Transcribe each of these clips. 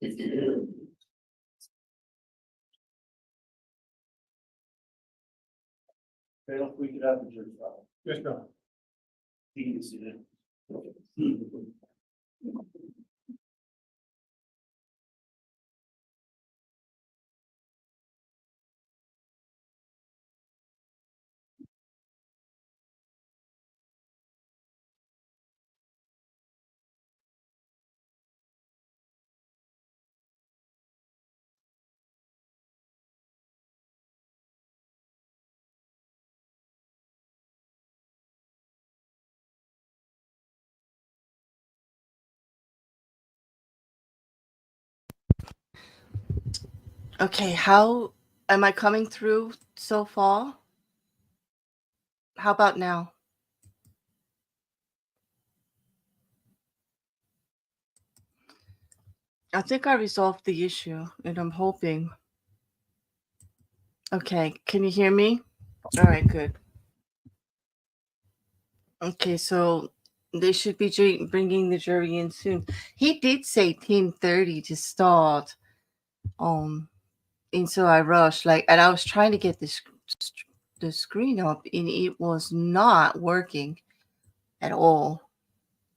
If we could have the jury file. Yes, no. You can see it. Okay, how am I coming through so far? How about now? I think I resolved the issue, and I'm hoping. Okay, can you hear me? All right, good. Okay, so they should be bringing the jury in soon. He did say 10:30 to start. And so I rushed, and I was trying to get the screen up, and it was not working at all.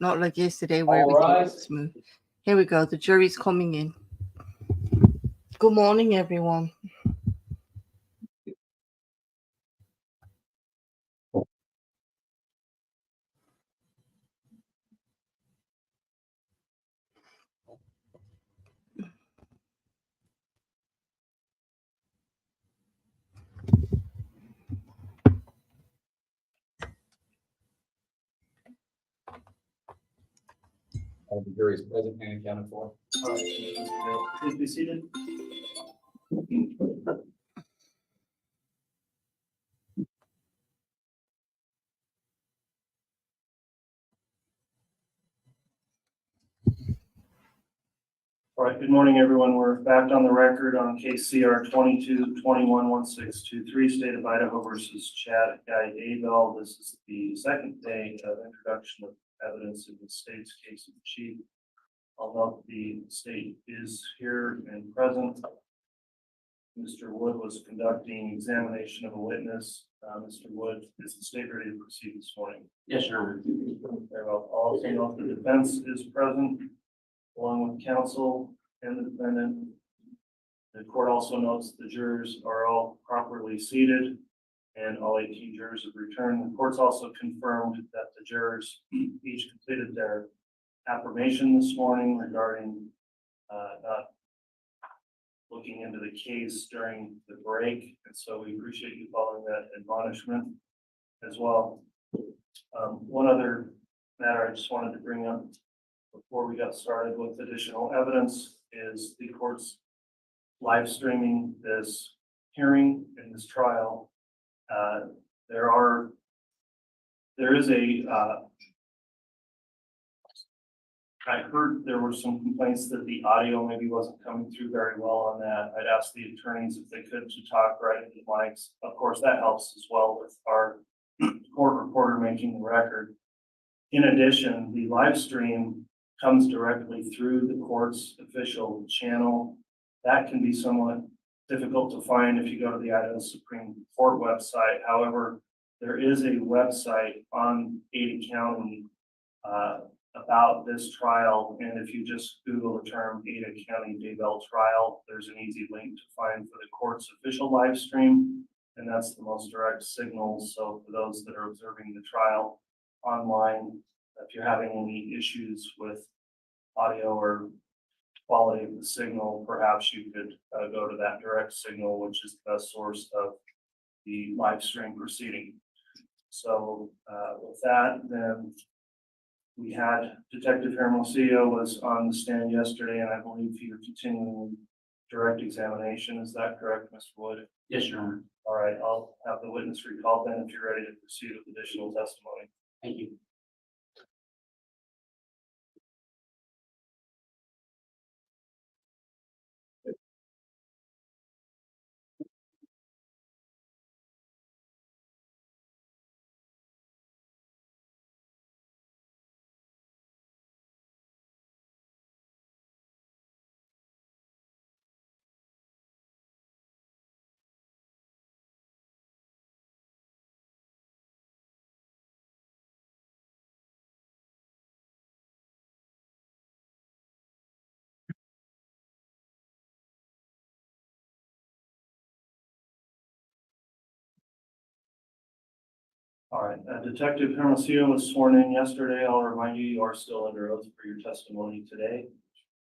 Not like yesterday where everything was smooth. Here we go. The jury's coming in. Good morning, everyone. All the jury is present and accounted for. Please be seated. All right, good morning, everyone. We're back on the record on case CR 22-21-1623, State of Idaho versus Chad Daybell. This is the second day of introduction of evidence in the state's case in chief. Although the state is here and present, Mr. Wood was conducting examination of a witness. Mr. Wood, is the state ready to proceed this morning? Yes, sir. Very well. Also note the defense is present, along with counsel and the defendant. The court also notes the jurors are all properly seated and all 18 jurors have returned. The court's also confirmed that the jurors each completed their affirmation this morning regarding not looking into the case during the break. And so we appreciate you following that admonishment as well. One other matter I just wanted to bring up before we got started with additional evidence is the court's live streaming this hearing in this trial. There is a I heard there were some complaints that the audio maybe wasn't coming through very well on that. I'd ask the attorneys if they could to talk right into the mics. Of course, that helps as well with our court reporter making the record. In addition, the live stream comes directly through the court's official channel. That can be somewhat difficult to find if you go to the Idaho Supreme Court website. However, there is a website on Ada County about this trial, and if you just Google the term Ada County Daybell trial, there's an easy link to find for the court's official live stream, and that's the most direct signal. So for those that are observing the trial online, if you're having any issues with audio or quality of the signal, perhaps you could go to that direct signal, which is the best source of the live stream proceeding. So with that, then we had Detective Hermosillo was on the stand yesterday, and I believe you're continuing direct examination. Is that correct, Mr. Wood? Yes, Your Honor. All right, I'll have the witness recalled then if you're ready to proceed with additional testimony. Thank you. All right, Detective Hermosillo was sworn in yesterday. I'll remind you, you are still under oath for your testimony today.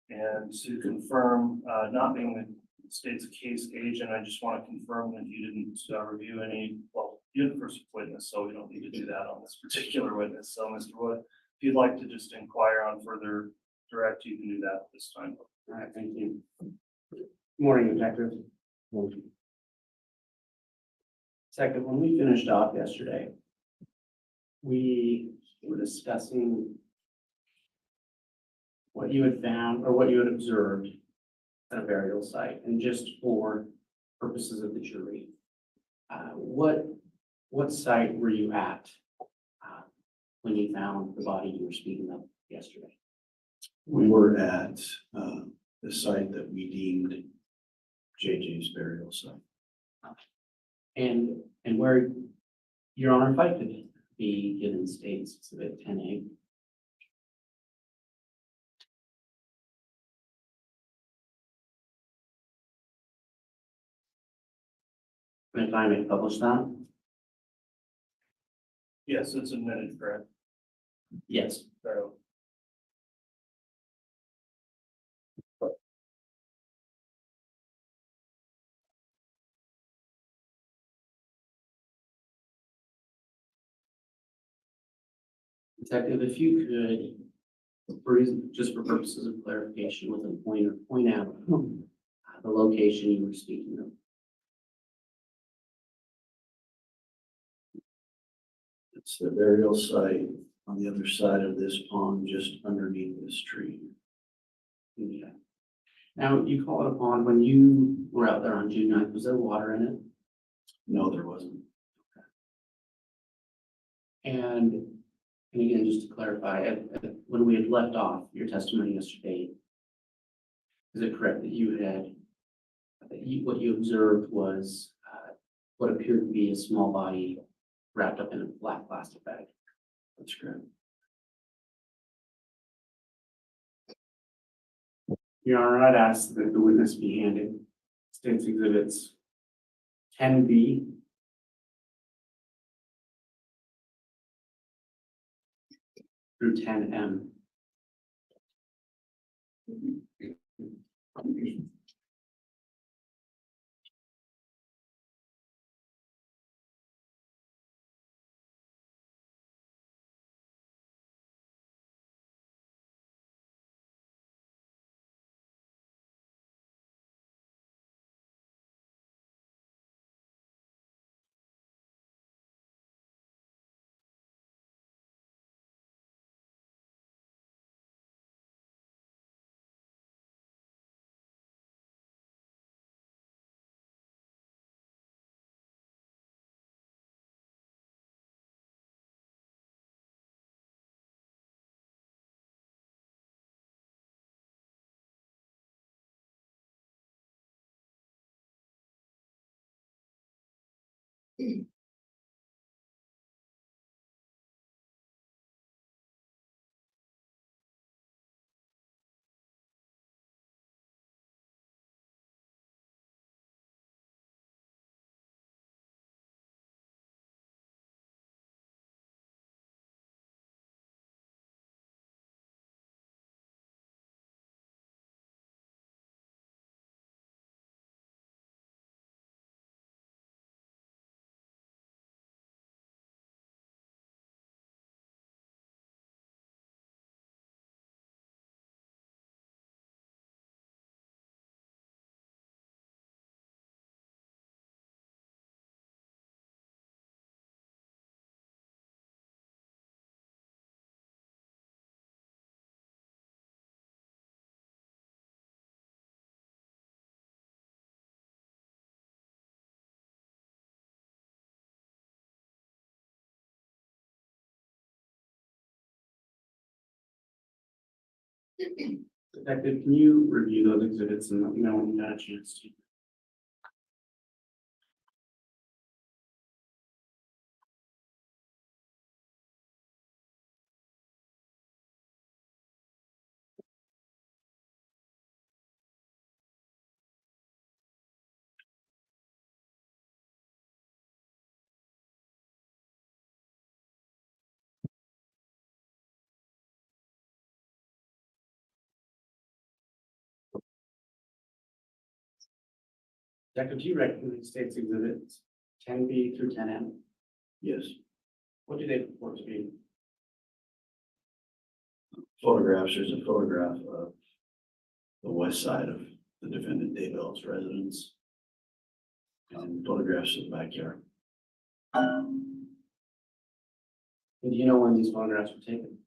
And to confirm, not being the state's case agent, I just want to confirm that you didn't review any, well, you're the first witness, so we don't need to do that on this particular witness. So, Mr. Wood, if you'd like to just inquire on further direct, you can do that at this time. All right, thank you. Good morning, Detective. Detective, when we finished off yesterday, we were discussing what you had found or what you had observed at a burial site, and just for purposes of the jury, what site were you at when you found the body you were speaking of yesterday? We were at the site that we deemed JJ's burial site. And where, Your Honor, if I could be given State's Exhibit 10A. And if I may publish that? Yes, it's admitted, correct? Yes. So, Detective, if you could, just for purposes of clarification with a pointer, point out the location you were speaking of. It's the burial site on the other side of this pond, just underneath this tree. Okay. Now, you call it a pond. When you were out there on June 9th, was there water in it? No, there wasn't. And again, just to clarify, when we had left off your testimony yesterday, is it correct that what you observed was what appeared to be a small body wrapped up in a black plastic bag? That's correct. Your Honor, I'd ask that the witness be handed State's Exhibits 10B through 10M. Detective, can you review those exhibits and let me know when you got a chance to? Detective, do you recognize state's exhibits 10B through 10M? Yes. What do they purport to be? Photographs, there's a photograph of the west side of the defendant Daybell's residence. And photographs of the backyard. And do you know when these photographs were taken?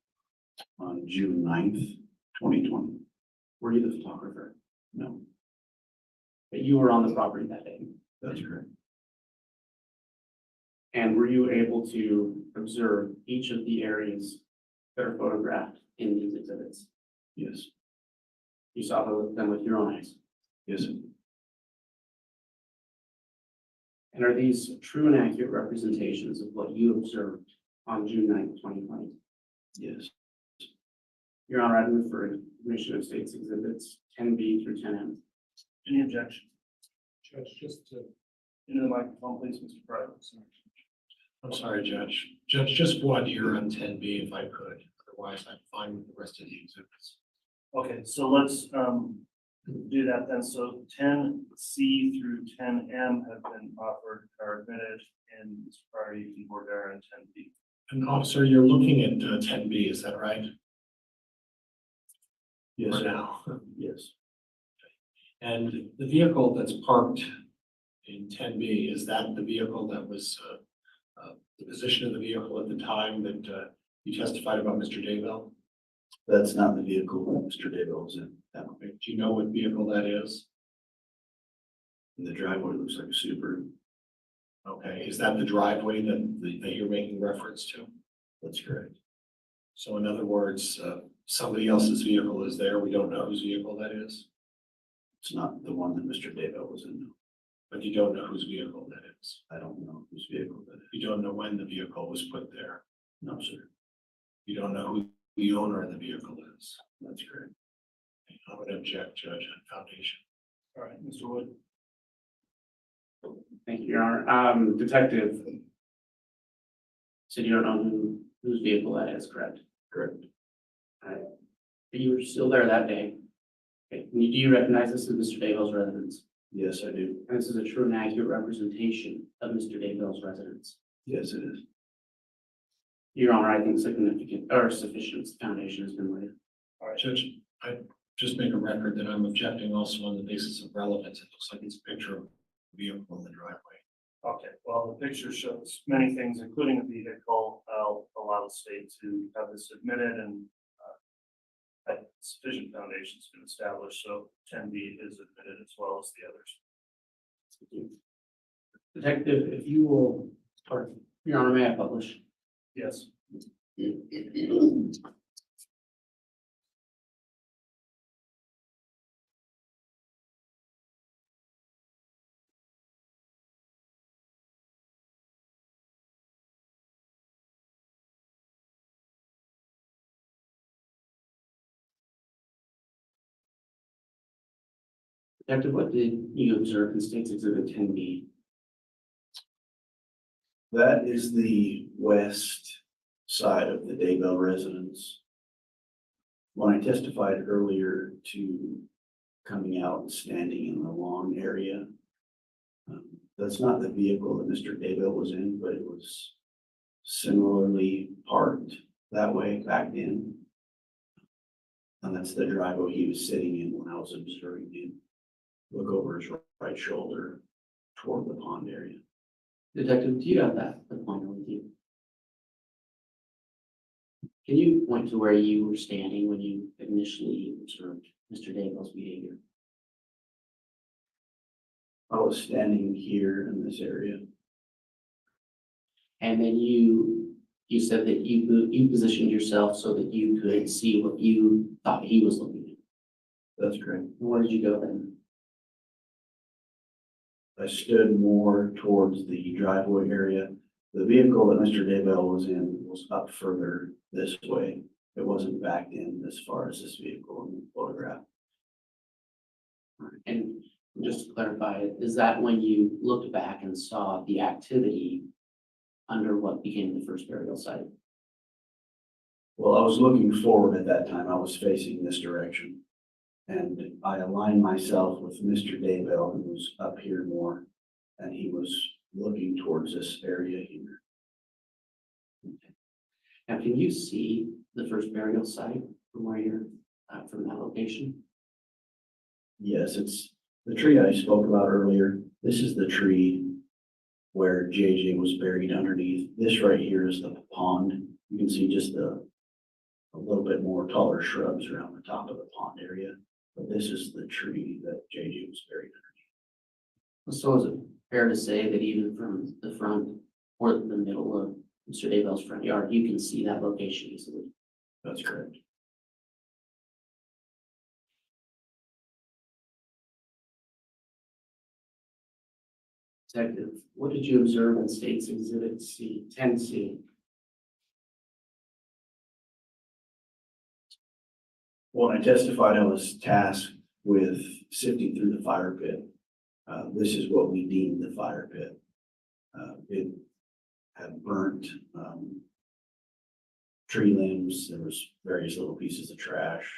On June 9th, 2020. Were you the photographer? No, But you were on the property that day. that's correct. And were you able to observe each of the areas that are photographed in these exhibits? Yes, You saw them with your own eyes. yes, And are these true and accurate representations of what you observed on June 9th, 2020? yes. Your Honor, I move for admission of state's exhibits 10B through 10M. Any objection? Judge, just to, Into the microphone, please, Mr. Pryor. I'm sorry, Judge. Judge, just one here on 10B if I could. Otherwise, I'm fine with the rest of the exhibits. Okay, so let's do that then. So 10C through 10M have been offered or admitted, and Mr. Pryor, you can board there on 10B. And officer, you're looking at 10B, is that right? Yes, For sir. now. Yes, And the vehicle that's parked in 10B, is that the vehicle that was, the position of the vehicle at the time that you testified about Mr. Daybell? that's not the vehicle that Mr. Daybell was in. That one. Do you know what vehicle that is? In the driveway looks like a Subaru. Okay, is that the driveway that you're making reference to? That's correct. So in other words, somebody else's vehicle is there. We don't know whose vehicle that is, It's not the one that Mr. Daybell was in. but you don't know whose vehicle that is. I don't know whose vehicle that is. You don't know when the vehicle was put there. No, sir. You don't know who the owner of the vehicle is. That's correct. I would object, Judge, on foundation. All right, Mr. Wood. Thank you, Your Honor. Detective, said you don't know whose vehicle that is, correct? Correct. But you were still there that day. Okay. Do you recognize this as Mr. Daybell's residence? Yes, I do. And this is a true and accurate representation of Mr. Daybell's residence. Yes, it is. Your Honor, I think significant or sufficient foundation has been laid. All right, Judge, I just make a record that I'm objecting also on the basis of relevance. It looks like it's a picture of a vehicle in the driveway. okay. Well, the picture shows many things, including a vehicle. I'll allow the state to have this admitted, and sufficient foundation's been established, so 10B is admitted as well as the others. Detective, if you will, or Your Honor, may I publish? Yes. Detective, what did you observe in State's Exhibit 10B? That is the west side of the Daybell residence. When I testified earlier to coming out and standing in the lawn area, that's not the vehicle that Mr. Daybell was in, but it was similarly parked that way back in. And that's the driveway he was sitting in when I was observing him look over his right shoulder toward the pond area. Detective, do you have that pointer with you? Can you point to where you were standing when you initially observed Mr. Daybell's behavior? I was standing here in this area. And then you said that you positioned yourself so that you could see what you thought he was looking at. That's correct. Where did you go then? I stood more towards the driveway area. The vehicle that Mr. Daybell was in was up further this way. It wasn't backed in as far as this vehicle in the photograph. And just to clarify, is that when you looked back and saw the activity under what became the first burial site? Well, I was looking forward at that time. I was facing this direction. And I aligned myself with Mr. Daybell, who was up here more, and he was looking towards this area here. Now, can you see the first burial site from where you're, from that location? Yes, it's the tree I spoke about earlier. This is the tree where JJ was buried underneath. This right here is the pond. You can see just a little bit more taller shrubs around the top of the pond area. But this is the tree that JJ was buried underneath. So is it fair to say that even from the front or the middle of Mr. Daybell's front yard, you can see that location easily? That's correct. Detective, what did you observe in State's Exhibit C, 10C? When I testified, I was tasked with sifting through the fire pit. This is what we deemed the fire pit. It had burnt tree limbs. There was various little pieces of trash.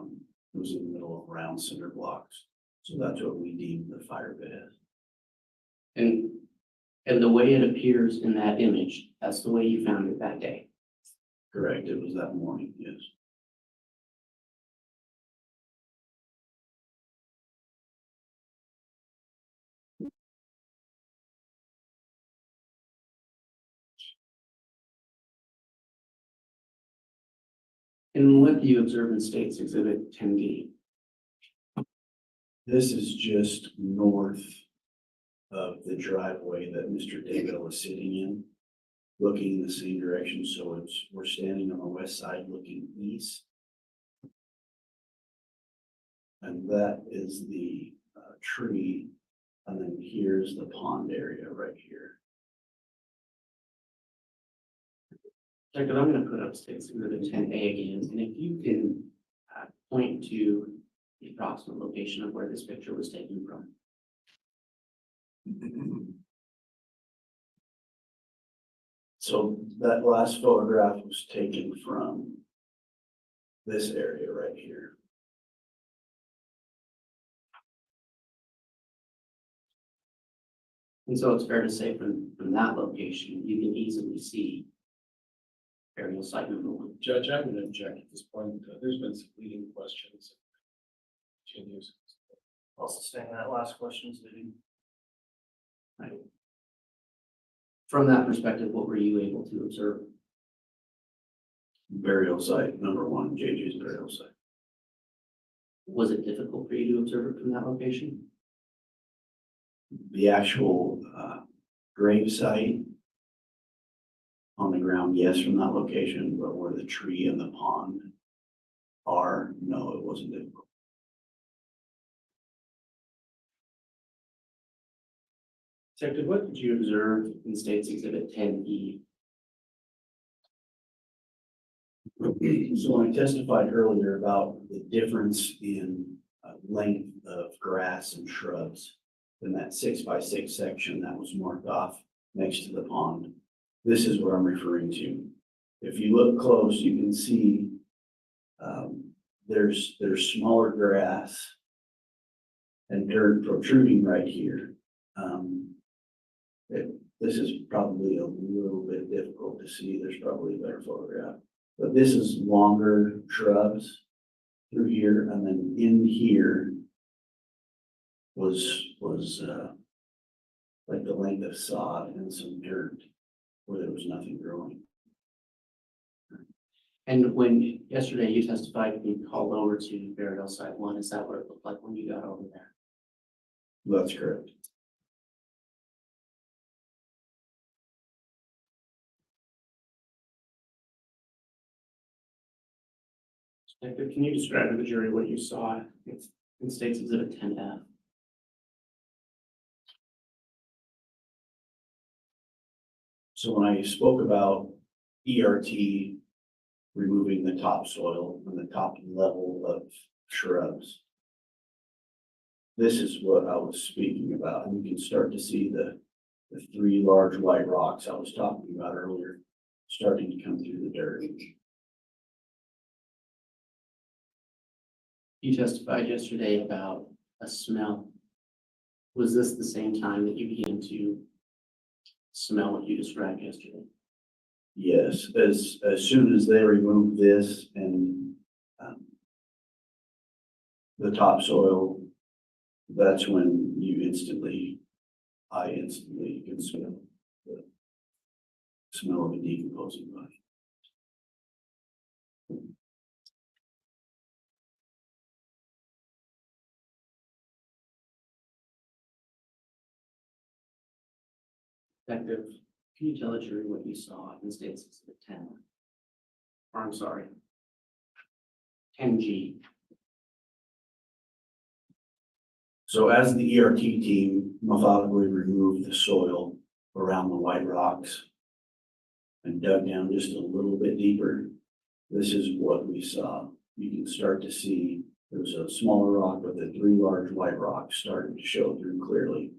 It was in the middle of round cinder blocks. So that's what we deemed the fire pit as. And the way it appears in that image, that's the way you found it that day. Correct. It was that morning, yes. And what do you observe in State's Exhibit 10D? This is just north of the driveway that Mr. Daybell was sitting in, looking in the same direction. So we're standing on the west side looking east. And that is the tree. And then here's the pond area right here. Jacob, I'm going to put up State's Exhibit 10A again, and if you can point to the approximate location of where this picture was taken from. So that last photograph was taken from this area right here. And so it's fair to say from that location, you can easily see burial site number 1. Judge, I'm going to object at this point. There's been some leading questions. Continues. I'll sustain that last question, Steve. Right. From that perspective, what were you able to observe? Burial site, number 1, JJ's burial site. Was it difficult for you to observe it from that location? The actual grave site on the ground, yes, from that location, but where the tree and the pond are, no, it wasn't difficult. Detective, what did you observe in State's Exhibit 10E? So when I testified earlier about the difference in length of grass and shrubs in that 6x6 section that was marked off next to the pond, this is what I'm referring to. If you look close, you can see there's smaller grass and dirt protruding right here. This is probably a little bit difficult to see. There's probably a better photograph. But this is longer shrubs through here, and then in here was like the length of sod and some dirt where there was nothing growing. And when yesterday you testified to being called over to burial site 1, is that what it looked like when you got over there? That's correct. Detective, can you describe to the jury what you saw in State's Exhibit 10F? So when I spoke about ERT removing the topsoil and the top level of shrubs, this is what I was speaking about. And you can start to see the 3 large white rocks I was talking about earlier starting to come through the dirt. You testified yesterday about a smell. Was this the same time that you began to smell what you described yesterday? Yes, as soon as they removed this and the topsoil, that's when I instantly can smell the smell of a decomposing body. Detective, can you tell the jury what you saw in State's Exhibit 10? Or I'm sorry, 10G. So as the ERT team methodically removed the soil around the white rocks and dug down just a little bit deeper, this is what we saw. You can start to see there was a smaller rock, but the three large white rocks started to show through clearly.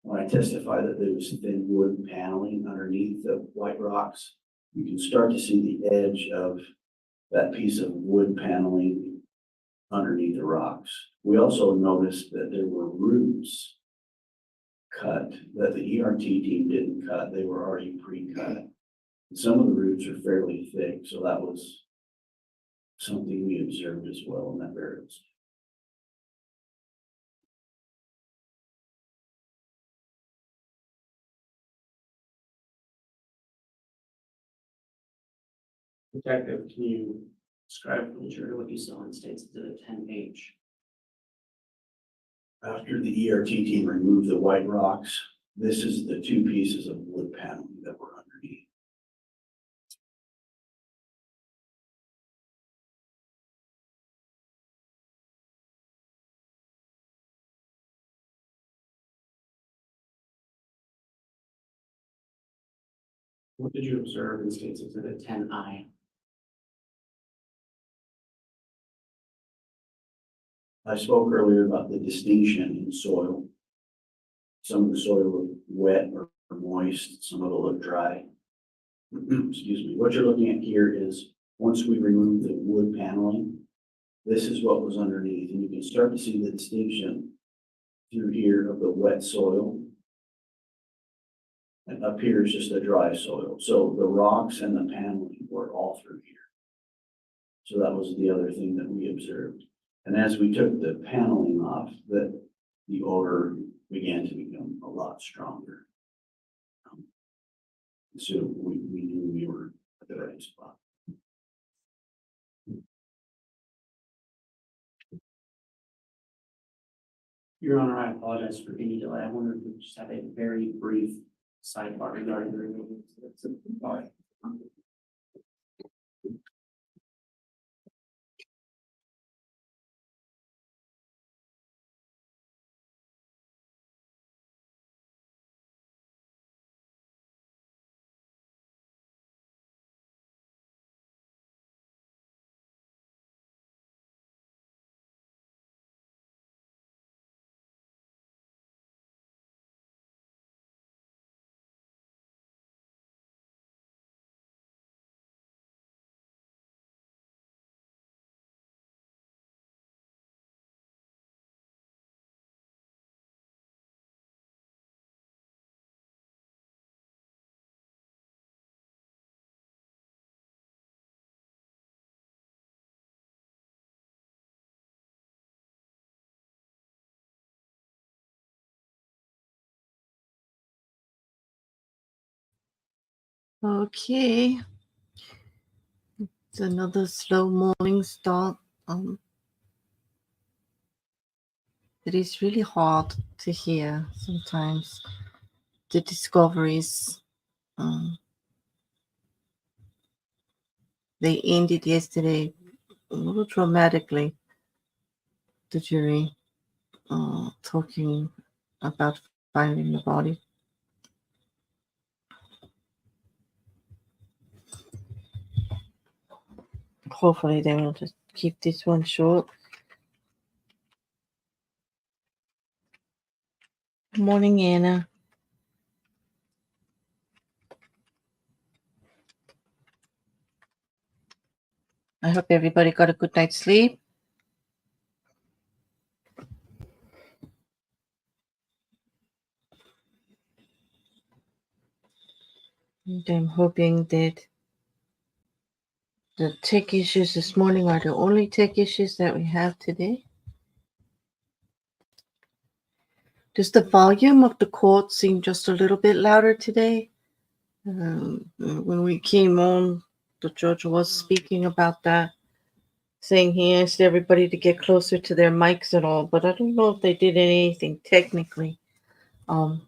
When I testified that there was thin wood paneling underneath the white rocks, you can start to see the edge of that piece of wood paneling underneath the rocks. We also noticed that there were roots cut that the ERT team didn't cut. They were already pre-cut. Some of the roots are fairly thick, so that was something we observed as well in that burial site. Detective, can you describe for the jury what you saw in State's Exhibit 10H? After the ERT team removed the white rocks, this is the two pieces of wood paneling that were underneath. What did you observe in State's Exhibit 10I? I spoke earlier about the distinction in soil. Some of the soil looked wet or moist, some of it looked dry. Excuse me. What you're looking at here is once we remove the wood paneling, this is what was underneath, and you can start to see the distinction through here of the wet soil. And up here is just the dry soil. So the rocks and the paneling were all through here. So that was the other thing that we observed. And as we took the paneling off, the odor began to become a lot stronger. So we knew we were at the right spot. Your Honor, I apologize for any delay. I wonder if we could just have a very brief sidebar regarding the removal. All right. Okay. It's another slow morning start. It is really hard to hear sometimes the discoveries. They ended yesterday a little dramatically. The jury talking about finding the body. Hopefully they will just keep this one short. Good morning, Anna. I hope everybody got a good night's sleep. And I'm hoping that the tech issues this morning are the only tech issues that we have today. Does the volume of the court seem just a little bit louder today? When we came on, the judge was speaking about that, saying he asked everybody to get closer to their mics and all, but I don't know if they did anything technically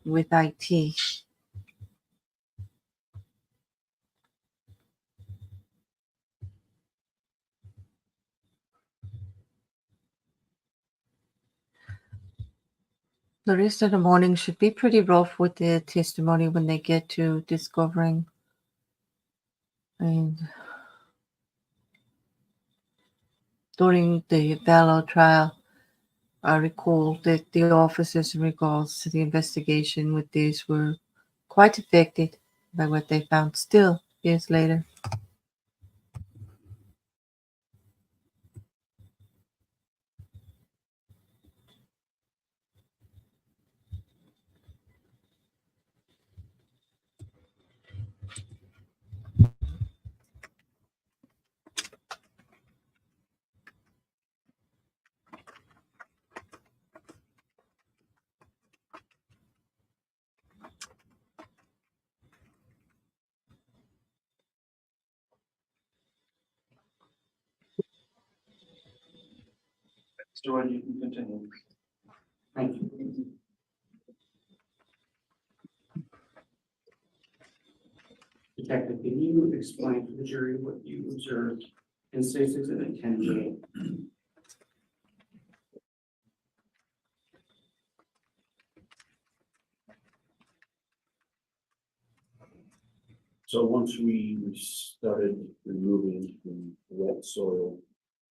with IT. The rest of the morning should be pretty rough with the testimony when they get to discovering. And during the Vallow trial, I recall that the officers in regards to the investigation with this were quite affected by what they found still years later. Mr. Wood, you can continue. Thank you. Detective, can you explain to the jury what you observed in State's Exhibit 10J? So once we started removing the wet soil,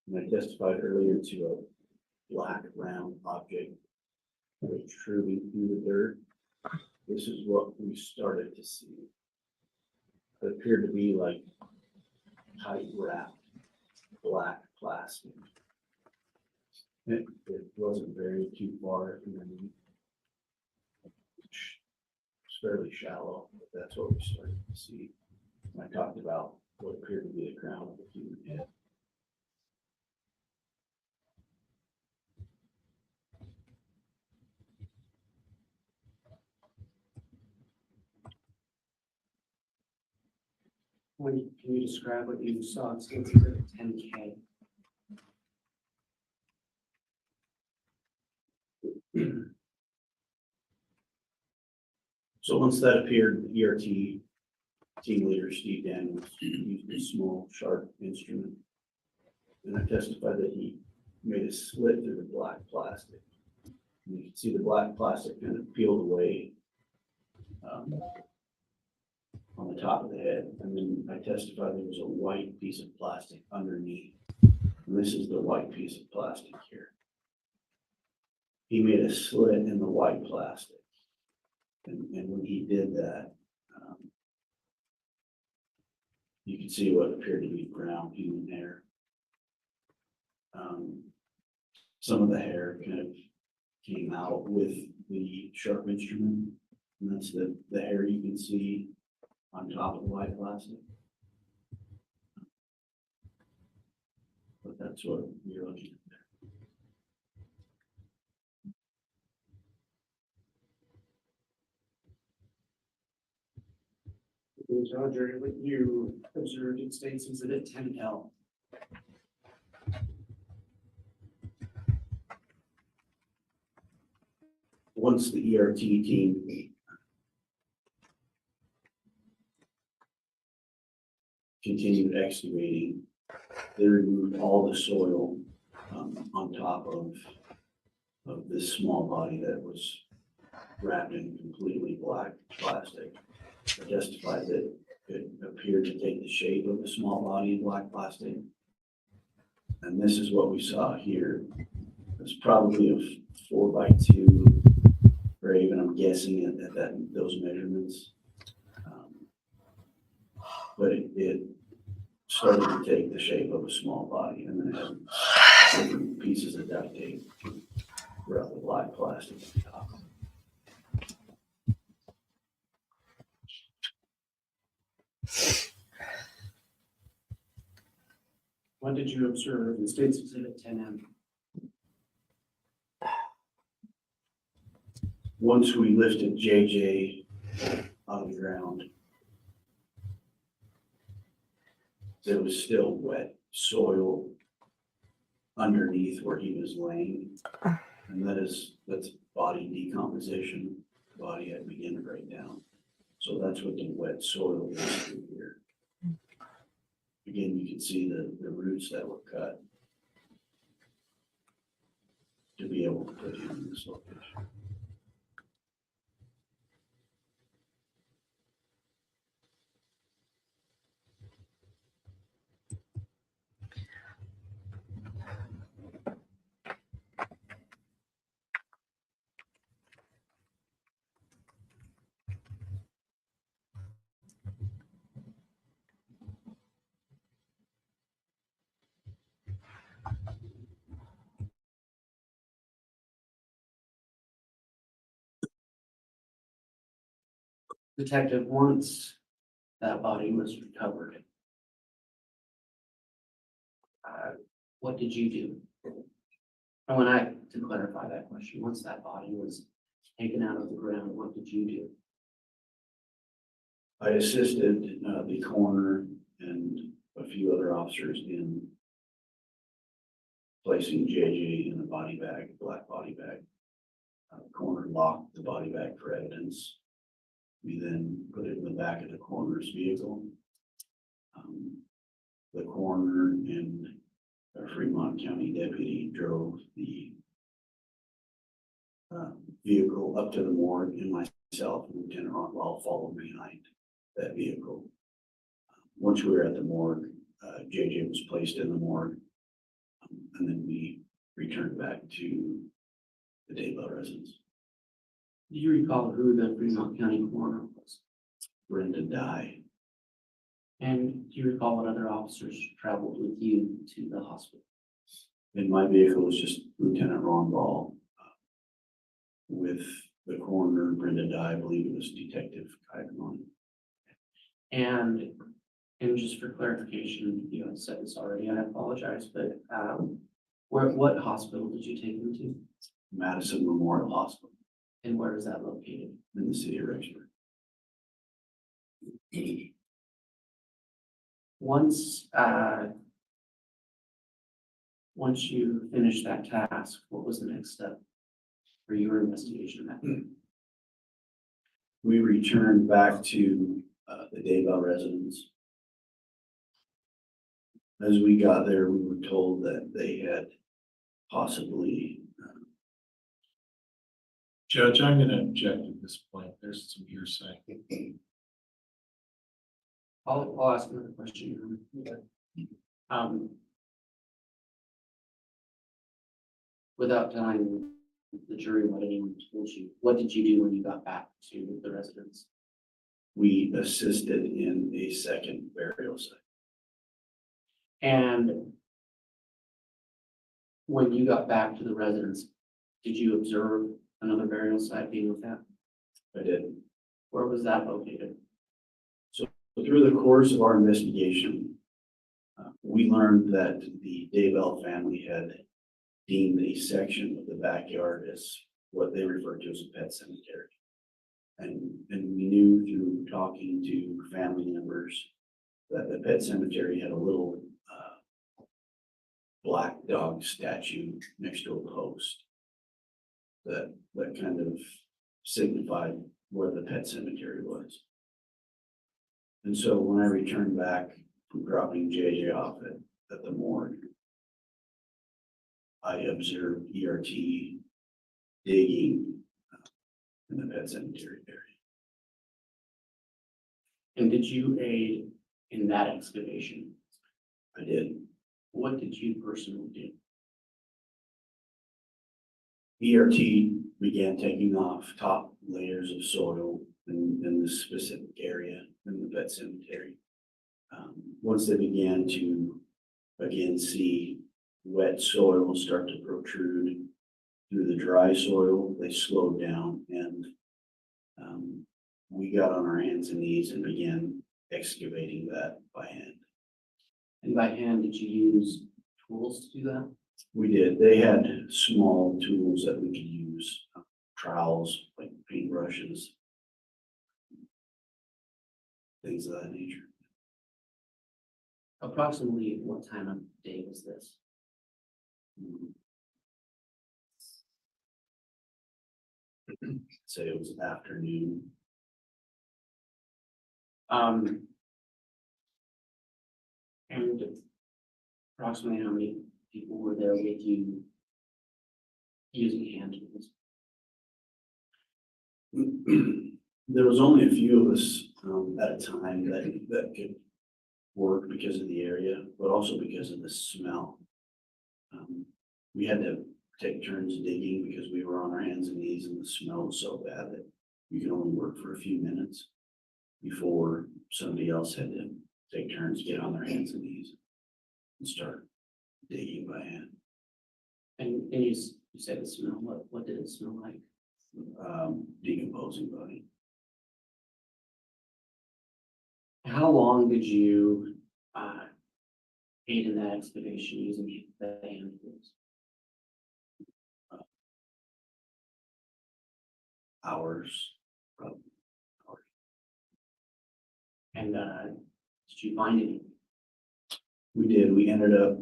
and I testified earlier to a black round object protruding through the dirt, this is what we started to see. It appeared to be like tight wrapped black plastic. It wasn't very too far underneath. It's fairly shallow, but that's what we started to see. And I talked about what appeared to be the crown of a human head. Can you describe what you saw in State's Exhibit 10K? So once that appeared, the ERT team leader Steve Daniels used a small, sharp instrument. And I testified that he made a slit through the black plastic. And you can see the black plastic kind of peeled away on the top of the head. And then I testified there was a white piece of plastic underneath. And this is the white piece of plastic here. He made a slit in the white plastic. And when he did that, you can see what appeared to be brown human hair. Some of the hair kind of came out with the sharp instrument, and that's the hair you can see on top of the white plastic. But that's what you're looking at there. Roger, what you observed in State's Exhibit 10L. Once the ERT team continued excavating, they removed all the soil on top of this small body that was wrapped in completely black plastic. I testified that it appeared to take the shape of a small body in black plastic. And this is what we saw here. It's probably a 4x2 grave, and I'm guessing at those measurements. But it started to take the shape of a small body, and then it had different pieces of duct tape throughout the black plastic on top. What did you observe in State's Exhibit 10M? Once we lifted JJ out of the ground, there was still wet soil underneath where he was laying. And that's body decomposition. Body had begun to break down. So that's what the wet soil is through here. Again, you can see the roots that were cut to be able to put him in this location. Detective, once that body was recovered, what did you do? And to clarify that question, once that body was taken out of the ground, what did you do? I assisted the coroner and a few other officers in placing JJ in a body bag, a black body bag. The coroner locked the body bag for evidence. We then put it in the back of the coroner's vehicle. The coroner and a Fremont County deputy drove the vehicle up to the morgue, and myself and Lieutenant Rockwell followed behind that vehicle. Once we were at the morgue, JJ was placed in the morgue, and then we returned back to the Daybell residence. Do you recall who the Fremont County coroner was? Brenda Dye. And do you recall what other officers traveled with you to the hospital? In my vehicle was just Lieutenant Ron Ball. With the coroner, Brenda Dye, I believe it was Detective Kaiderman. And just for clarification, you had said this already, I apologize, but what hospital did you take them to? Madison Memorial Hospital And where is that located? in the city of Rexburg. Once you finished that task, what was the next step for your investigation of that? We returned back to the Daybell residence. As we got there, we were told that they had possibly Judge, I'm going to object at this point. There's some hearsay. I'll ask another question. Without telling the jury what anyone told you, what did you do when you got back to the residence? we assisted in a second burial site. And when you got back to the residence, did you observe another burial site being looked at? I did. Where was that located? Through the course of our investigation, we learned that the Daybell family had deemed a section of the backyard as what they referred to as a pet cemetery. And we knew through talking to family members that the pet cemetery had a little black dog statue next to a post that kind of signified where the pet cemetery was. And so when I returned back from dropping JJ off at the morgue, I observed ERT digging in the pet cemetery area. And did you aid in that excavation? I did. What did you personally do? ERT began taking off top layers of soil in this specific area in the pet cemetery. Once they began to again see wet soil start to protrude through the dry soil, they slowed down, and we got on our hands and knees and began excavating that by hand. And by hand, did you use tools to do that? We did. They had small tools that we could use, trowels, like paintbrushes, things of that nature. Approximately what time of day was this? Say it was afternoon. And approximately how many people were there with you using hand tools? There was only a few of us at a time that could work because of the area, but also because of the smell. We had to take turns digging because we were on our hands and knees and the smell was so bad that we could only work for a few minutes before somebody else had to take turns, get on their hands and knees and start digging by hand. And you said the smell, what did it smell like? Decomposing body. How long did you aid in that excavation using the hand tools? Hours, probably. And did you find anything? We did. We ended up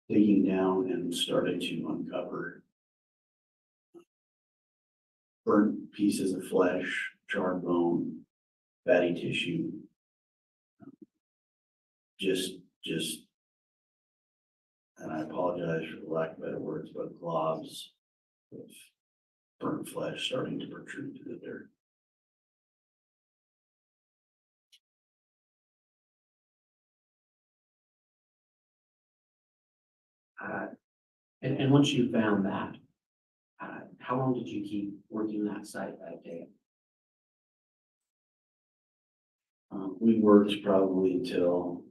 digging down and started to uncover burnt pieces of flesh, charred bone, fatty tissue. Just, and I apologize for the lack of better words, but globs of burnt flesh starting to protrude through the dirt. And once you found that, how long did you keep working that site that day? We worked probably until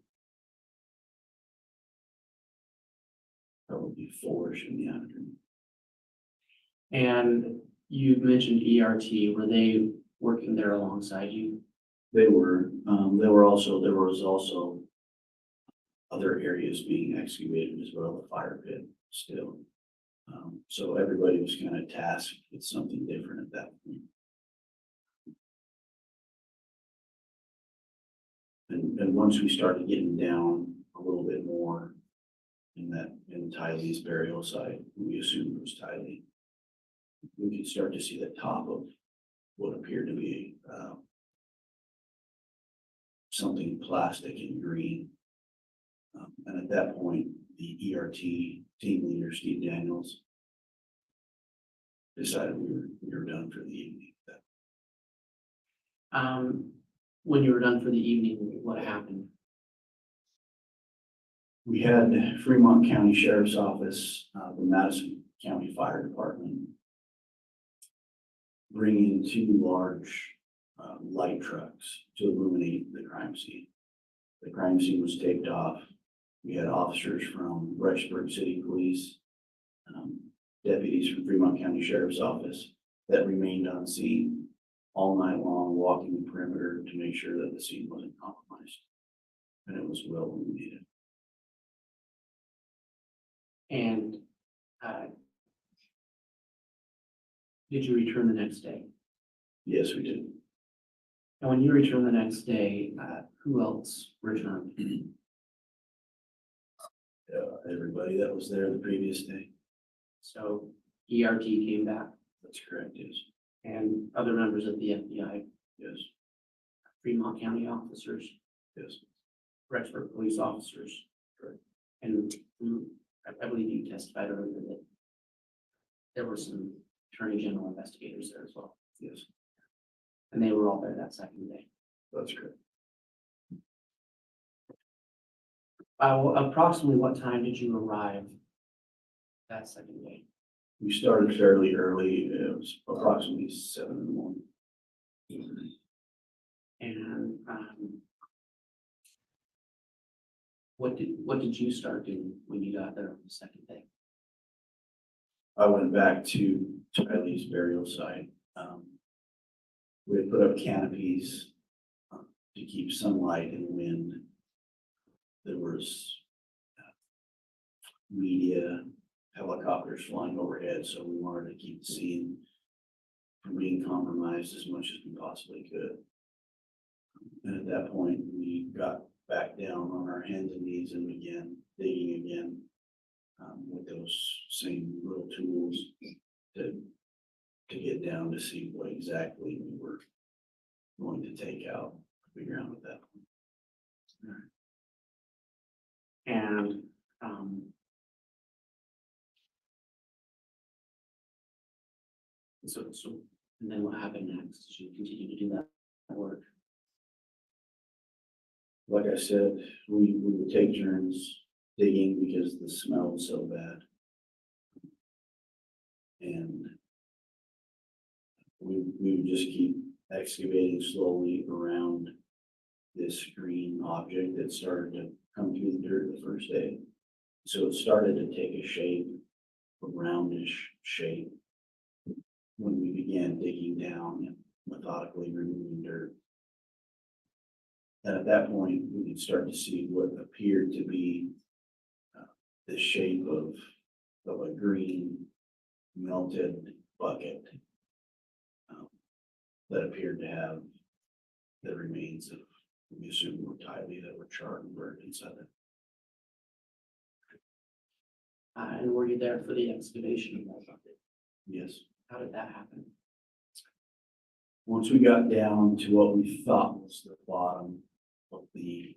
probably 4-ish in the afternoon. And you mentioned ERT, were they working there alongside you? They were. There was also other areas being excavated as well, the fire pit still. So everybody was kind of tasked with something different at that point. And once we started getting down a little bit more in Tylee's burial site, we assumed it was Tylee, we could start to see the top of what appeared to be something plastic and green. And at that point, the ERT team leader, Steve Daniels, decided we were done for the evening. When you were done for the evening, what happened? We had Fremont County Sheriff's Office, the Madison County Fire Department, bring in 2 large light trucks to illuminate the crime scene. The crime scene was taped off. We had officers from Rexburg City Police, deputies from Fremont County Sheriff's Office that remained on scene all night long, walking the perimeter to make sure that the scene wasn't compromised. And it was well illuminated. And did you return the next day? Yes, we did. And when you returned the next day, who else returned? Everybody that was there the previous day. So ERT came back That's correct, yes. and other members of the FBI, Yes, Fremont County officers, yes. Rexburg police officers. Correct. And I believe you testified earlier that there were some attorney general investigators there as well. Yes, And they were all there that second day. that's correct. Approximately what time did you arrive that second day? We started fairly early. It was approximately 7 in the morning. And what did you start doing when you got there on the second day? I went back to Tylee's burial site. We had put up canopies to keep sunlight and wind. there was media, helicopters flying overhead, so we wanted to keep the scene from being compromised as much as we possibly could. And at that point, we got back down on our hands and knees and began digging again with those same little tools to get down to see what exactly we were going to take out the ground at that point. And, so, and then what happened next? Did you continue to do that work? Like I said, we would take turns digging because the smell was so bad. And we would just keep excavating slowly around this green object that started to come through the dirt the first day. So it started to take a shape, a roundish shape, when we began digging down and methodically removing dirt. And at that point, we could start to see what appeared to be the shape of a green melted bucket that appeared to have the remains of, we assume, were tightly that were charred and burned inside it. And were you there for the excavation of that bucket? Yes. How did that happen? Once we got down to what we thought was the bottom of the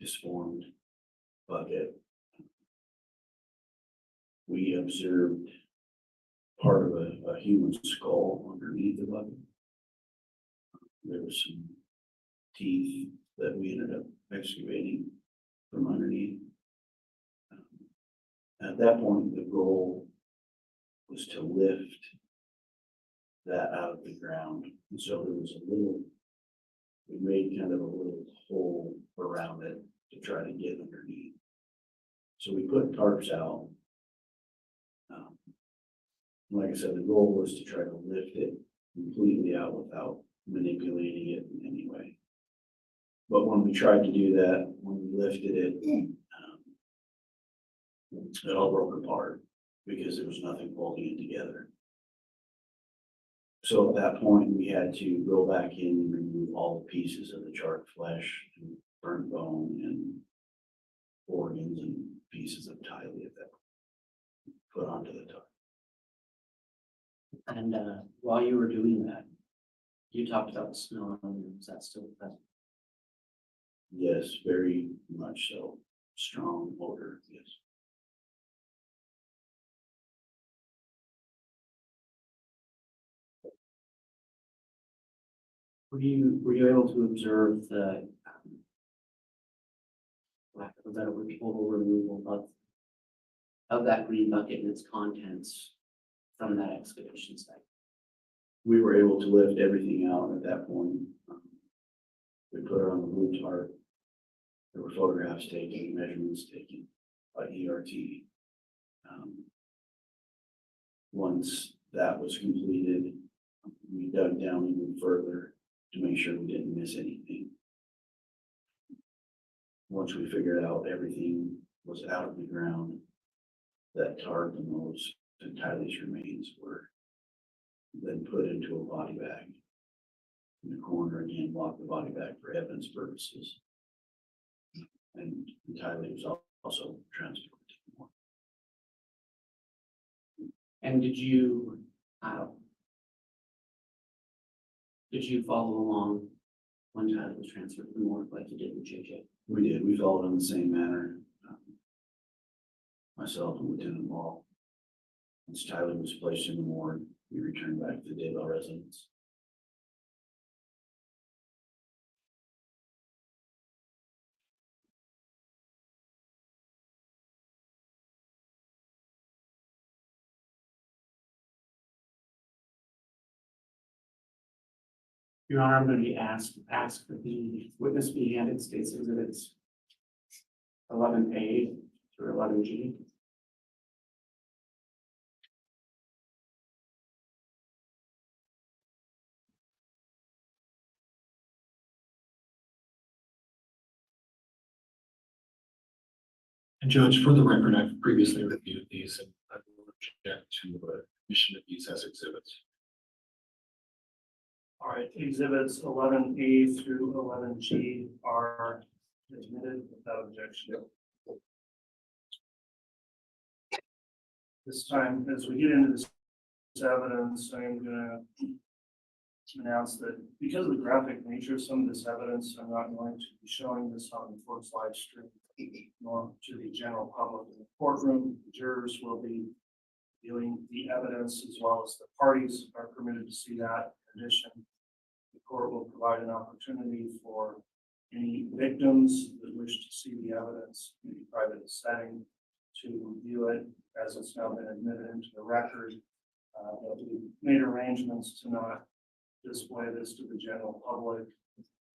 disformed bucket, we observed part of a human skull underneath the bucket. There was some teeth that we ended up excavating from underneath. At that point, the goal was to lift that out of the ground. And so there was we made kind of a little hole around it to try to get underneath. So we put tarps out. Like I said, the goal was to try to lift it completely out without manipulating it in any way. But when we tried to do that, when we lifted it, it all broke apart because there was nothing holding it together. So at that point, we had to go back in and remove all the pieces of the charred flesh and burnt bone and organs and pieces of tiley that put onto the tarp. And while you were doing that, you talked about the smell. Is that still present? Yes, very much so. Strong odor, yes. Were you able to observe the lack of a better word, total removal of that green bucket and its contents from that excavation site? We were able to lift everything out at that point. We put it on the blue tarp. There were photographs taken, measurements taken by ERT. Once that was completed, we dug down even further to make sure we didn't miss anything. Once we figured out everything was out of the ground, that tarp and those Tyler's remains were then put into a body bag in the corner, again, lock the body bag for evidence purposes. And Tyler was also transported to the morgue. And did you follow along when Tyler was transferred to the morgue like you did with JJ? We did. We followed in the same manner. Myself and Lieutenant Law. Once Tyler was placed in the morgue, we returned back to the Daybell residence. Your Honor, I'm going to be asked that the witness be handed State's Exhibits 11A through 11G. Judge, for the record, I've previously reviewed these and I will object to admission of these as exhibits. All right, exhibits 11A through 11G are admitted without objection. This time, as we get into this evidence, I'm gonna announce that because of the graphic nature of some of this evidence, I'm not going to be showing this on the court's live stream, nor to the general public in the courtroom. The jurors will be viewing the evidence as well as the parties are permitted to see that. In addition, the court will provide an opportunity for any victims that wish to see the evidence in a private setting to view it as it's now been admitted into the record. But we made arrangements to not display this to the general public.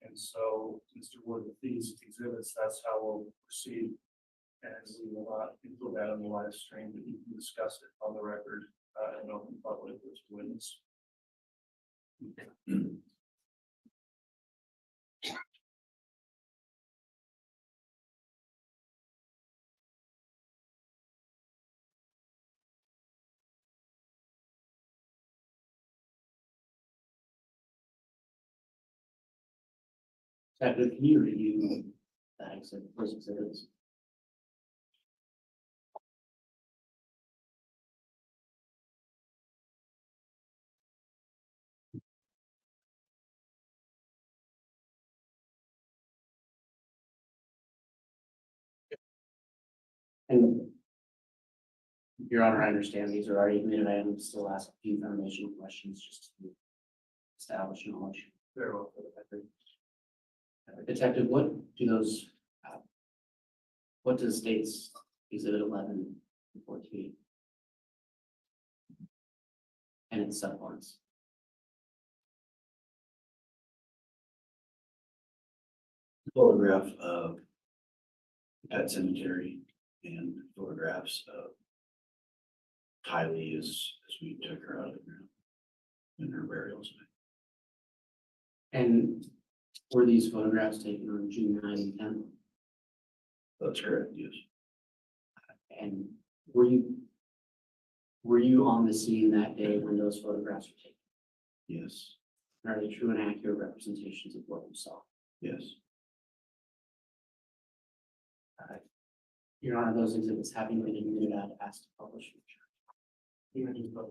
And so, Mr. Wood, with these exhibits, that's how we'll proceed. And we will not include that on the live stream, but you can discuss it on the record in open public with witness. Detective, can you review that exhibit, those exhibits? And Your Honor, I understand these are already admitted. I am still ask a few foundational questions just to establish knowledge. Very well for the record. Detective, what do those, what does states exhibit 11 and 14? And its subparts? Photograph of Pet Cemetery and photographs of Tylee as we took her out of the ground in her burial site. And were these photographs taken on June 9 and 10? That's correct, yes. And were you on the scene that day when those photographs were taken? Yes, Are they true and accurate representations of what you saw? yes. Your Honor, those exhibits having been admitted, I'd ask to publish. Images of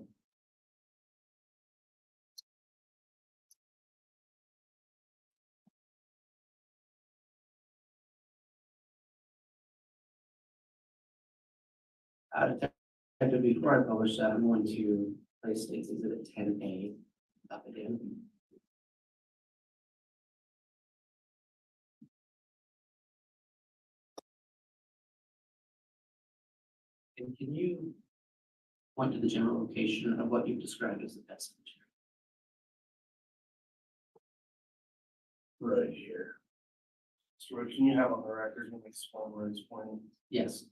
Detective, before I publish that, I'm going to place State's Exhibit 10A up again. And can you point to the general location of what you've described as the pet cemetery? Right here. So can you have on the record and explain where it's pointing? Yes,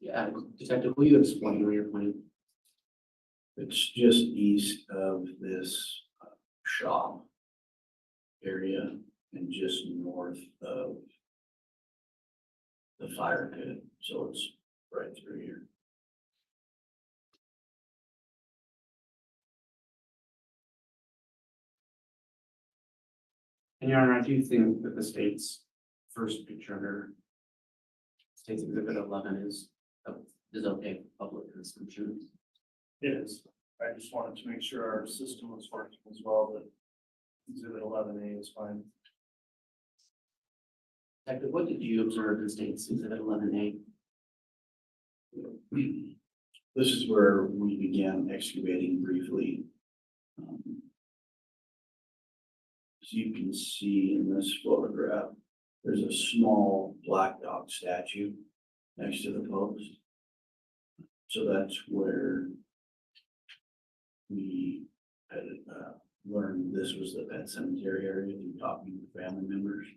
Detective, will you explain where you're pointing? It's just east of this shop area and just north of the fire pit. So it's right through here. And Your Honor, I do think that the state's first picture under State's Exhibit 11 is okay for public consumption. It is. I just wanted to make sure our system was working as well, that exhibit 11A is fine. Detective, what did you observe in State's Exhibit 11A? This is where we began excavating briefly. As you can see in this photograph, there's a small black dog statue next to the post. So that's where we had learned this was the pet cemetery area through talking to family members.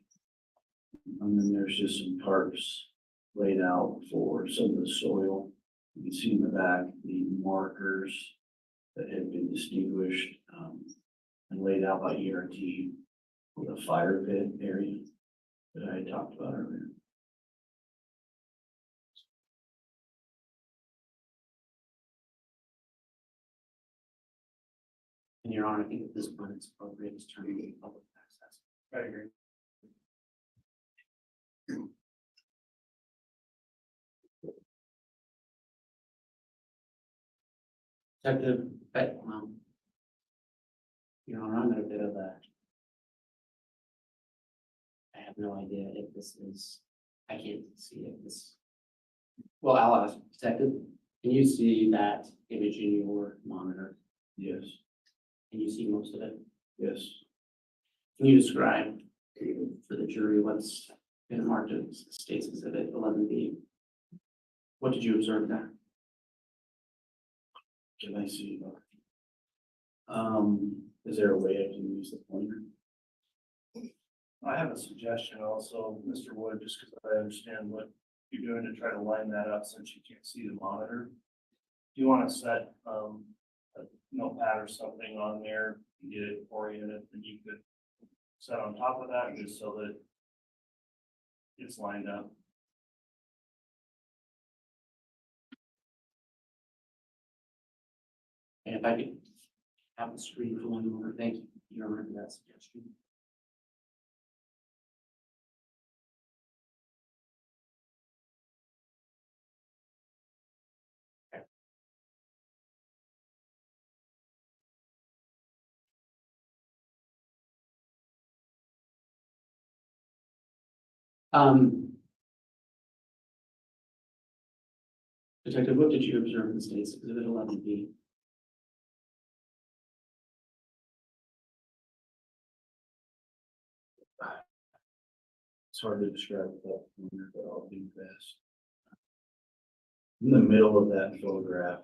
And then there's just some tarps laid out for some of the soil. You can see in the back the markers that had been distinguished and laid out by ERT for the fire pit area that I talked about earlier. And Your Honor, I think at this point it's appropriate to turn to public access. I agree. Detective, Your Honor, I'm at a bit of a, I have no idea if this is, I can't see if this. Well, I'll ask Detective, can you see that image in your monitor? Yes, Can you see most of it? yes. Can you describe for the jury what's been marked as State's Exhibit 11B? What did you observe there? Can I see? Is there a way I can use the pointer? I have a suggestion also, Mr. Wood, just because I understand what you're doing to try to line that up since you can't see the monitor. Do you want to set a notepad or something on there, and get it oriented, and you could set on top of that just so that it's lined up? And if I could have the screen for 1 moment, thank you. You remember that suggestion? Okay. Detective, what did you observe in State's Exhibit 11B? It's hard to describe with that pointer, but I'll do best. In the middle of that photograph,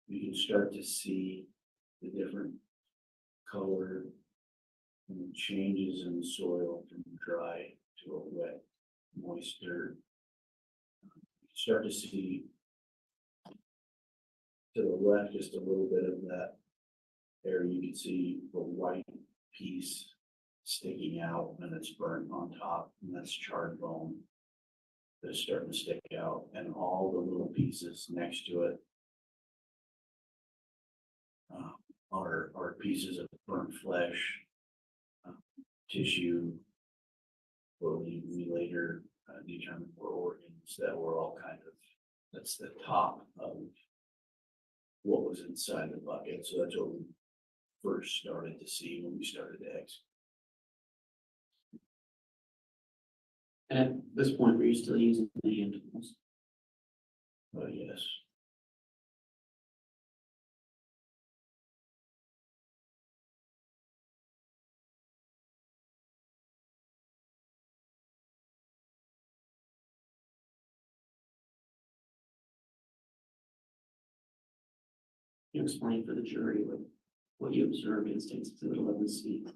you can start to see the different color and changes in the soil from dry to a wet, moist dirt. You can start to see to the left just a little bit of that area. You can see the white piece sticking out and it's burnt on top, and that's charred bone that's starting to stick out, and all the little pieces next to it are pieces of burnt flesh, tissue, or we later determined were organs that were all kind of, that's the top of what was inside the bucket. So that's what we first started to see when we started to execute. And at this point, were you still using the hand tools? Yes. Can you explain for the jury what you observed in State's Exhibit 11C?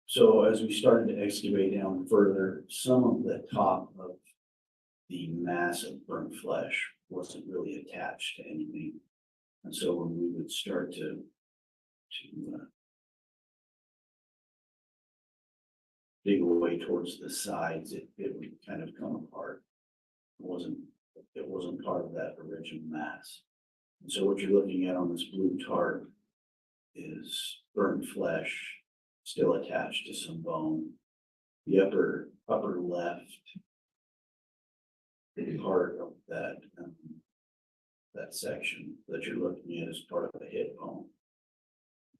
So as we started to excavate down further, some of the top of the mass of burnt flesh wasn't really attached to anything. And so when we would start to dig away towards the sides, it would kind of come apart. It wasn't part of that original mass. And so what you're looking at on this blue tarp is burnt flesh still attached to some bone. The upper left part of that that section that you're looking at is part of the hip bone,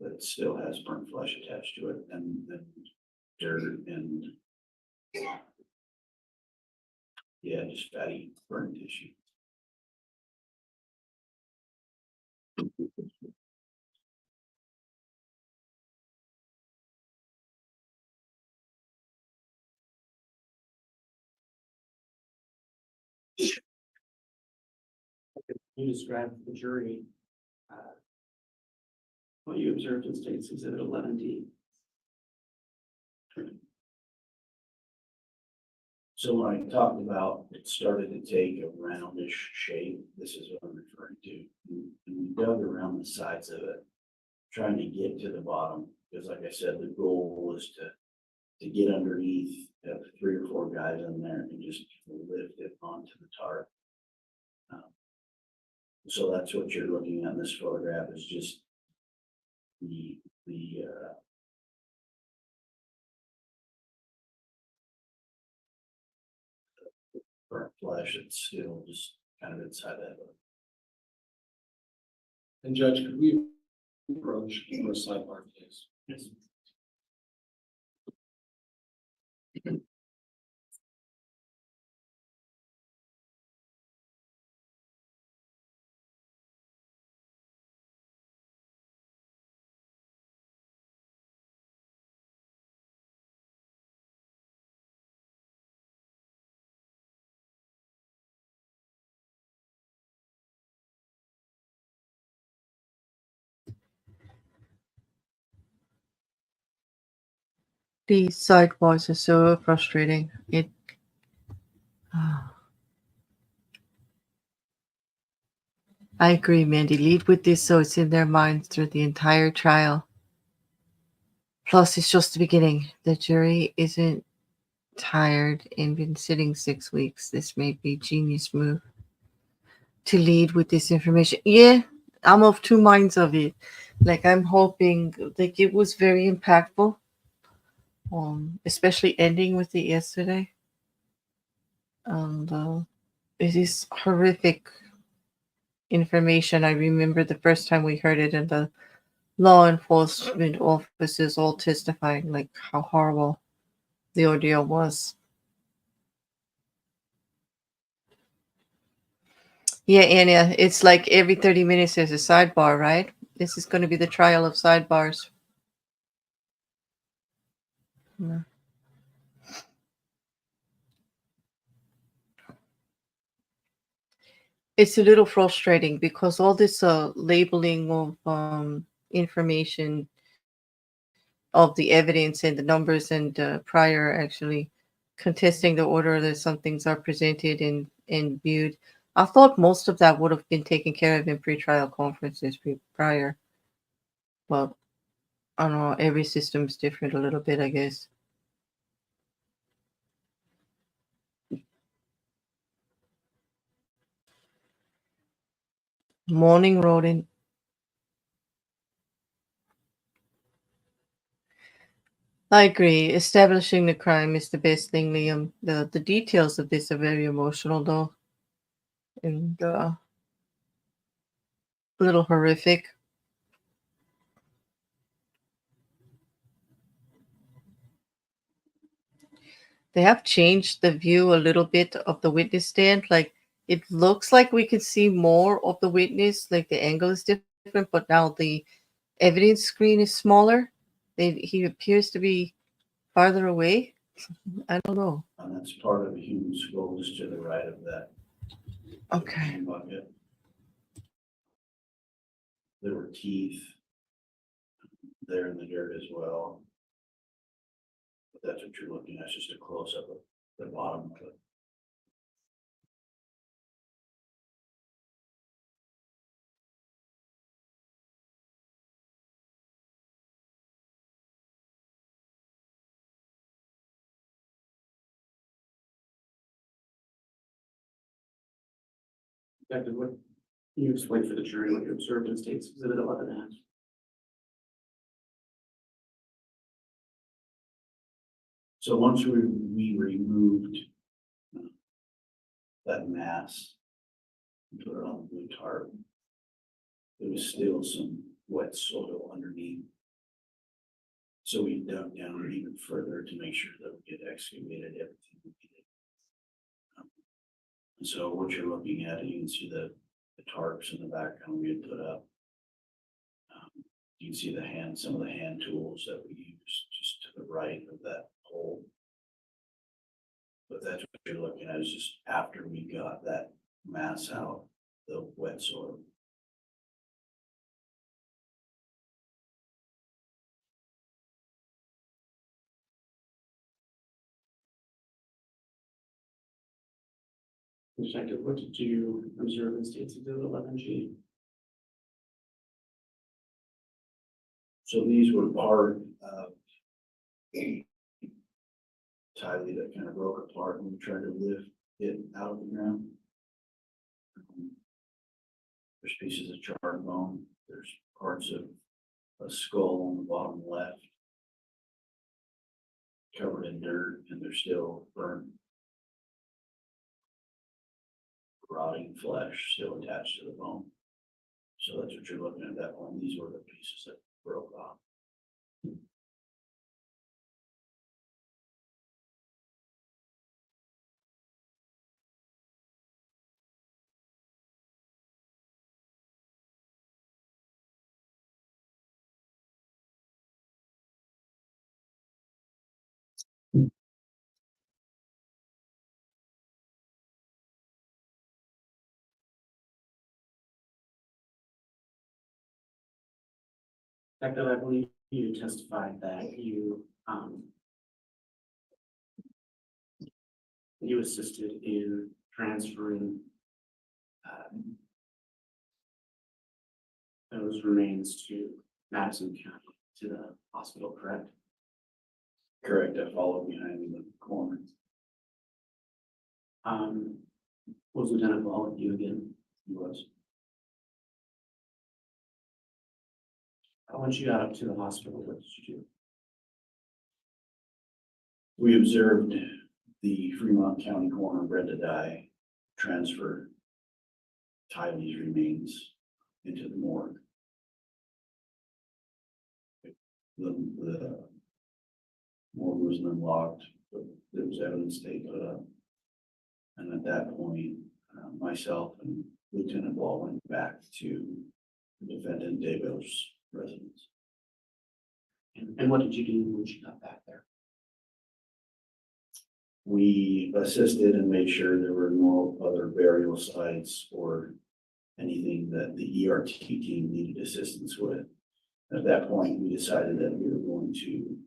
but it still has burnt flesh attached to it, and then dirt and just fatty burnt tissue. You described to the jury what you observed in State's Exhibit 11D. So when I talked about it started to take a roundish shape, this is what I'm referring to. And we dug around the sides of it, trying to get to the bottom, because like I said, the goal was to get underneath, have 3 or 4 guys in there and just lift it onto the tarp. So that's what you're looking at in this photograph is just the burnt flesh. It's still just kind of inside that. And Judge, could we approach for a sidebar case? Yes. These sidebars are so frustrating. I agree, Mandy. Lead with this so it's in their minds through the entire trial. Plus, it's just the beginning. The jury isn't tired and been sitting 6 weeks. This may be a genius move to lead with this information. Yeah, I'm of two minds of it. Like, I'm hoping, like, it was very impactful, especially ending with it yesterday. And it is horrific information. I remember the first time we heard it, and the law enforcement officers all testifying like how horrible the ordeal was. Yeah, Anya, it's like every 30 minutes there's a sidebar, right? This is going to be the trial of sidebars. Yeah. It's a little frustrating because all this labeling of information of the evidence and the numbers and prior actually contesting the order that some things are presented and viewed. I thought most of that would have been taken care of in pretrial conferences prior. But I don't know, every system is different a little bit, I guess. Morning, Rodin. I agree. Establishing the crime is the best thing, Liam. The details of this are very emotional, though, and a little horrific. They have changed the view a little bit of the witness stand. Like, it looks like we can see more of the witness, like the angle is different, but now the evidence screen is smaller. He appears to be farther away. I don't know. And that's part of the human skull just to the right of that. Okay. Bucket. There were teeth there in the dirt as well. But that's what you're looking at, just a close up of the bottom of it. Detective, what can you explain for the jury what you observed in State's Exhibit 11F? So once we removed that mass, and put it on the blue tarp, there was still some wet soil underneath. So we dug down even further to make sure that we had excavated everything we needed. And so what you're looking at, you can see the tarps in the background we had put up. You can see some of the hand tools that we used just to the right of that hole. But that's what you're looking at is just after we got that mass out, the wet soil. Detective, what did you observe in State's Exhibit 11G? So these were part of a tiley that kind of broke apart when we tried to lift it out of the ground. There's pieces of charred bone. There's parts of a skull on the bottom left, covered in dirt, and they're still burnt, rotting flesh still attached to the bone. So that's what you're looking at that one. These were the pieces that broke off. Detective, I believe you testified that you assisted in transferring those remains to Madison County to the hospital, correct? Correct. I followed behind the corner. Was Lieutenant Ball with you again? He was. Once you got up to the hospital, what did you do? We observed the Fremont County coroner, Brenda Dye, transfer Tylee's remains into the morgue. The morgue was unlocked, but there was evidence they put up. And at that point, myself and Lieutenant Ball went back to the defendant Daybell's residence. And what did you do when you got back there? We assisted and made sure there were no other burial sites or anything that the ERT team needed assistance with. At that point, we decided that we were going to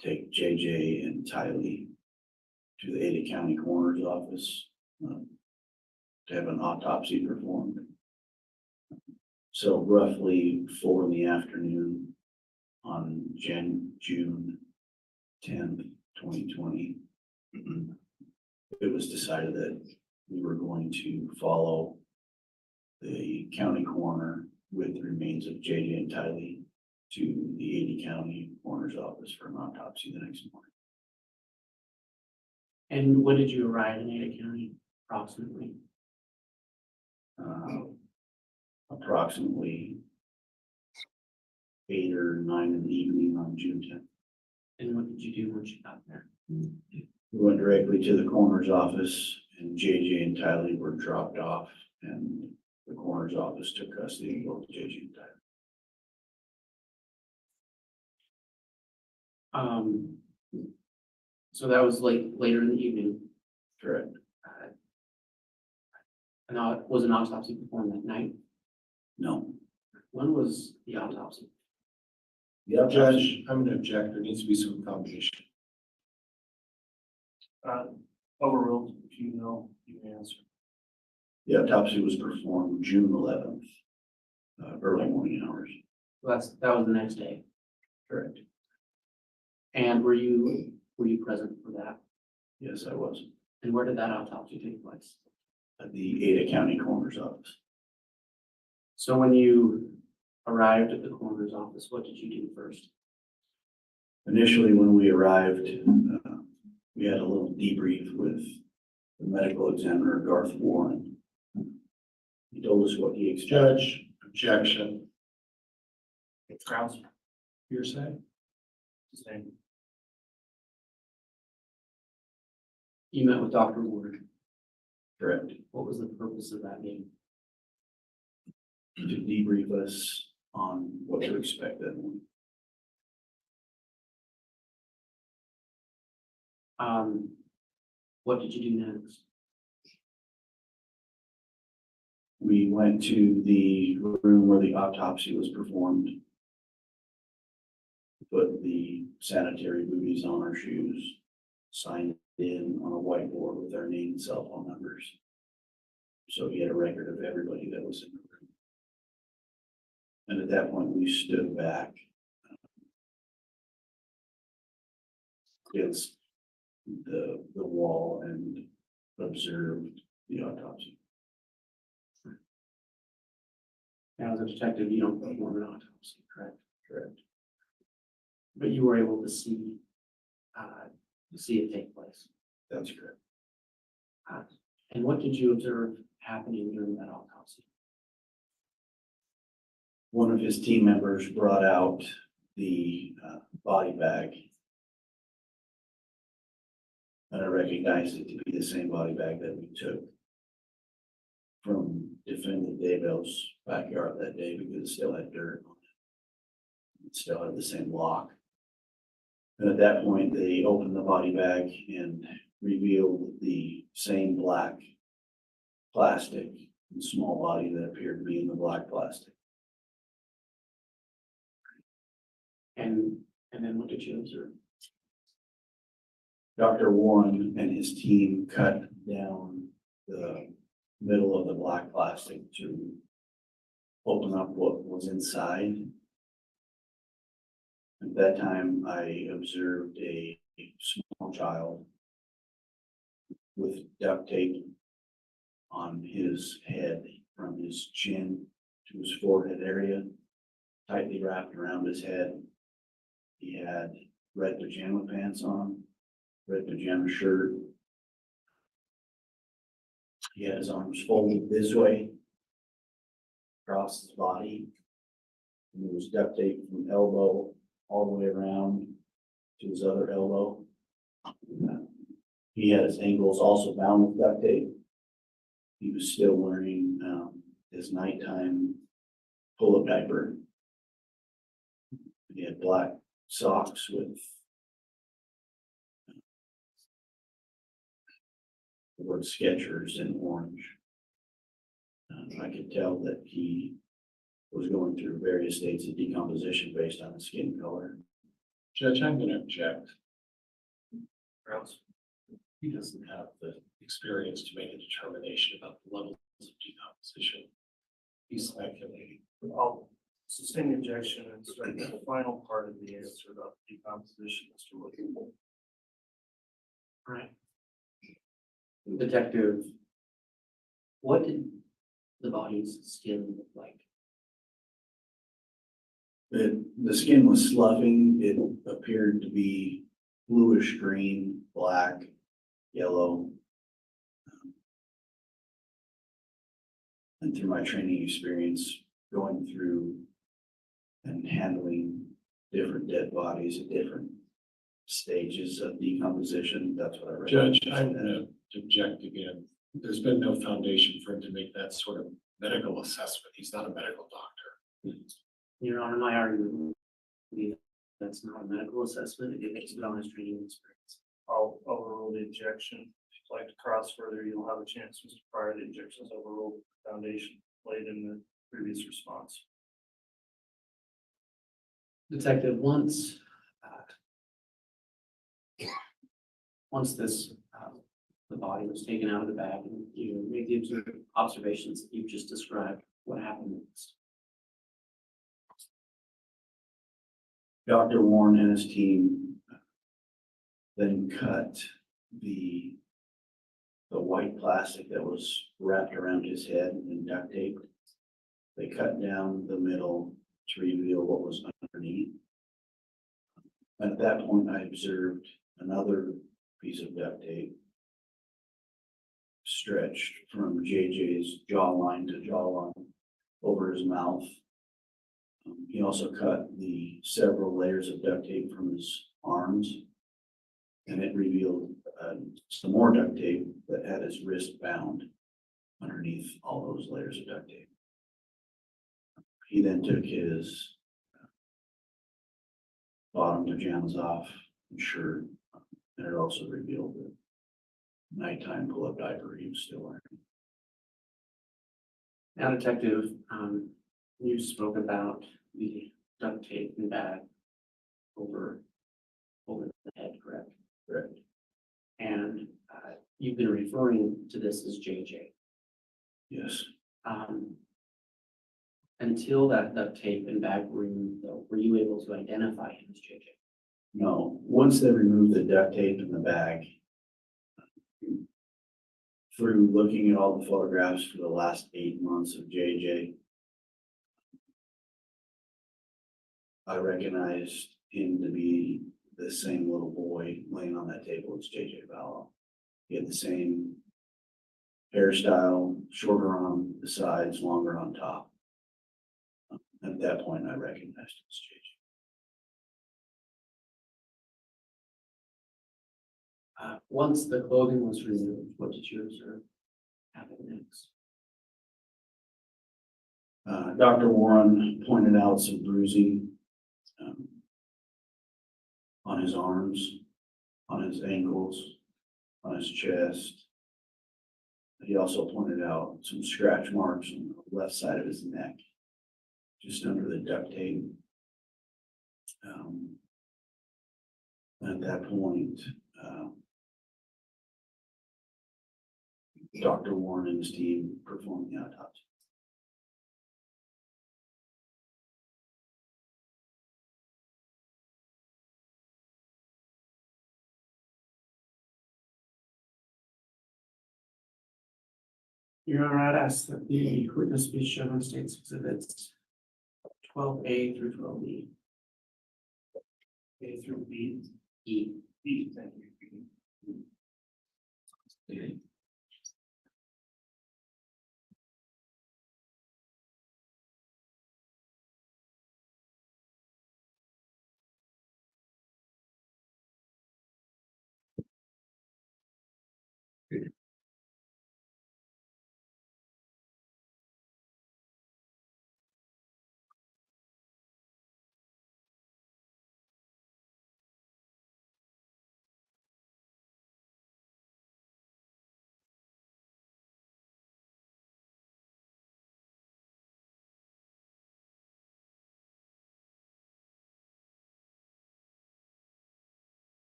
take JJ and Tylee to the Ada County Coroner's Office to have an autopsy performed. So roughly 4 p.m. on June 10th, 2020, it was decided that we were going to follow the county coroner with the remains of JJ and Tylee to the Ada County Coroner's Office for an autopsy the next morning. And when did you arrive in Ada County, approximately? Approximately 8 or 9 in the evening on June 10th. And what did you do once you got there? We went directly to the coroner's office, and JJ and Tylee were dropped off, and the coroner's office took custody of both JJ and Tylee. So that was later in the evening. Correct. And was an autopsy performed that night? No. When was the autopsy? The autopsy, Judge, I'm gonna object. There needs to be some combination. Overruled, if you know, you can answer. the autopsy was performed June 11th, early morning hours. That was the next day. Correct. And were you present for that? Yes, I was. And where did that autopsy take place? At the Ada County Coroner's Office. So when you arrived at the coroner's office, what did you do first? Initially, when we arrived, we had a little debrief with the medical examiner, Garth Warren. He told us what he expected. Judge, objection. Grounds, Hearsay? same. You met with Dr. Ward. Correct. What was the purpose of that meeting? To debrief us on what to expect that morning. What did you do next? We went to the room where the autopsy was performed. Put the sanitary booties on our shoes, signed in on a whiteboard with our name and cell phone numbers. So he had a record of everybody that was in the room. And at that point, we stood back against the wall and observed the autopsy. Now, as a detective, you don't perform an autopsy, correct? Correct. But you were able to see it take place. That's correct. And what did you observe happening during that autopsy? One of his team members brought out the body bag. And I recognized it to be the same body bag that we took from defendant Daybell's backyard that day because it still had dirt on it. It still had the same lock. And at that point, they opened the body bag and revealed the same black plastic and small body that appeared to be in the black plastic. And then what did you observe? Dr. Warren and his team cut down the middle of the black plastic to open up what was inside. At that time, I observed a small child with duct tape on his head from his chin to his forehead area, tightly wrapped around his head. He had red pajama pants on, red pajama shirt. He had his arms folded this way across his body. And there was duct tape from elbow all the way around to his other elbow. He had his ankles also bound with duct tape. He was still wearing his nighttime pull-up diaper. He had black socks with the word Skechers in orange. I could tell that he was going through various states of decomposition based on his skin color. Judge, I'm going to object. Grounds. He doesn't have the experience to make a determination about the levels of decomposition. He's speculating. I'll sustain the objection and strike the final part of the answer about decomposition, Mr. Williams. All right. Detective, what did the body's skin look like? The skin was sloughing. It appeared to be bluish green, black, yellow. And through my training experience, going through and handling different dead bodies at different stages of decomposition, that's what I read. Judge, I'm going to object again. There's been no foundation for him to make that sort of medical assessment. He's not a medical doctor. Your Honor, my argument would be that's not a medical assessment. It is based on his training experience. I'll overrule the objection. If you'd like to cross further, you'll have a chance, Mr. Pryor. The objection is overruled. The foundation laid in the previous response. Detective, once this the body was taken out of the bag and you made the observations that you've just described, what happened next? Dr. Warren and his team then cut the white plastic that was wrapped around his head and duct tape. They cut down the middle to reveal what was underneath. And at that point, I observed another piece of duct tape stretched from JJ's jawline to jawline over his mouth. He also cut the several layers of duct tape from his arms, and it revealed some more duct tape that had his wrist bound underneath all those layers of duct tape. He then took his bottom pajamas off and shirt, and it also revealed the nighttime pull-up diaper he was still wearing. Now, Detective, you spoke about the duct tape and bag over the head, correct? Correct. And you've been referring to this as JJ. Yes. Until that duct tape and bag were removed, though, were you able to identify him as JJ? No. Once they removed the duct tape in the bag, through looking at all the photographs for the last 8 months of JJ, I recognized him to be the same little boy laying on that table as JJ Vallow. He had the same hairstyle, shorter on the sides, longer on top. At that point, I recognized him as JJ. Once the clothing was removed, what did you observe happen next? Dr. Warren pointed out some bruising on his arms, on his ankles, on his chest. He also pointed out some scratch marks on the left side of his neck, just under the duct tape. At that point, Dr. Warren and his team performed the autopsy. Your Honor, I'd ask that the witness be shown on State's Exhibits 12A through 12B. A through B. E. B, thank you.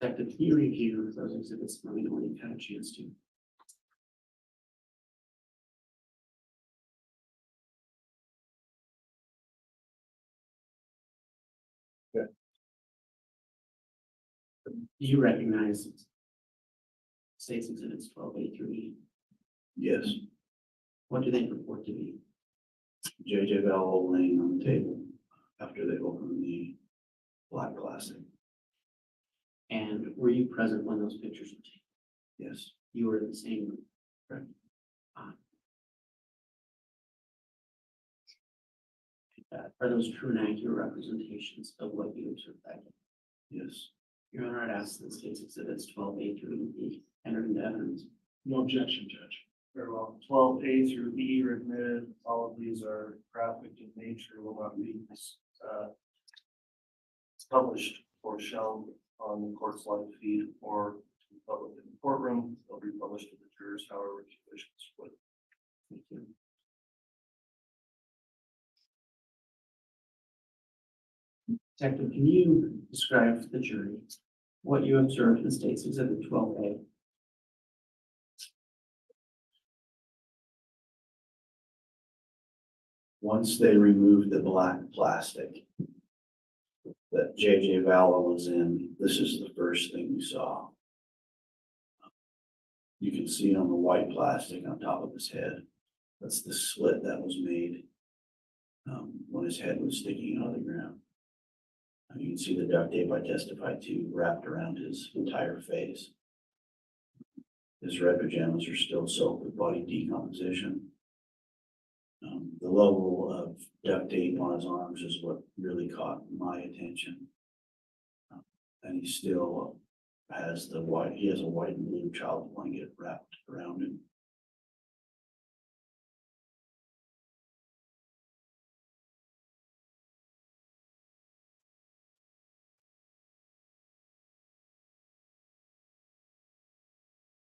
Detective, can you review those exhibits for me when you've had a chance to? Yeah. Do you recognize State's Exhibits 12A through E? Yes, What do they purport to be? JJ Vallow laying on the table after they opened the black plastic. And were you present when those pictures were taken? Yes, You were in the same room. Correct. Are those true and accurate representations of what you observed that day? yes, Your Honor, I'd ask that State's Exhibits 12A through E entered into evidence. No objection, Judge. Very well. 12A through E are admitted. All of these are graphic in nature, will not be published or shown on the court's live feed or public in the courtroom. They'll be published to the jurors, however you wish to split. Thank you. Detective, can you describe to the jury what you observed in State's Exhibit 12A? once they removed the black plastic that JJ Vallow was in, this is the first thing we saw. You can see on the white plastic on top of his head, that's the slit that was made when his head was sticking out of the ground. You can see the duct tape I testified to wrapped around his entire face. His red pajamas are still soaked with body decomposition. The level of duct tape on his arms is what really caught my attention. And he still has he has a white and blue child blanket wrapped around him.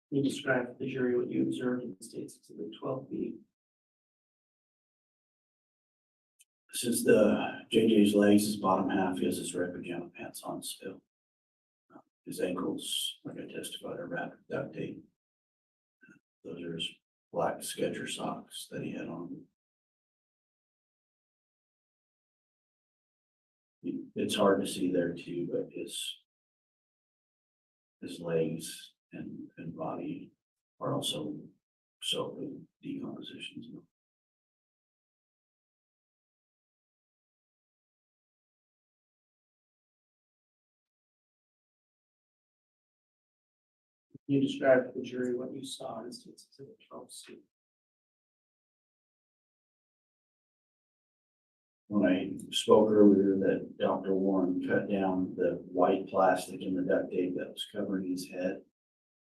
Can you describe to the jury what you observed in State's Exhibit 12B? This is JJ's legs, his bottom half, he has his red pajama pants on still. his ankles, like I testified, are wrapped with duct tape. Those are his black Skechers socks that he had on. It's hard to see there too, but his legs and body are also soaked with decompositions. You described to the jury what you saw as to the 12C. When I spoke earlier that Dr. Warren cut down the white plastic in the duct tape that was covering his head,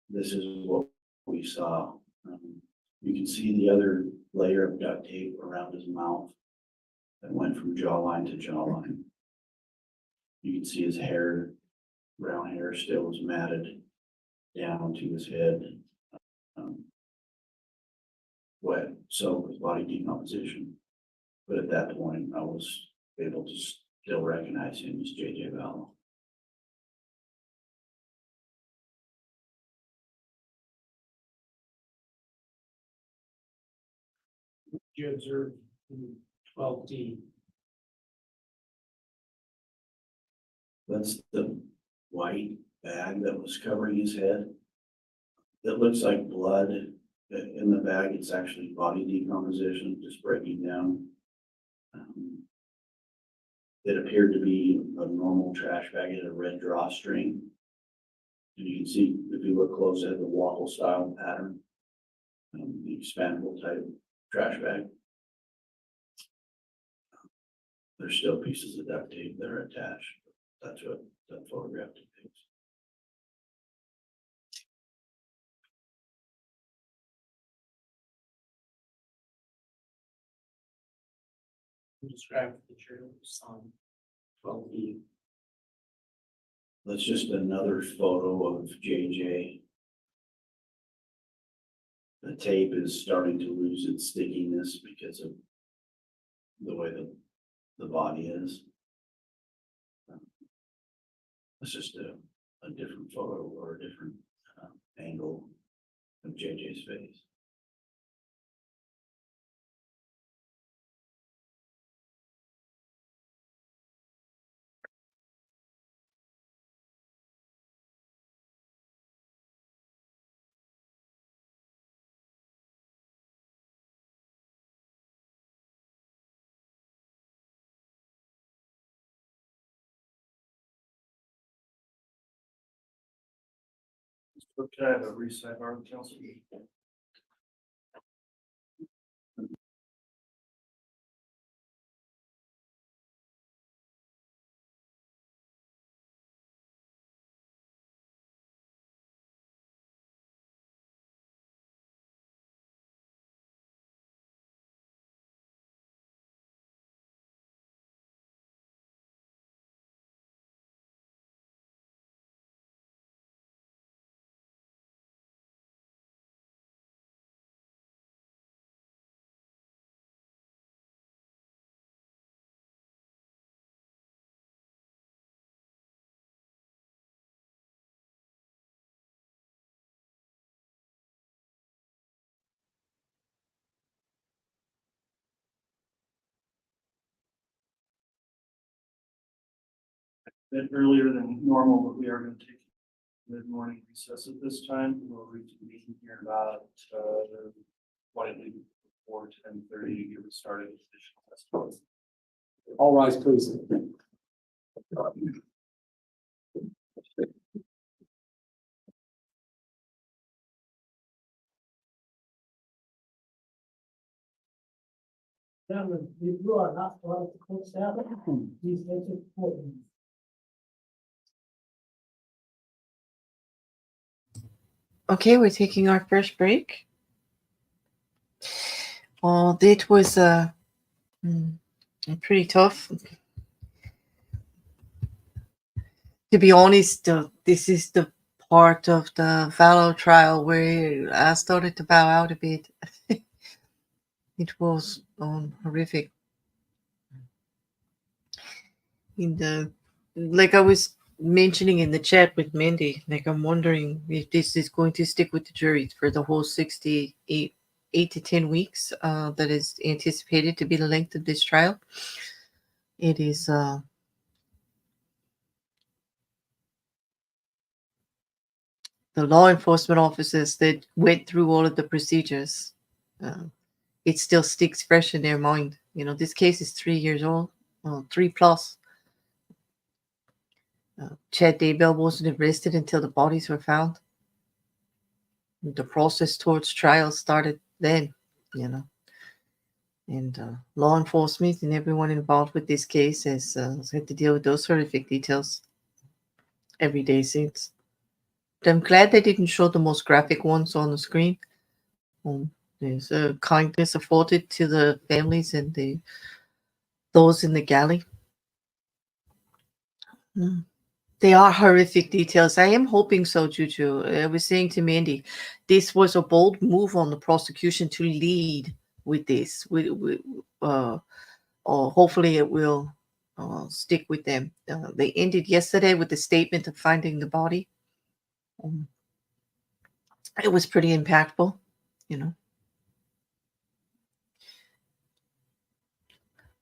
this is what we saw. You can see the other layer of duct tape around his mouth that went from jawline to jawline. You can see his hair, brown hair, still was matted down to his head. Wet, soaked with body decomposition. But at that point, I was able to still recognize him as J.J. Bell. You observed in 12D. That's the white bag that was covering his head. That looks like blood in the bag. It's actually body decomposition, just breaking down. It appeared to be a normal trash bag. It had a red drawstring. And you can see, if you look close at the waffle style pattern, the expandable type trash bag. There's still pieces of duct tape that are attached. That's what that photograph depicts. You described to the jury what you saw in 12D. That's just another photo of JJ. The tape is starting to lose its stickiness because of the way the body is. It's just a different photo or a different angle of JJ's face. So can I have a recite bar, counsel? Bit earlier than normal, but we are going to take mid-morning recess at this time. We'll reconvene here about 20 before 10:30 to get started with additional testimony. All rise, please. Gentlemen, if you are not part of the court staff, please exit the courtroom. Okay, we're taking our first break. Oh, that was pretty tough. To be honest, this is the part of the Valor trial where I started to bow out a bit. It was horrific. Like I was mentioning in the chat with Mindy, like I'm wondering if this is going to stick with the jury for the whole 8 to 10 weeks that is anticipated to be the length of this trial. It is the law enforcement officers that went through all of the procedures. It still sticks fresh in their mind. You know, this case is 3 years old, 3+. Chad Daybell wasn't arrested until the bodies were found. The process towards trial started then, you know. And law enforcement and everyone involved with this case has had to deal with those horrific details every day since. But I'm glad they didn't show the most graphic ones on the screen. There's a kindness afforded to the families and those in the galley. They are horrific details. I am hoping so, Juju. I was saying to Mandy, this was a bold move on the prosecution to lead with this. Or hopefully it will stick with them. They ended yesterday with the statement of finding the body. It was pretty impactful, you know.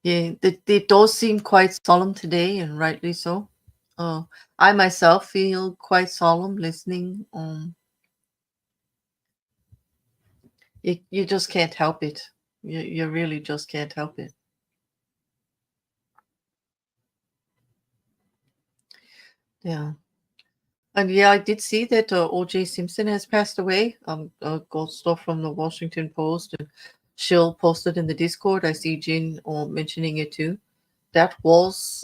Yeah, it does seem quite solemn today, and rightly so. I myself feel quite solemn listening. You just can't help it. You really just can't help it. Yeah. And yeah, I did see that O.J. Simpson has passed away. Got stuff from the Washington Post, and Shill posted in the Discord. I see Jin mentioning it too. That was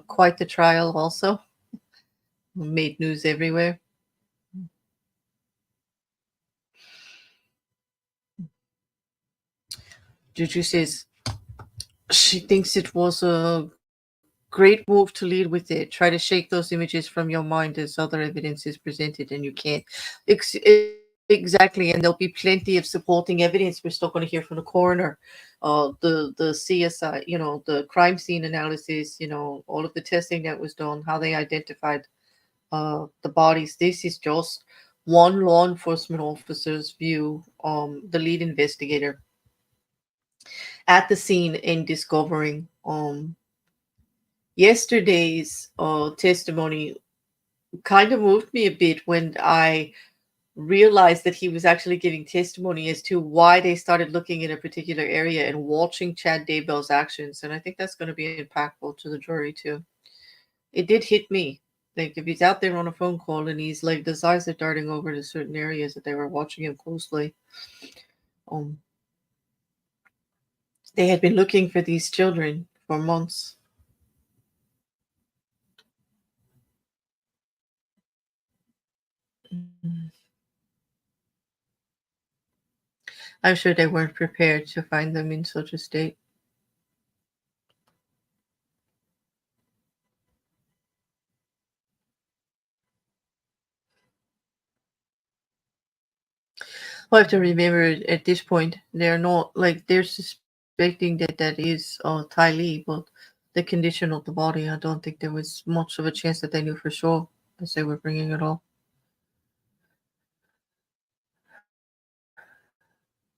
quite the trial also. Made news everywhere. Juju says she thinks it was a great move to lead with it. Try to shake those images from your mind as other evidence is presented, and you can't. Exactly, and there'll be plenty of supporting evidence. We're still going to hear from the coroner, the CSI, you know, the crime scene analysis, you know, all of the testing that was done, how they identified the bodies. This is just one law enforcement officer's view, the lead investigator at the scene and discovering yesterday's testimony kind of moved me a bit when I realized that he was actually giving testimony as to why they started looking in a particular area and watching Chad Daybell's actions. And I think that's going to be impactful to the jury too. It did hit me. Like if he's out there on a phone call and he's like, his eyes are darting over to certain areas that they were watching him closely. They had been looking for these children for months. I'm sure they weren't prepared to find them in such a state. We have to remember at this point, they're not like they're suspecting that is Ty Lee, but the condition of the body, I don't think there was much of a chance that they knew for sure as they were bringing it all.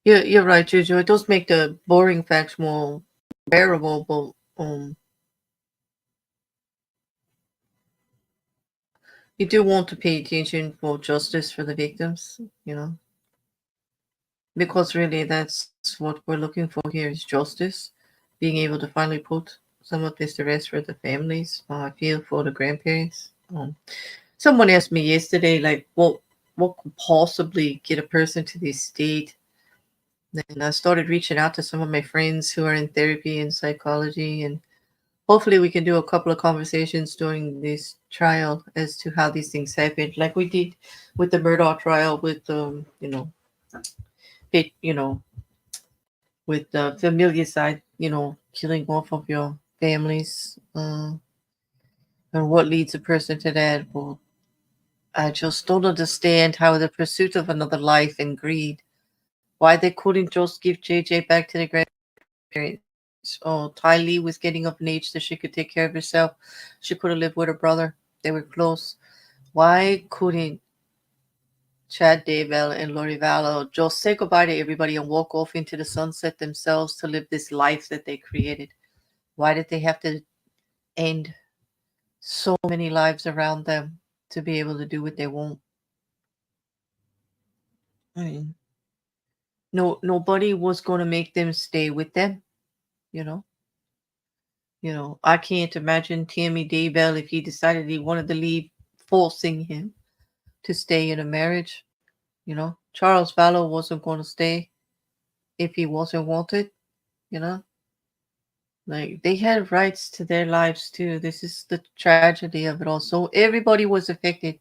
Yeah, you're right, Juju. It does make the boring facts more bearable, but you do want to pay attention for justice for the victims, you know, because really that's what we're looking for here is justice, being able to finally put some of this to rest for the families. I feel for the grandparents. Someone asked me yesterday, like, what could possibly get a person to this state? And I started reaching out to some of my friends who are in therapy and psychology, and hopefully we can do a couple of conversations during this trial as to how these things happened, like we did with the Murdaugh trial with with the familicide, killing off of your families, and what leads a person to that. Well, I just don't understand how the pursuit of another life and greed, why they couldn't just give JJ back to the grandparents. Oh, Ty Lee was getting up in age so she could take care of herself. She could have lived with her brother. They were close. Why couldn't Chad Daybell and Lori Vallow just say goodbye to everybody and walk off into the sunset themselves to live this life that they created? Why did they have to end so many lives around them to be able to do what they want? I mean, nobody was going to make them stay with them, you know. I can't imagine Tammy Daybell, if he decided he wanted to leave, forcing him to stay in a marriage. Charles Vallow wasn't going to stay if he wasn't wanted. Like, they had rights to their lives too. This is the tragedy of it all. So everybody was affected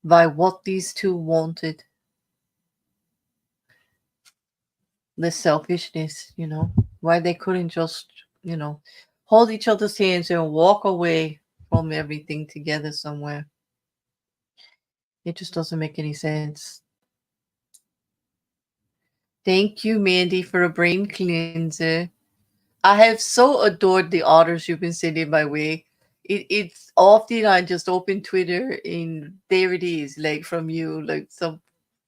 by what these two wanted. The selfishness, why they couldn't just, hold each other's hands and walk away from everything together somewhere. It just doesn't make any sense. Thank you, Mandy, for a brain cleanser. I have so adored the otters you've been sending my way. It's often I just open Twitter and there it is, like from you, like some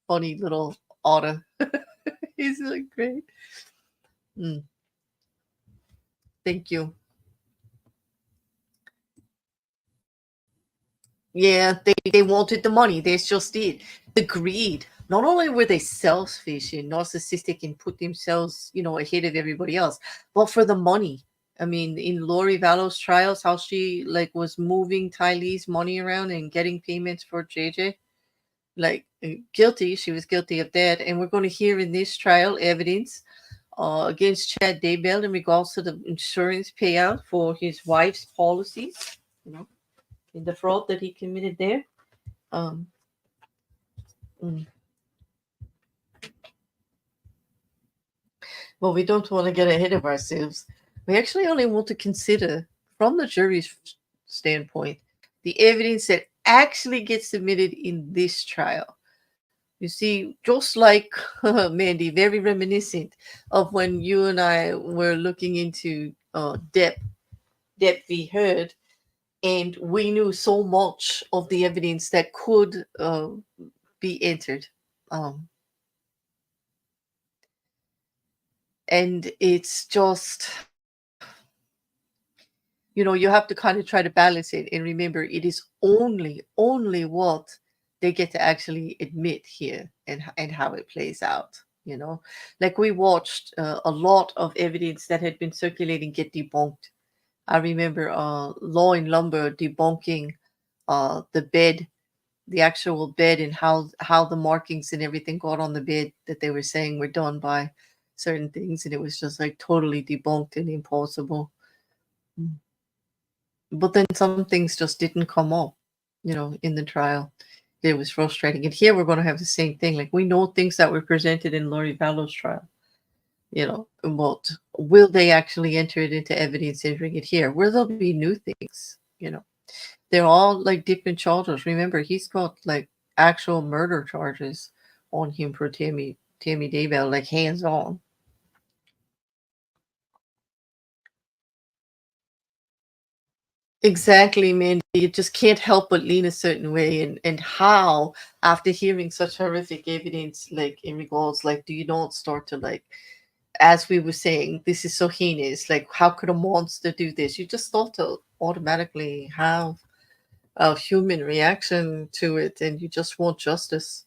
funny little otter. It's like great. Thank you. Yeah, they wanted the money. That's just it. The greed. Not only were they selfish and narcissistic and put themselves, ahead of everybody else, but for the money. I mean, in Lori Vallow's trials, how she was moving Ty Lee's money around and getting payments for JJ. Guilty. She was guilty of that. And we're going to hear in this trial evidence against Chad Daybell in regards to the insurance payout for his wife's policies, in the fraud that he committed there. Well, we don't want to get ahead of ourselves. We actually only want to consider, from the jury's standpoint, the evidence that actually gets submitted in this trial. You see, just like Mandy, very reminiscent of when you and I were looking into Depp v. Heard, and we knew so much of the evidence that could be entered. And it's just, you have to kind of try to balance it. And remember, it is only what they get to actually admit here and how it plays out. Like we watched a lot of evidence that had been circulating get debunked. I remember Law and Lumber debunking the bed, the actual bed, and how the markings and everything got on the bed that they were saying were done by certain things, and it was just like totally debunked and impossible. But then some things just didn't come up, in the trial. It was frustrating. And here we're going to have the same thing. Like, we know things that were presented in Lori Vallow's trial, but will they actually enter it into evidence and bring it here? Will there be new things? They're all like different charges. Remember, he's got like actual murder charges on him for Tammy Daybell, like hands on. Exactly, Mandy. You just can't help but lean a certain way. And how, after hearing such horrific evidence, like in regards, like, do you not start to like, as we were saying, this is so heinous. Like, how could a monster do this? You just start to automatically have a human reaction to it, and you just want justice.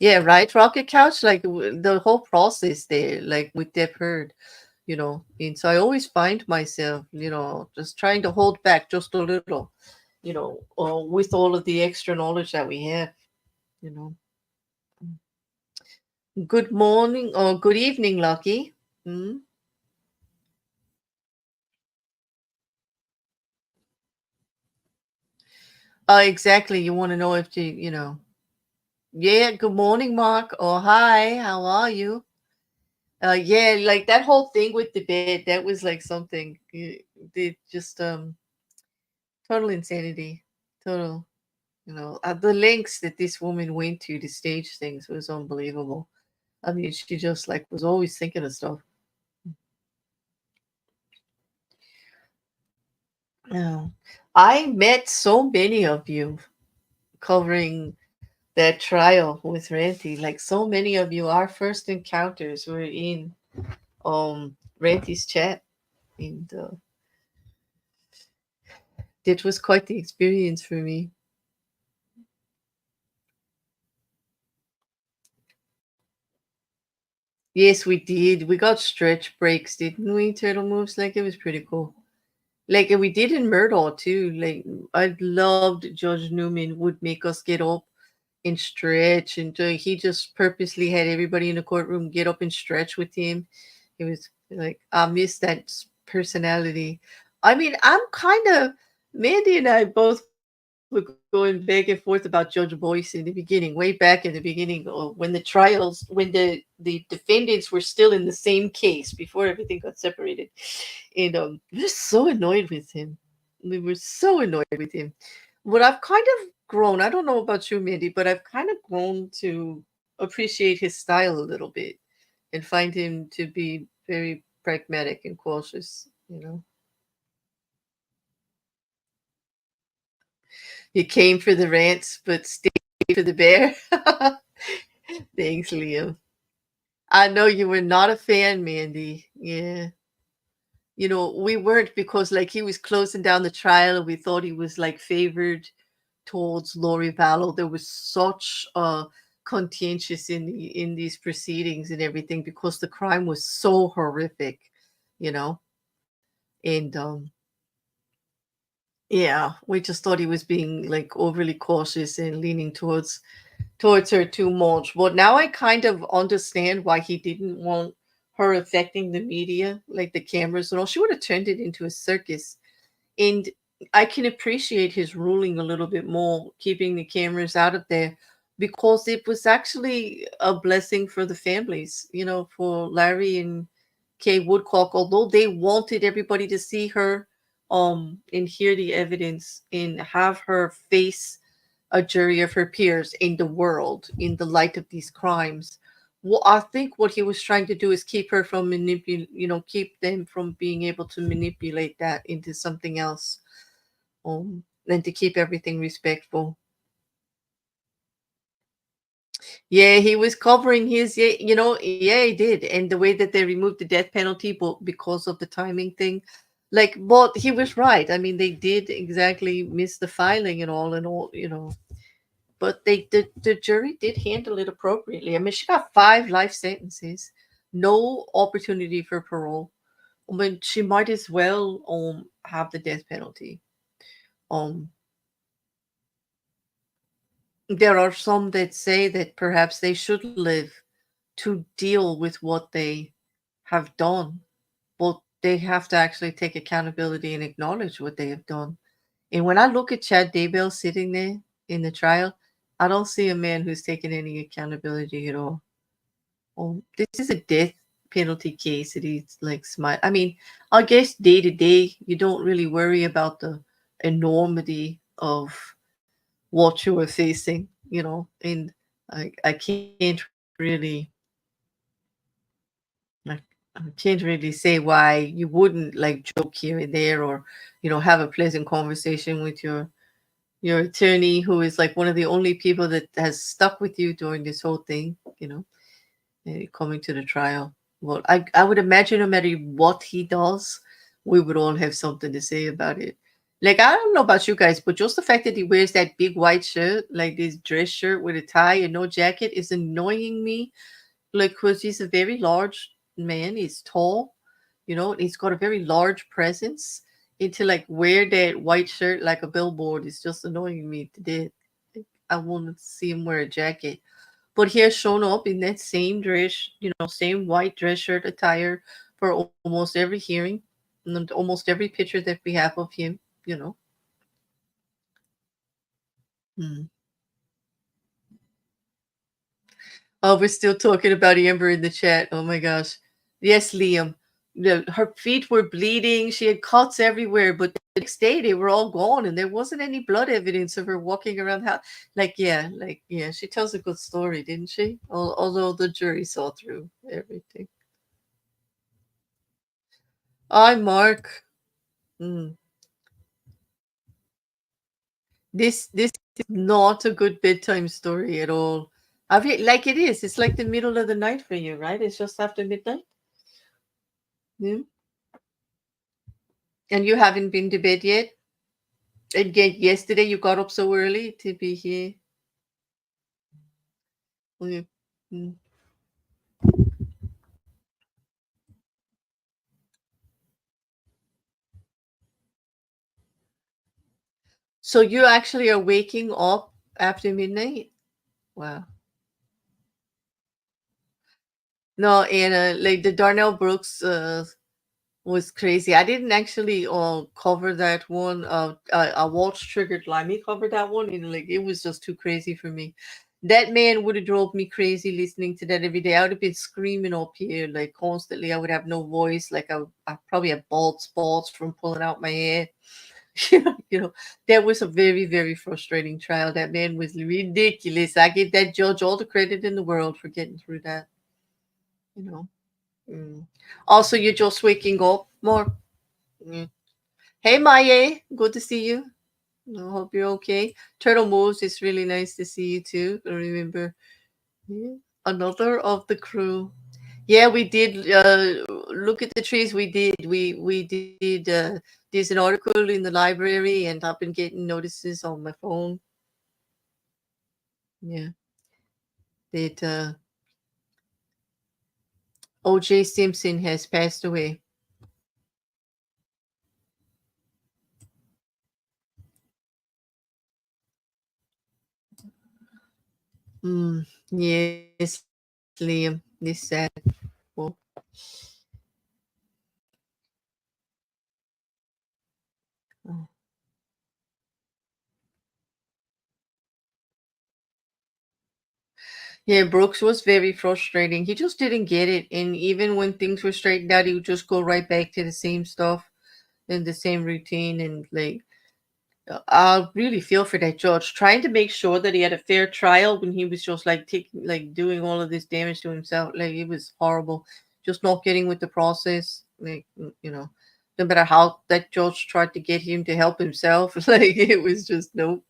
Yeah, right, Rocket Couch. Like the whole process there, like with Depp Heard. And so I always find myself, just trying to hold back just a little, with all of the extra knowledge that we have, Good morning or good evening, Lucky. Exactly. You want to know if yeah, good morning, Mark. Oh, hi, how are you? Yeah, like that whole thing with the bed, that was like something. They just total insanity. Total, the lengths that this woman went to stage things was unbelievable. I mean, she just like was always thinking of stuff. Oh, I met so many of you covering that trial with Ranty. Like so many of you, our first encounters were in Ranty's chat, and it was quite the experience for me. Yes, we did. We got stretch breaks, didn't we? Turtle moves. Like it was pretty cool. Like and we did in Murdaugh too. Like I loved Judge Newman would make us get up and stretch, and he just purposely had everybody in the courtroom get up and stretch with him. It was like I miss that personality. I mean, I'm kind of Mandy and I both were going back and forth about Judge Boyce in the beginning, way back in the beginning, when the trials, when the defendants were still in the same case before everything got separated, and we were so annoyed with him. We were so annoyed with him. But I've kind of grown. I don't know about you, Mandy, but I've kind of grown to appreciate his style a little bit and find him to be very pragmatic and cautious. You know, he came for the rants, but stayed for the bear. Thanks, Liam. I know you were not a fan, Mandy. Yeah. You know, we weren't because like he was closing down the trial and we thought he was like favored towards Lori Vallow. There was such a contentious in these proceedings and everything because the crime was so horrific, you know. And yeah, we just thought he was being like overly cautious and leaning towards her too much. But now I kind of understand why he didn't want her affecting the media, like the cameras and all. She would have turned it into a circus. And I can appreciate his ruling a little bit more, keeping the cameras out of there, because it was actually a blessing for the families, you know, for Larry and Kay Woodcock, although they wanted everybody to see her and hear the evidence and have her face a jury of her peers in the world in the light of these crimes. Well, I think what he was trying to do is keep her from keep them from being able to manipulate that into something else, and to keep everything respectful. Yeah, he was covering his, yeah, yeah, he did. And the way that they removed the death penalty, but because of the timing thing, like, but he was right. I mean, they did exactly miss the filing and all, but the jury did handle it appropriately. I mean, she got 5 life sentences, no opportunity for parole. I mean, she might as well have the death penalty. Um, there are some that say that perhaps they should live to deal with what they have done, but they have to actually take accountability and acknowledge what they have done. And when I look at Chad Daybell sitting there in the trial, I don't see a man who's taking any accountability at all. This is a death penalty case that he's like smart. I mean, I guess day to day, you don't really worry about the enormity of what you are facing, and I can't really I, I can't really say why you wouldn't like joke here and there, or have a pleasant conversation with your attorney, who is like one of the only people that has stuck with you during this whole thing, coming to the trial. Well, I would imagine no matter what he does, we would all have something to say about it. Like, I don't know about you guys, but just the fact that he wears that big white shirt, like this dress shirt with a tie and no jacket, is annoying me. Like, because he's a very large man, he's tall, he's got a very large presence. And to like wear that white shirt like a billboard is just annoying me to death. I want to see him wear a jacket. But he has shown up in that same dress, same white dress shirt attire for almost every hearing and almost every picture that we have of him, you know. Hmm. Oh, we're still talking about Amber in the chat. Oh my gosh. Yes, Liam. Her feet were bleeding. She had cuts everywhere, but the next day they were all gone and there wasn't any blood evidence of her walking around the house. Yeah, she tells a good story, didn't she? Although the jury saw through everything. Hi, Mark. Hmm. This is not a good bedtime story at all. Like it is. It's like the middle of the night for you, right? It's just after midnight. Yeah. And you haven't been to bed yet? And yet yesterday you got up so early to be here. Yeah. Mm. So you actually are waking up after midnight? Wow. No, and like the Darnell Brooks was crazy. I didn't actually cover that one. I watched Triggered Limey cover that one, and like it was just too crazy for me. That man would have drove me crazy listening to that every day. I would have been screaming up here like constantly. I would have no voice. Like I probably have bald spots from pulling out my hair. You know, that was a very, very frustrating trial. That man was ridiculous. I give that judge all the credit in the world for getting through that. You know. Mm. Also, you're just waking up more. Mm. Hey, Maya, good to see you. I hope you're okay. Turtle Moves, it's really nice to see you too. I remember, yeah, another of the crew. Yeah, we did look at the trees. We did. We did. There's an article in the library, and I've been getting notices on my phone. Yeah, that O.J. Simpson has passed away. Yes, Liam. This sad. Well, oh. Yeah, Brooks was very frustrating. He just didn't get it. And even when things were straightened out, he would just go right back to the same stuff and the same routine. And like, I really feel for that judge trying to make sure that he had a fair trial when he was just like taking, like doing all of this damage to himself. Like, it was horrible. Just not getting with the process. Like, no matter how that judge tried to get him to help himself, like, it was just nope.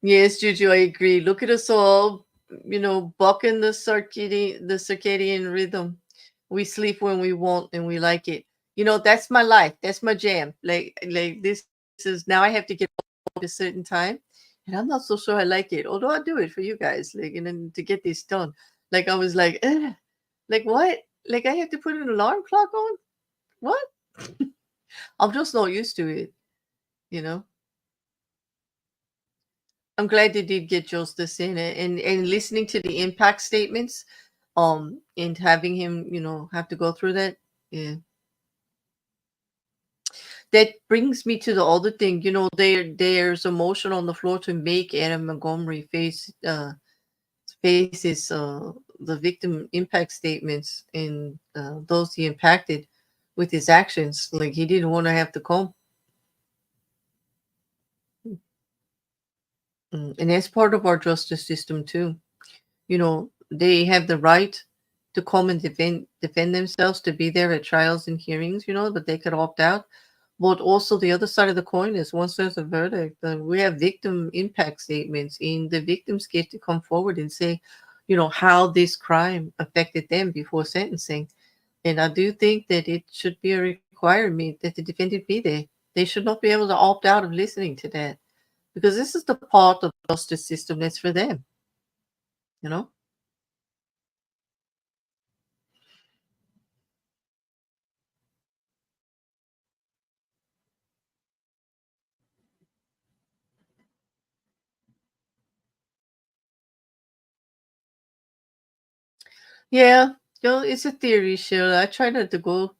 Yes, Juju, I agree. Look at us all, bucking the circadian rhythm. We sleep when we want and we like it. That's my life. That's my jam. Like this is now I have to get up at a certain time, and I'm not so sure I like it. Although I do it for you guys, like, and then to get this done. Like I was like, like what? Like I have to put an alarm clock on? What? I'm just not used to it, you know. I'm glad they did get justice in it, and listening to the impact statements, and having him, have to go through that. Yeah, that brings me to the other thing. There's a motion on the floor to make Adam Montgomery faces the victim impact statements and those he impacted with his actions. Like he didn't want to have to come, and that's part of our justice system too. They have the right to come and defend themselves, to be there at trials and hearings, but they could opt out. But also the other side of the coin is once there's a verdict, we have victim impact statements, and the victims get to come forward and say, how this crime affected them before sentencing. And I do think that it should be a requirement that the defendant be there. They should not be able to opt out of listening to that, because this is the part of the justice system that's for them, you know? Yeah, it's a theory show. I try not to go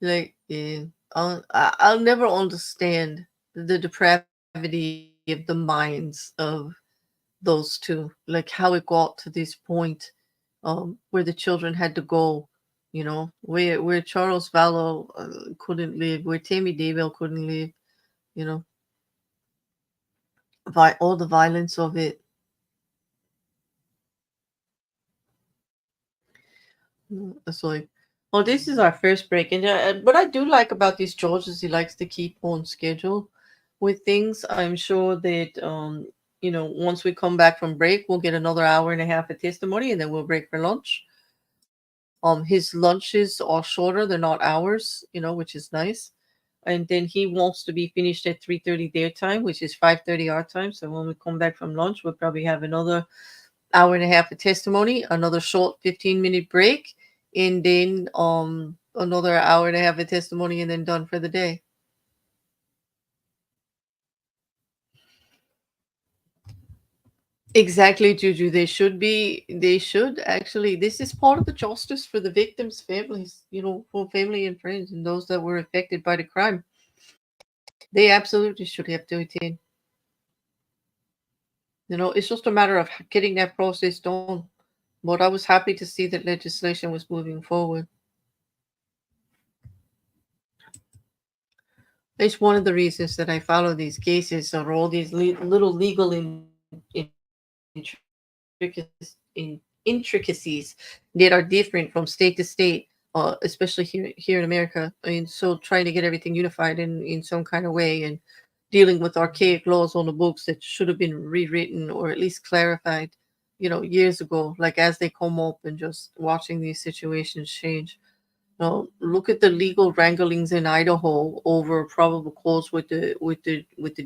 like, yeah. I'll never understand the depravity of the minds of those two, like how it got to this point, where the children had to go, where Charles Vallow couldn't live, where Tammy Daybell couldn't live, you know, all the violence of it. It's like Well, this is our first break, and what I do like about this George is he likes to keep on schedule with things. I'm sure that once we come back from break, we'll get another hour and a half of testimony, and then we'll break for lunch. His lunches are shorter; they're not hours, which is nice. And then he wants to be finished at 3:30 their time, which is 5:30 our time. So when we come back from lunch, we'll probably have another hour and a half of testimony, another short 15-minute break, and then another hour and a half of testimony, and then done for the day. Exactly, Juju. They should actually, this is part of the justice for the victims' families, for family and friends and those that were affected by the crime. They absolutely should have to attend. It's just a matter of getting that process done. But I was happy to see that legislation was moving forward. It's one of the reasons that I follow these cases, are all these little legal intricacies that are different from state to state, especially here in America. And so trying to get everything unified in some kind of way, and dealing with archaic laws on the books that should have been rewritten or at least clarified, years ago, like as they come up, and just watching these situations change. Look at the legal wranglings in Idaho over probable cause with the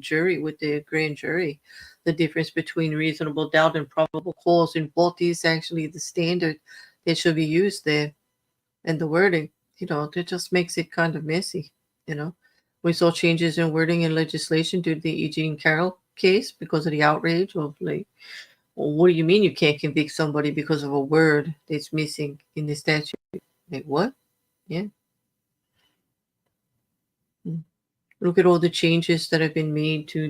jury, with the grand jury. The difference between reasonable doubt and probable cause, and what is actually the standard that should be used there, and the wording. That just makes it kind of messy. You know, we saw changes in wording in legislation due to the Eugene Carroll case because of the outrage of, like, well, what do you mean you can't convict somebody because of a word that's missing in the statute? Like, what? Yeah. Mm. Look at all the changes that have been made to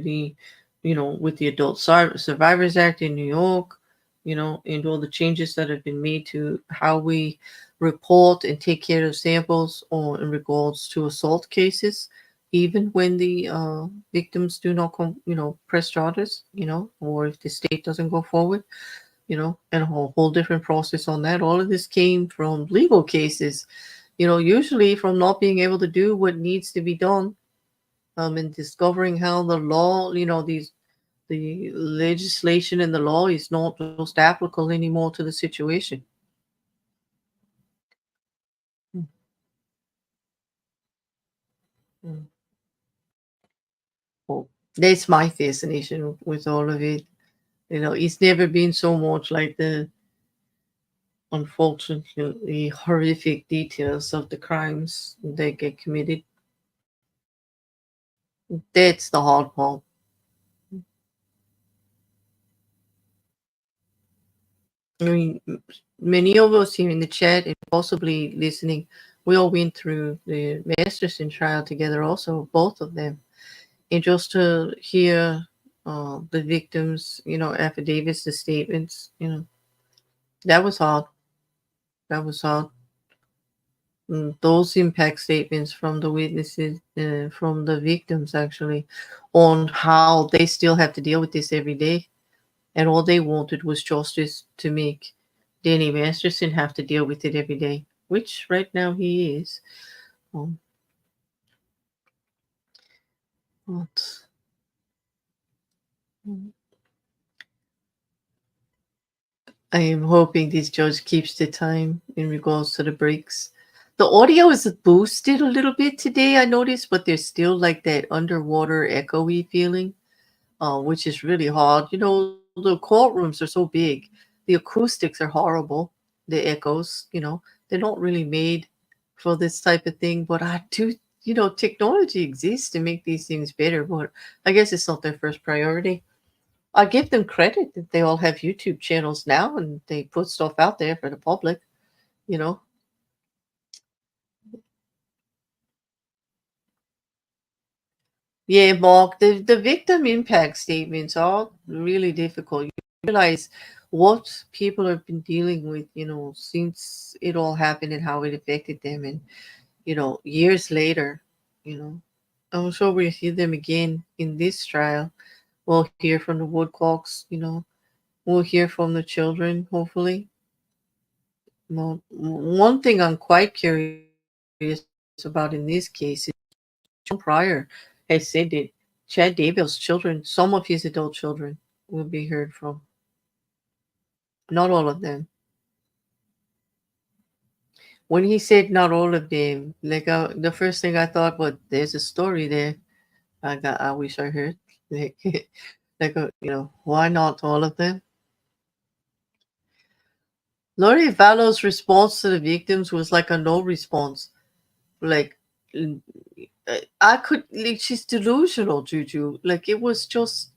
with the Adult Survivors Act in New York, and all the changes that have been made to how we report and take care of samples, or in regards to assault cases, even when the victims do not press charges, or if the state doesn't go forward, and a whole different process on that. All of this came from legal cases, usually from not being able to do what needs to be done, and discovering how the law, the legislation and the law is not just applicable anymore to the situation. Mm. Mm. Well, that's my fascination with all of it. It's never been so much like the unfortunately horrific details of the crimes that get committed. That's the hard part. I mean, many of us here in the chat and possibly listening, we all went through the Masterson trial together, also, both of them. And just to hear the victims, affidavits, the statements, that was hard. That was hard. Those impact statements from the witnesses, from the victims, actually, on how they still have to deal with this every day. And all they wanted was justice to make Danny Masterson have to deal with it every day, which right now he is. Um, but, I am hoping this judge keeps the time in regards to the breaks. The audio is boosted a little bit today, I noticed, but there's still like that underwater echoey feeling, which is really hard. The courtrooms are so big, the acoustics are horrible, the echoes, they're not really made for this type of thing. But I do, technology exists to make these things better, but I guess it's not their first priority. I give them credit that they all have YouTube channels now and they put stuff out there for the public, you know. Yeah, Mark, the victim impact statements are really difficult. You realize what people have been dealing with, since it all happened and how it affected them. And, years later, you know, I'm sure we'll hear them again in this trial. We'll hear from the Woodcocks, we'll hear from the children, hopefully. Well, one thing I'm quite curious about in this case is John Pryor has said that Chad Daybell's children, some of his adult children, will be heard from. Not all of them. When he said not all of them, like the first thing I thought, but there's a story there. I wish I heard. Like, why not all of them? Lori Vallow's response to the victims was like a no response. Like, I could, like, she's delusional, Juju. Like, it was just,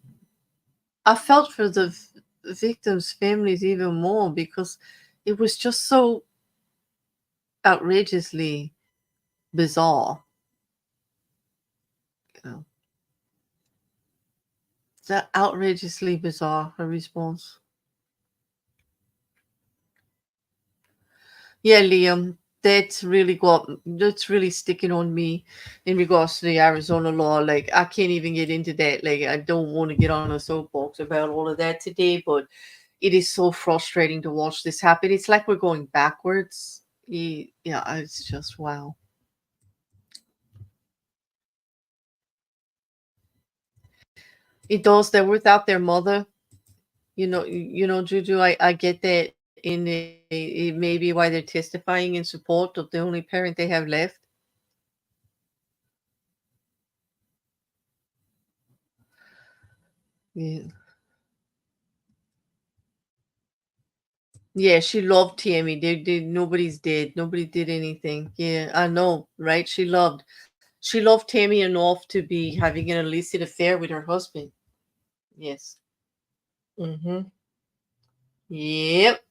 I felt for the victims' families even more because it was just so outrageously bizarre. You know, that outrageously bizarre, her response. Yeah, Liam, that's really sticking on me in regards to the Arizona law. Like, I can't even get into that. Like, I don't want to get on a soapbox about all of that today, but it is so frustrating to watch this happen. It's like we're going backwards. Yeah, it's just wow. It does. They're without their mother. Juju. I get that. It may be why they're testifying in support of the only parent they have left. Yeah. Yeah, she loved Tammy. Nobody's dead. Nobody did anything. Yeah, I know, right? She loved Tammy enough to be having an illicit affair with her husband. Yes. Mm-hmm. Yep.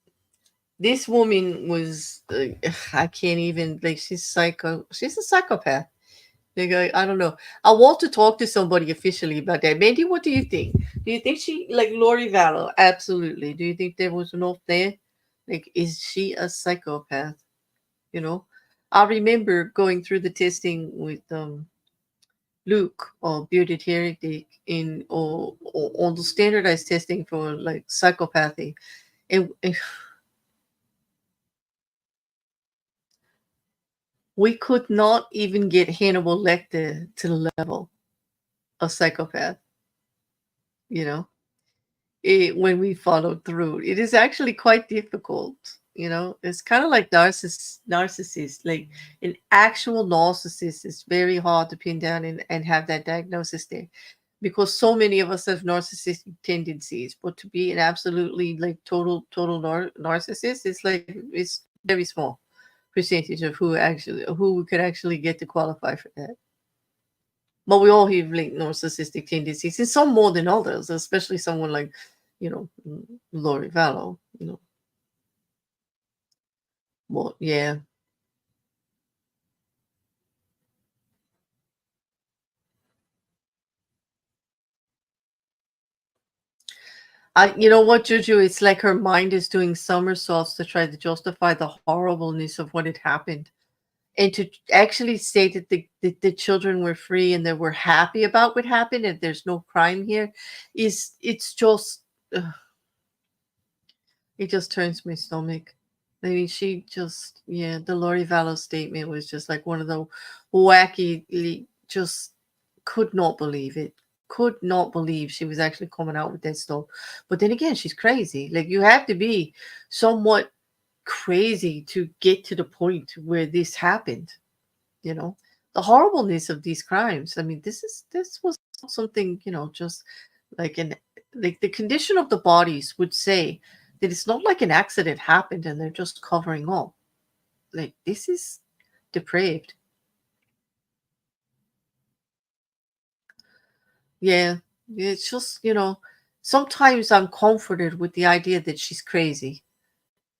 This woman was, I can't even, like, she's psycho. She's a psychopath. Like, I don't know. I want to talk to somebody officially about that. Mandy, what do you think? Do you think she, like Lori Vallow? Absolutely. Do you think there was enough there? Like, is she a psychopath? You know, I remember going through the testing with Luke or Bearded Heretic or on the standardized testing for like psychopathy. And we could not even get Hannibal Lecter to the level of psychopath, you know, when we followed through. It is actually quite difficult, you know. It's kind of like narcissist. Like an actual narcissist is very hard to pin down and have that diagnosis there. Because so many of us have narcissistic tendencies, but to be an absolutely like total narcissist, it's very small percentage of who we could actually get to qualify for that. But we all have like narcissistic tendencies, and some more than others, especially someone like, Lori Vallow. Well, yeah. You know what, Juju? It's like her mind is doing somersaults to try to justify the horribleness of what had happened. And to actually say that the children were free and that we're happy about what happened and there's no crime here it's just ugh, it just turns my stomach. I mean, she just, yeah, the Lori Vallow statement was just like one of the wacky, just could not believe it. Could not believe she was actually coming out with that stuff. But then again, she's crazy. Like, you have to be somewhat crazy to get to the point where this happened. you know the horribleness of these crimes. I mean, this was not something, just like the condition of the bodies would say that it's not like an accident happened and they're just covering up. Like, this is depraved. Yeah, it's just, sometimes I'm comforted with the idea that she's crazy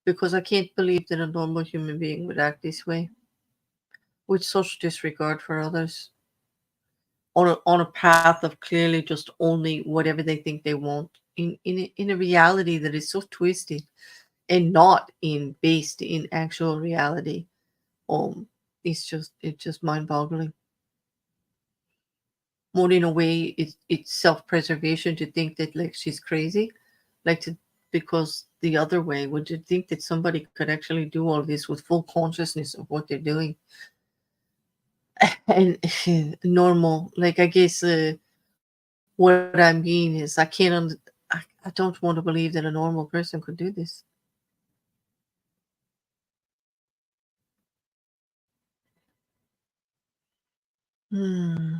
because I can't believe that a normal human being would act this way with such disregard for others, on a path of clearly just only whatever they think they want in a reality that is so twisted and not in based in actual reality. It's just mind-boggling. More in a way, it's self-preservation to think that, like, she's crazy, like, to because the other way. Would you think that somebody could actually do all this with full consciousness of what they're doing? And normal, like, I guess what I mean is I can't, I don't want to believe that a normal person could do this. Hmm.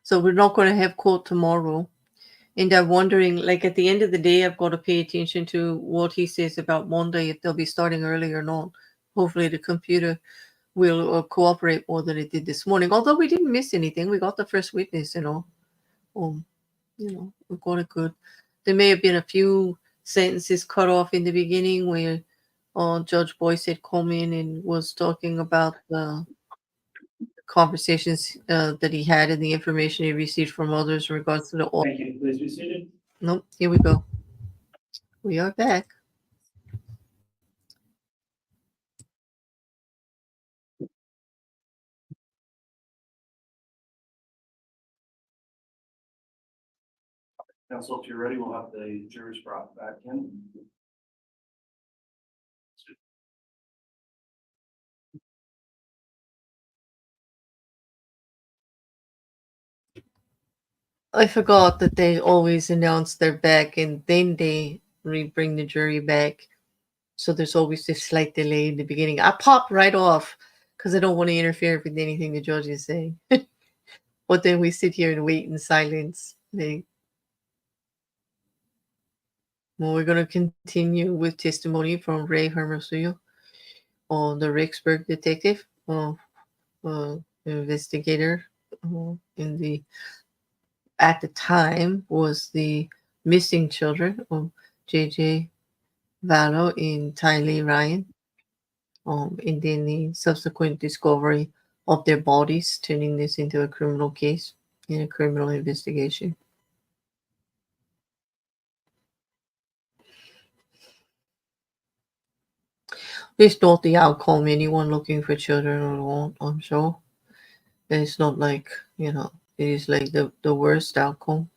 So we're not going to have court tomorrow. And I'm wondering, like, at the end of the day, I've got to pay attention to what he says about Monday, if they'll be starting early or not. Hopefully the computer will cooperate more than it did this morning. Although we didn't miss anything. We got the first witness, we got it good. There may have been a few sentences cut off in the beginning where Judge Boyce had come in and was talking about the conversations that he had and the information he received from others in regards to the oil. Thank you. Please be seated. Nope, here we go. We are back. Counsel, if you're ready, we'll have the jurors brought back in. I forgot that they always announce they're back and then they bring the jury back. So there's always this slight delay in the beginning. I pop right off because I don't want to interfere with anything the judge is saying. But then we sit here and wait in silence. Well, we're going to continue with testimony from Ray Hermosillo, the Rexburg detective, investigator at the time was the missing children of JJ Vallow and Tylee Ryan, and then the subsequent discovery of their bodies, turning this into a criminal case in a criminal investigation. It's not the outcome anyone looking for children would want, I'm sure. It's not like, it is like the worst outcome.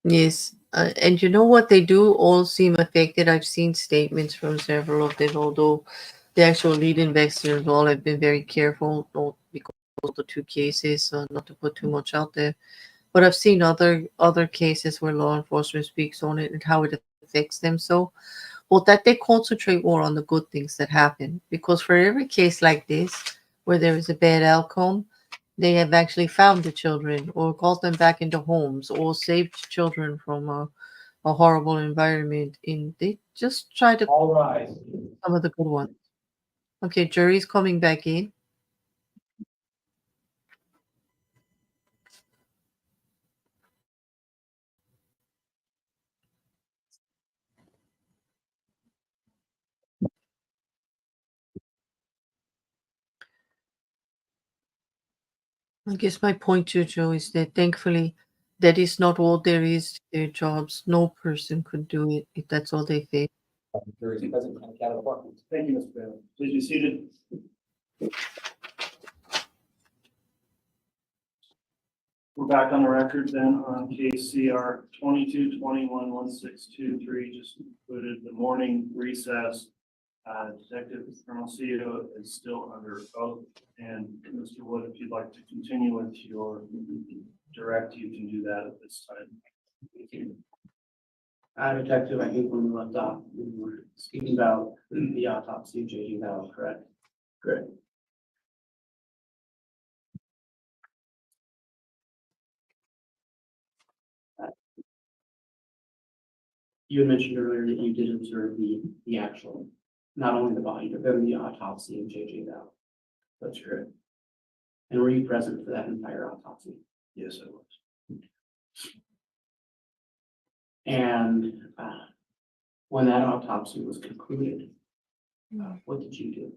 Yes, and you know what? They do all seem affected. I've seen statements from several of them, although the actual lead investigators all have been very careful, not because of the two cases, not to put too much out there. But I've seen other cases where law enforcement speaks on it and how it affects them. So, well, that they concentrate more on the good things that happen, because for every case like this, where there is a bad outcome, they have actually found the children or got them back into homes or saved children from a horrible environment. And they just try to All rise. some of the good ones. Okay, jury's coming back in. I guess my point to Joe is that thankfully that is not all there is to their jobs. No person could do it if that's all they face. Jury is present and counted for. Thank you, Mr. Bailey. Please be seated. We're back on the record then on case CR 22-21-1623, just included the morning recess. Detective Hermosillo is still under oath, and Mr. Wood, if you'd like to continue with your direct, you can do that at this time. Detective, I think when we left off, we were speaking about the autopsy of JJ Vallow, correct? Correct. You had mentioned earlier that you did observe the actual, not only the body, but then the autopsy of JJ Vallow. That's correct. And were you present for that entire autopsy? Yes, I was. And when that autopsy was concluded, what did you do?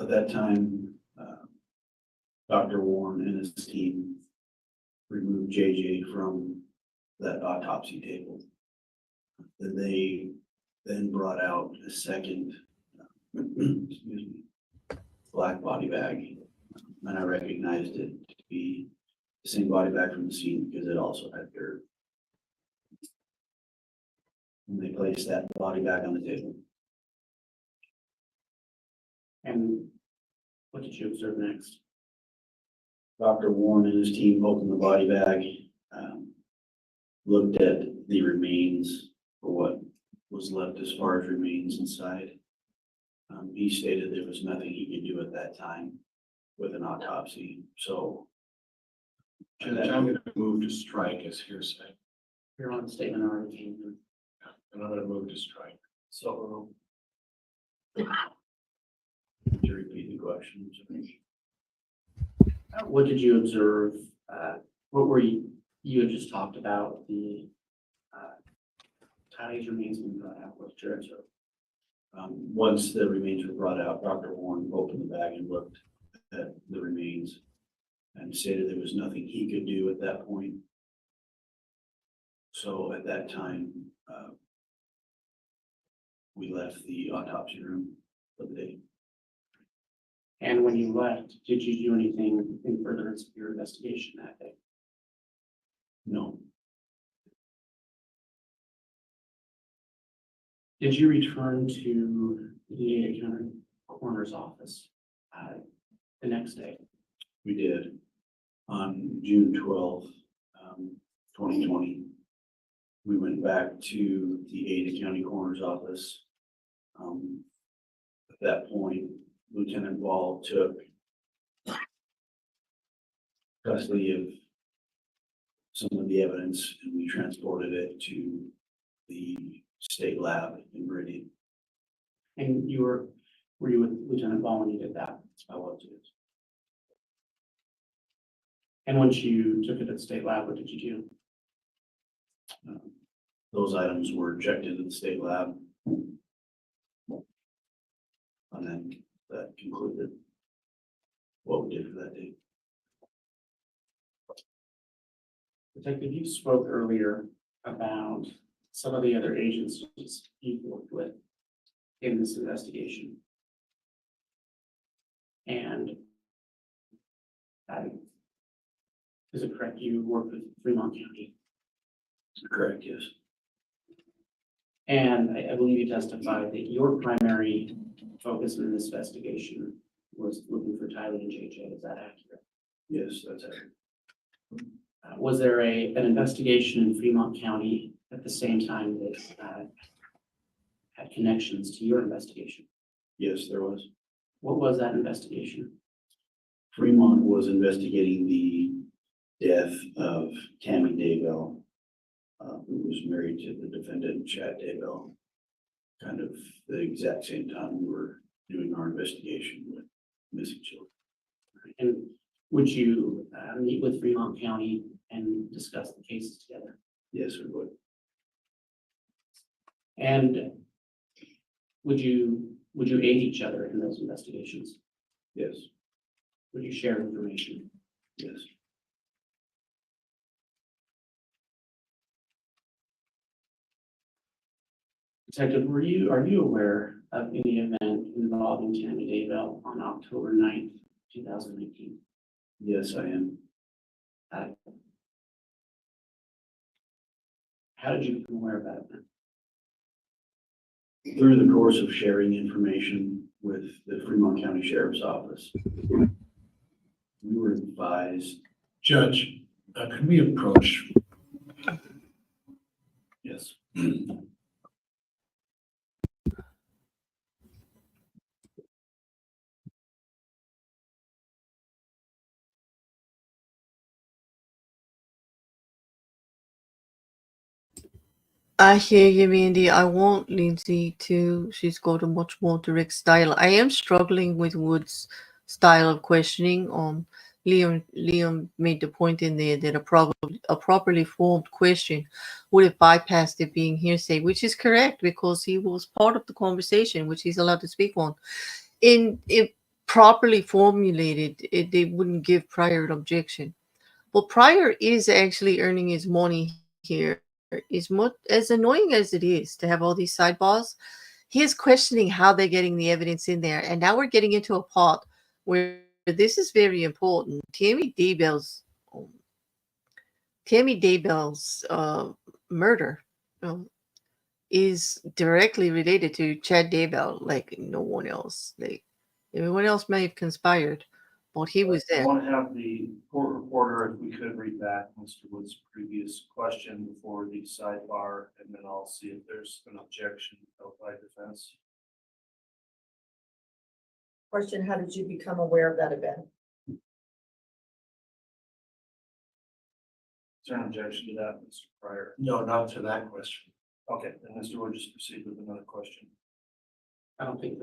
At that time, Dr. Warren and his team removed JJ from that autopsy table. They then brought out a second, excuse me, black body bag. And I recognized it to be the same body bag from the scene because it also had dirt. And they placed that body bag on the table. And what did you observe next? Dr. Warren and his team opened the body bag, looked at the remains for what was left as far as remains inside. He stated there was nothing he could do at that time with an autopsy, so. Judge, I'm going to move to strike as hearsay, Your own statement already came through. and I'm going to move to strike. So To repeat the question. What did you observe? What were you had just talked about the Attys remains being brought out. What did you observe? Once the remains were brought out, Dr. Warren opened the bag and looked at the remains and stated there was nothing he could do at that point. So at that time, we left the autopsy room for the day. And when you left, did you do anything in furtherance of your investigation that day? No, Did you return to the Ada County Coroner's office the next day? we did. On June 12th, 2020, we went back to the Ada County Coroner's office. At that point, Lieutenant Ball took custody of some of the evidence and we transported it to the state lab in Meridian. And were you with Lieutenant Ball when you did that? I was. And once you took it to the state lab, what did you do? Those items were checked into the state lab. And then that concluded what we did for that day. Detective, you spoke earlier about some of the other agencies you've worked with in this investigation. And is it correct you worked with Fremont County? Correct, yes. And I believe you testified that your primary focus in this investigation was looking for Tyler and JJ. Is that accurate? Yes, that's it. Was there an investigation in Fremont County at the same time that had connections to your investigation? Yes, there was. What was that investigation? Fremont was investigating the death of Tammy Daybell, who was married to the defendant, Chad Daybell. Kind of the exact same time we were doing our investigation with missing children. And would you meet with Fremont County and discuss the cases together? Yes, we would. And would you aid each other in those investigations? Yes, Would you share information? yes. Detective, are you aware of any event involving Tammy Daybell on October 9th, 2019? Yes, I am. How did you become aware of that event? Through the course of sharing information with the Fremont County Sheriff's Office, we were advised. Judge, can we approach? Yes. I hear you, Mandy. I want Lyndsey to. She's got a much more direct style. I am struggling with Wood's style of questioning. Liam made the point in there that a properly formed question would have bypassed it being hearsay, which is correct because he was part of the conversation, which he's allowed to speak on. If properly formulated, they wouldn't give Pryor an objection. Well, Pryor is actually earning his money here is more as annoying as it is to have all these sidebars. He is questioning how they're getting the evidence in there, and now we're getting into a part where this is very important. Tammy Daybell's murder is directly related to Chad Daybell, like no one else. Like everyone else may have conspired, but he was I there. want to have the court reporter, if we could read back Mr. Wood's previous question before the sidebar, and then I'll see if there's an objection held by defense. Question, how did you become aware of that event? Is there an objection to that, Mr. Pryor? No, not to that question. Okay, then Mr. Wood, just proceed with another question. I don't think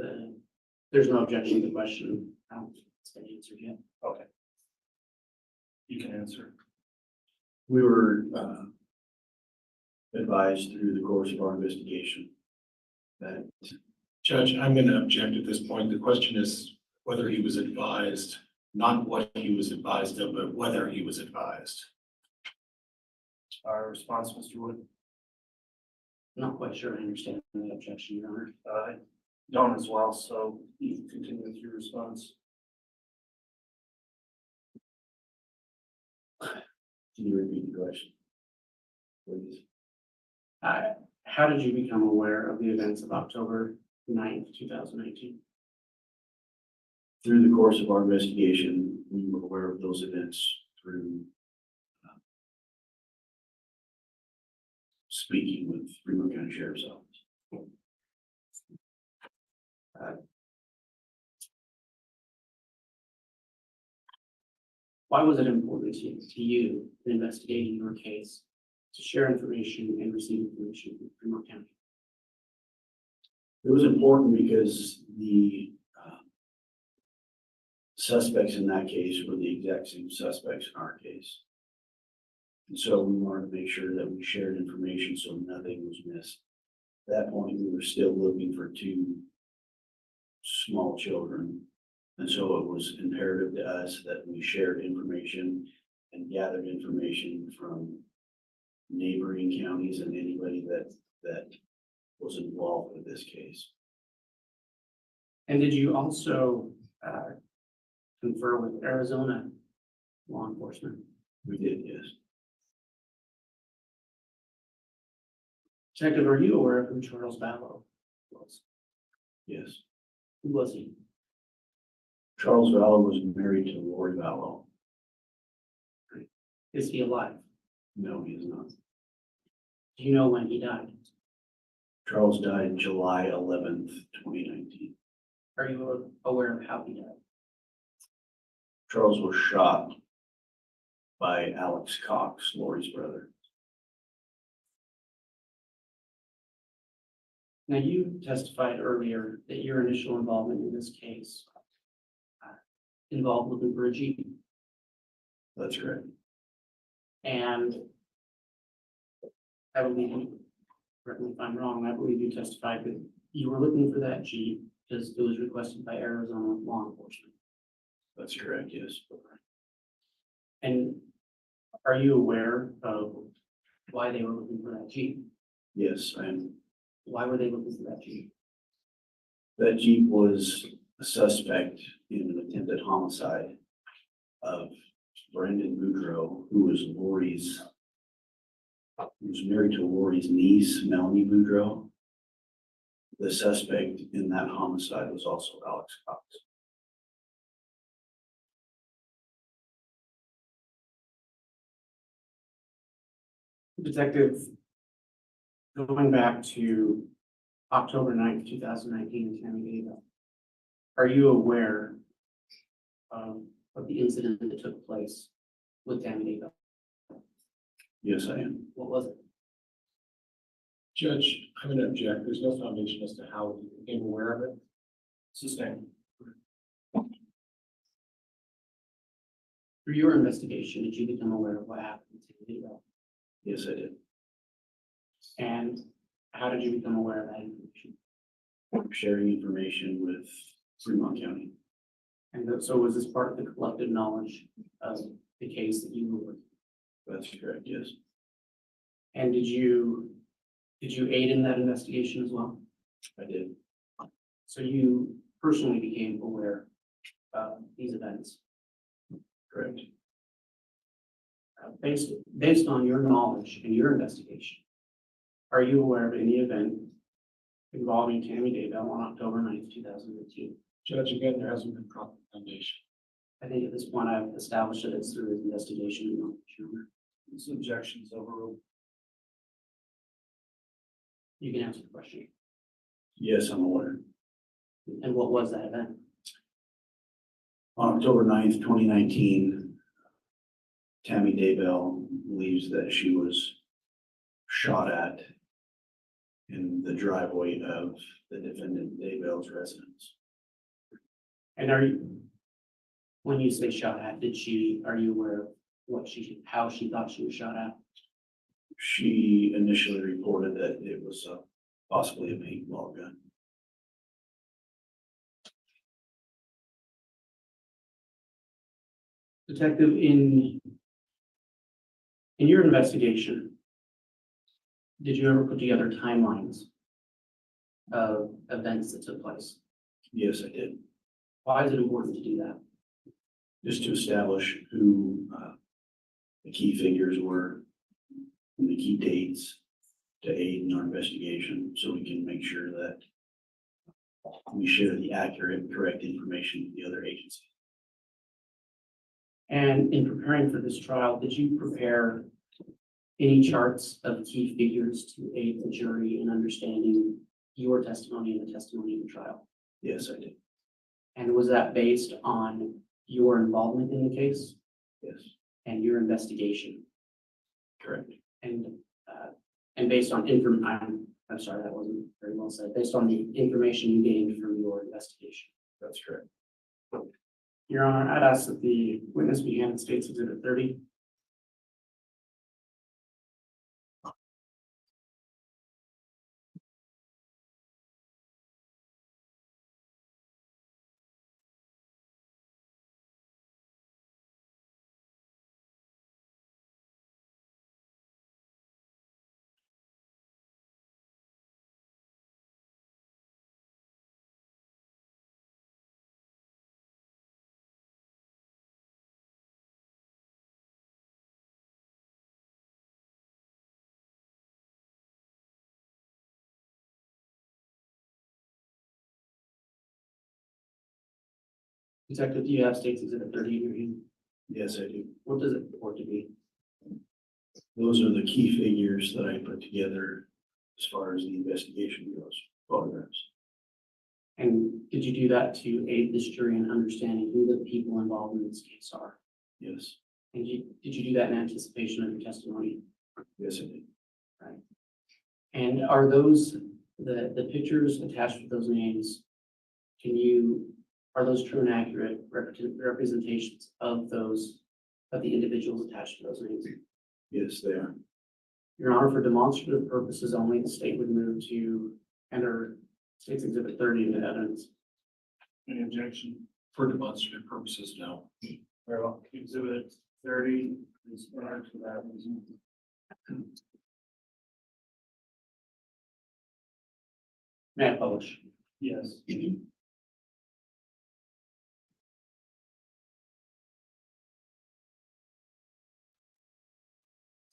there's no objection to the question. I don't think it's been answered yet. Okay. You can answer. We were advised through the course of our investigation that Judge, I'm going to object at this point. The question is whether he was advised, not what he was advised of, but whether he was advised. Our response, Mr. Wood? Not quite sure I understand the objection, Your Honor. I don't as well, so you can continue with your response. Can you repeat the question, please? How did you become aware of the events of October 9th, 2019? Through the course of our investigation, we were aware of those events through speaking with Fremont County Sheriff's Office. Why was it important to you in investigating your case to share information and receive information from Fremont County? It was important because the suspects in that case were the exact same suspects in our case. And so we wanted to make sure that we shared information so nothing was missed. At that point, we were still looking for two small children. And so it was imperative to us that we shared information and gathered information from neighboring counties and anybody that was involved with this case. And did you also confer with Arizona law enforcement? We did, yes. Detective, are you aware of who Charles Vallow was? Yes. Who was he? Charles Vallow was married to Lori Vallow. Is he alive? No, he is not. Do you know when he died? Charles died July 11th, 2019. Are you aware of how he died? Charles was shot by Alex Cox, Lori's brother. Now, you testified earlier that your initial involvement in this case involved looking for a Jeep. That's correct. And I believe, correct me if I'm wrong, I believe you testified that you were looking for that Jeep because it was requested by Arizona law enforcement. That's correct, yes. And are you aware of why they were looking for that Jeep? Yes, I am. Why were they looking for that Jeep? That Jeep was a suspect in an attempted homicide of Brendan Boudreaux, who was married to Lori's niece, Melanie Boudreaux. The suspect in that homicide was also Alex Cox. Detective, going back to October 9th, 2019 in Tammy Daybell, are you aware of the incident that took place with Tammy Daybell? Yes, I am. What was it? Judge, I'm going to object. There's no foundation as to how he became aware of it. Sustained. Through your investigation, did you become aware of what happened to Tammy Daybell? Yes, I did. And how did you become aware of that information? Sharing information with Fremont County. And so was this part of the collective knowledge of the case that you were working? That's correct, yes. And did you aid in that investigation as well? I did. So you personally became aware of these events? Correct. Based on your knowledge and your investigation, are you aware of any event involving Tammy Daybell on October 9th, 2018? Judge, again, there hasn't been proper foundation. I think at this point I've established that it's through his investigation and knowledge. This objection's overruled. You can answer the question. Yes, I'm aware. And what was that event? On October 9th, 2019, Tammy Daybell believes that she was shot at in the driveway of the defendant Daybell's residence. And when you say shot at, are you aware of how she thought she was shot at? She initially reported that it was possibly a paintball gun. Detective, in your investigation, did you ever put together timelines of events that took place? Yes, I did. Why is it important to do that? Just to establish who the key figures were, and the key dates to aid in our investigation, so we can make sure that we share the accurate and correct information with the other agencies. And in preparing for this trial, did you prepare any charts of key figures to aid the jury in understanding your testimony and the testimony in the trial? Yes, I did. And was that based on your involvement in the case Yes, and your investigation? correct. And based on I'm sorry, that wasn't very well said. Based on the information you gained from your investigation. That's correct. Your Honor, I'd ask that the witness be handed State's Exhibit 30. Detective, do you have State's Exhibit 30 in your hand? Yes, I do. What does it purport to be? Those are the key figures that I put together as far as the investigation goes, photographs. And did you do that to aid this jury in understanding who the people involved in this case are? Yes, And did you do that in anticipation of your testimony? yes, I did. And are those, the pictures attached with those names, are those true and accurate representations of the individuals attached to those names? Yes, they are. Your Honor, for demonstrative purposes only, the state would move to enter State's Exhibit 30 into evidence. Any objection? For demonstrative purposes, no. Very well. Exhibit 30 is prior to that. May I publish? Yes.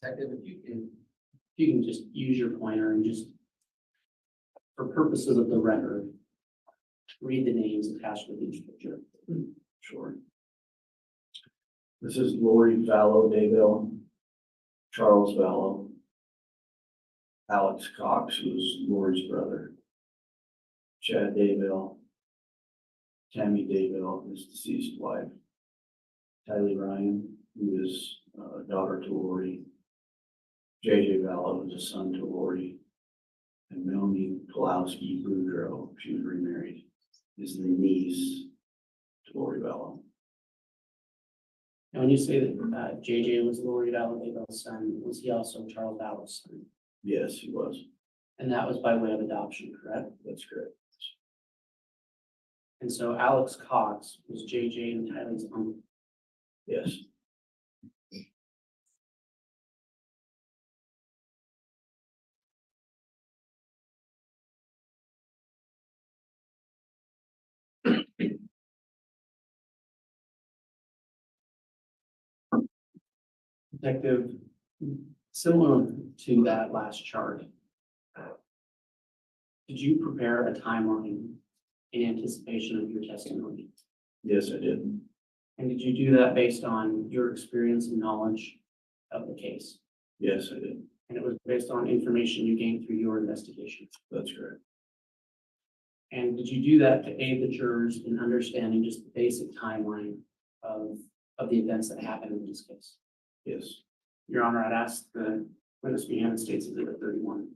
Detective, if you can just use your pointer and just, for purposes of the record, read the names attached with each picture. Sure. This is Lori Vallow Daybell, Charles Vallow, Alex Cox, who's Lori's brother, Chad Daybell, Tammy Daybell, his deceased wife, Tylee Ryan, who is daughter to Lori, JJ Vallow, who's a son to Lori, and Melanie Pulowski Boudreaux, she was remarried, is the niece to Lori Vallow. And when you say that JJ was Lori Daybell's son, was he also Charles Vallow's son? Yes, he was. And that was by way of adoption, correct? That's correct. And so Alex Cox was JJ and Tylee's uncle. Yes. Detective, similar to that last chart, did you prepare a timeline in anticipation of your testimony? Yes, I did. And did you do that based on your experience and knowledge of the case? Yes, I did. And it was based on information you gained through your investigation? That's correct. And did you do that to aid the jurors in understanding just the basic timeline of the events that happened in this case? Yes. Your Honor, I'd ask the witness be United States Exhibit 31.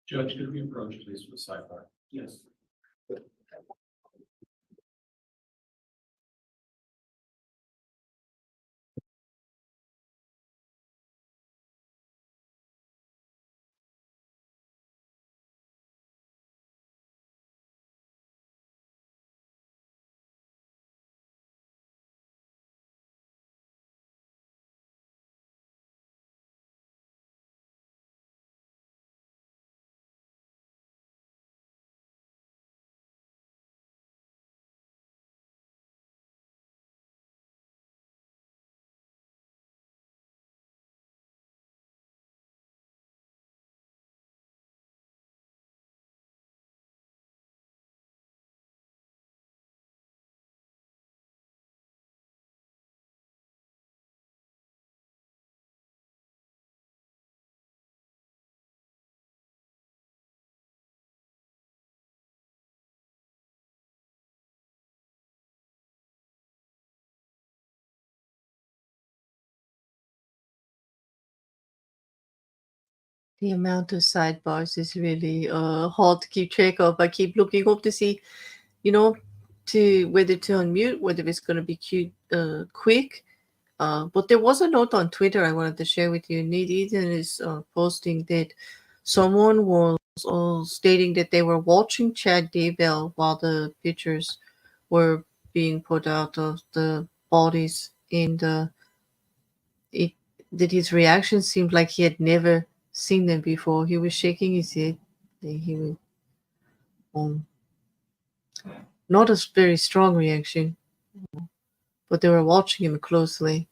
Judge, could we approach please with sidebar? Yes. The amount of sidebars is really hard to keep track of. I keep looking up to see, to whether to unmute, whether it's going to be quick. But there was a note on Twitter I wanted to share with you. Nate Eden is posting that someone was stating that they were watching Chad Daybell while the pictures were being put out of the bodies in that his reaction seemed like he had never seen them before. He was shaking his head. He was not a very strong reaction, but they were watching him closely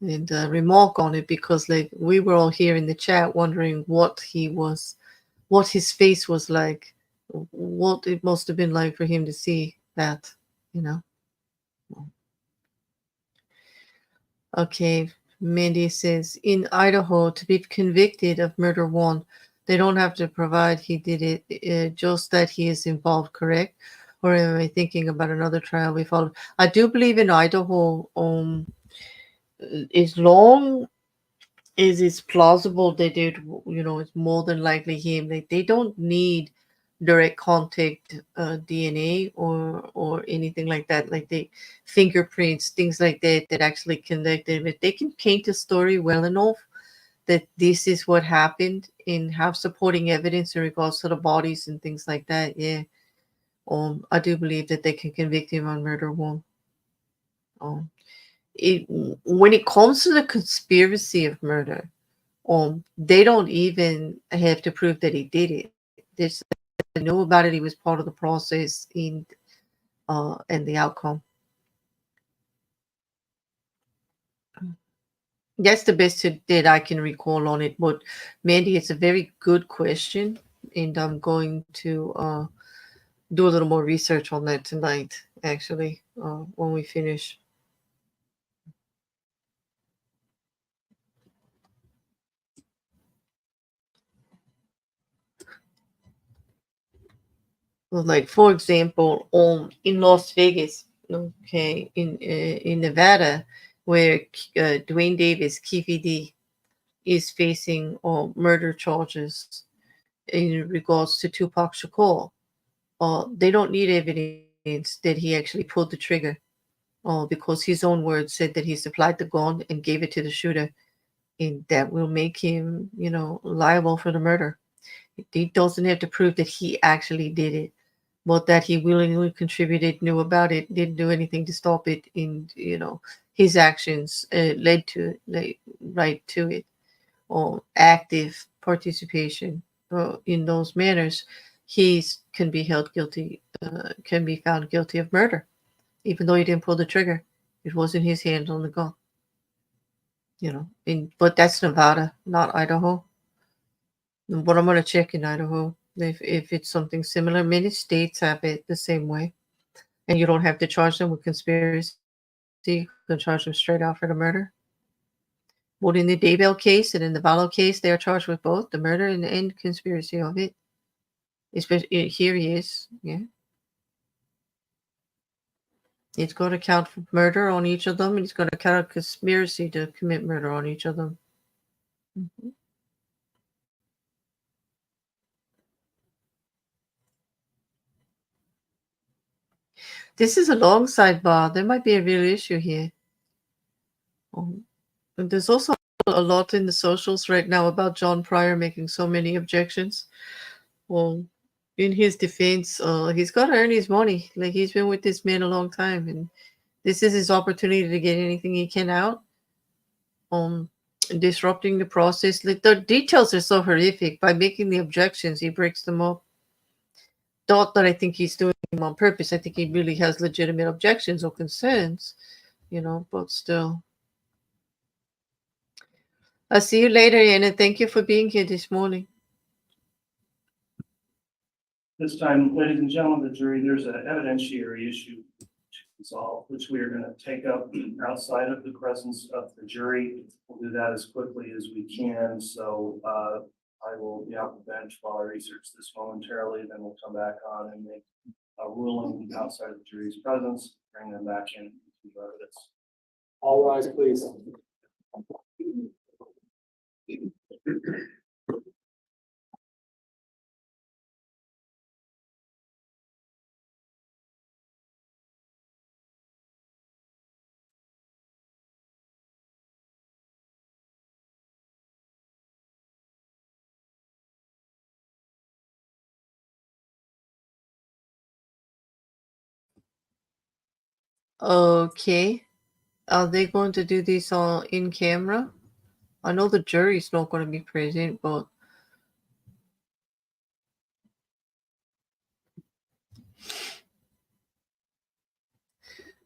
and remark on it because like we were all here in the chat wondering what his face was like, what it must have been like for him to see that, Okay, Mandy says, in Idaho, to be convicted of murder one, they don't have to provide he did it, just that he is involved, correct? Or am I thinking about another trial we followed? I do believe in Idaho, as long as it's plausible that it's more than likely him. Like they don't need direct contact DNA or anything like that, like the fingerprints, things like that actually connect them. If they can paint a story well enough that this is what happened and have supporting evidence in regards to the bodies and things like that, yeah. I do believe that they can convict him on murder one. When it comes to the conspiracy of murder, they don't even have to prove that he did it. There's know about it. He was part of the process and the outcome. That's the best that I can recall on it. But Mandy, it's a very good question, and I'm going to do a little more research on that tonight. Actually, when we finish. Well, like for example, in Las Vegas, okay, in Nevada, where Dwayne Davis, KVD, is facing murder charges in regards to Tupac Shakur. They don't need evidence that he actually pulled the trigger. because his own words said that he supplied the gun and gave it to the shooter, and that will make him, liable for the murder. He doesn't have to prove that he actually did it, but that he willingly contributed, knew about it, didn't do anything to stop it, and his actions led to right to it, or active participation in those manners. He can be held guilty, can be found guilty of murder, even though he didn't pull the trigger. It wasn't his hand on the gun. But that's Nevada, not Idaho. But I'm going to check in Idaho if it's something similar. Many states have it the same way. And you don't have to charge them with conspiracy. You can charge them straight out for the murder. But in the Daybell case and in the Vallow case, they are charged with both the murder and conspiracy of it. Especially here he is. Yeah. It's going to count for murder on each of them, and it's going to count conspiracy to commit murder on each of them. Mm-hmm. This is a long sidebar. There might be a real issue here. And there's also a lot in the socials right now about John Pryor making so many objections. Well, in his defense, he's got to earn his money. Like, he's been with this man a long time, and this is his opportunity to get anything he can out. Disrupting the process. Like, the details are so horrific. By making the objections, he breaks them up. Not that I think he's doing them on purpose. I think he really has legitimate objections or concerns, but still. I'll see you later, Anna. Thank you for being here this morning. This time, ladies and gentlemen of the jury, there's an evidentiary issue to resolve, which we are going to take up outside of the presence of the jury. We'll do that as quickly as we can. So I will be off the bench while I research this momentarily. Then we'll come back on and make a ruling outside of the jury's presence, bring them back in to evidence. All rise, please. Okay. Are they going to do this all in camera? I know the jury's not going to be present, but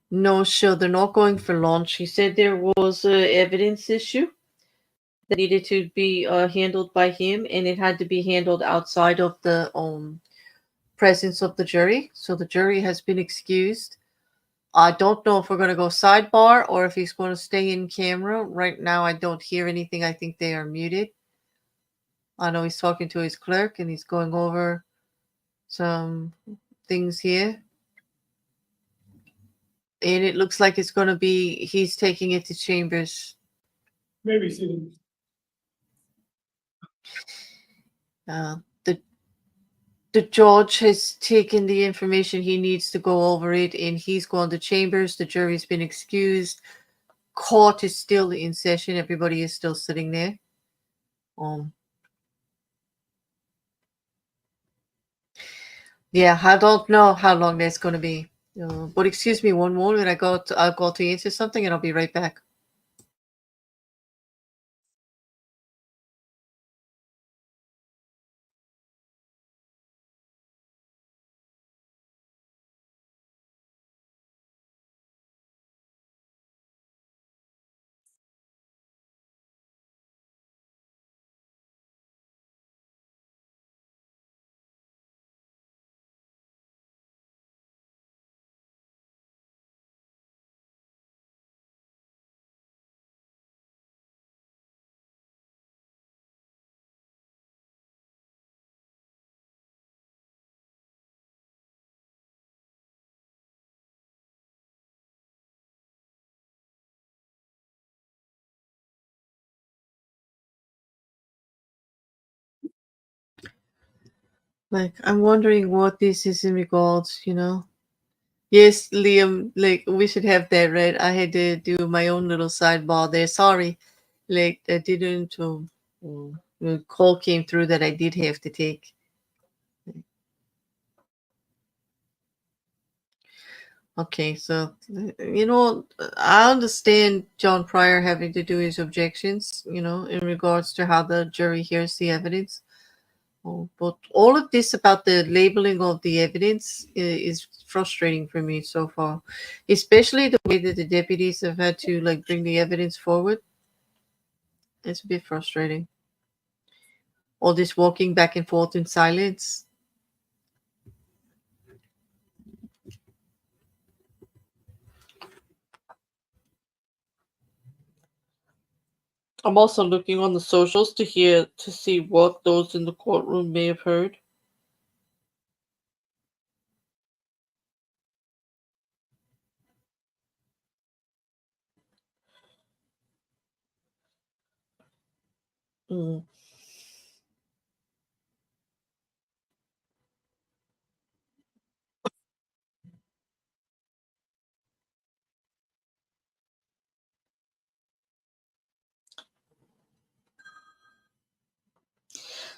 no, sure, they're not going for lunch. He said there was an evidence issue that needed to be handled by him, and it had to be handled outside of the presence of the jury. So the jury has been excused. I don't know if we're going to go sidebar or if he's going to stay in camera. Right now, I don't hear anything. I think they are muted. I know he's talking to his clerk and he's going over some things here. And it looks like it's going to be, he's taking it to chambers. Maybe see. The judge has taken the information he needs to go over it, and he's gone to chambers. The jury's been excused. Court is still in session. Everybody is still sitting there. Yeah, I don't know how long that's going to be. But excuse me one moment. I'll go to answer something, and I'll be right back. Like, I'm wondering what this is in regards, Yes, Liam, like we should have that, right? I had to do my own little sidebar there. Sorry, like I didn't. The call came through that I did have to take. Okay, so I understand John Pryor having to do his objections, in regards to how the jury hears the evidence. But all of this about the labeling of the evidence is frustrating for me so far, especially the way that the deputies have had to like bring the evidence forward. It's a bit frustrating. All this walking back and forth in silence. I'm also looking on the socials to see what those in the courtroom may have heard. Mm.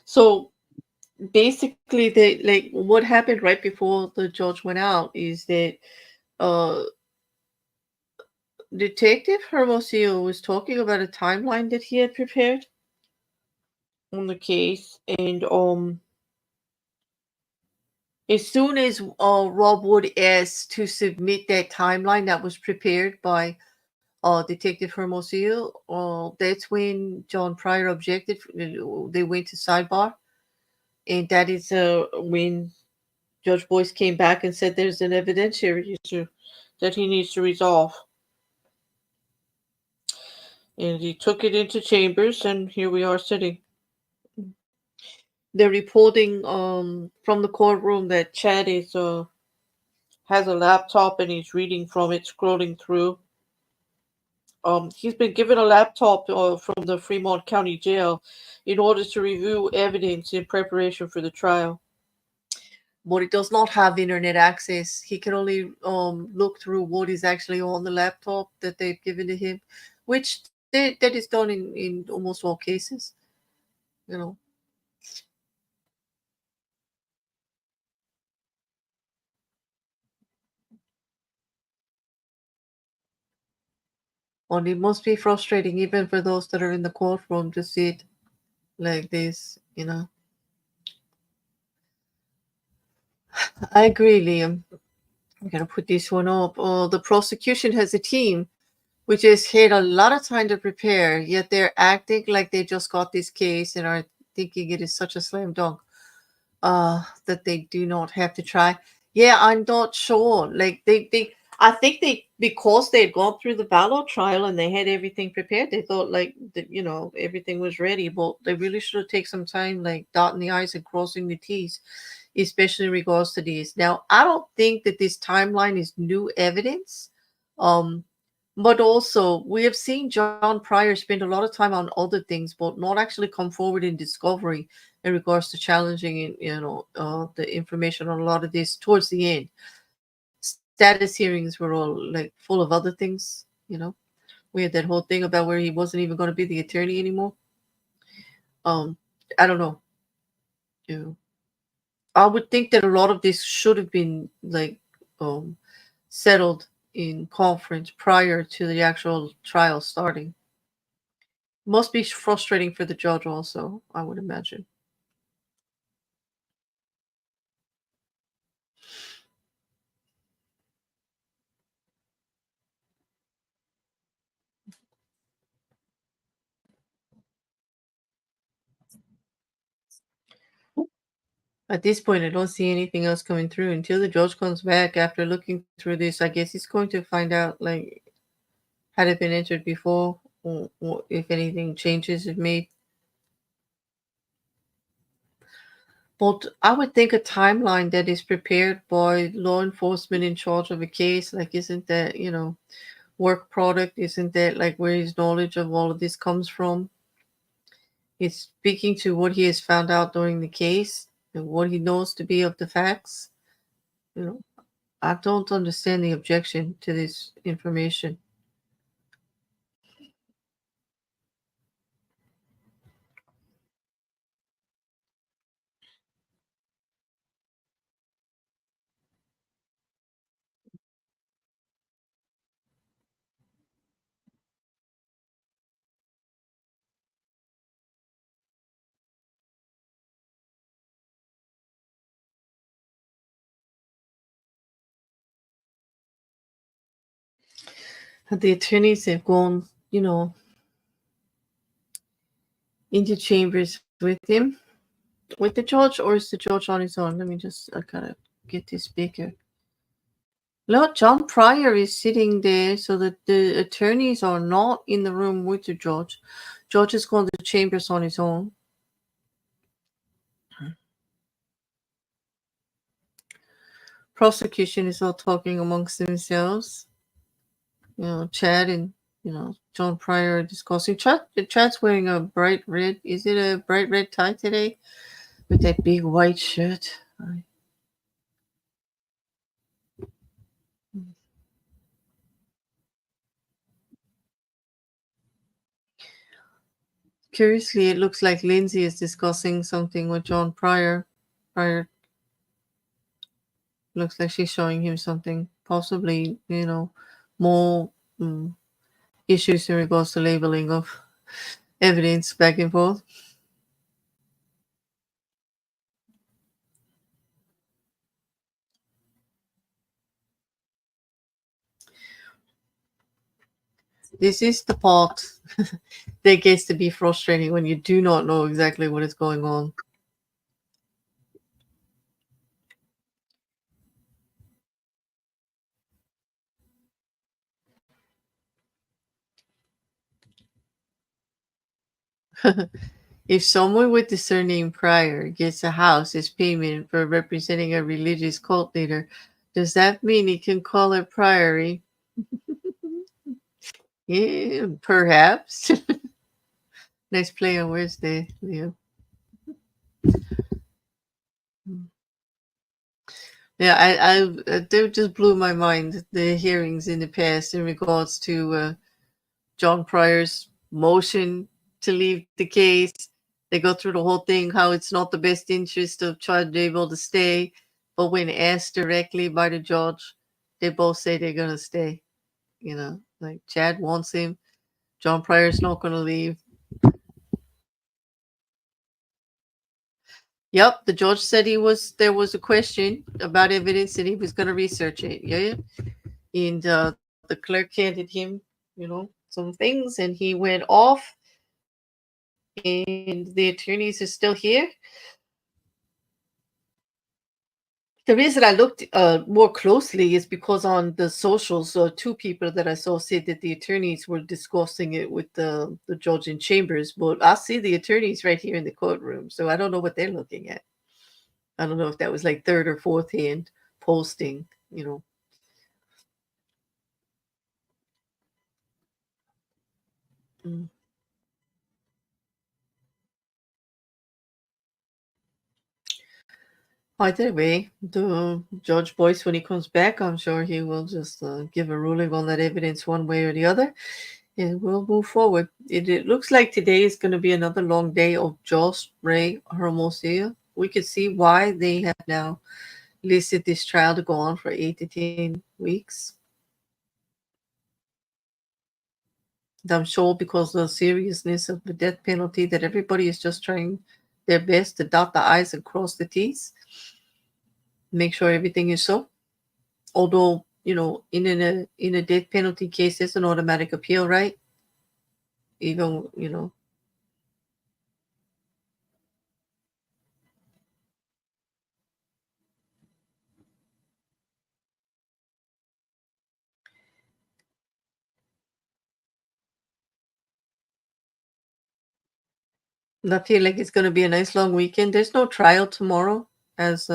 So basically, what happened right before the judge went out is that uh Detective Hermosillo was talking about a timeline that he had prepared on the case, and as soon as Rob Wood asked to submit that timeline that was prepared by Detective Hermosillo, that's when John Pryor objected. They went to sidebar, and that is when Judge Boyce came back and said there's an evidentiary issue that he needs to resolve. And he took it into chambers, and here we are sitting. They're reporting from the courtroom that Chad has a laptop and he's reading from it, scrolling through. He's been given a laptop from the Fremont County Jail in order to review evidence in preparation for the trial. But it does not have internet access. He can only look through what is actually on the laptop that they've given to him, which that is done in almost all cases. You know. And it must be frustrating even for those that are in the courtroom to see it like this. I agree, Liam. I'm gonna put this one up. The prosecution has a team which has had a lot of time to prepare, yet they're acting like they just got this case and are thinking it is such a slam dunk that they do not have to try. Yeah, I'm not sure. Like I think because they had gone through the ballot trial and they had everything prepared, they thought like that, everything was ready, but they really should have taken some time, like dotting the I's and crossing the T's, especially in regards to these. Now, I don't think that this timeline is new evidence. Um, but also, we have seen John Pryor spend a lot of time on other things, but not actually come forward in discovery in regards to challenging, the information on a lot of this towards the end. Status hearings were all like full of other things. We had that whole thing about where he wasn't even going to be the attorney anymore. I don't know. You know, I would think that a lot of this should have been like settled in conference prior to the actual trial starting. Must be frustrating for the judge also, I would imagine. At this point, I don't see anything else coming through until the judge comes back after looking through this. I guess he's going to find out, like, had it been entered before, or if anything changes is made. But I would think a timeline that is prepared by law enforcement in charge of a case, like, isn't that, work product? Isn't that like where his knowledge of all of this comes from? He's speaking to what he has found out during the case and what he knows to be of the facts. You know, I don't understand the objection to this information. The attorneys have gone, into chambers with him, with the judge, or is the judge on his own? Let me just kind of get this bigger. No, John Pryor is sitting there so that the attorneys are not in the room with the judge. Judge is going to chambers on his own. Prosecution is all talking amongst themselves. Chad and, John Pryor are discussing. Chad's wearing a bright red. Is it a bright red tie today? With that big white shirt. Curiously, it looks like Lyndsey is discussing something with John Pryor. Looks like she's showing him something, possibly, more issues in regards to labeling of evidence back and forth. This is the part that gets to be frustrating when you do not know exactly what is going on. If someone with the surname Pryor gets a house as payment for representing a religious cult leader, does that mean he can call it priory? Yeah, perhaps. Nice play on words there, Leo. Yeah, I they just blew my mind, the hearings in the past in regards to John Pryor's motion to leave the case. They go through the whole thing, how it's not the best interest of Chad Daybell to stay, but when asked directly by the judge, they both say they're gonna stay. Like Chad wants him, John Pryor's not gonna leave. Yep, the judge said there was a question about evidence and he was gonna research it. Yeah. And the clerk handed him, some things, and he went off. And the attorneys are still here. The reason I looked more closely is because on the socials, two people that I saw said that the attorneys were discussing it with the judge in chambers, but I see the attorneys right here in the courtroom, so I don't know what they're looking at. I don't know if that was like third or fourth hand posting, Mm. Either way, the Judge Boyce, when he comes back, I'm sure he will just give a ruling on that evidence one way or the other, and we'll move forward. It looks like today is going to be another long day of Joss Ray Hermosillo. We can see why they have now listed this trial to go on for 8 to 10 weeks. I'm sure because of the seriousness of the death penalty that everybody is just trying their best to dot the I's and cross the T's. Make sure everything is so. Although, in a death penalty case, there's an automatic appeal, right? Even, I feel like it's going to be a nice long weekend. There's no trial tomorrow, as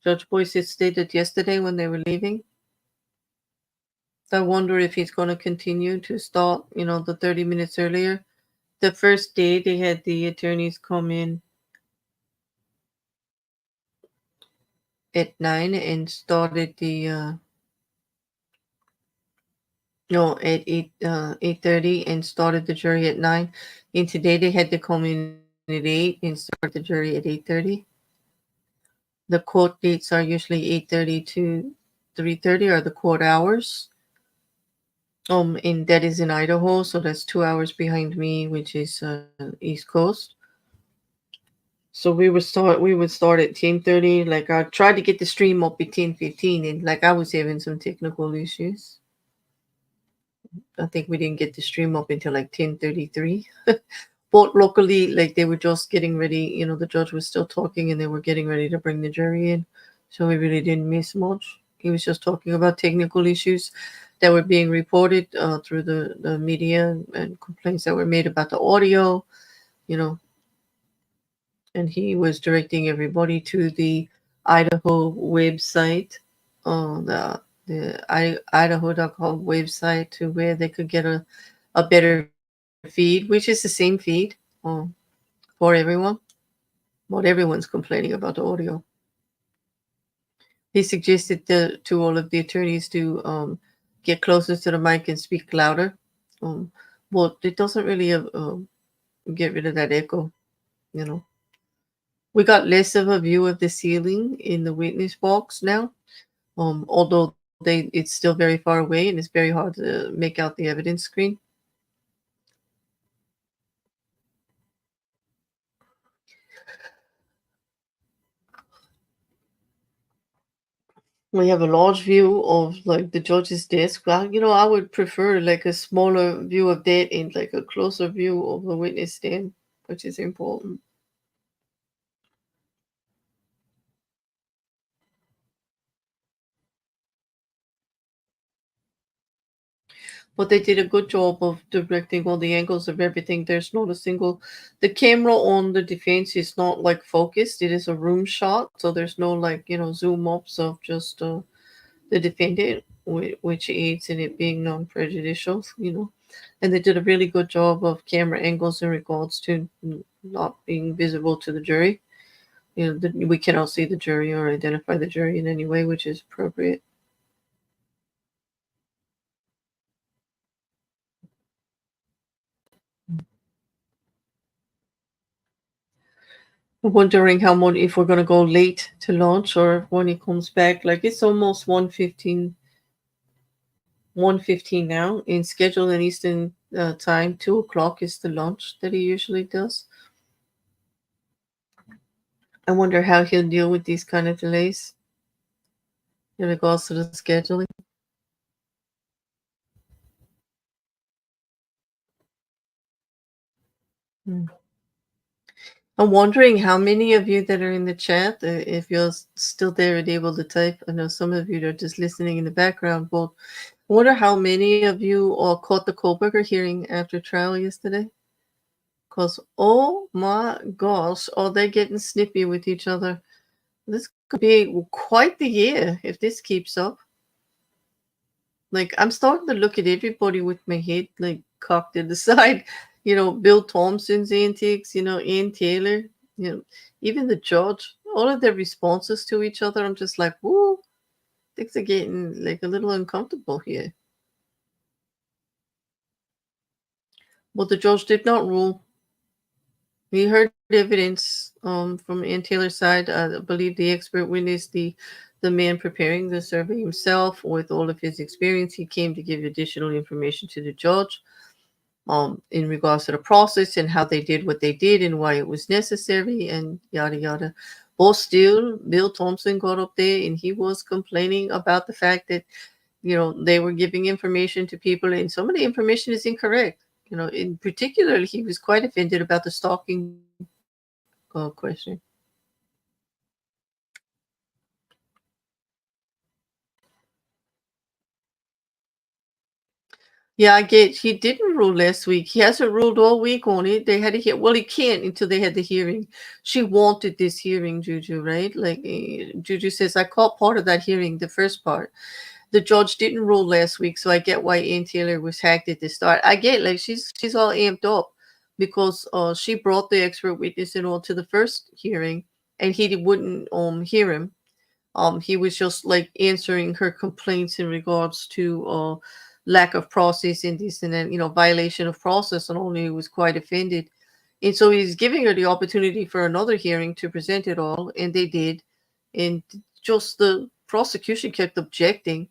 Judge Boyce had stated yesterday when they were leaving. I wonder if he's going to continue to start, the 30 minutes earlier. The first day they had the attorneys come in at 9 and started the no, at 8:30 and started the jury at 9. And today they had to come in at 8 and start the jury at 8:30. The court dates are usually 8:30 to 3:30 are the court hours. And that is in Idaho, so that's 2 hours behind me, which is East Coast. So we would start at 10:30. Like I tried to get the stream up at 10:15, and like I was having some technical issues. I think we didn't get the stream up until like 10:33. But luckily, like they were just getting ready, the judge was still talking and they were getting ready to bring the jury in. So we really didn't miss much. He was just talking about technical issues that were being reported through the media and complaints that were made about the audio, and he was directing everybody to the Idaho website, the Idaho.com website, to where they could get a better feed, which is the same feed for everyone. But everyone's complaining about the audio. He suggested to all of the attorneys to get closer to the mic and speak louder. But it doesn't really get rid of that echo, We got less of a view of the ceiling in the witness box now, although it's still very far away and it's very hard to make out the evidence screen. We have a large view of like the judge's desk. Well, I would prefer like a smaller view of that and like a closer view of the witness stand, which is important. But they did a good job of directing all the angles of everything. There's not a single, the camera on the defense is not like focused. It is a room shot. So there's no like, zoom ups of just the defendant, which aids in it being non-prejudicial, And they did a really good job of camera angles in regards to not being visible to the jury. We cannot see the jury or identify the jury in any way, which is appropriate. Wondering if we're going to go late to lunch or when he comes back. Like it's almost 1:15 now in schedule in Eastern time. 2:00 is the lunch that he usually does. I wonder how he'll deal with these kind of delays in regards to the scheduling. I'm wondering how many of you that are in the chat, if you're still there and able to type. I know some of you are just listening in the background, but I wonder how many of you caught the Kohlberger hearing after trial yesterday. Because, oh my gosh, are they getting snippy with each other? This could be quite the year if this keeps up. Like, I'm starting to look at everybody with my head, like, cocked to the side. Bill Thompson's antics, Ann Taylor, even the judge, all of their responses to each other. I'm just like, whoo, things are getting, like, a little uncomfortable here. But the judge did not rule. We heard evidence from Ann Taylor's side. I believe the expert witness, the man preparing the survey himself, with all of his experience, he came to give additional information to the judge in regards to the process and how they did what they did and why it was necessary and yada yada. But still, Bill Thompson got up there and he was complaining about the fact that they were giving information to people and some of the information is incorrect. In particular, he was quite offended about the stalking question. Yeah, I get he didn't rule last week. He hasn't ruled all week on it. They had to hear. Well, he can't until they had the hearing. She wanted this hearing, Juju, right? Like Juju says, I caught part of that hearing, the first part. The judge didn't rule last week, so I get why Ann Taylor was hacked at the start. I get like she's all amped up because she brought the expert witness and all to the first hearing, and he wouldn't hear him. He was just like answering her complaints in regards to lack of process in this and then, violation of process, and only he was quite offended. And so he's giving her the opportunity for another hearing to present it all, and they did. And just the prosecution kept objecting,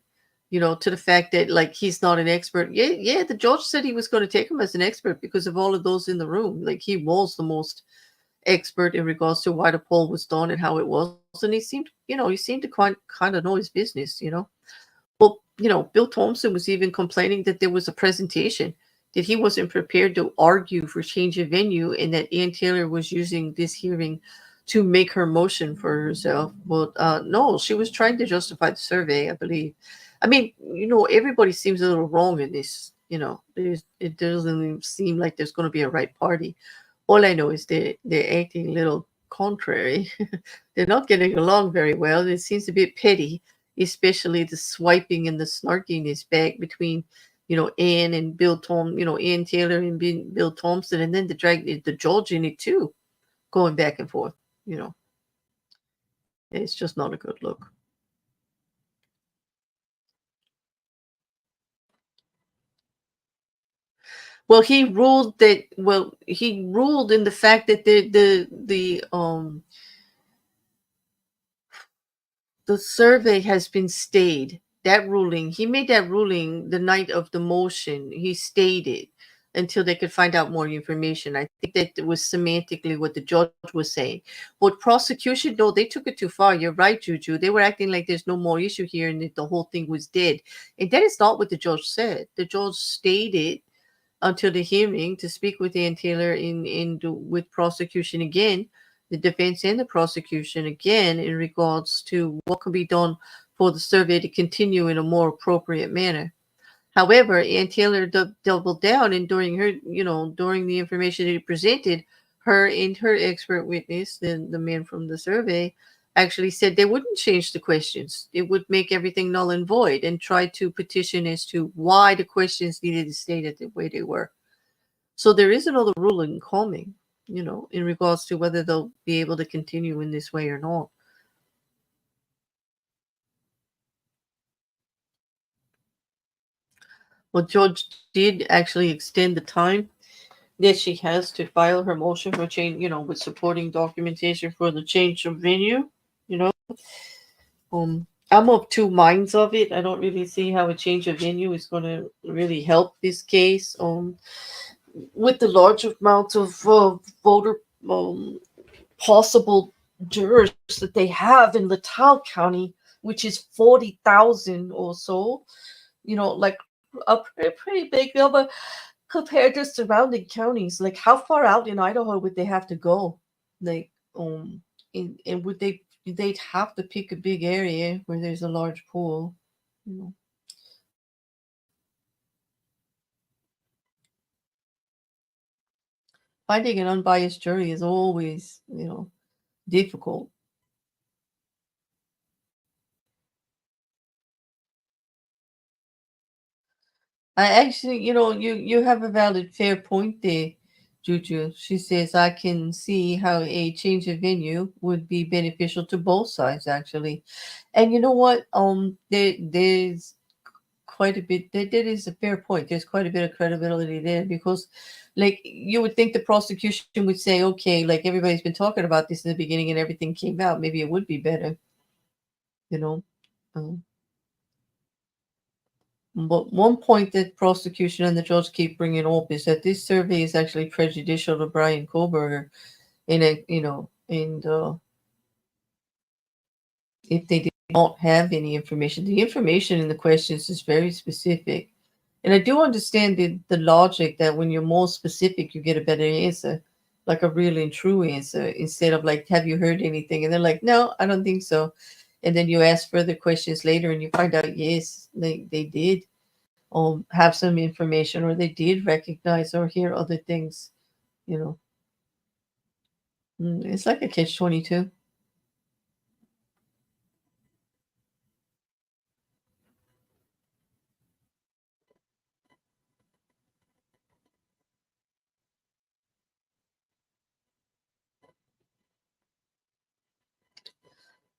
to the fact that like he's not an expert. Yeah, the judge said he was going to take him as an expert because of all of those in the room. Like he was the most expert in regards to why the poll was done and how it was. And he seemed to kind of know his business. Well, Bill Thompson was even complaining that there was a presentation that he wasn't prepared to argue for change of venue, and that Ann Taylor was using this hearing to make her motion for herself. But no, she was trying to justify the survey, I believe. I mean, everybody seems a little wrong in this. It doesn't even seem like there's going to be a right party. All I know is they're acting a little contrary. They're not getting along very well. It seems a bit petty, especially the swiping and the snarkiness back between, Ann and Ann Taylor and Bill Thompson, and then the judge in it too, going back and forth. You know, it's just not a good look. Well, he ruled that. Well, he ruled in the fact that the survey has been stayed. That ruling, he made that ruling the night of the motion. He stayed it until they could find out more information. I think that was semantically what the judge was saying. But prosecution, no, they took it too far. You're right, Juju. They were acting like there's no more issue here and that the whole thing was dead. And that is not what the judge said. The judge stayed it until the hearing to speak with Ann Taylor with prosecution again, the defense and the prosecution again, in regards to what can be done for the survey to continue in a more appropriate manner. However, Ann Taylor doubled down, and during the information that he presented, her and her expert witness, the man from the survey, actually said they wouldn't change the questions. It would make everything null and void, and try to petition as to why the questions needed to stay the way they were. So there is another ruling coming, in regards to whether they'll be able to continue in this way or not. Well, George did actually extend the time that she has to file her motion for change, with supporting documentation for the change of venue, you know. I'm of two minds of it. I don't really see how a change of venue is going to really help this case. With the large amount of voter possible jurors that they have in Latau County, which is 40,000 or so, like a pretty big number compared to surrounding counties. Like, how far out in Idaho would they have to go? Like, and they'd have to pick a big area where there's a large pool, Finding an unbiased jury is always, difficult. I actually, you have a valid, fair point there, Juju. She says, I can see how a change of venue would be beneficial to both sides, actually. And you know what? There's quite a bit, that is a fair point. There's quite a bit of credibility there, because, like, you would think the prosecution would say, okay, like, everybody's been talking about this in the beginning and everything came out. Maybe it would be better, you know. Um, But one point that prosecution and the judge keep bringing up is that this survey is actually prejudicial to Brian Koberger, and if they did not have any information, the information in the questions is very specific. And I do understand the logic that when you're more specific, you get a better answer, like a real and true answer, instead of like, have you heard anything? And they're like, no, I don't think so. And then you ask further questions later and you find out, yes, they did have some information, or they did recognize or hear other things, you know. It's like a catch-22.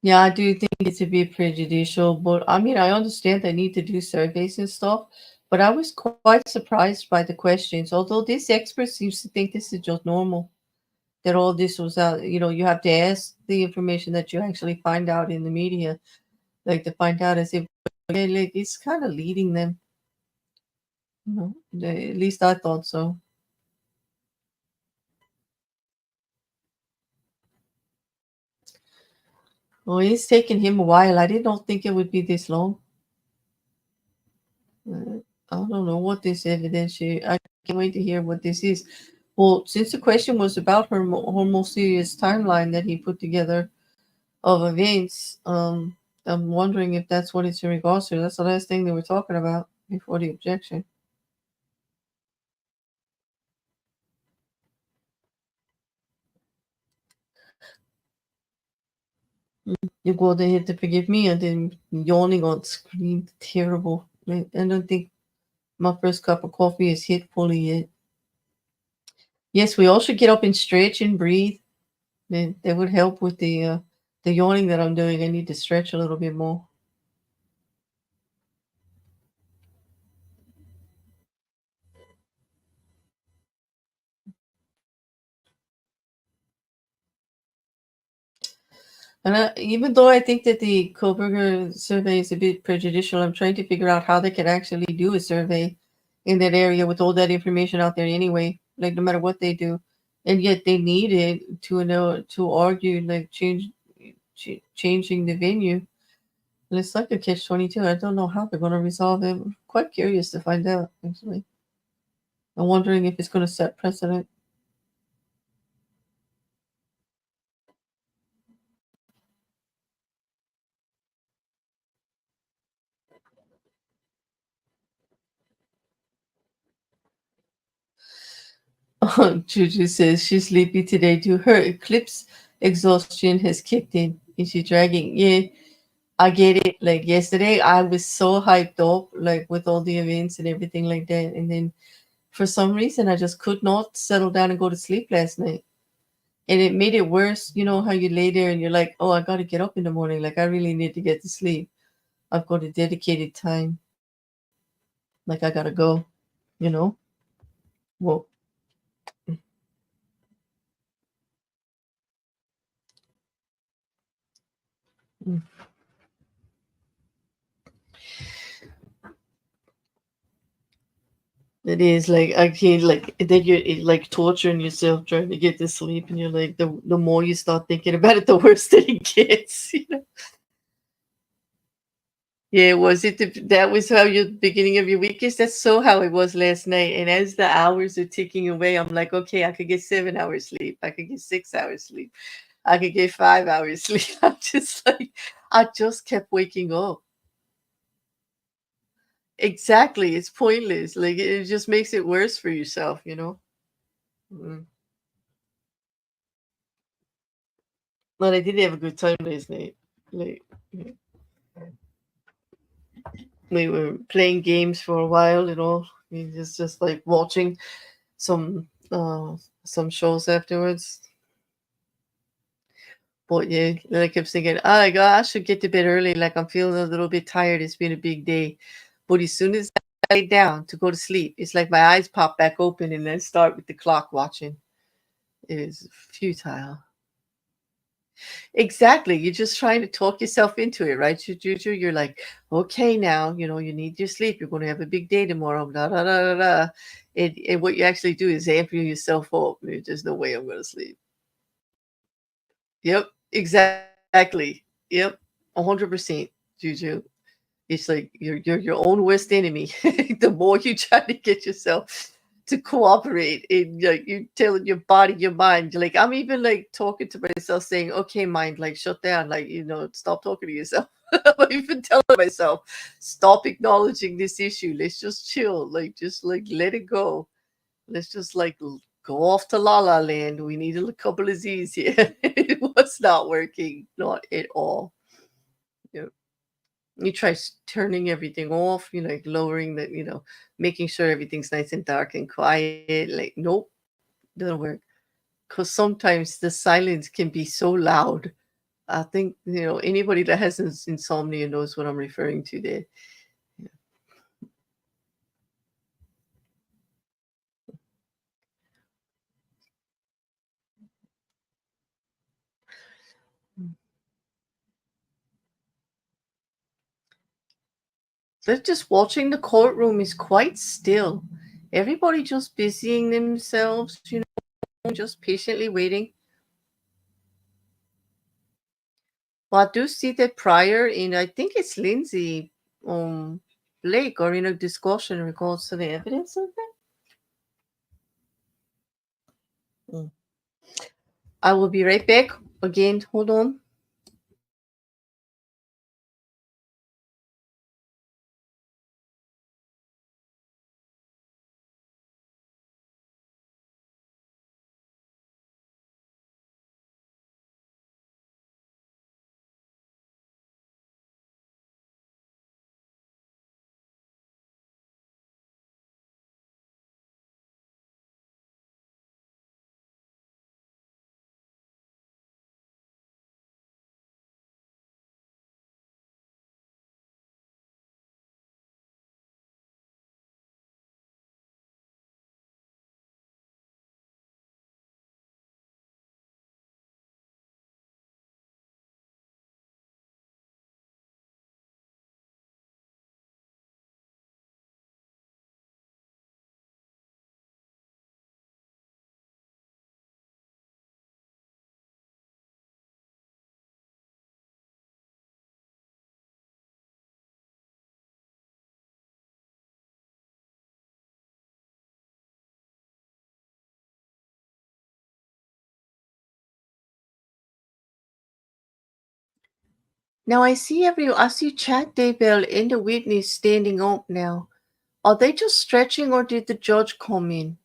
Yeah, I do think it's a bit prejudicial, but I mean, I understand they need to do surveys and stuff, but I was quite surprised by the questions. Although this expert seems to think this is just normal, that all this was out, you have to ask the information that you actually find out in the media, like to find out as if, okay, like it's kind of leading them, at least I thought so. Well, it's taken him a while. I did not think it would be this long. I don't know what this evidence is. I can't wait to hear what this is. Well, since the question was about Hermosillo's timeline that he put together of events, I'm wondering if that's what it's in regards to. That's the last thing they were talking about before the objection. You go ahead to forgive me, and then yawning on screen. Terrible. I don't think my first cup of coffee is hit fully yet. Yes, we all should get up and stretch and breathe. That would help with the yawning that I'm doing. I need to stretch a little bit more. And even though I think that the Koberger survey is a bit prejudicial, I'm trying to figure out how they could actually do a survey in that area with all that information out there anyway, like no matter what they do. And yet they need it to argue like changing the venue. And it's like a catch-22. I don't know how they're going to resolve it. I'm quite curious to find out, actually. I'm wondering if it's going to set precedent. Juju says she's sleepy today too. Her eclipse exhaustion has kicked in. Is she dragging? Yeah, I get it. Like yesterday, I was so hyped up, like with all the events and everything like that. And then for some reason, I just could not settle down and go to sleep last night. And it made it worse. You know how you lay there and you're like, oh, I got to get up in the morning. Like I really need to get to sleep. I've got a dedicated time. Like I got to go, you know? Well, mm. It is like I can't like then you're like torturing yourself trying to get to sleep, and you're like the more you start thinking about it, the worse that it gets. Yeah, was it that was how your beginning of your week is? That's so how it was last night. And as the hours are ticking away, I'm like, okay, I could get 7 hours sleep. I could get 6 hours sleep. I could get 5 hours sleep. I'm just like, I just kept waking up. Exactly. It's pointless. Like it just makes it worse for yourself. Mm. But I did have a good time last night. Like we were playing games for a while. It's just like watching some some shows afterwards. But yeah, like I kept thinking, oh my god, I should get to bed early. Like I'm feeling a little bit tired. It's been a big day. But as soon as I lay down to go to sleep, it's like my eyes pop back open and then start with the clock watching. It is futile. Exactly. You're just trying to talk yourself into it, right, Juju? You're like, okay, now, you need your sleep. You're going to have a big day tomorrow. Da, da, da, da, da. And what you actually do is amp yourself up. There's no way I'm going to sleep. Yep, exactly. Yep, 100%, Juju. It's like you're your own worst enemy. The more you try to get yourself to cooperate, and like you telling your body, your mind, like I'm even like talking to myself, saying, "Okay, mind, like shut down, like stop talking to yourself." I'm even telling myself, "Stop acknowledging this issue. Let's just chill. Like just like let it go. Let's just like go off to La La Land. We need a couple of Z's here." It was not working, not at all. Yeah. You try turning everything off, like lowering making sure everything's nice and dark and quiet. Like, nope, doesn't work. Because sometimes the silence can be so loud I think, anybody that has insomnia knows what I'm referring to there. Yeah. They're just watching the courtroom is quite still. Everybody just busying themselves, just patiently waiting. Well, I do see that prior in, I think it's Lyndsey Blake, or in a discussion in regards to the evidence of that. I will be right back. Again, hold on. Now I see Chad Daybell and the witness standing up now. Are they just stretching, or did the judge come in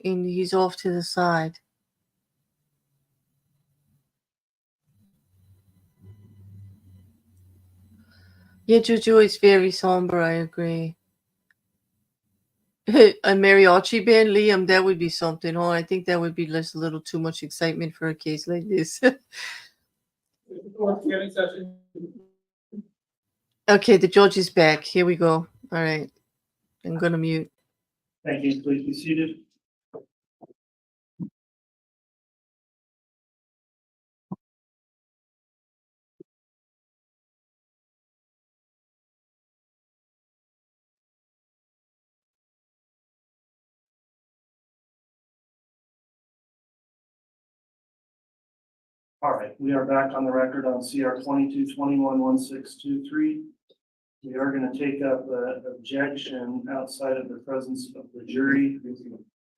and he's off to the side? Yeah, Juju is very somber, I agree. A mariachi band, Liam, that would be something. Oh, I think that would be just a little too much excitement for a case like this. Okay, the judge is back. Here we go. All right. I'm going to mute. Thank you. Please be seated. All right, we are back on the record on CR 22211623. We are going to take up an objection outside of the presence of the jury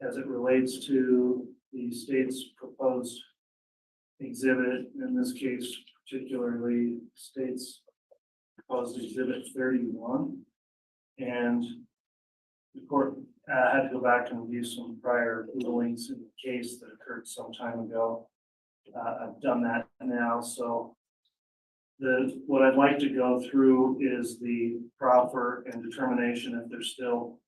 as it relates to the state's proposed exhibit, in this case particularly state's proposed exhibit 31. And the court had to go back and review some prior rulings in the case that occurred some time ago. I've done that now, so what I'd like to go through is the proffer and determination if there's still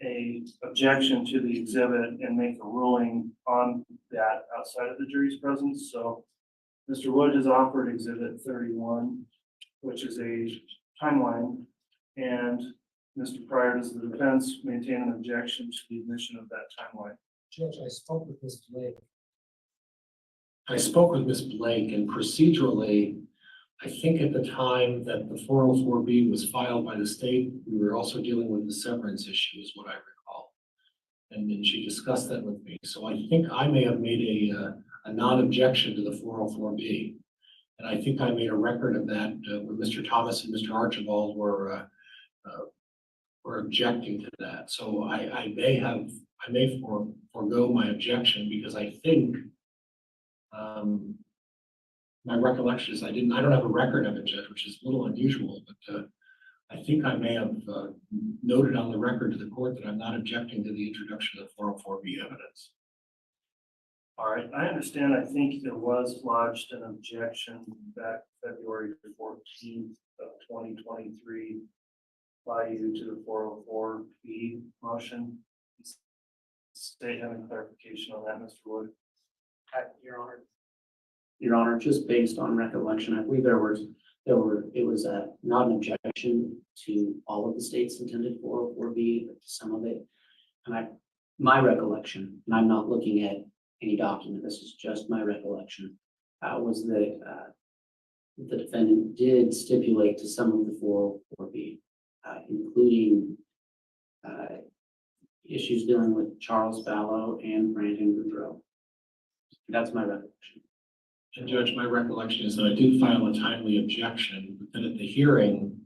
a objection to the exhibit, and make a ruling on that outside of the jury's presence. So Mr. Wood has offered exhibit 31, which is a timeline, and Mr. Pryor, does the defense maintain an objection to the admission of that timeline? Judge, I spoke with Mr. Blake. I spoke with Ms. Blake, and procedurally, I think at the time that the 404B was filed by the state, we were also dealing with the severance issue, is what I recall. And then she discussed that with me. So I think I may have made a non-objection to the 404B. And I think I made a record of that when Mr. Thomas and Mr. Archibald were objecting to that. So I may forego my objection, because I think my recollection is I don't have a record of it, Judge, which is a little unusual, but I think I may have noted on the record to the court that I'm not objecting to the introduction of 404B evidence. All right, I understand. I think there was lodged an objection back February 14th of 2023 by you to the 404B motion. State having clarification on that, Mr. Wood. Your Honor, Your Honor, just based on recollection, I believe it was not an objection to all of the state's intended 404B, but to some of it. And my recollection, and I'm not looking at any document, this is just my recollection, was that the defendant did stipulate to some of the 404B, including issues dealing with Charles Fallow and Brandon Boudreaux. That's my recollection. And Judge, my recollection is that I did file a timely objection, but then at the hearing,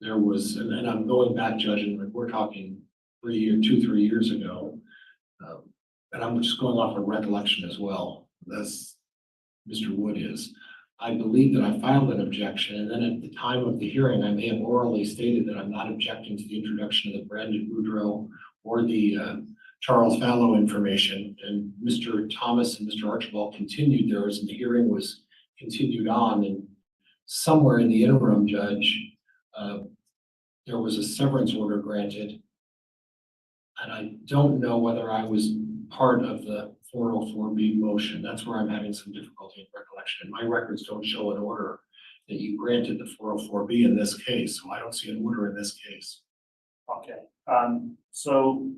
there was, and I'm going back, Judge, and we're talking 3 years ago. And I'm just going off of recollection as well, as Mr. Wood is. I believe that I filed an objection, and then at the time of the hearing, I may have orally stated that I'm not objecting to the introduction of the Brandon Boudreaux or the Charles Fallow information, and Mr. Thomas and Mr. Archibald continued theirs, and the hearing was continued on, and somewhere in the interim, Judge, there was a severance order granted, and I don't know whether I was part of the 404B motion. That's where I'm having some difficulty in recollection. My records don't show an order that you granted the 404B in this case, so I don't see an order in this case. Okay, so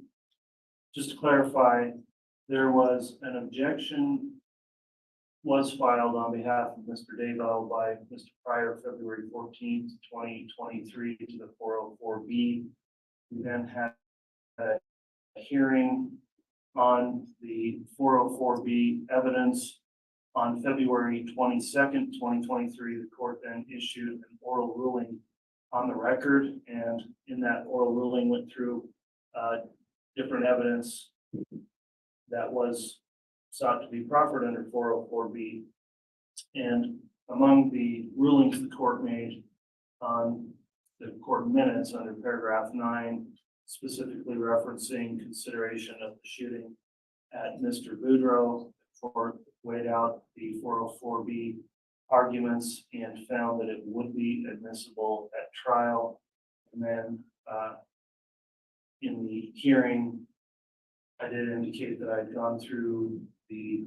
just to clarify, there was an objection was filed on behalf of Mr. Daybell by Mr. Pryor, February 14th, 2023 to the 404B. We then had a hearing on the 404B evidence on February 22nd, 2023. The court then issued an oral ruling on the record, and in that oral ruling went through different evidence that was sought to be proffered under 404B. And among the rulings the court made on the court minutes under paragraph 9, specifically referencing consideration of the shooting at Mr. Boudreaux, the court weighed out the 404B arguments and found that it would be admissible at trial. And then in the hearing, I did indicate that I'd gone through the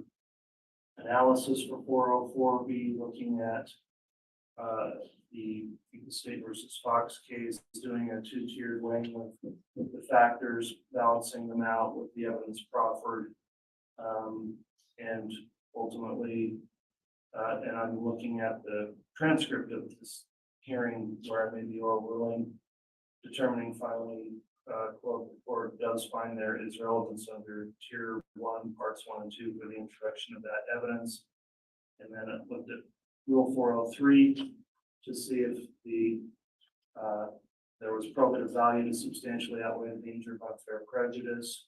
analysis for 404B, looking at the State versus Fox case, doing a two-tiered weighing with the factors, balancing them out with the evidence proffered, and ultimately, and I'm looking at the transcript of this hearing where I made the oral ruling, determining finally, quote, the court does find there is relevance under tier 1, parts 1 and 2 for the introduction of that evidence. And then I looked at rule 403 to see if there was probative value to substantially outweigh the danger of unfair prejudice,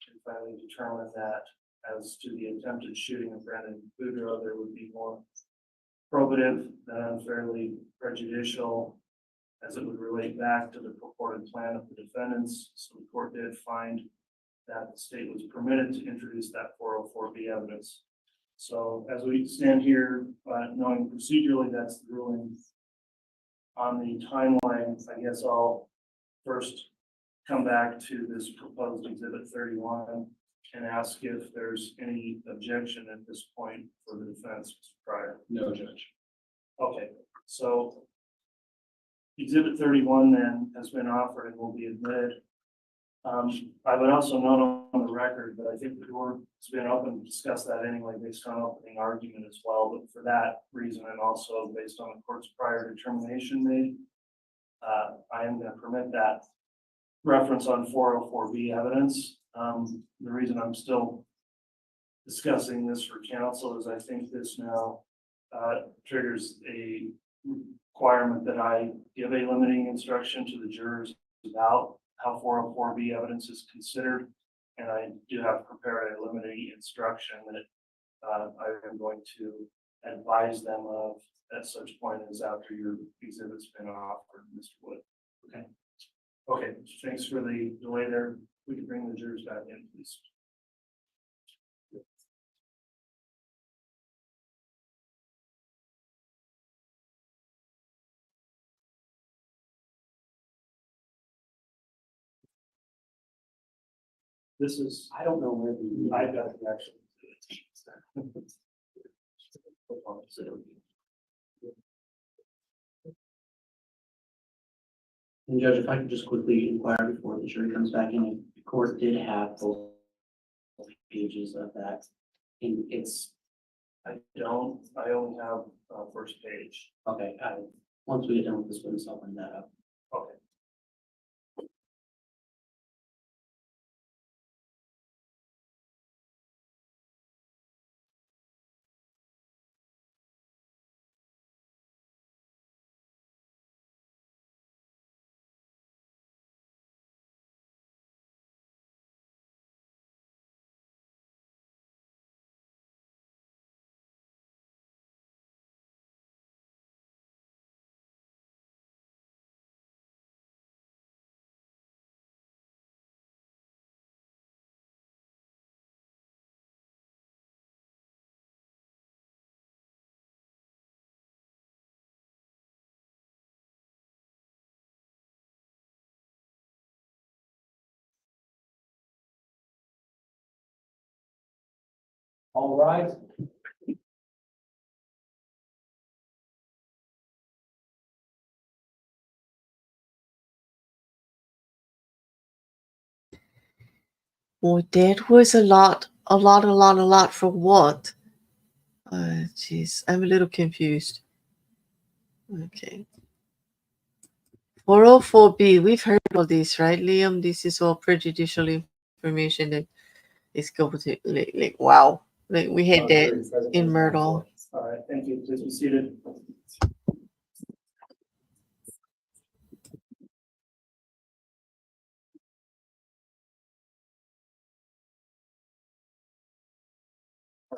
and finally determined that as to the attempted shooting of Brandon Boudreaux, there would be more probative than unfairly prejudicial, as it would relate back to the purported plan of the defendants. So the court did find that the state was permitted to introduce that 404B evidence. So as we stand here, knowing procedurally that's the ruling, on the timeline, I guess I'll first come back to this proposed Exhibit 31 and ask if there's any objection at this point for the defense, Mr. Pryor. No, Judge. Okay, so Exhibit 31 then has been offered and will be admitted. I would also note on the record that I think the court has been open to discuss that anyway based on opening argument as well. But for that reason, and also based on the court's prior determination made, I am going to permit that reference on 404B evidence. The reason I'm still discussing this for counsel is I think this now triggers a requirement that I give a limiting instruction to the jurors about how 404B evidence is considered, and I do have prepared a limiting instruction that I am going to advise them of at such point as after your exhibit's been offered, Mr. Wood. Okay. Okay, thanks for the delay there. We can bring the jurors back in, please. This is, I don't know where I've got the actual. And Judge, if I could just quickly inquire before the jury comes back in, if the court did have both pages of that, and it's, I only have, first page. okay, once we get done with this witness, I'll bring that up. Okay. All rise. Well, that was a lot for what? Jeez, I'm a little confused. Okay. 404B, we've heard all this, right, Liam? This is all prejudicial information that is going to, like wow. Like we had that in Myrtle. All right, thank you. Please be seated. All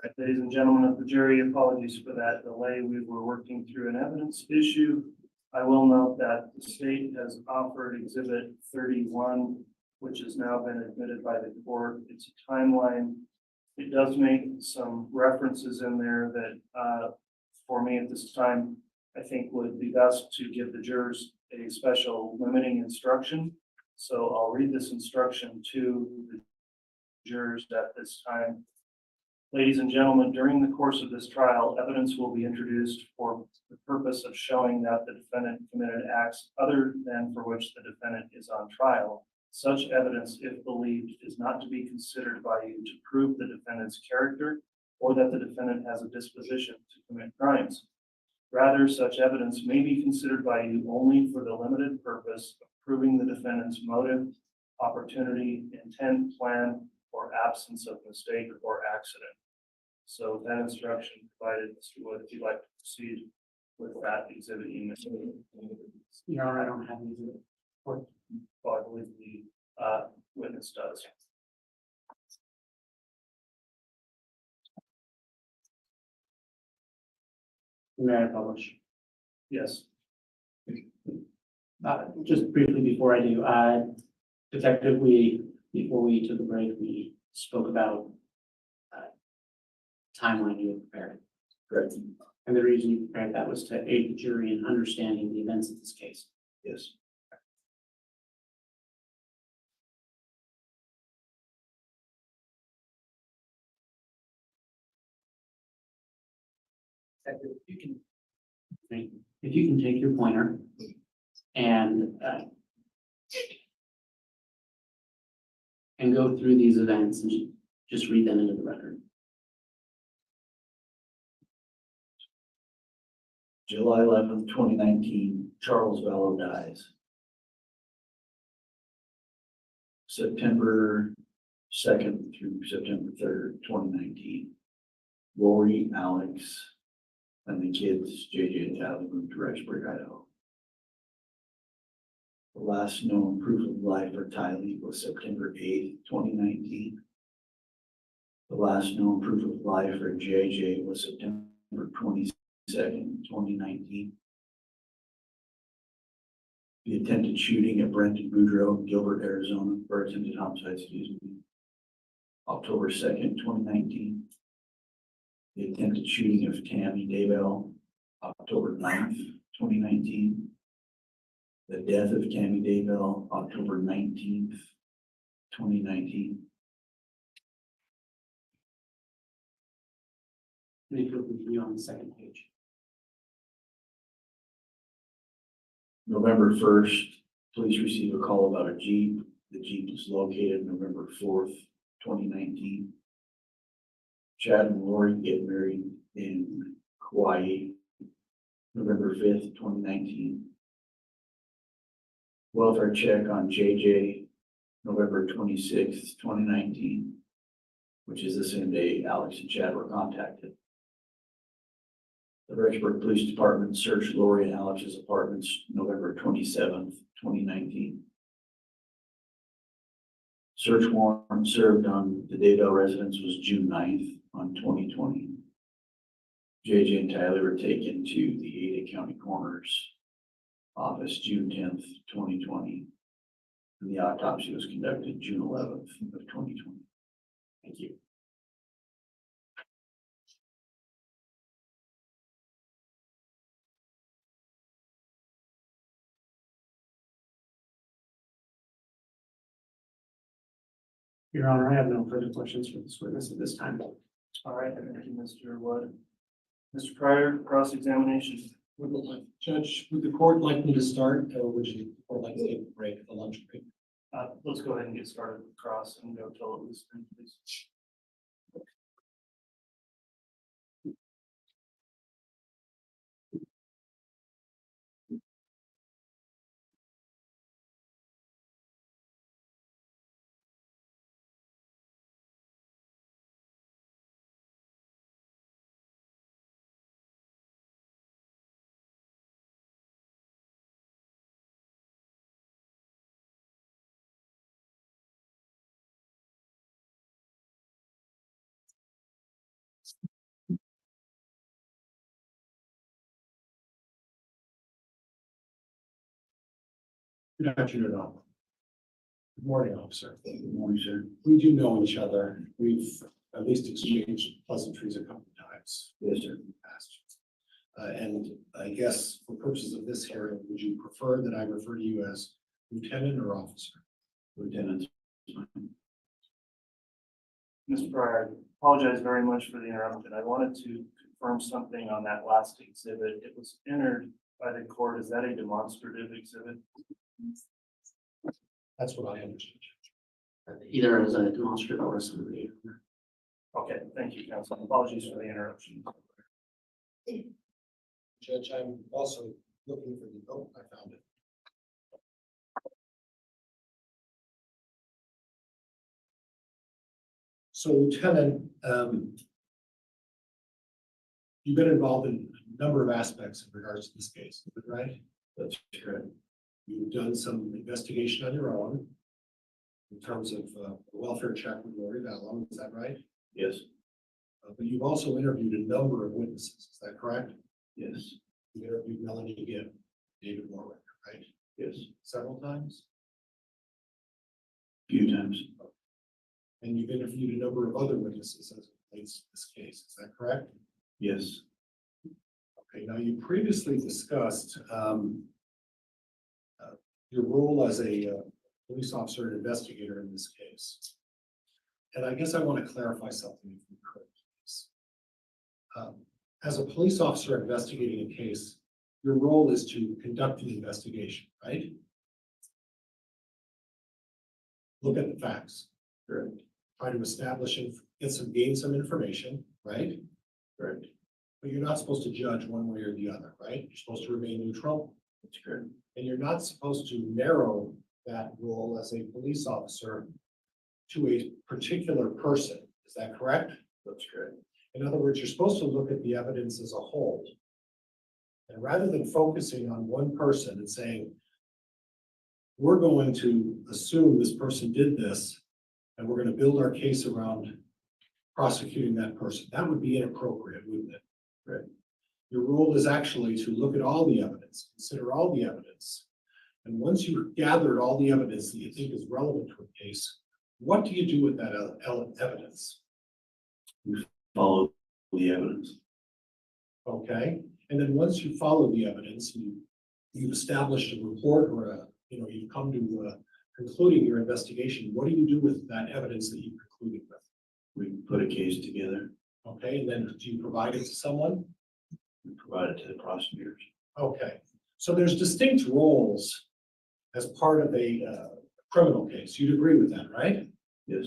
right, ladies and gentlemen of the jury, apologies for that delay. We were working through an evidence issue. I will note that the state has offered Exhibit 31, which has now been admitted by the court. It's a timeline. It does make some references in there that, for me at this time, I think would be best to give the jurors a special limiting instruction. So I'll read this instruction to the jurors at this time. Ladies and gentlemen, during the course of this trial, evidence will be introduced for the purpose of showing that the defendant committed acts other than for which the defendant is on trial. Such evidence, if believed, is not to be considered by you to prove the defendant's character or that the defendant has a disposition to commit crimes. Rather, such evidence may be considered by you only for the limited purpose of proving the defendant's motive, opportunity, intent, plan, or absence of mistake or accident. So that instruction provided, Mr. Wood, if you'd like to proceed with that exhibit. Your Honor, I don't have any. Well, I believe the witness does. May I publish? Yes. Just briefly before I do, Detective, before we took a break, we spoke about timeline you had prepared. Correct. And the reason you prepared that was to aid the jury in understanding the events of this case. Yes. If you can take your pointer and go through these events and just read them into the record. July 11th, 2019, Charles Vallow dies. September 2nd through September 3rd, 2019, Lori, Alex, and the kids, JJ and Tally, moved to Rexburg, Idaho. The last known proof of life for Tylee was September 8th, 2019. The last known proof of life for JJ was September 22nd, 2019. The attempted shooting at Brenton Boudreaux, Gilbert, Arizona, or attempted homicide, October 2nd, 2019. The attempted shooting of Chad Daybell, October 9th, 2019. The death of Chad Daybell, October 19th, 2019. And if you'll continue on the second page. November 1st, police receive a call about a Jeep. The Jeep was located November 4th, 2019. Chad and Lori get married in Hawaii, November 5th, 2019. Welfare check on JJ, November 26th, 2019, which is the same day Alex and Chad were contacted. The Rexburg Police Department searched Lori and Alex's apartments November 27th, 2019. Search warrant served on the Daybell residence was June 9th on 2020. JJ and Tyler were taken to the Ada County Coroner's office June 10th, 2020. And the autopsy was conducted June 11th of 2020. Thank you. Your Honor, I have no further questions for this witness at this time. All right, thank you, Mr. Wood. Mr. Pryor, cross-examination. Judge, would the court like me to start, or would you like to take a break, a lunch break? Let's go ahead and get started with cross and go till it was, please. Good afternoon, all. Good morning, officer. Good morning, sir. We do know each other. We've at least exchanged pleasantries a couple of times. Yes, sir. In the past. And I guess for purposes of this hearing, would you prefer that I refer to you as lieutenant or officer? Lieutenant. Mr. Pryor, apologize very much for the interruption. I wanted to confirm something on that last exhibit. It was entered by the court. Is that a demonstrative exhibit? That's what I understood. Either as a demonstrative or a summary. Okay, thank you, counsel. Apologies for the interruption. Judge, I'm also looking for the, oh, I found it. So Lieutenant, you've been involved in a number of aspects in regards to this case, is that right? That's correct. You've done some investigation on your own in terms of welfare check with Lori Vallow, is that right? Yes. But you've also interviewed a number of witnesses, is that correct? Yes. You interviewed Melanie Gibb, David Warwick, right? Yes. Several times? Few times. And you've interviewed a number of other witnesses as it relates to this case, is that correct? Yes. Okay, now you previously discussed your role as a police officer and investigator in this case. And I guess I want to clarify something if you could, please. As a police officer investigating a case, your role is to conduct the investigation, right? Look at the facts. Correct. Try to establish and gain some information, right? Correct. But you're not supposed to judge one way or the other, right? You're supposed to remain neutral. That's correct. And you're not supposed to narrow that role as a police officer to a particular person. Is that correct? That's correct. In other words, you're supposed to look at the evidence as a whole. And rather than focusing on one person and saying, we're going to assume this person did this, and we're going to build our case around prosecuting that person, that would be inappropriate, wouldn't it? Right. Your role is actually to look at all the evidence, consider all the evidence. And once you've gathered all the evidence that you think is relevant to a case, what do you do with that evidence? Follow the evidence. Okay, and then once you follow the evidence, you've established a report or you've come to concluding your investigation, what do you do with that evidence that you concluded with? We put a case together. Okay, and then do you provide it to someone? We provide it to the prosecutors. Okay, so there's distinct roles as part of a criminal case. You'd agree with that, right? Yes,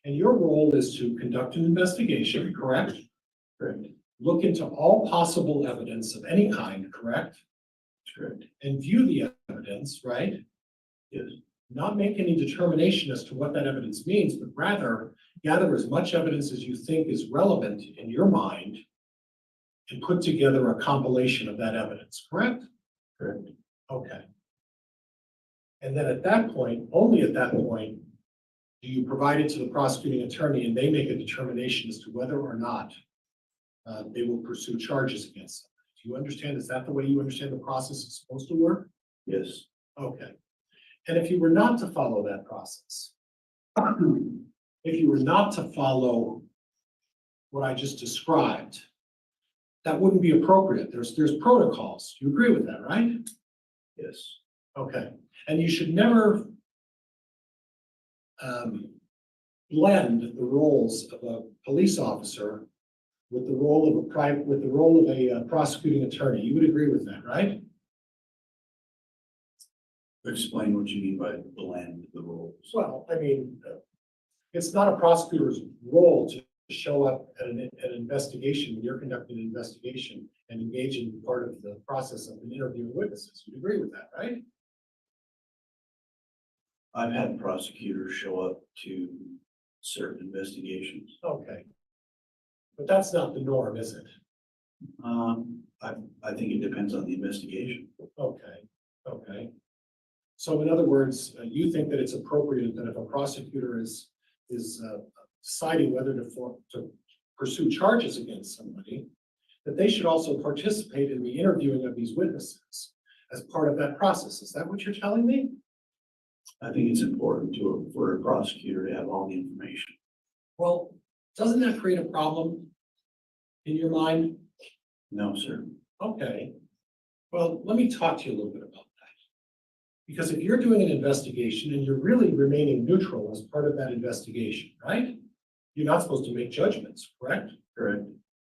And your role is to conduct an investigation, correct? correct, Look into all possible evidence of any kind, correct? correct, And view the evidence, right? yes, Not make any determination as to what that evidence means, but rather gather as much evidence as you think is relevant in your mind and put together a compilation of that evidence, correct? correct. Okay. And then at that point, only at that point, do you provide it to the prosecuting attorney and they make a determination as to whether or not they will pursue charges against them. Do you understand? Is that the way you understand the process is supposed to work? Yes, Okay. And if you were not to follow that process, if you were not to follow what I just described, that wouldn't be appropriate. There's protocols. You agree with that, right? yes, Okay. And you should never blend the roles of a police officer with the role of a prosecuting attorney. You would agree with that, right? explain what you mean by blend the roles. Well, I mean, it's not a prosecutor's role to show up at an investigation when you're conducting an investigation and engage in part of the process of interviewing witnesses. You agree with that, right? I've had prosecutors show up to certain investigations. Okay. But that's not the norm, is it? I think it depends on the investigation. Okay, okay. So in other words, you think that it's appropriate that if a prosecutor is deciding whether to pursue charges against somebody, that they should also participate in the interviewing of these witnesses as part of that process. Is that what you're telling me? I think it's important for a prosecutor to have all the information. Well, doesn't that create a problem in your mind? No, sir. Okay. Well, let me talk to you a little bit about that. Because if you're doing an investigation and you're really remaining neutral as part of that investigation, right? You're not supposed to make judgments, correct? Correct.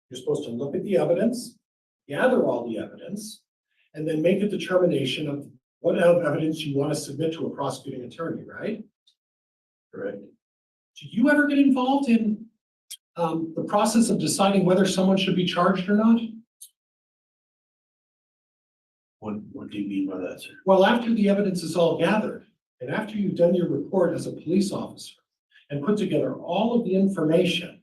You're supposed to look at the evidence, gather all the evidence, and then make a determination of what evidence you want to submit to a prosecuting attorney, right? Correct. Do you ever get involved in the process of deciding whether someone should be charged or not? What do you mean by that, sir? Well, after the evidence is all gathered, and after you've done your report as a police officer and put together all of the information,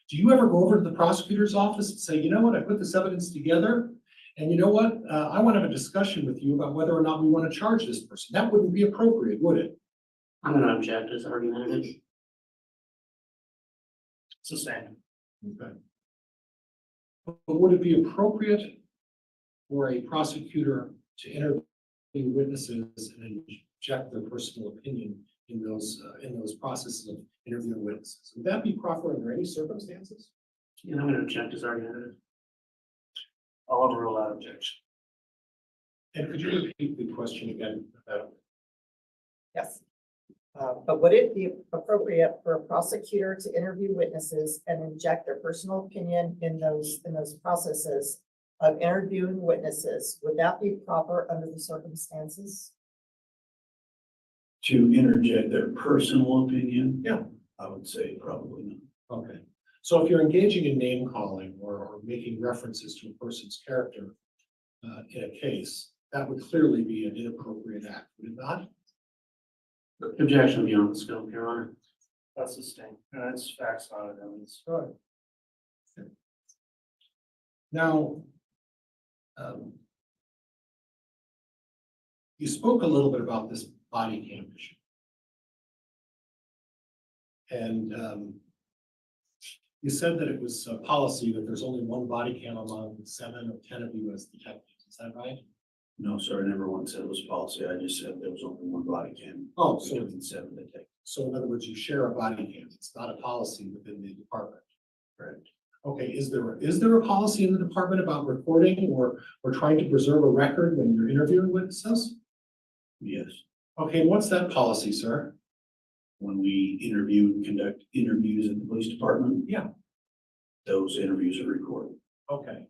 do you ever go over to the prosecutor's office and say, you know what, I put this evidence together, and you know what, I want to have a discussion with you about whether or not we want to charge this person? That wouldn't be appropriate, would it? I'm gonna object as argumentative. It's the same. Okay. But would it be appropriate for a prosecutor to interview witnesses and inject their personal opinion in those processes of interviewing witnesses? Would that be proper under any circumstances? And I'm gonna object as argumentative. I'll overrule that objection. And could you repeat the question again? Yes. But would it be appropriate for a prosecutor to interview witnesses and inject their personal opinion in those processes of interviewing witnesses? Would that be proper under the circumstances? To interject their personal opinion? Yeah. I would say probably not. Okay. So if you're engaging in name calling or making references to a person's character in a case, that would clearly be an inappropriate act, would it not? Objection beyond the scope, Your Honor. That's the same. And that's facts, not evidence. Right. Now, you spoke a little bit about this body cam issue. And you said that it was a policy that there's only one body cam among 7 or 10 of you as detectives. Is that right? No, sir, I never once said it was policy. I just said there was only one body cam. Oh, so, Between 7 detectives. so in other words, you share a body cam. It's not a policy within the department. Correct. Okay, is there a policy in the department about recording or trying to preserve a record when you're interviewing witnesses? Yes. Okay, and what's that policy, sir? When we conduct interviews at the police department. Yeah. those interviews are recorded. Okay.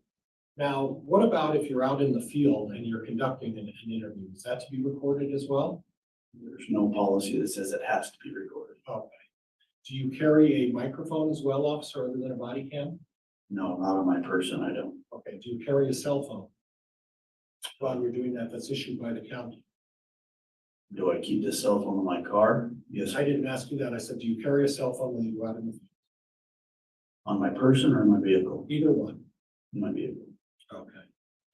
Now, what about if you're out in the field and you're conducting an interview? Is that to be recorded as well? There's no policy that says it has to be recorded. Okay. Do you carry a microphone as well, officer, other than a body cam? No, not on my person, I don't. Okay. Do you carry a cell phone while you're doing that? That's issued by the county. Do I keep this cell phone in my car? Yes, I didn't ask you that. I said, do you carry a cell phone when you go out in the field? on my person or in my vehicle? Either one. In my vehicle. Okay.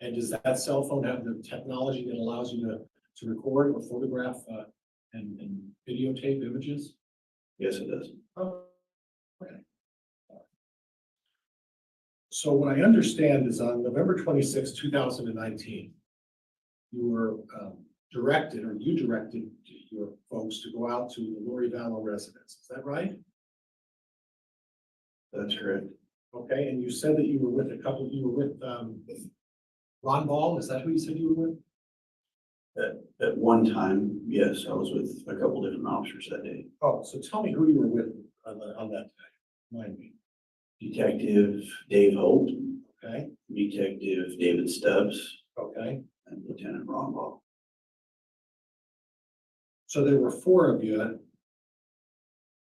And does that cell phone have the technology that allows you to record or photograph and videotape images? Yes, it does. Oh, okay. So what I understand is on November 26, 2019, you were directed, or you directed your folks to go out to the Lori Vallow residence. Is that right? That's correct. Okay, and you said that you were with Ron Ball, is that who you said you were with? At one time, yes, I was with a couple different officers that day. Oh, so tell me who you were with on that day. Remind me. Detective Dave Holt, Okay, Detective David Stubbs, okay. and Lieutenant Ron Ball. So there were four of you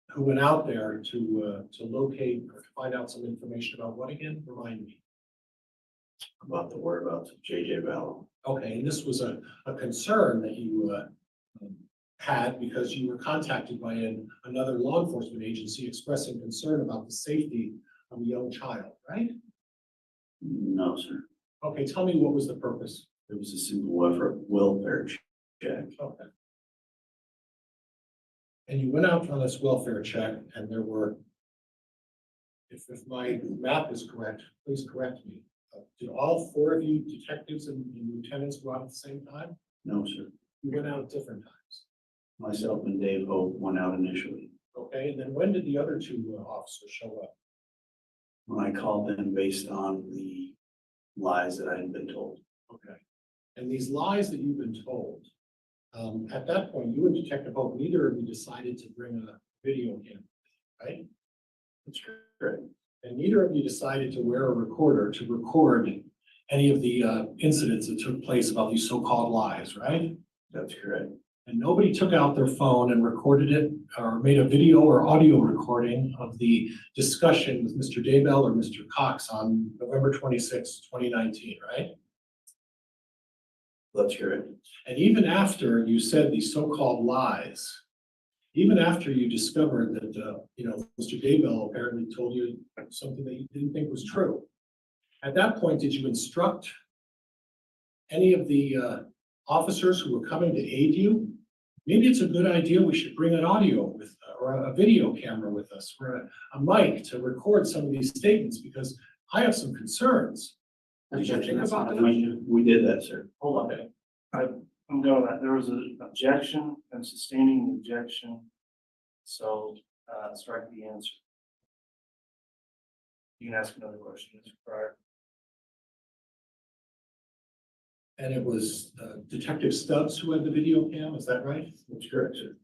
who went out there to locate or to find out some information about what again? Remind me. About the whereabouts of J.J. Vallow. Okay, and this was a concern that you had because you were contacted by another law enforcement agency expressing concern about the safety of a young child, right? No, sir. Okay, tell me what was the purpose? It was a simple welfare check. Okay. And you went out on this welfare check and there were, if my math is correct, please correct me. Did all four of you detectives and lieutenants go out at the same time? No, sir. You went out at different times. Myself and Dave Holt went out initially. Okay, and then when did the other two officers show up? When I called them based on the lies that I had been told. Okay. And these lies that you've been told, at that point, you and Detective Hope, neither of you decided to bring a video camera, right? That's correct. And neither of you decided to wear a recorder to record any of the incidents that took place about these so-called lies, right? That's correct. And nobody took out their phone and recorded it or made a video or audio recording of the discussion with Mr. Daybell or Mr. Cox on November 26, 2019, right? That's correct. And even after you said these so-called lies, even after you discovered that, Mr. Daybell apparently told you something that you didn't think was true, at that point, did you instruct any of the officers who were coming to aid you? Maybe it's a good idea we should bring an audio with, or a video camera with us, or a mic to record some of these statements, because I have some concerns. Did you think That's about not that? We did that, sir. Hold on. I'm going that there was an objection and sustaining the objection. So, strike the answer. You can ask another question, Mr. Pryor. And it was Detective Stubbs who had the video cam, is that right? That's correct, sir.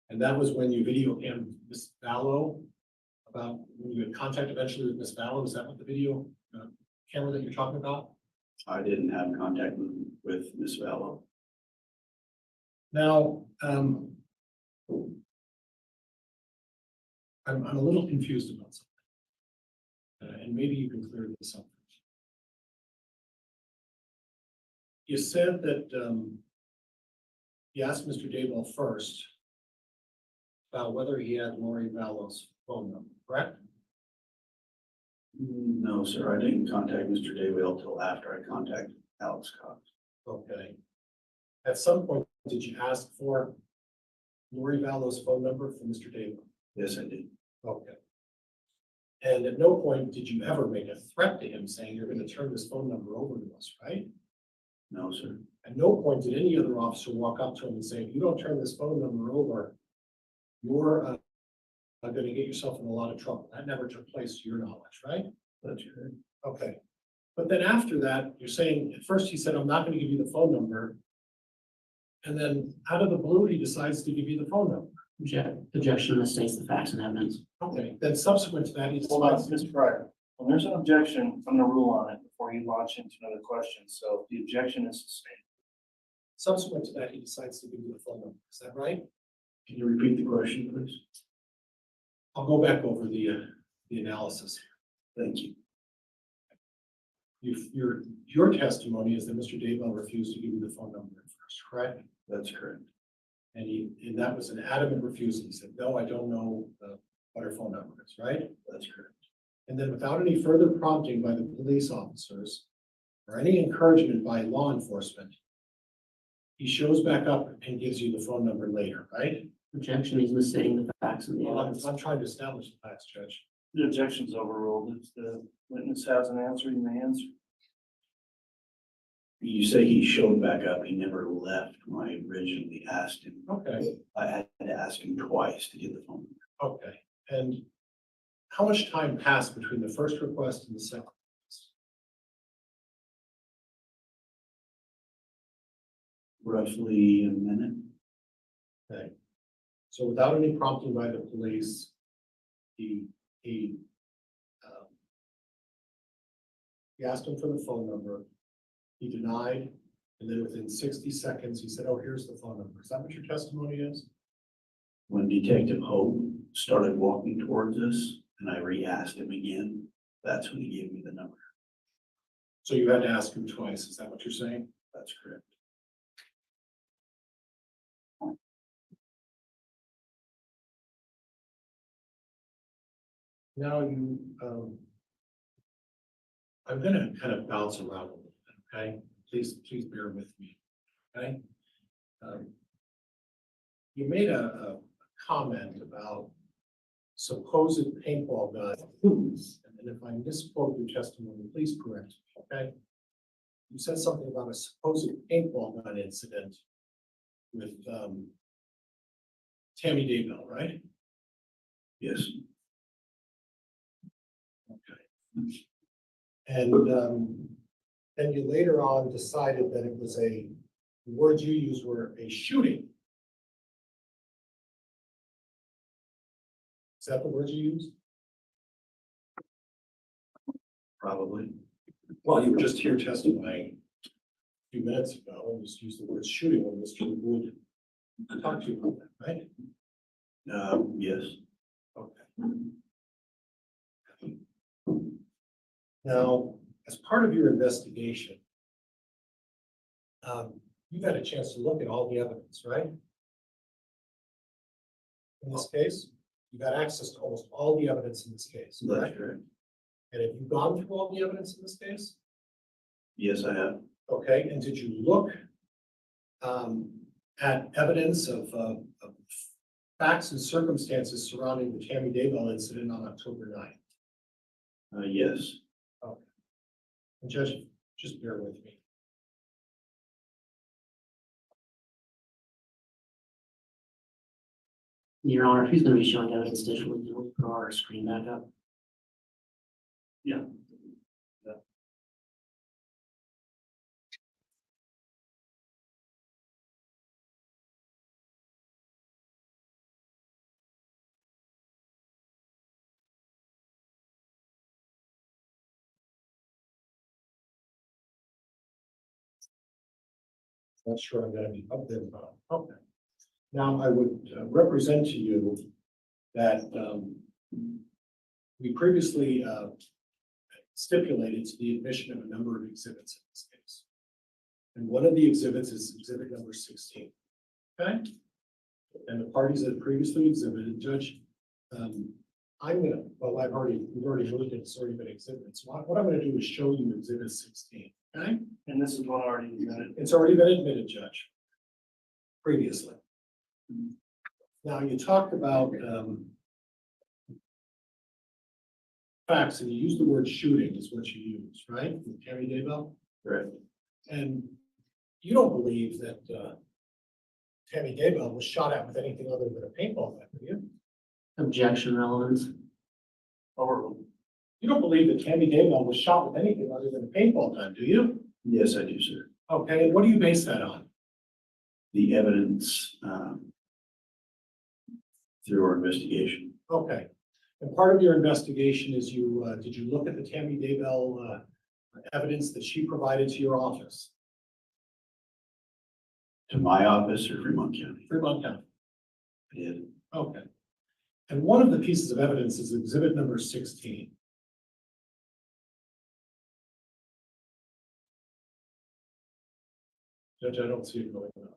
And that was when you video cammed Miss Vallow, about when you had contact eventually with Miss Vallow, is that what the video camera that you're talking about? I didn't have contact with Miss Vallow. Now, I'm a little confused about something. And maybe you can clear this up. You said that you asked Mr. Daybell first about whether he had Lori Vallow's phone number, correct? No, sir. I didn't contact Mr. Daybell till after I contacted Alex Cox. Okay. At some point, did you ask for Lori Vallow's phone number from Mr. Daybell? Yes, I did. Okay. And at no point did you ever make a threat to him saying you're going to turn this phone number over to us, right? No, sir. At no point did any other officer walk up to him and say, if you don't turn this phone number over, you're going to get yourself in a lot of trouble. That never took place to your knowledge, right? That's correct. Okay. But then after that, you're saying, at first he said, I'm not going to give you the phone number. And then out of the blue, he decides to give you the phone number. Objection, this states the facts and evidence. Okay, then subsequent to that, he Hold on, decides, Mr. Pryor. When there's an objection, I'm gonna rule on it before you launch into another question. So if the objection is sustained. subsequent to that, he decides to give you the phone number. Is that right? Can you repeat the question, please? I'll go back over the analysis. Thank you. Your testimony is that Mr. Daybell refused to give you the phone number at first, correct? That's correct. And that was an adamant refusal. He said, no, I don't know what her phone number is, right? That's correct. And then without any further prompting by the police officers or any encouragement by law enforcement, he shows back up and gives you the phone number later, right? Objection, he's misstating the facts and the Well, evidence. I'm trying to establish the facts, Judge. The objection's overruled. If the witness has an answer, you may answer. You say he showed back up. He never left when I originally asked him. Okay, I had to ask him twice to get the phone number. okay. And how much time passed between the first request and the second request? Roughly a minute. Okay. So without any prompting by the police, he asked him for the phone number. He denied, and then within 60 seconds, he said, oh, here's the phone number. Is that what your testimony is? When Detective Hope started walking towards us and I re-asked him again, that's when he gave me the number. So you had to ask him twice. Is that what you're saying? That's correct. Now I'm gonna kind of bounce around a little bit, okay? Please bear with me, okay? You made a comment about supposed paintball guns, and if I misquote your testimony, please correct me, okay? You said something about a supposed paintball gun incident with Tammy Daybell, right? Yes. Okay. And then you later on decided that it was the words you used were a shooting. Is that the words you used? Probably. Well, you were just here testifying a few minutes ago and just used the word shooting when Mr. Wood talked to you about that, right? Yes. Okay. Now, as part of your investigation, you've had a chance to look at all the evidence, right? In this case, you got access to almost all the evidence in this case, That's right? correct. And have you gone through all the evidence in this case? Yes, I have. Okay, and did you look at evidence of facts and circumstances surrounding the Tammy Daybell incident on October 9th? Yes. Okay. And Judge, just bear with me. Your Honor, if he's going to be showing evidence digitally, you'll throw our screen back up. Yeah. Not sure I'm gonna be up there, but okay. Now, I would represent to you that we previously stipulated to the admission of a number of exhibits in this case. And one of the exhibits is exhibit number 16. Okay? And the parties that previously exhibited, Judge, we've already moved it, it's already been exhibited. So what I'm gonna do is show you exhibit 16, okay? And this is one already admitted. It's already been admitted, Judge, previously. Now, you talked about facts, and you used the word shooting is what you used, right? With Tammy Daybell? Correct. And you don't believe that Tammy Daybell was shot at with anything other than a paintball gun, do you? Objection, relevance. Overruled. You don't believe that Tammy Daybell was shot with anything other than a paintball gun, do you? Yes, I do, sir. Okay, and what do you base that on? The evidence through our investigation. Okay, And part of your investigation is did you look at the Tammy Daybell evidence that she provided to your office? To my office or Fremont County? Fremont County. I did. Okay. And one of the pieces of evidence is exhibit number 16. Judge, I don't see it going on.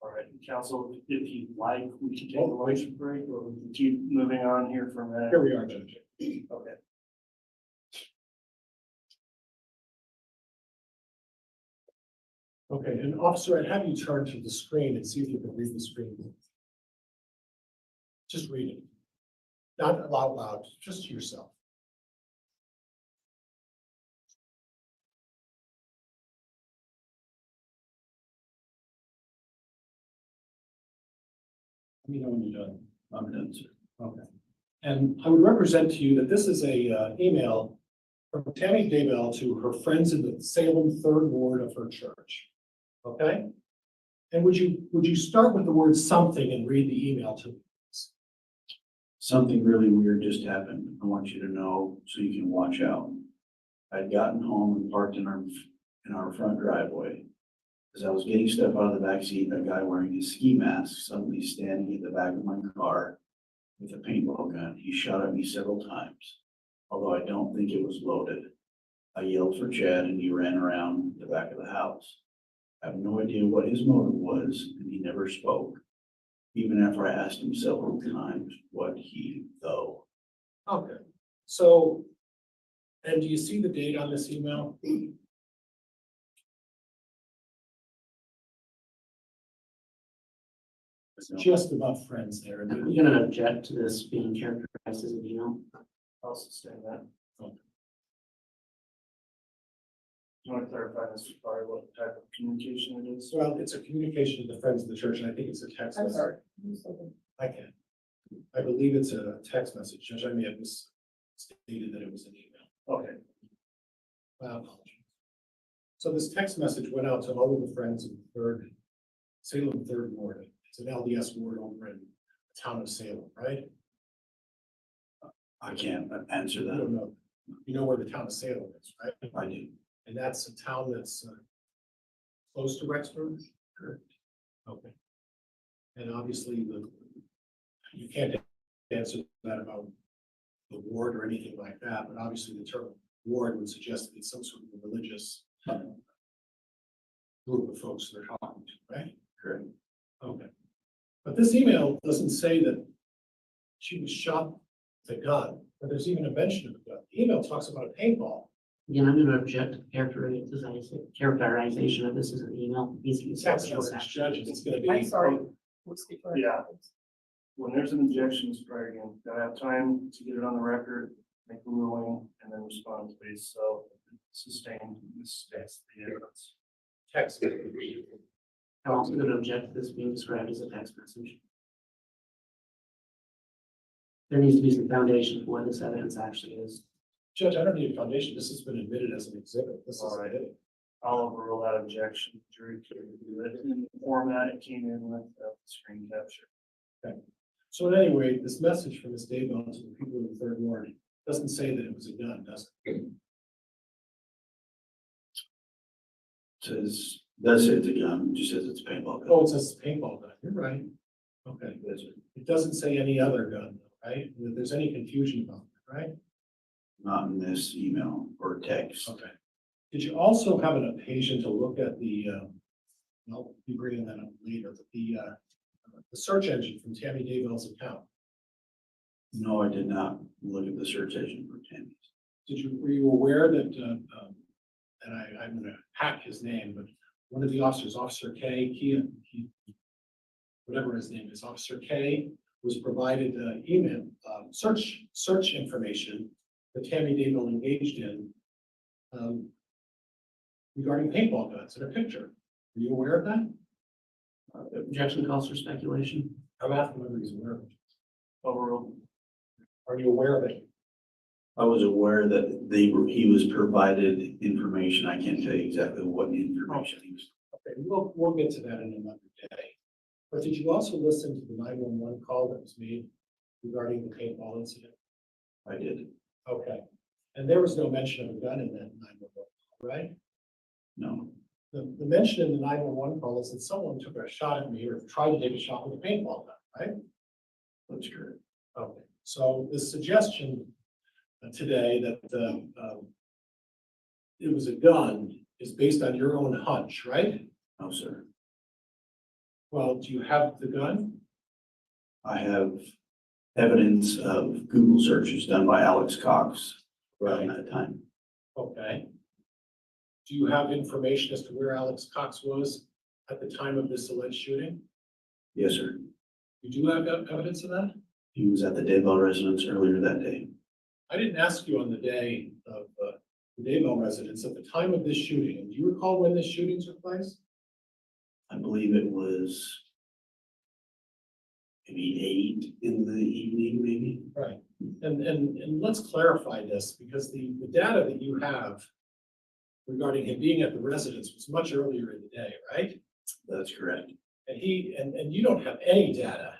All right, counsel, if you'd like, we can take a lunch break or we can keep moving on here from that. Here we are, Judge. Okay. Okay, and officer, I'd have you turn to the screen and see if you can read the screen. Just read it. Not out loud, just to yourself. Let me know when you're done. I'm done, sir. Okay. And I would represent to you that this is a email from Tammy Daybell to her friends in the Salem 3rd Ward of her church. Okay? And would you start with the word something and read the email to me? Something really weird just happened. I want you to know so you can watch out. I'd gotten home and parked in our front driveway. As I was getting stuff out of the back seat, a guy wearing a ski mask suddenly standing at the back of my car with a paintball gun. He shot at me several times, although I don't think it was loaded. I yelled for Chad and he ran around the back of the house. I have no idea what his motive was, and he never spoke, even after I asked him several times what he though. Okay. So, and do you see the date on this email? It's just about friends there. Are you gonna object to this being characterized as an email? I'll sustain that. Okay. You want to clarify, Mr. Farr, what type of communication it is? Well, it's a communication to the friends of the church, and I think it's a text I'm message. sorry. I can. I believe it's a text message. Judge, I may have misstated that it was an email. Okay. My apologies. So this text message went out to all of the friends in Salem 3rd Ward. It's an LDS ward over in the town of Salem, right? I can't answer I that. don't know. You know where the town of Salem is, right? I do. And that's a town that's close to Rexburg? Correct. Okay. And obviously you can't answer that about the ward or anything like that, but obviously the term ward would suggest that it's some sort of a religious group of folks they're talking to, right? Correct. Okay. But this email doesn't say that she was shot with a gun, or there's even a mention of a gun. The email talks about a paintball. Again, I'm gonna object to characterization of this as an email. It needs to be Text short. message, Judge, it's gonna be. I'm sorry. We'll speak for- Yeah. When there's an objection, Mr. Farr, again, gotta have time to get it on the record, make a ruling, and then respond, please. So sustained, this states the evidence. Text. I'm also gonna object to this being described as a text message. There needs to be some foundation for what this evidence actually is. Judge, I don't need a foundation. This has been admitted as an exhibit. This is All right. it. I'll overrule that objection. Jury can review it in the format it came in with screen capture. So at any rate, this message from Ms. Daybell to the people in the 3rd Ward doesn't say that it was a gun, does it? Does say it's a gun, just says it's a paintball gun. Oh, it says paintball gun. You're right. Okay. That's it. It doesn't say any other gun, right? If there's any confusion about that, right? Not in this email or text. Okay. Did you also have an occasion to look at the, I'll be bringing that up later, but the search engine from Tammy Daybell's account? No, I did not look at the search engine for Tammy's. Were you aware that, and I'm gonna hack his name, but one of the officers, Officer K, whatever his name is, Officer K, was provided email, search information that Tammy Daybell engaged in regarding paintball guns in a picture. Are you aware of that? Objection calls for speculation. I'm asking whether he's aware of it. Overruled. Are you aware of it? I was aware that he was provided information. I can't tell you exactly what information he was. Okay, we'll get to that in another day. But did you also listen to the 911 call that was made regarding the paintball incident? I did. Okay. And there was no mention of a gun in that 911 call, right? No, The mention in the 911 call is that someone took a shot at me or tried to take a shot with a paintball gun, right? that's correct. Okay. So the suggestion today that it was a gun is based on your own hunch, right? No, sir. Well, do you have the gun? I have evidence of Google searches done by Alex Cox around that time. Okay. Do you have information as to where Alex Cox was at the time of this alleged shooting? Yes, sir. You do have evidence of that? He was at the Daybell residence earlier that day. I didn't ask you on the day of the Daybell residence at the time of this shooting. Do you recall when this shooting took place? I believe it was maybe 8 in the evening, maybe. Right. And let's clarify this because the data that you have regarding him being at the residence was much earlier in the day, right? That's correct. And you don't have any data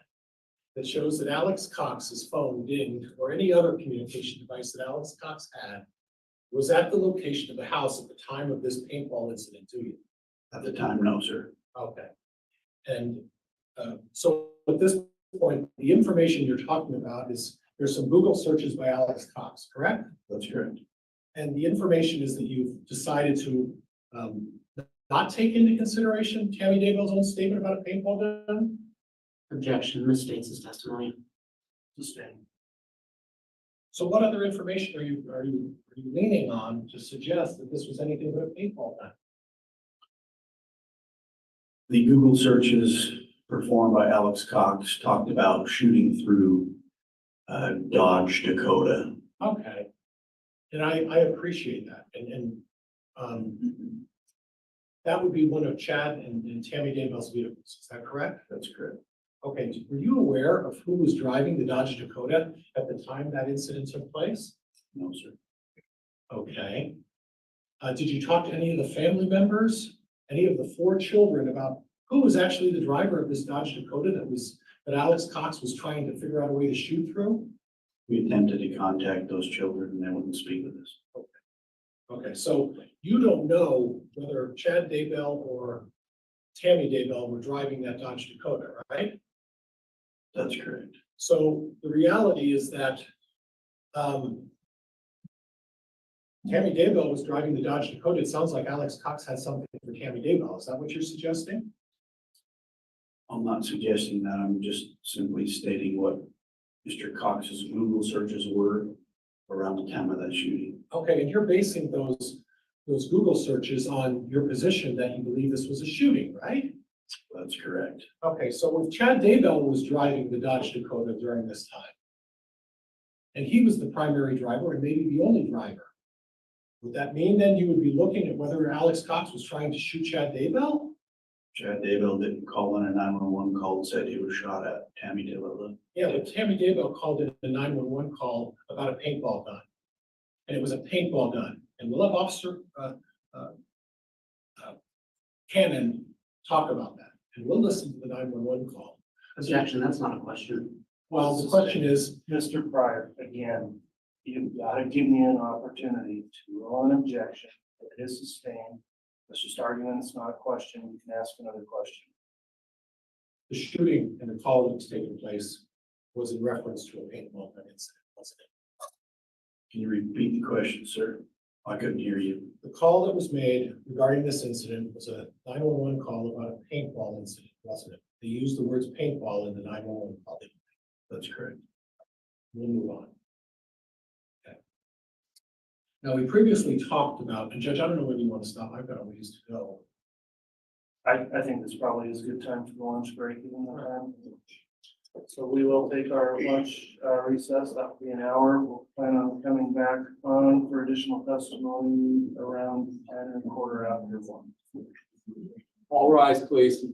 that shows that Alex Cox's phone dinged or any other communication device that Alex Cox had was at the location of the house at the time of this paintball incident, do you? At the time, no, sir. Okay. And so at this point, the information you're talking about is there's some Google searches by Alex Cox, correct? That's correct. And the information is that you've decided to not take into consideration Tammy Daybell's own statement about a paintball gun? Objection, misstates his testimony. Sustained. So what other information are you leaning on to suggest that this was anything but a paintball gun? The Google searches performed by Alex Cox talked about shooting through Dodge Dakota. Okay. And I appreciate that. And that would be one of Chad and Tammy Daybell's vehicles. Is that correct? That's correct. Okay. Were you aware of who was driving the Dodge Dakota at the time that incident took place? No, sir. Okay. Did you talk to any of the family members, any of the 4 children about who was actually the driver of this Dodge Dakota that Alex Cox was trying to figure out a way to shoot through? We attempted to contact those children and they wouldn't speak with us. Okay, so you don't know whether Chad Daybell or Tammy Daybell were driving that Dodge Dakota, right? That's correct. So the reality is that Tammy Daybell was driving the Dodge Dakota. It sounds like Alex Cox had something for Tammy Daybell. Is that what you're suggesting? I'm not suggesting that. I'm just simply stating what Mr. Cox's Google searches were around the time of that shooting. Okay, and you're basing those Google searches on your position that you believe this was a shooting, right? That's correct. Okay, so if Chad Daybell was driving the Dodge Dakota during this time, and he was the primary driver and maybe the only driver, would that mean then you would be looking at whether Alex Cox was trying to shoot Chad Daybell? Chad Daybell didn't call in a 911 call and said he was shot at. Tammy Daybell. Yeah, but Tammy Daybell called in a 911 call about a paintball gun. And it was a paintball gun. And we'll have Officer Cannon talk about that. And we'll listen to the 911 call. Objection, that's not a question. Well, the question is, Mr. Pryor, again, you've got to give me an opportunity to rule an objection. If it is sustained, let's just argue and it's not a question. You can ask another question. the shooting and the call that was taking place was in reference to a paintball gun incident, wasn't it? Can you repeat the question, sir? I couldn't hear you. The call that was made regarding this incident was a 911 call about a paintball incident, wasn't it? They used the words paintball in the 911 call. That's correct. We'll move on. Okay. Now, we previously talked about, and Judge, I don't know when you want to stop. I've got a ways to go. I think this probably is a good time for the lunch break, even though so we will take our lunch recess. That will be an hour. We'll plan on coming back on for additional testimony around 10:15 after 1. All rise, please.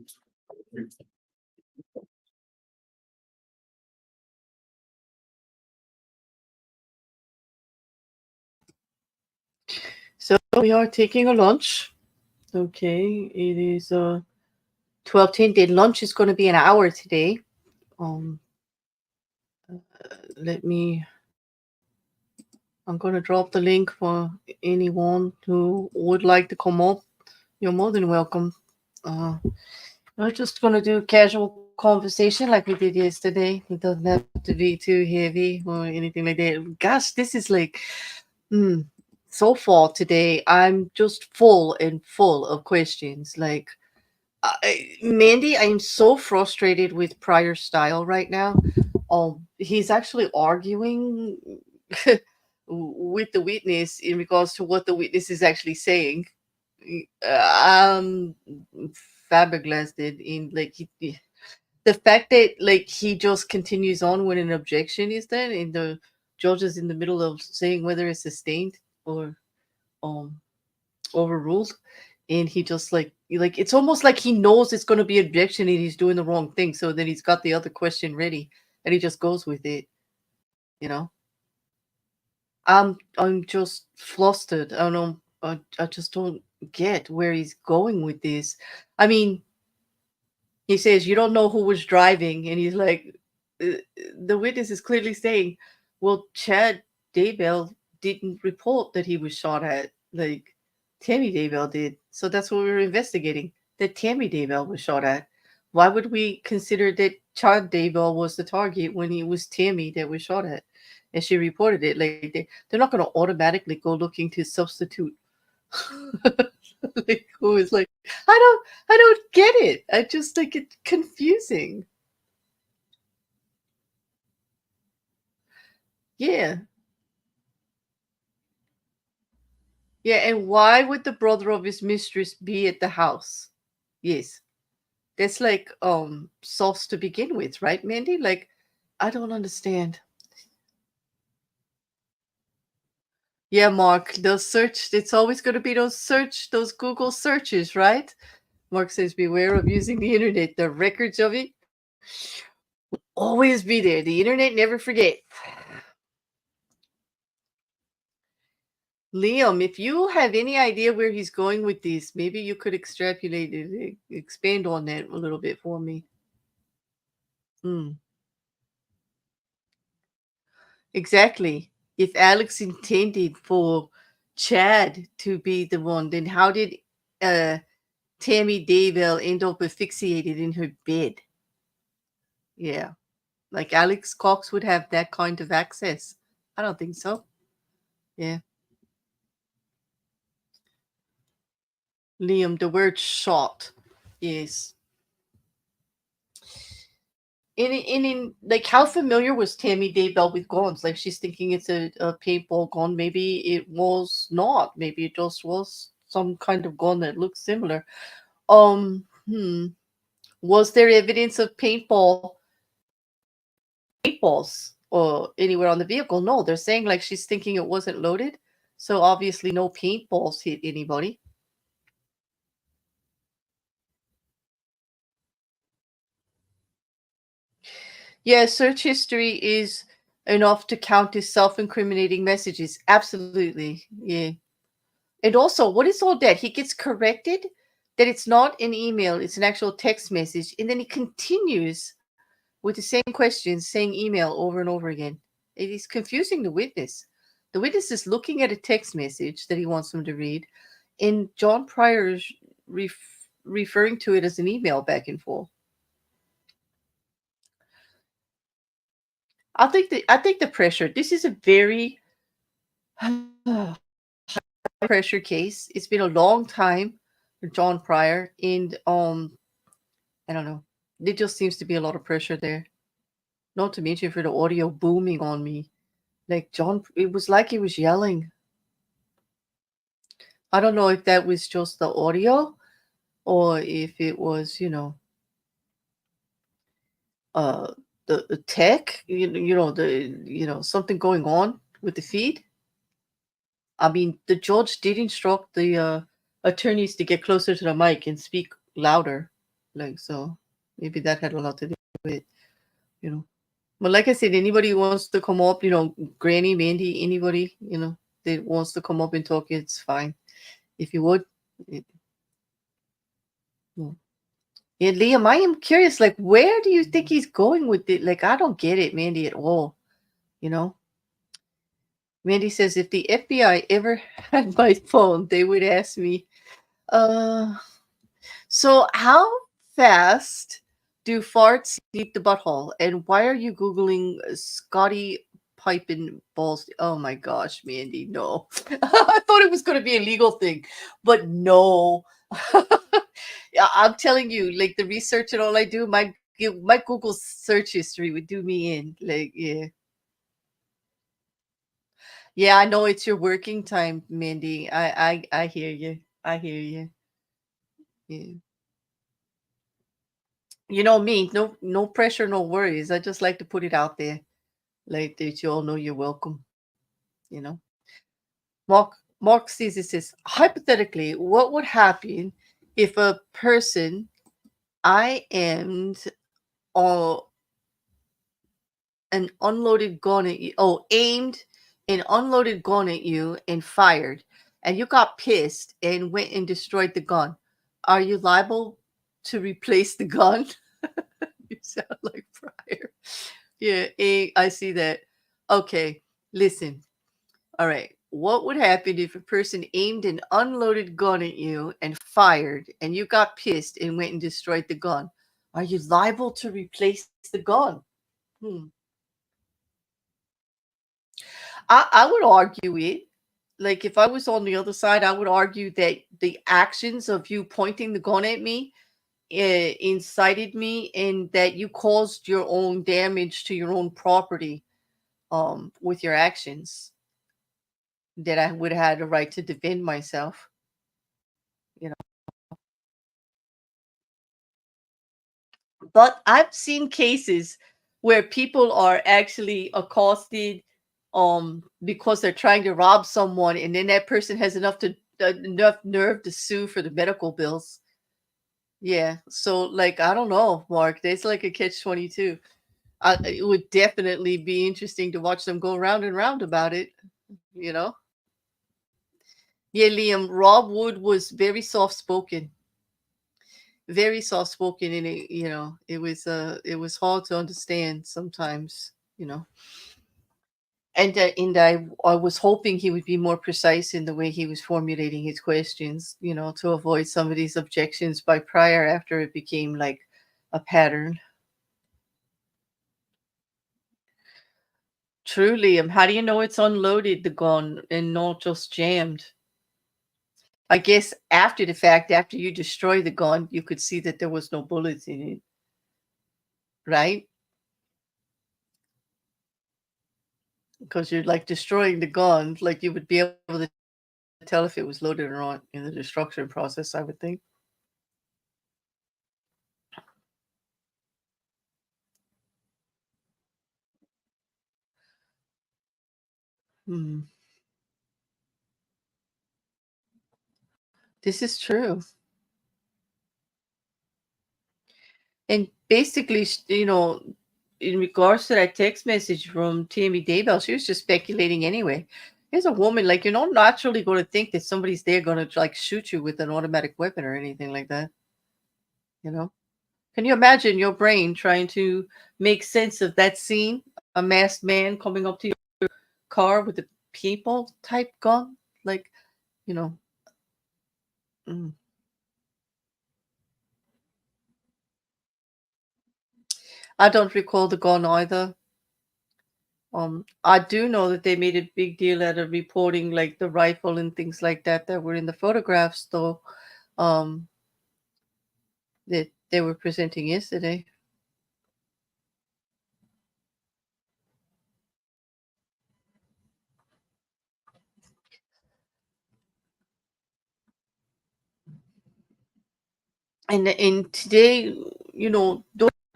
So we are taking a lunch. Okay, it is 12:10. Then lunch is going to be an hour today. Let me. I'm going to drop the link for anyone who would like to come up. You're more than welcome. We're just going to do casual conversation like we did yesterday. It doesn't have to be too heavy or anything like that. Gosh, this is like, so far today, I'm just full of questions. Like, Mandy, I am so frustrated with Pryor's style right now. He's actually arguing with the witness in regards to what the witness is actually saying. I'm flabbergasted in like the fact that like he just continues on when an objection is done, and the judge is in the middle of saying whether it's sustained or overruled, and he just like it's almost like he knows it's going to be objection and he's doing the wrong thing, so then he's got the other question ready and he just goes with it, you know. I'm just flustered. I don't know. I just don't get where he's going with this. I mean, he says you don't know who was driving, and he's like, the witness is clearly saying, well, Chad Daybell didn't report that he was shot at. Like, Tammy Daybell did. So that's what we were investigating, that Tammy Daybell was shot at. Why would we consider that Chad Daybell was the target when it was Tammy that was shot at? And she reported it. Like, they're not going to automatically go looking to substitute. Like, who is like, I don't get it. I just think it's confusing. Yeah. Yeah, and why would the brother of his mistress be at the house? Yes. That's like sauce to begin with, right, Mandy? Like, I don't understand. Yeah, Mark, those search, it's always going to be those Google searches, right? Mark says, beware of using the internet. The records of it will always be there. The internet never forgets. Liam, if you have any idea where he's going with this, maybe you could extrapolate it, expand on that a little bit for me. Exactly. If Alex intended for Chad to be the one, then how did Tammy Daybell end up asphyxiated in her bed? Yeah. Like Alex Cox would have that kind of access. I don't think so. Yeah. Liam, the word shot is in like, how familiar was Tammy Daybell with guns? Like, she's thinking it's a paintball gun. Maybe it was not. Maybe it just was some kind of gun that looks similar. Was there evidence of paintballs or anywhere on the vehicle? No, they're saying like she's thinking it wasn't loaded. So obviously no paintballs hit anybody. Yeah, search history is enough to count as self-incriminating messages. Absolutely. Yeah. And also, what is all that? He gets corrected that it's not an email, it's an actual text message. And then he continues with the same questions, saying email over and over again. It is confusing the witness. The witness is looking at a text message that he wants him to read, and John Pryor is referring to it as an email back and forth. I think the pressure. This is a very high pressure case. It's been a long time for John Pryor, and I don't know. There just seems to be a lot of pressure there. Not to mention for the audio booming on me. Like John, it was like he was yelling. I don't know if that was just the audio or if it was, the tech, something going on with the feed. I mean, the judge did instruct the attorneys to get closer to the mic and speak louder. Like, so maybe that had a lot to do with it, But like I said, anybody who wants to come up, Granny, Mandy, anybody, that wants to come up and talk, it's fine. If you would. Yeah, Liam, I am curious, like, where do you think he's going with it? Like, I don't get it, Mandy, at all. You know? Mandy says, if the FBI ever had my phone, they would ask me, so how fast do farts leave the butthole? And why are you Googling Scotty piping balls? Oh my gosh, Mandy, no. I thought it was going to be a legal thing, but no. Yeah, I'm telling you, like the research and all I do, my Google search history would do me in. Like, yeah. Yeah, I know it's your working time, Mandy. I hear you. I hear you. Yeah. You know me, no pressure, no worries. I just like to put it out there. Like that you all know you're welcome, you know. Mark sees it says, hypothetically, what would happen if a person I aimed or an unloaded gun at you, aimed an unloaded gun at you and fired, and you got pissed and went and destroyed the gun? Are you liable to replace the gun? You sound like Pryor. Yeah, I see that. Okay, listen. All right. What would happen if a person aimed an unloaded gun at you and fired, and you got pissed and went and destroyed the gun? Are you liable to replace the gun? I would argue it. Like if I was on the other side, I would argue that the actions of you pointing the gun at me incited me, and that you caused your own damage to your own property with your actions, that I would have had a right to defend myself, you know. But I've seen cases where people are actually accosted because they're trying to rob someone, and then that person has enough nerve to sue for the medical bills. Yeah. So like I don't know, Mark. There's like a catch-22. It would definitely be interesting to watch them go round and round about it, you know? Yeah, Liam, Rob Wood was very soft-spoken. Very soft-spoken, and it was hard to understand sometimes, you know. And I was hoping he would be more precise in the way he was formulating his questions, you know, to avoid some of these objections by Pryor after it became like a pattern. Truly, how do you know it's unloaded, the gun, and not just jammed? I guess after the fact, after you destroy the gun, you could see that there was no bullets in it, right? Because you're like destroying the gun, like you would be able to tell if it was loaded or not in the destruction process, I would think. Hmm. This is true. And basically, in regards to that text message from Tammy Daybell, she was just speculating anyway. Here's a woman, like, you're not naturally going to think that somebody's there going to, like, shoot you with an automatic weapon or anything like that. You know? Can you imagine your brain trying to make sense of that scene? A masked man coming up to your car with a people type gun? Like, you know. Mm. I don't recall the gun either. I do know that they made a big deal out of reporting like the rifle and things like that were in the photographs, though, um, that they were presenting yesterday. And today, during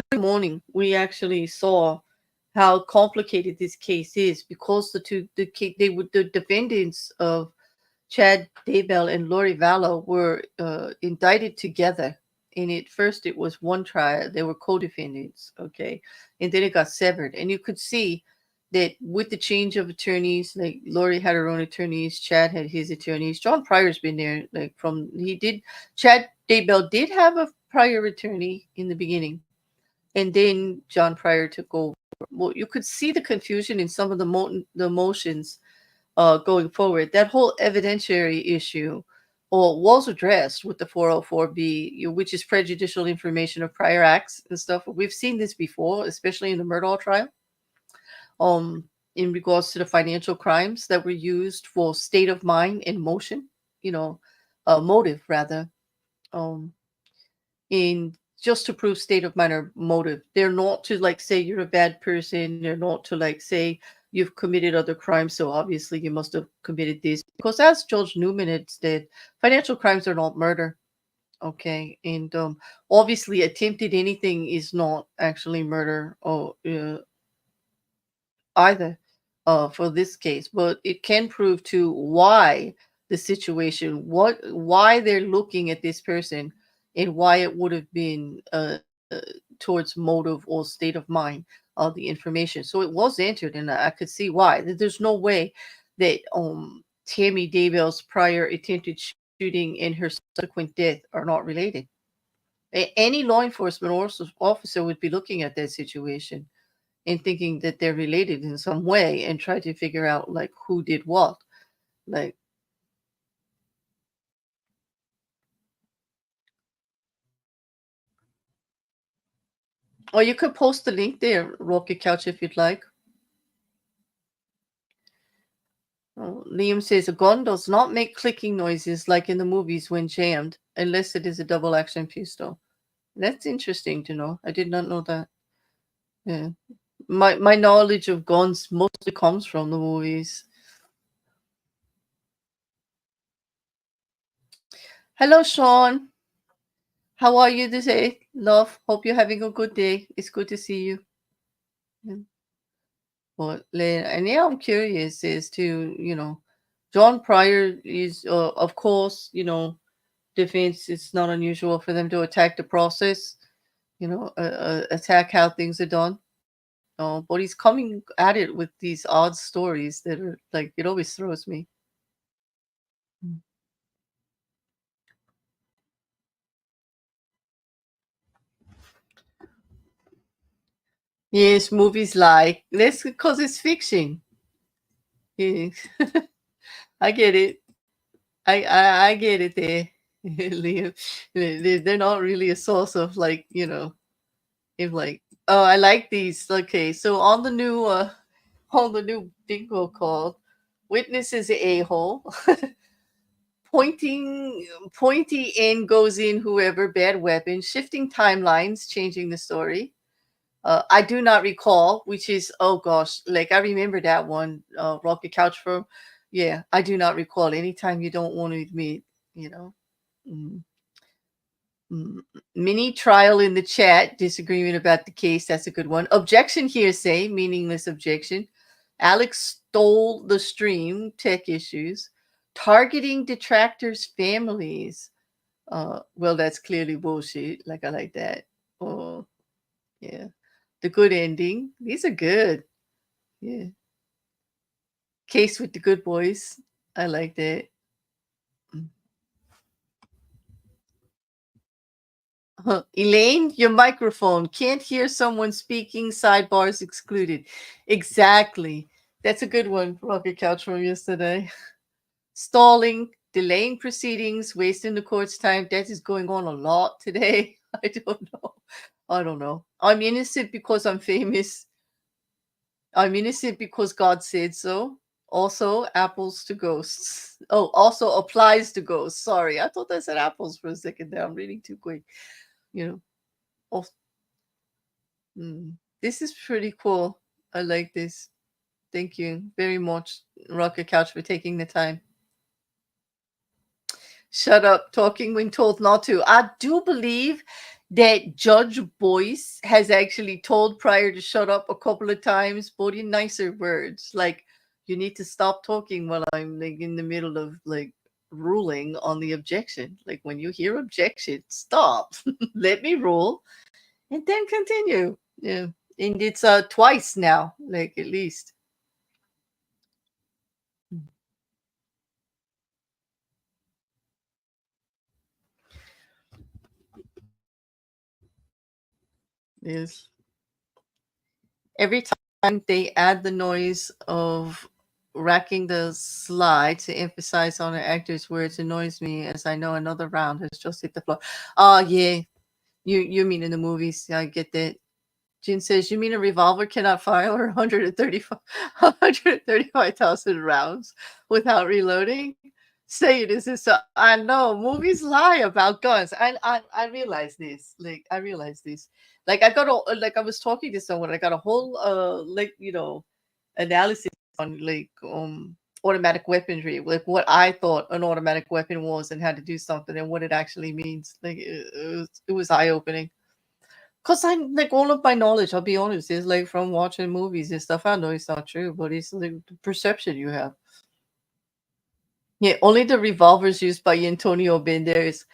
the morning, we actually saw how complicated this case is, because the defendants of Chad Daybell and Lori Vallow were indicted together. And at first it was one trial. They were co-defendants, okay? And then it got severed. And you could see that with the change of attorneys, like Lori had her own attorneys, Chad had his attorneys. John Pryor's been there, Chad Daybell did have prior attorney in the beginning, and then John Pryor took over. Well, you could see the confusion in some of the motions going forward. That whole evidentiary issue was addressed with the 404B, which is prejudicial information of prior acts and stuff. We've seen this before, especially in the Murdaugh trial, in regards to the financial crimes that were used for state of mind and motion, motive rather, in just to prove state of mind or motive. They're not to like say you're a bad person. They're not to like say you've committed other crimes, so obviously you must have committed this. Because as Judge Newman had said, financial crimes are not murder. Okay, and obviously attempted anything is not actually murder or either for this case, but it can prove to why the situation, why they're looking at this person, and why it would have been towards motive or state of mind of the information. So it was entered, and I could see why. There's no way that Tammy Daybell's prior attempted shooting and her subsequent death are not related. Any law enforcement officer would be looking at that situation and thinking that they're related in some way and try to figure out like who did what. Like, or you could post the link there, Rocket Couch, if you'd like. Liam says a gun does not make clicking noises like in the movies when jammed, unless it is a double action pistol. That's interesting to know. I did not know that. Yeah. My knowledge of guns mostly comes from the movies. Hello, Sean. How are you today, love? Hope you're having a good day. It's good to see you. Yeah. But and yeah, I'm curious as to John Pryor is of course defense. It's not unusual for them to attack the process, attack how things are done. But he's coming at it with these odd stories that are like it always throws me. Yes, movies like that's because it's fiction. Yeah. I get it. I get it there, Liam. They're not really a source of like if like oh I like these. Okay, so on the new bingo card, witness is a hole. Pointy end goes in whoever, bad weapon, shifting timelines, changing the story. I do not recall, which is oh gosh, like I remember that one, Rocket Couch Firm. Yeah, I do not recall. Anytime you don't want to admit, you know. Mm. Mini trial in the chat, disagreement about the case. That's a good one. Objection hearsay, meaningless objection. Alex stole the stream, tech issues. Targeting detractors' families. Well, that's clearly bullshit. Like I like that. Oh, yeah. The good ending. These are good. Yeah. Case with the good boys. I like that. Elaine, your microphone. Can't hear someone speaking. Sidebars excluded. Exactly. That's a good one. Rocket Couch from yesterday. Stalling, delaying proceedings, wasting the court's time. That is going on a lot today. I don't know. I'm innocent because I'm famous. I'm innocent because God said so. Also, apples to ghosts. Oh, also applies to ghosts. Sorry, I thought I said apples for a second there. I'm reading too quick. Oh, this is pretty cool. I like this. Thank you very much, Rocket Couch, for taking the time. Shut up, talking when told not to. I do believe that Judge Boyce has actually told Pryor to shut up a couple of times, but in nicer words. Like, you need to stop talking while I'm like in the middle of like ruling on the objection. Like when you hear objection, stop. Let me rule and then continue. Yeah. And it's twice now, like at least. is every time they add the noise of racking the slide to emphasize on the actor's words annoys me, as I know another round has just hit the floor. Oh yeah, you mean in the movies? I get that. Jin says, you mean a revolver cannot fire 135,000 rounds without reloading? Say it is so. I know movies lie about guns. I realize this. Like I realize this. Like I got a, like I was talking to someone. I got a whole like analysis on like automatic weaponry, like what I thought an automatic weapon was and how to do something and what it actually means. Like it was eye opening. Cause I'm like all of my knowledge, I'll be honest, is like from watching movies and stuff. I know it's not true, but it's like the perception you have. Yeah, only the revolvers used by Antonio Banderas.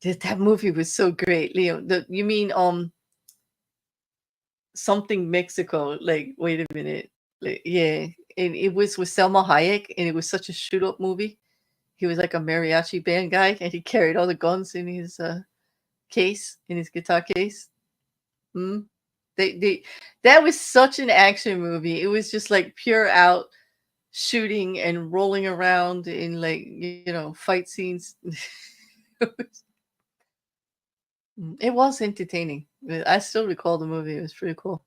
That movie was so great, Leo. You mean something Mexico? Like, wait a minute. Like, yeah, and it was with Selma Hayek, and it was such a shoot up movie. He was like a mariachi band guy, and he carried all the guns in his case, in his guitar case. Mm. They that was such an action movie. It was just like pure out shooting and rolling around in like fight scenes. It was entertaining. I still recall the movie. It was pretty cool.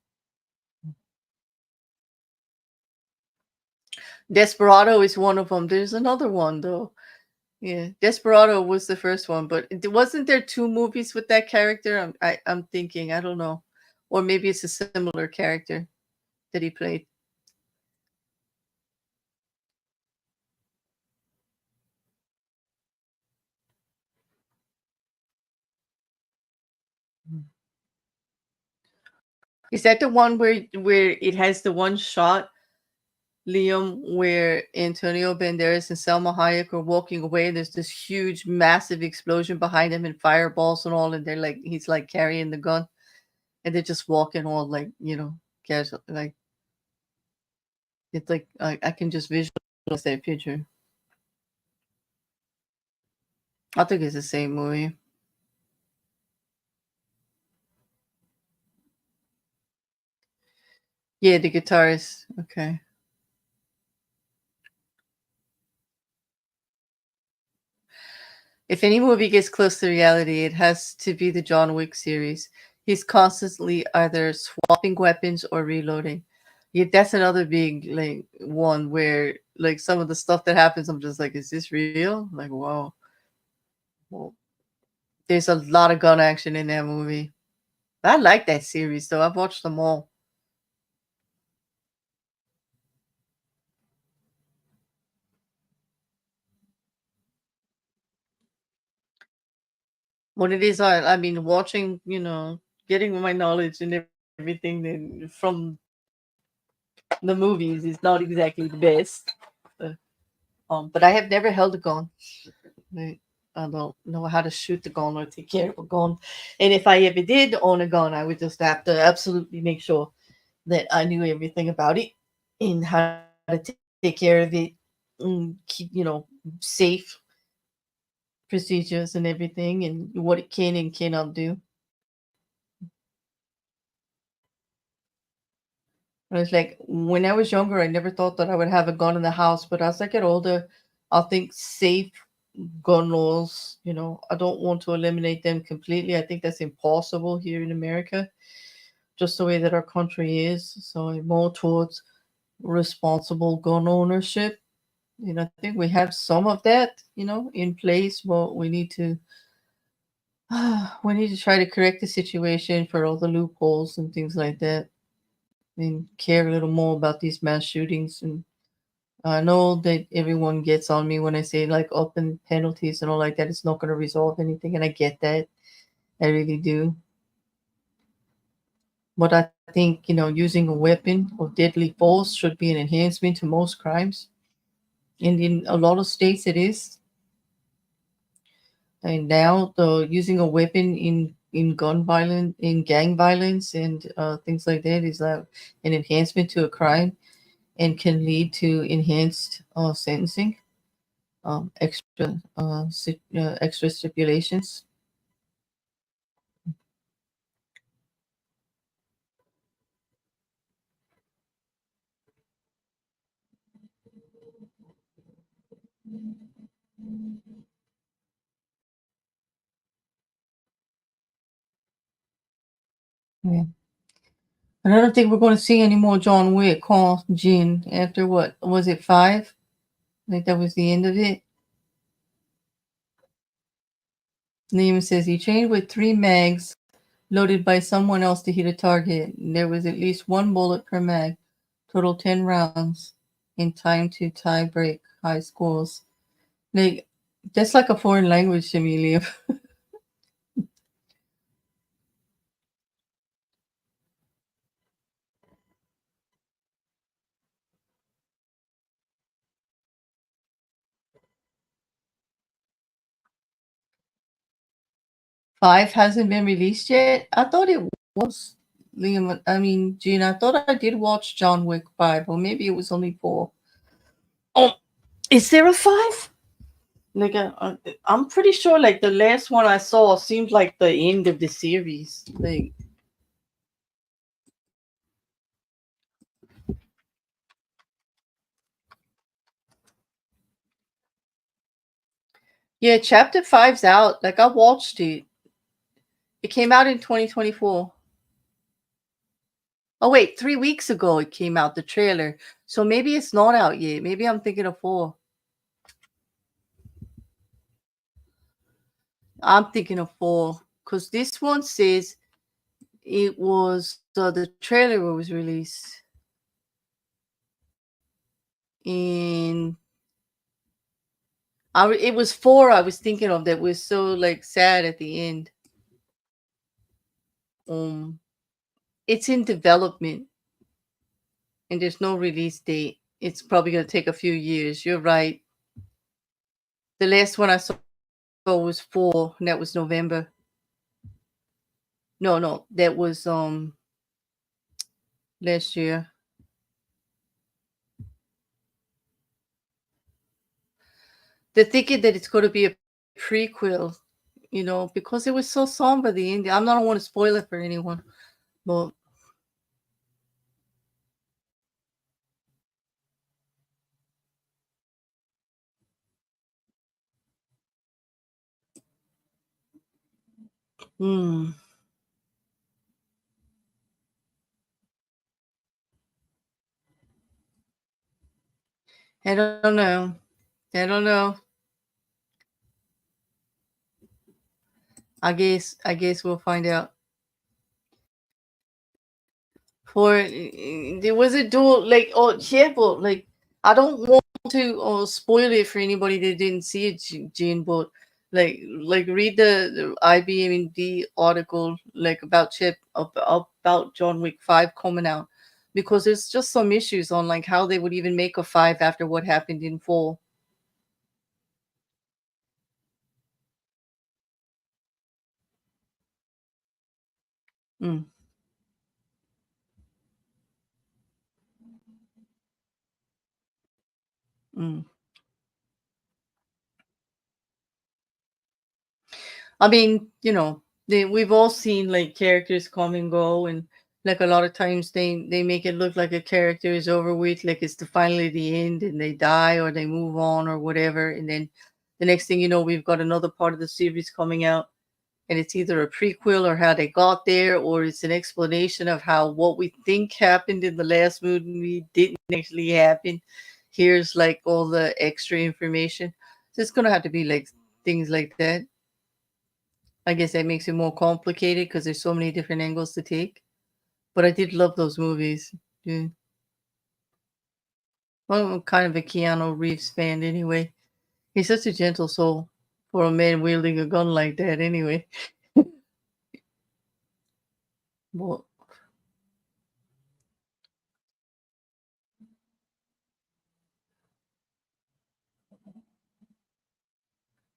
Desperado is one of them. There's another one though. Yeah, Desperado was the first one, but wasn't there two movies with that character? I'm thinking. I don't know, or maybe it's a similar character that he played. Is that the one where it has the one shot, Liam, where Antonio Banderas and Selma Hayek are walking away and there's this huge, massive explosion behind them and fireballs and all, and they're like he's like carrying the gun and they're just walking all like casual, like it's like I can just visualize that picture. I think it's the same movie. Yeah, the guitarist. Okay. If any movie gets close to reality, it has to be the John Wick series. He's constantly either swapping weapons or reloading. Yeah, that's another big like one where like some of the stuff that happens, I'm just like, is this real? Like, wow. Well, there's a lot of gun action in that movie. I like that series though. I've watched them all. What it is, I mean, watching, getting my knowledge and everything from the movies is not exactly the best. But I have never held a gun. I don't know how to shoot the gun or take care of a gun. And if I ever did own a gun, I would just have to absolutely make sure that I knew everything about it and how to take care of it and keep, safe procedures and everything and what it can and cannot do. And it's like when I was younger, I never thought that I would have a gun in the house. But as I get older, I'll think safe gun laws. I don't want to eliminate them completely. I think that's impossible here in America, just the way that our country is. So I'm more towards responsible gun ownership. I think we have some of that, in place, but we need to try to correct the situation for all the loopholes and things like that, and care a little more about these mass shootings. And I know that everyone gets on me when I say like open penalties and all like that. It's not going to resolve anything, and I get that. I really do. But I think using a weapon of deadly force should be an enhancement to most crimes, and in a lot of states it is. And now the using a weapon in gun violence, in gang violence, and things like that is an enhancement to a crime and can lead to enhanced sentencing, extra stipulations. Yeah. And I don't think we're going to see any more John Wick, huh, Gene? After what was it, 5? I think that was the end of it. Liam says he trained with 3 mags loaded by someone else to hit a target. There was at least 1 bullet per mag, total 10 rounds in time to tie break high scores. Like, that's like a foreign language to me, Liam. 5 hasn't been released yet. I thought it was, Liam. I mean, Gene, I thought I did watch John Wick 5, or maybe it was only 4. Oh, is there a 5? Like, I'm pretty sure, like, the last one I saw seems like the end of the series. Like, yeah, chapter 5's out. Like, I watched it. It came out in 2024. Oh, wait, 3 weeks ago it came out, the trailer. So maybe it's not out yet. Maybe I'm thinking of 4. I'm thinking of 4. Because this one says it was, the trailer was released in, it was 4 I was thinking of that was so, like, sad at the end. It's in development and there's no release date. It's probably going to take a few years. You're right. The last one I saw was 4, and that was November. No, that was last year. They're thinking that it's going to be a prequel, because it was so somber the ending. I don't want to spoil it for anyone, but I don't know. I don't know. I guess we'll find out. There was a duel, like, careful, like, I don't want to spoil it for anybody that didn't see it, Gene, but like read the IBMD article, like, about about John Wick 5 coming out, because there's just some issues on, like, how they would even make a 5 after what happened in 4. Mm, mm. I mean, we've all seen, like, characters come and go, and, like, a lot of times they make it look like a character is over with, like it's finally the end, and they die or they move on or whatever, and then the next thing you know, we've got another part of the series coming out, and it's either a prequel or how they got there, or it's an explanation of how what we think happened in the last movie didn't actually happen. Here's, like, all the extra information. So it's gonna have to be like things like that. I guess that makes it more complicated because there's so many different angles to take. But I did love those movies. Yeah. Well, I'm kind of a Keanu Reeves fan anyway. He's such a gentle soul for a man wielding a gun like that anyway. But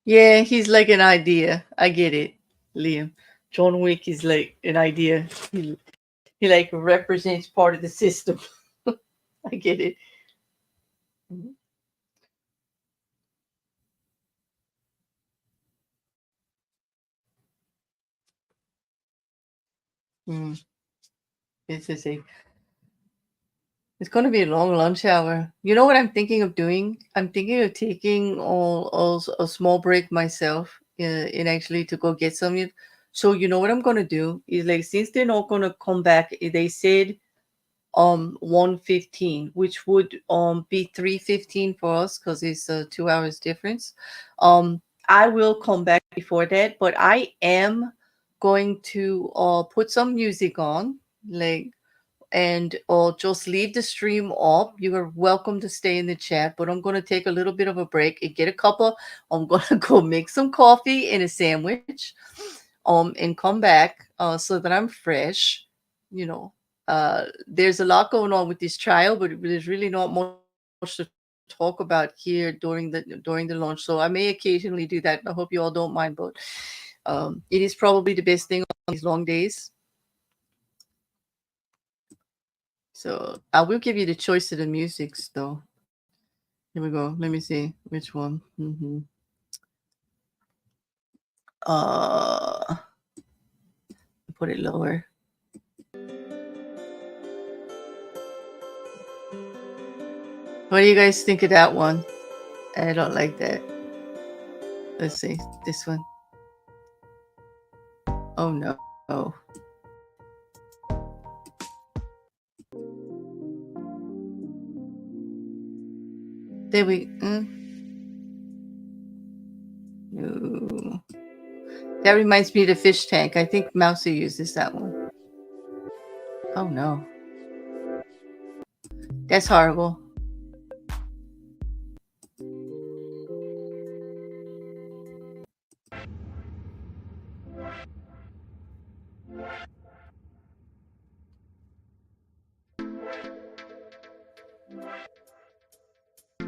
yeah, he's like an idea. I get it, Liam. John Wick is like an idea. He like represents part of the system. I get it. Mm. It's just a It's going to be a long lunch hour. You know what I'm thinking of doing? I'm thinking of taking a small break myself and actually to go get some. So you know what I'm going to do is like, since they're not going to come back, they said 1:15, which would be 3:15 for us because it's 2 hours difference. I will come back before that, but I am going to put some music on, like, and or just leave the stream up. You are welcome to stay in the chat, but I'm going to take a little bit of a break and get a couple. I'm going to go make some coffee and a sandwich, and come back so that I'm fresh. You know, there's a lot going on with this trial, but there's really not much to talk about here during the lunch. So I may occasionally do that. I hope you all don't mind, but it is probably the best thing on these long days. So I will give you the choice of the musics, though. Here we go. Let me see which one. Put it lower. What do you guys think of that one? I don't like that. Let's see this one. Oh no. Oh. There we. Ooh. That reminds me of the fish tank. I think Mousy uses that one. Oh no. That's horrible.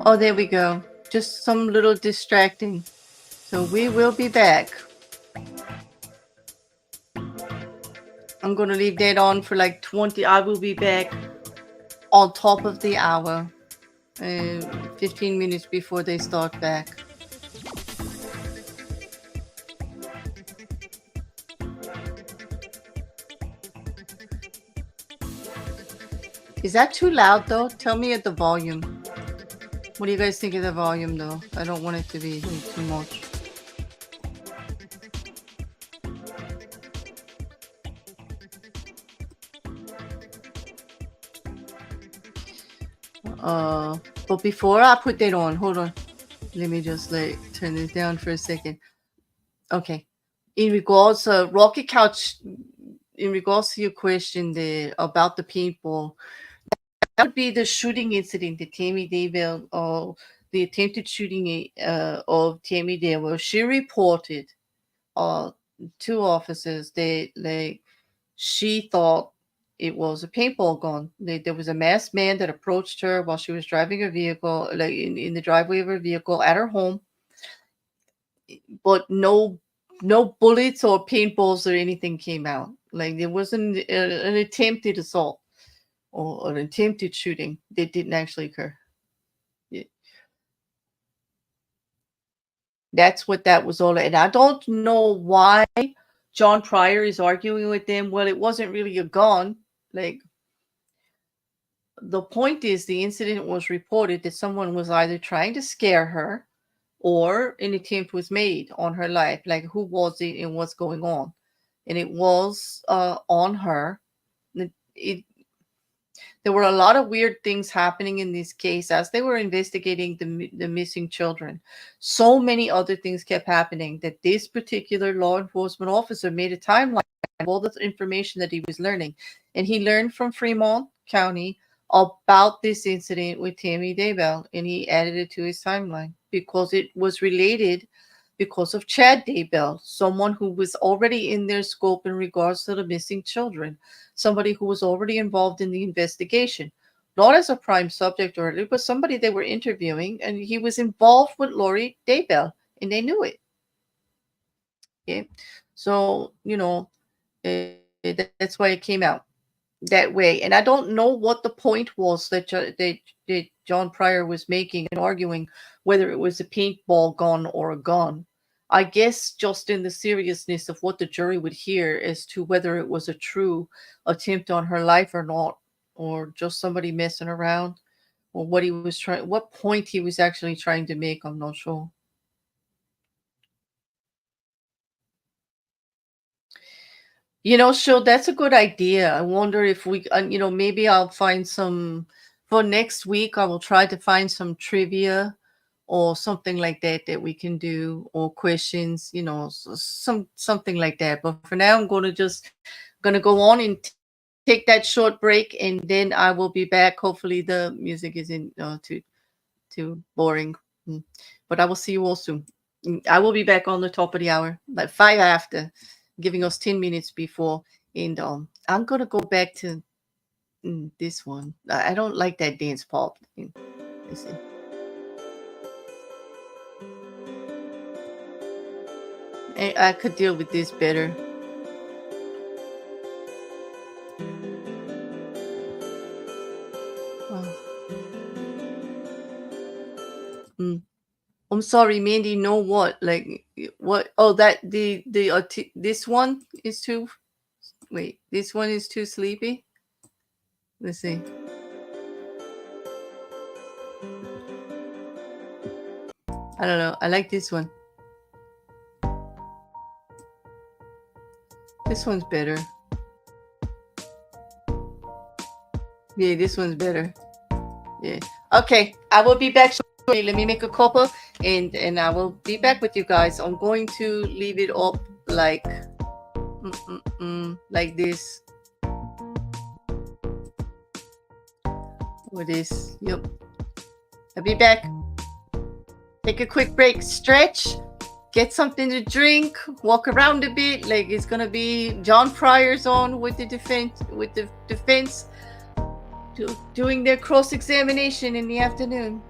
Oh, there we go. Just some little distracting. So we will be back. I'm going to leave that on for like 20. I will be back on top of the hour. 15 minutes before they start back. Is that too loud though? Tell me at the volume. What do you guys think of the volume though? I don't want it to be too much. But before I put that on, hold on. Let me just turn this down for a second. Okay. In regards Rocket Couch, in regards to your question about the paintball, that would be the shooting incident that Tammy Daybell, the attempted shooting of Tammy Daybell. She reported two officers that she thought it was a paintball gun. There was a masked man that approached her while she was driving her vehicle, like in the driveway of her vehicle at her home, but no bullets or paintballs or anything came out. Like there wasn't an attempted assault or an attempted shooting that didn't actually occur. Yeah. That's what that was all. And I don't know why John Pryor is arguing with them. Well, it wasn't really a gun. Like, the point is, the incident was reported that someone was either trying to scare her or an attempt was made on her life. Like, who was it and what's going on? And it was on her. There were a lot of weird things happening in this case as they were investigating the missing children. So many other things kept happening that this particular law enforcement officer made a timeline of all the information that he was learning. And he learned from Fremont County about this incident with Tammy Daybell, and he added it to his timeline because it was related because of Chad Daybell, someone who was already in their scope in regards to the missing children, somebody who was already involved in the investigation, not as a prime subject but somebody they were interviewing, and he was involved with Lori Daybell, and they knew it. Okay, so that's why it came out that way. And I don't know what the point was that John Pryor was making and arguing whether it was a paintball gun or a gun. I guess just in the seriousness of what the jury would hear as to whether it was a true attempt on her life or not. or just somebody messing around, or what he was trying, what point he was actually trying to make. I'm not sure. Sure, that's a good idea. I wonder if we, maybe I'll find some for next week. I will try to find some trivia or something like that that we can do, or questions, something like that. But for now, I'm going to go on and take that short break, and then I will be back. Hopefully, the music isn't too boring. But I will see you all soon. I will be back on the top of the hour, like 5 after, giving us 10 minutes before. And I'm gonna go back to this one. I don't like that dance part. Listen. I could deal with this better. Oh. I'm sorry, Mandy. Know what? Like what? Oh, that this one is too. Wait, this one is too sleepy. Let's see. I don't know. I like this one. This one's better. Yeah, this one's better. Yeah. Okay, I will be back shortly. Let me make a couple, and I will be back with you guys. I'm going to leave it up like like this. Or this. Yep. I'll be back. Take a quick break, stretch, get something to drink, walk around a bit. Like it's gonna be John Pryor's on with the defense doing their cross-examination in the afternoon.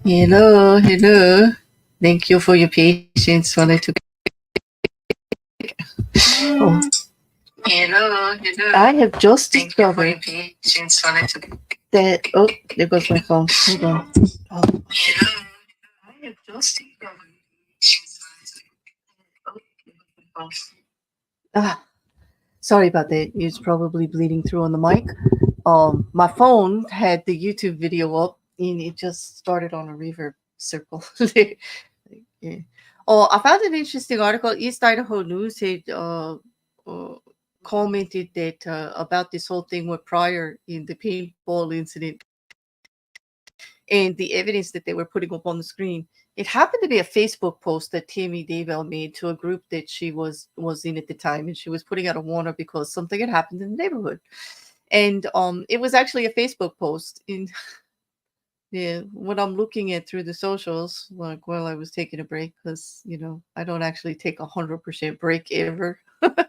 Hello, hello. Thank you for your patience while I took. Oh. Hello, hello. I have just discovered that. Oh, there goes my phone. Hold on. Oh. Hello. I have just discovered. Ah, sorry about that. It's probably bleeding through on the mic. My phone had the YouTube video up and it just started on a reverb circle. Yeah. Oh, I found an interesting article. East Idaho News had commented that about this whole thing with Pryor in the paintball incident and the evidence that they were putting up on the screen. It happened to be a Facebook post that Chad Daybell made to a group that she was in at the time, and she was putting out a warning because something had happened in the neighborhood. And it was actually a Facebook post. In yeah, when I'm looking at through the socials, like while I was taking a break, because I don't actually take 100% break ever. I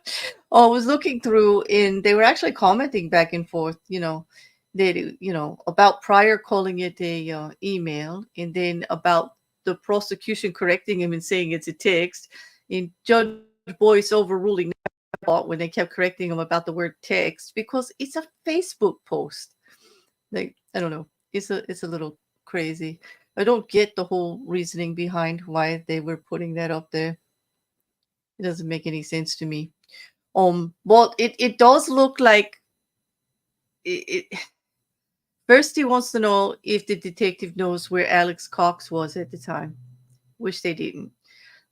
was looking through, and they were actually commenting back and forth. That about Pryor calling it a email, and then about the prosecution correcting him and saying it's a text, and Judge Boyce overruling that when they kept correcting him about the word text because it's a Facebook post. Like, I don't know. It's a little crazy. I don't get the whole reasoning behind why they were putting that up there. It doesn't make any sense to me. But it does look like it. First, he wants to know if the detective knows where Alex Cox was at the time, which they didn't.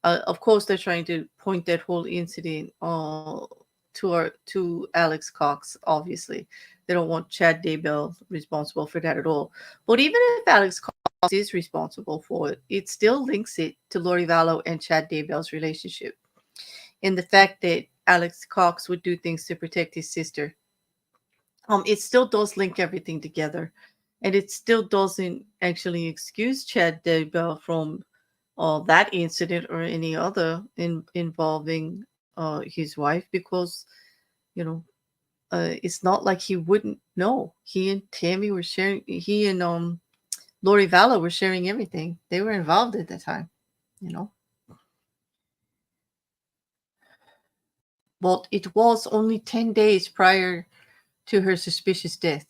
Of course, they're trying to point that whole incident to Alex Cox. Obviously, they don't want Chad Daybell responsible for that at all. But even if Alex Cox is responsible for it, it still links it to Lori Vallow and Chad Daybell's relationship, and the fact that Alex Cox would do things to protect his sister. It still does link everything together, and it still doesn't actually excuse Chad Daybell from that incident or any other involving his wife, because it's not like he wouldn't know. He and Tammy were sharing. He and Lori Vallow were sharing everything. They were involved at the time. But it was only 10 days prior to her suspicious death.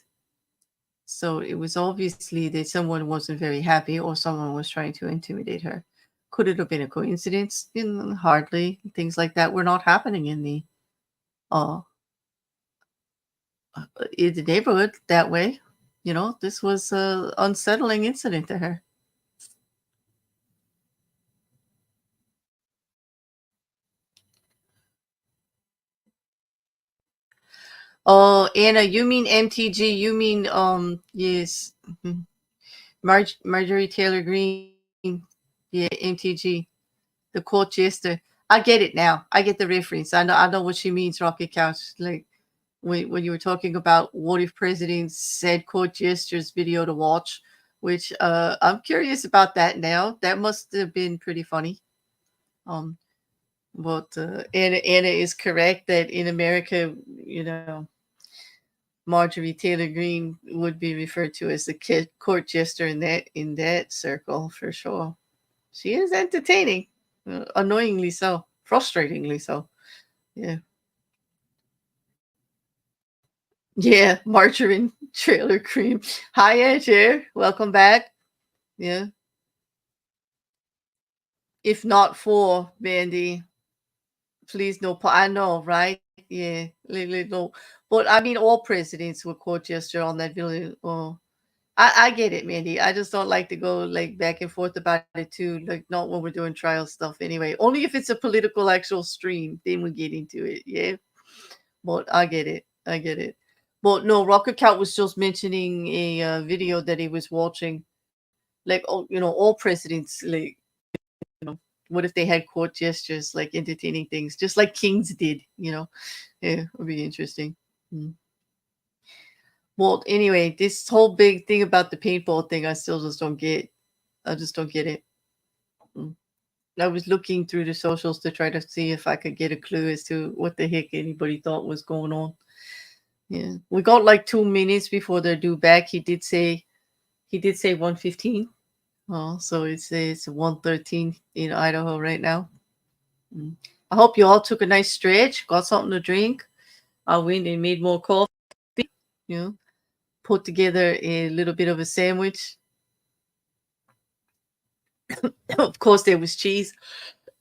So it was obviously that someone wasn't very happy or someone was trying to intimidate her. Could it have been a coincidence? Hardly. Things like that were not happening in the neighborhood that way. This was an unsettling incident to her. Oh, Anna, you mean MTG? You mean yes, Marjorie Taylor Greene? Yeah, MTG, the court jester. I get it now. I get the reference. I know what she means. Rocket Couch, like when you were talking about what if presidents said court gestures video to watch, which I'm curious about that now. That must have been pretty funny. But Anna is correct that in America, Marjorie Taylor Greene would be referred to as the court jester in that circle for sure. She is entertaining, annoyingly so, frustratingly so. Yeah. Yeah, margarine trailer cream. Hi, Edger. Welcome back. Yeah. If not for Mandy, please no. I know, right? Yeah, literally no. But I mean, all presidents were court gesture on that video. Oh, I get it, Mandy. I just don't like to go like back and forth about it too. Like not when we're doing trial stuff anyway. Only if it's a political actual stream, then we get into it. Yeah. But I get it. I get it. But no, Rocket Cat was just mentioning a video that he was watching. Like, all presidents, like, what if they had court gestures, like entertaining things, just like kings did, Yeah, it would be interesting. Well, anyway, this whole big thing about the paintball thing, I still just don't get. I just don't get it. I was looking through the socials to try to see if I could get a clue as to what the heck anybody thought was going on. Yeah, we got like 2 minutes before they're due back. He did say He did say 1:15. Oh, so it says 1:13 in Idaho right now. I hope you all took a nice stretch, got something to drink. I went and made more coffee, you know, put together a little bit of a sandwich. Of course, there was cheese,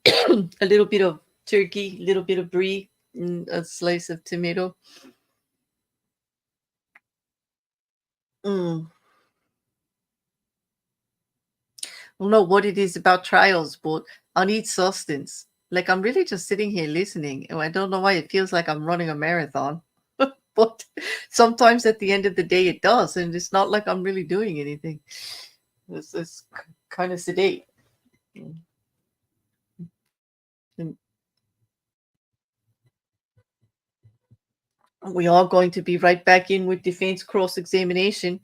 a little bit of turkey, a little bit of brie, and a slice of tomato. I don't know what it is about trials, but I need substance. Like, I'm really just sitting here listening, and I don't know why it feels like I'm running a marathon. But sometimes at the end of the day, it does, and it's not like I'm really doing anything. It's kind of sedate. And we are going to be right back in with defense cross-examination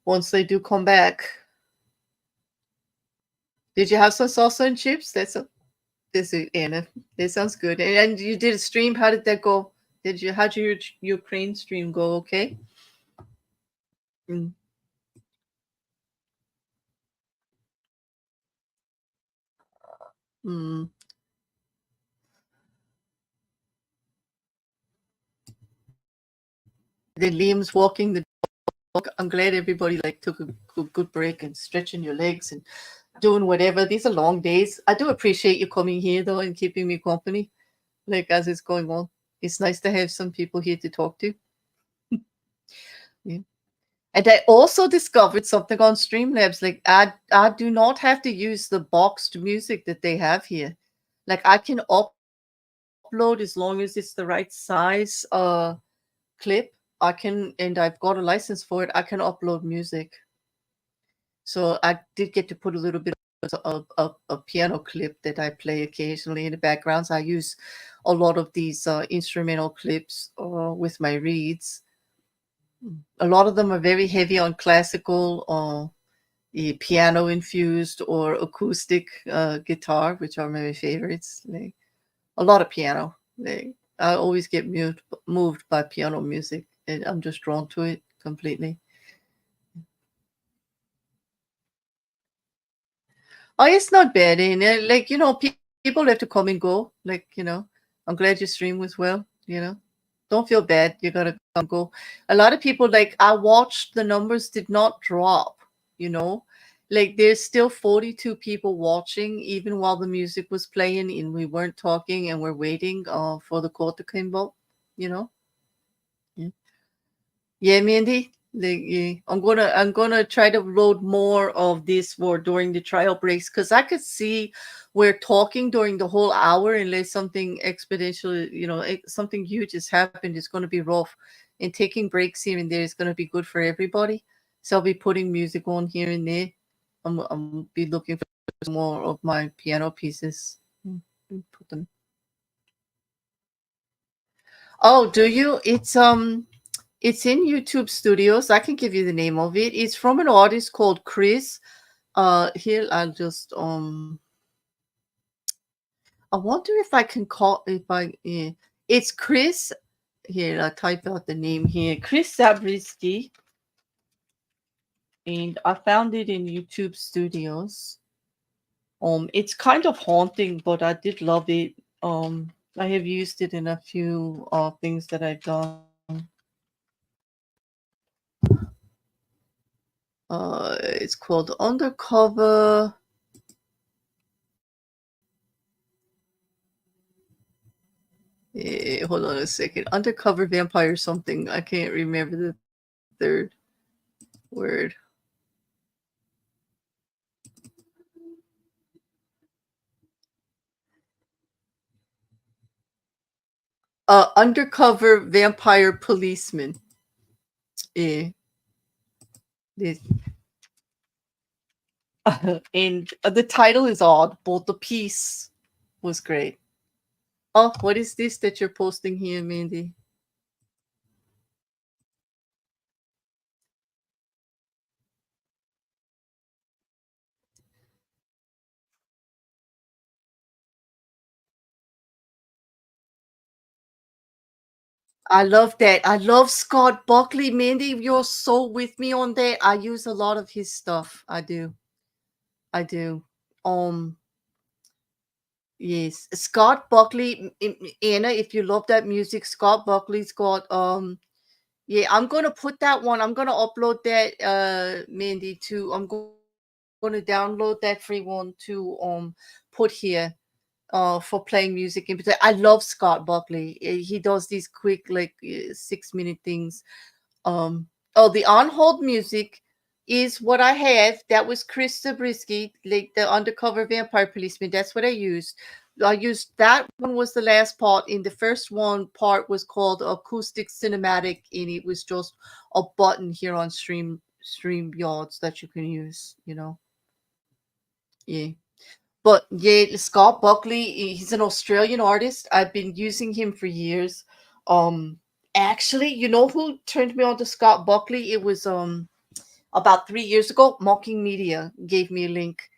once they do come back. Did you have some salsa and chips? That's Anna. That sounds good. And you did a stream. How did that go? How'd your Ukraine stream go? Okay. Mm. Mm. Then Liam's walking the dog. I'm glad everybody took a good break and stretching your legs and doing whatever. These are long days. I do appreciate you coming here though and keeping me company, as it's going on. It's nice to have some people here to talk to. Yeah. And I also discovered something on Streamlabs. I do not have to use the boxed music that they have here. I can upload as long as it's the right size clip. And I've got a license for it. I can upload music. So I did get to put a little bit of a piano clip that I play occasionally in the background. So I use a lot of these instrumental clips with my reads. A lot of them are very heavy on classical or piano infused or acoustic guitar, which are my favorites. A lot of piano. I always get moved by piano music, and I'm just drawn to it completely. Oh, it's not bad, and people have to come and go. I'm glad your stream was well. Don't feel bad. You gotta come go. A lot of people, I watched, the numbers did not drop. There's still 42 people watching even while the music was playing and we weren't talking and we're waiting for the court to come up. Yeah. Yeah, Mandy. I'm gonna try to load more of this for during the trial breaks, because I could see we're talking during the whole hour unless something exponential, something huge has happened. It's gonna be rough, and taking breaks here and there is gonna be good for everybody. So I'll be putting music on here and there. I'm be looking for more of my piano pieces. Put them. Oh, do you? It's in YouTube Studios. I can give you the name of it. It's from an artist called Chris. Here I'll just I wonder if I can it's Chris. Here I'll type out the name here. Chris Zabriskie. And I found it in YouTube Studios. It's kind of haunting, but I did love it. I have used it in a few things that I've done. It's called Undercover. Hold on a second. Undercover vampire something. I can't remember the third word. Undercover vampire policeman. Yeah. And the title is odd, but the piece was great. Oh, what is this that you're posting here, Mandy? I love that. I love Scott Buckley. Mandy, you're so with me on that. I use a lot of his stuff. I do. I do. Yes. Scott Buckley, Anna, if you love that music, Scott Buckley's got yeah, I'm gonna put that one. I'm gonna upload that Mandy to gonna download that free one to put here for playing music in particular. I love Scott Buckley. He does these quick like 6-minute things. Oh, the on hold music is what I have. That was Chris Zabriskie, like the undercover vampire policeman. That's what I used. I used that one was the last part. In the first one part was called acoustic cinematic, and it was just a button here on StreamYards that you can use, Yeah. But yeah, Scott Buckley, he's an Australian artist. I've been using him for years. Actually, you know who turned me on to Scott Buckley? It was about 3 years ago. Mocking Media gave me a link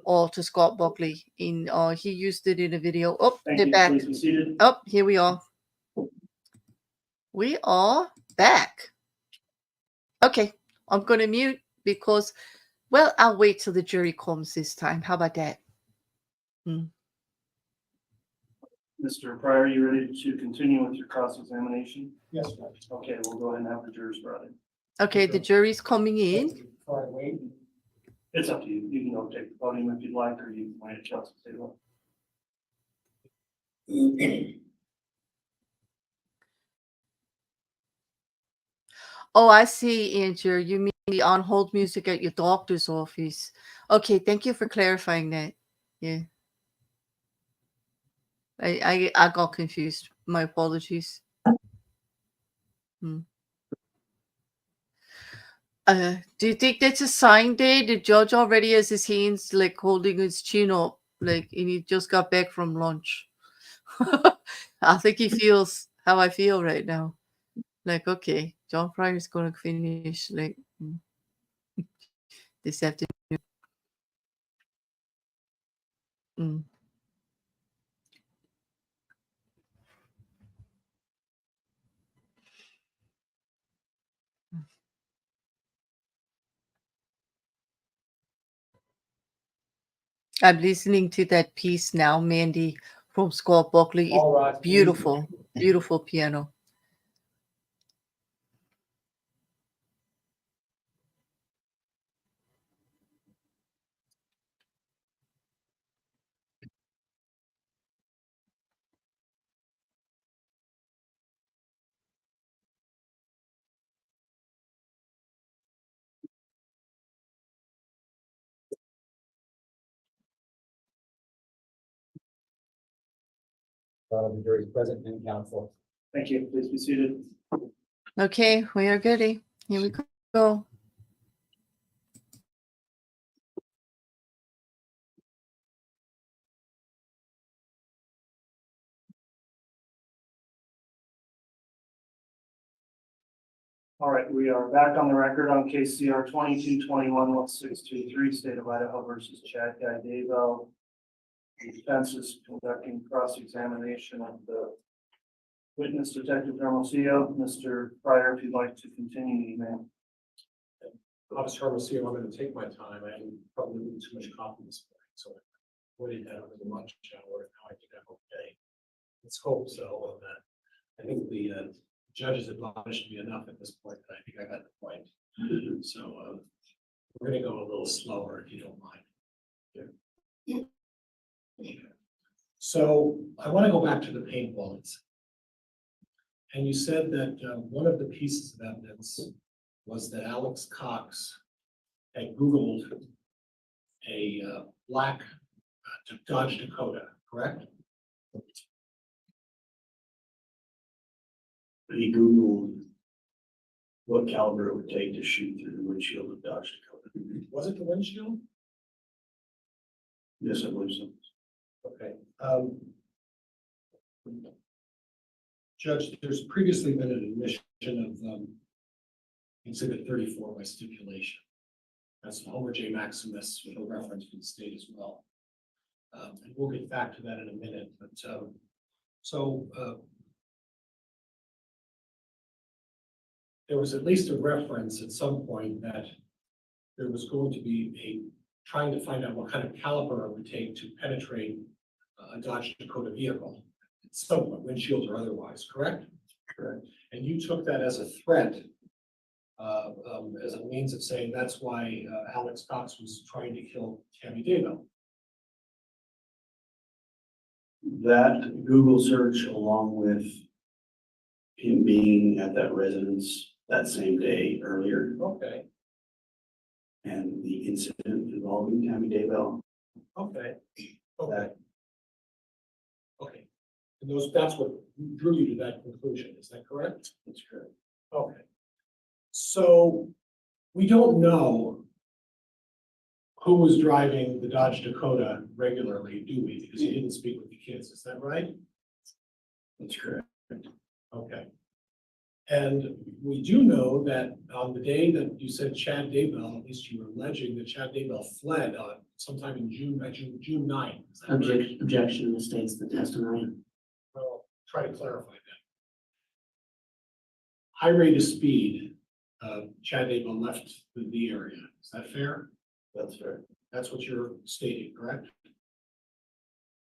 to Scott Buckley. He used it in a video. Oh, Thank they're you. back. Please be seated. Oh, here we are. We are back. Okay, I'm gonna mute because, well, I'll wait till the jury comes this time. How about that? Mr. Pryor, you ready to continue with your cross-examination? Yes, Judge. Okay, we'll go ahead and have the jurors brought in. Okay, the jury's coming in. Before I wait, It's up to you. You can go take the podium if you'd like, or you can wait at council table. Oh, I see, Andrew. You mean the on hold music at your doctor's office. Okay, thank you for clarifying that. Yeah. I got confused. My apologies. Do you think that's a sign there? The judge already has his hands like holding his chin up, like, and he just got back from lunch. I think he feels how I feel right now. Like, okay, John Pryor's gonna finish like this afternoon. Mm. I'm listening to that piece now, Mandy, from Scott Buckley. All right, It's beautiful, beautiful piano. the jury's present and counsel. Thank you. Please be seated. Okay, we are goody. Here we go. All right, we are back on the record on case CR 2221-1623, State of Idaho versus Chad Daybell. The defense is conducting cross-examination of the witness, Detective Hermosillo. Mr. Pryor, if you'd like to continue, you may. Officer Hermosillo, I'm going to take my time. I didn't probably do too much coffee this morning, so I waited that over the lunch hour, and now I think I'm okay. Let's hope so. I think the judges admonished me enough at this point that I think I got the point. So we're going to go a little slower if you don't mind. So I want to go back to the paint bullets. And you said that one of the pieces of evidence was that Alex Cox had Googled a black Dodge Dakota, correct? He Googled what caliber it would take to shoot through the windshield of Dodge Dakota. Was it the windshield? Yes, I believe so. Okay. Judge, there's previously been an admission of Exhibit 34 by stipulation. That's Homer J. Maximus with a reference from the state as well. And we'll get back to that in a minute, but there was at least a reference at some point that there was going to be trying to find out what kind of caliber it would take to penetrate a Dodge Dakota vehicle, somewhat windshield or otherwise, correct? Correct. And you took that as a threat, as a means of saying that's why Alex Cox was trying to kill Tammy Daybell. That Google search, along with him being at that residence that same day earlier, Okay, and the incident involving Tammy Daybell, okay, okay. Okay, and that's what drew you to that conclusion, is that correct? that's correct. Okay. So we don't know who was driving the Dodge Dakota regularly, do we? Because you didn't speak with the kids, is that right? That's correct. Okay. And we do know that on the day that you said Chad Daybell, at least you were alleging that Chad Daybell fled on sometime in June 9th. Is that right? Objection misstates the testimony. Well, try to clarify that. High rate of speed, Chad Daybell left the area. Is that fair? That's fair. That's what you're stating, correct?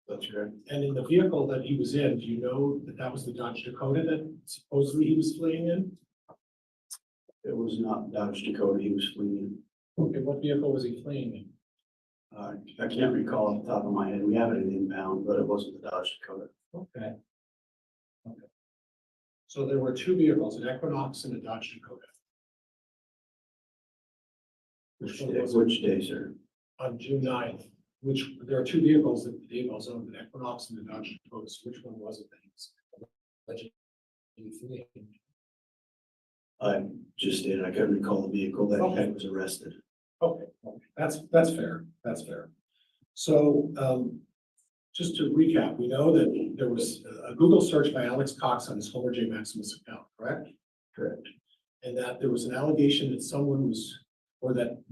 That's correct. And in the vehicle that he was in, do you know that that was the Dodge Dakota that supposedly he was fleeing in? It was not Dodge Dakota he was fleeing. Okay, what vehicle was he fleeing in? I can't recall off the top of my head. We have it in inbound, but it wasn't the Dodge Dakota. Okay. Okay. So there were two vehicles, an Equinox and a Dodge Dakota. Which day, sir? On June 9th, which there are two vehicles that the Daybells owned, an Equinox and a Dodge Dakota. So which one was it that he was allegedly fleeing? I just stated I couldn't recall the vehicle that Okay. was arrested. Okay, okay, that's fair, that's fair. So, just to recap, we know that there was a Google search by Alex Cox on his Homer J. Maximus account, correct? Correct. And that there was an allegation that someone was, or that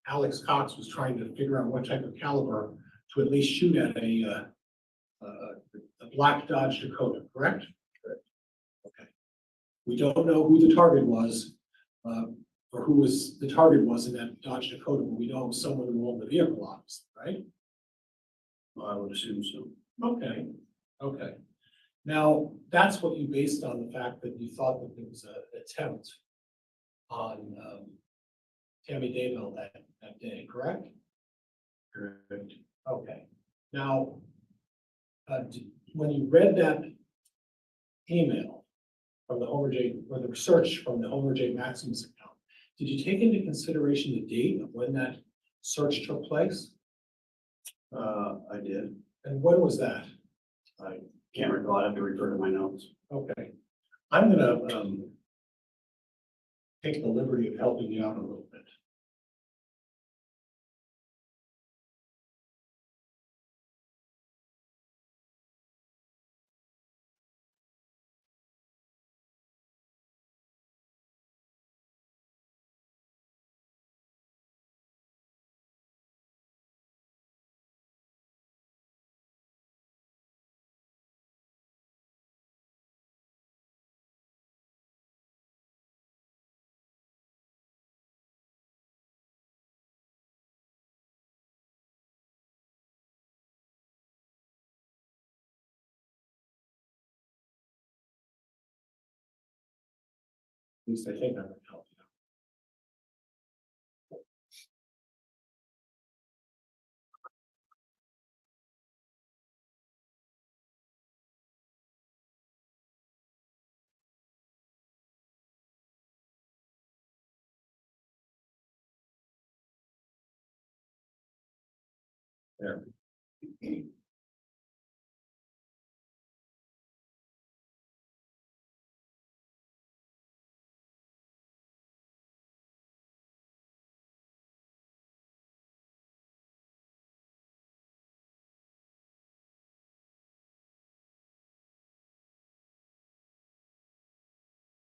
Alex Cox was trying to figure out what type of caliber to at least shoot at a black Dodge Dakota, correct? Correct. Okay. We don't know who the target was, or who the target was in that Dodge Dakota, but we know it was someone who owned the vehicle, obviously, right? Well, I would assume so. Okay, okay. Now, that's what you based on the fact that you thought that there was an attempt on Tammy Daybell that day, correct? Correct. Okay. Now, when you read that email from the Homer J, or the research from the Homer J. Maximus account, did you take into consideration the date of when that search took place? I did. And when was that? I can't recall. I have to refer to my notes. Okay. I'm gonna take the liberty of helping you out a little bit. At least I think I'm gonna help you. There.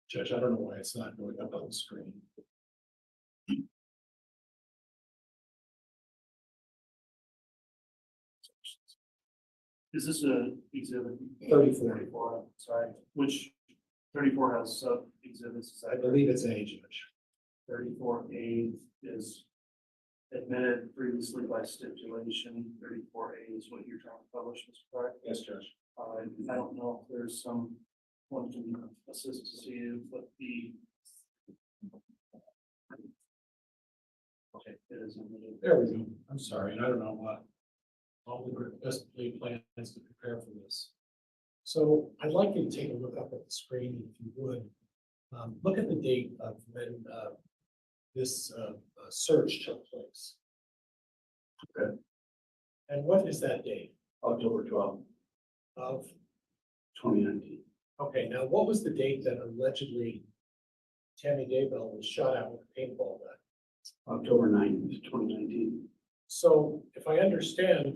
Judge, I don't know why it's not going up on the screen. Is this a exhibit? 34. Sorry, which 34 has sub exhibits. I believe it's A, Judge. 34A is admitted previously by stipulation. 34A is what you're trying to publish, Mr. Clark. Yes, Judge. I don't know if there's one can assist to see you, but okay, it is admitted. There we go. I'm sorry, and I don't know what. All the best laid plans to prepare for this. So I'd like you to take a look up at the screen, if you would. Look at the date of when this search took place. Okay. And what is that date October 12th, of? 2019. Okay, now what was the date that allegedly Tammy Daybell was shot at with a paintball gun? October 9th, 2019. So if I understand,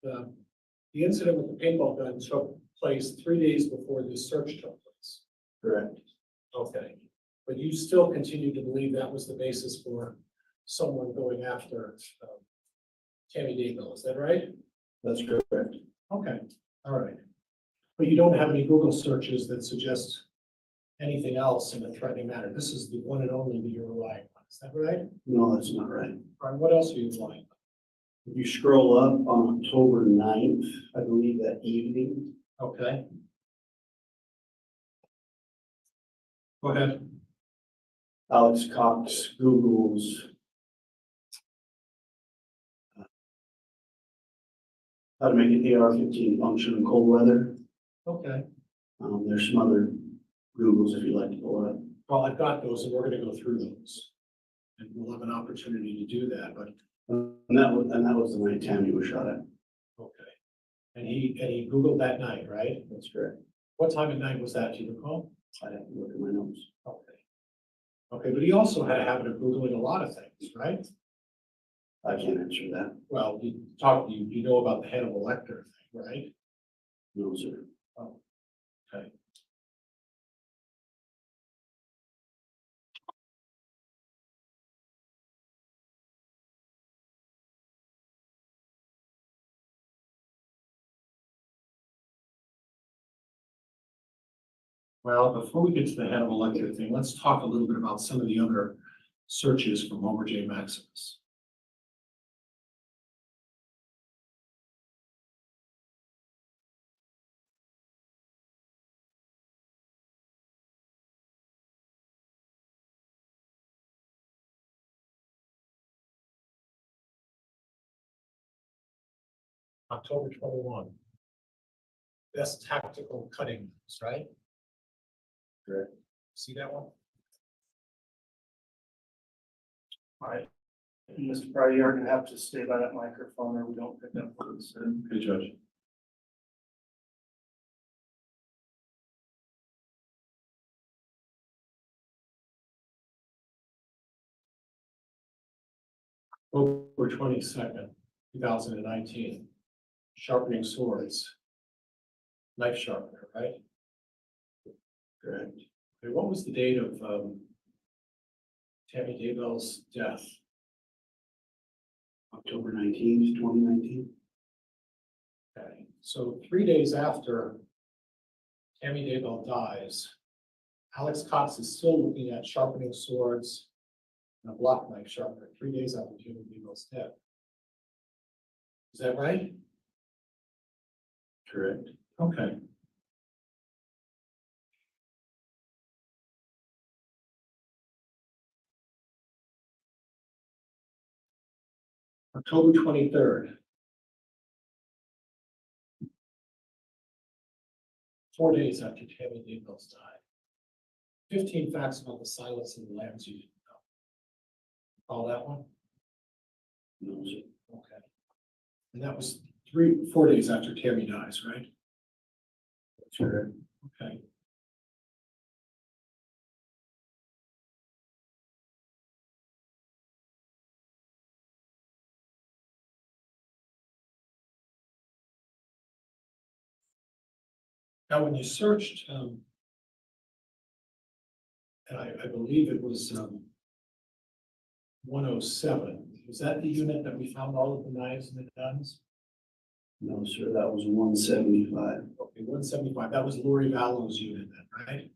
the incident with the paintball gun took place 3 days before this search took place. Correct. Okay, but you still continue to believe that was the basis for someone going after Tammy Daybell, is that right? That's correct. Okay, all right. But you don't have any Google searches that suggest anything else in a threatening manner. This is the one and only that you're relying on, is that right? No, that's not right. All right, what else are you relying on? If you scroll up on October 9th, I believe that evening, Okay. Go ahead. Alex Cox Googles how to make an AR-15 function in cold weather. Okay. There's some other Googles if you'd like to pull it up. Well, I've got those and we're gonna go through those. And we'll have an opportunity to do that, but, And that was the night Tammy was shot at. okay. And he Googled that night, right? That's correct. What time of night was that, do you recall? I'd have to look at my notes. Okay. Okay, but he also had a habit of Googling a lot of things, right? I can't answer that. Well, you know about the Hannibal Lecter thing, right? No, sir. Oh, okay. Well, before we get to the Hannibal Lecter thing, let's talk a little bit about some of the other searches from Homer J. Maximus. October 21. Best tactical cutting, right? Correct. See that one? All right. And Mr. Pryor, you're gonna have to stay by that microphone or we don't pick up what it's said. Good judge. October 22nd, 2019. Sharpening swords. Knife sharpener, right? Correct. Okay, what was the date of Tammy Daybell's death? October 19th, 2019. Okay, so 3 days after Tammy Daybell dies, Alex Cox is still looking at sharpening swords and a block knife sharpener 3 days after Tammy Daybell's death. Is that right? Correct. Okay. October 23rd. 4 days after Tammy Daybell's died. 15 facts about the silence of the lambs you didn't know. All that one? No, sir. Okay. And that was 4 days after Tammy dies, right? Correct. Okay. Now, when you searched, and I believe it was 107, was that the unit that we found all of the knives and the guns? No, sir, that was 175. Okay, 175, that was Lori Vallow's unit then, right?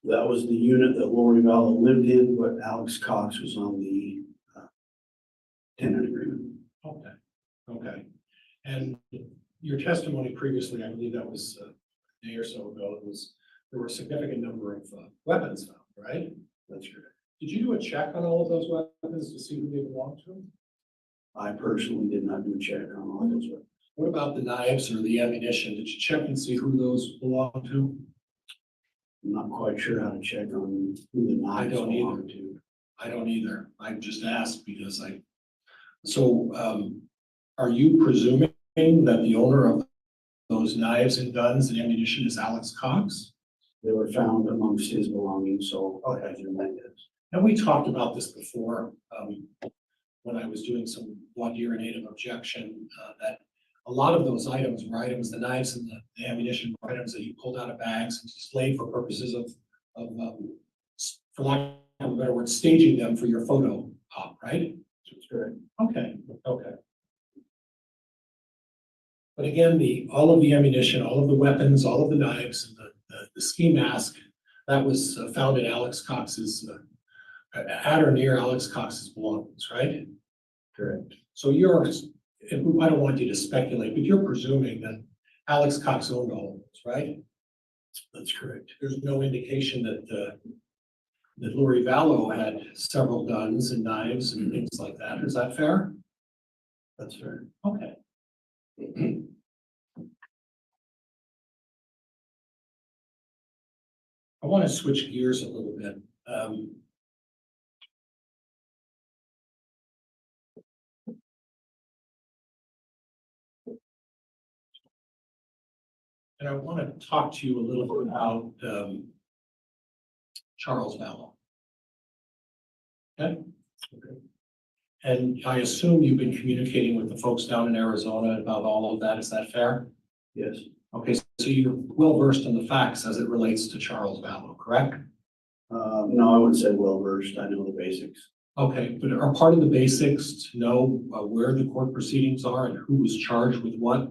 That was the unit that Lori Vallow lived in, but Alex Cox was on the tenant agreement. Okay, okay. And your testimony previously, I believe that was a day or so ago, there were a significant number of weapons found, right? That's correct. Did you do a check on all of those weapons to see who they belonged to? I personally did not do a check on all those weapons. What about the knives or the ammunition? Did you check and see who those belonged to? I'm not quite sure how to check on who the knives don't either. belong to. I don't either. I just asked because so, are you presuming that the owner of those knives and guns and ammunition is Alex Cox? They were found amongst his belongings, so I assume that is. And we talked about this before, when I was doing some voir dire native objection, that a lot of those items were items, the knives and the ammunition were items that you pulled out of bags and displayed for purposes of, for lack of a better word, staging them for your photo op, right? That's correct. Okay, okay. But again, all of the ammunition, all of the weapons, all of the knives, and the ski mask, that was found in Alex Cox's, at or near Alex Cox's belongings, right? Correct. So I don't want you to speculate, but you're presuming that Alex Cox owned all of those, right? That's correct. There's no indication that Lori Vallow had several guns and knives and things like that. Is that fair? That's fair. Okay. I want to switch gears a little bit. And I want to talk to you a little bit about Charles Vallow. Okay? And I assume you've been communicating with the folks down in Arizona about all of that. Is that fair? Yes. Okay, so you're well versed in the facts as it relates to Charles Vallow, correct? No, I wouldn't say well versed. I know the basics. Okay, but are part of the basics to know where the court proceedings are and who was charged with what?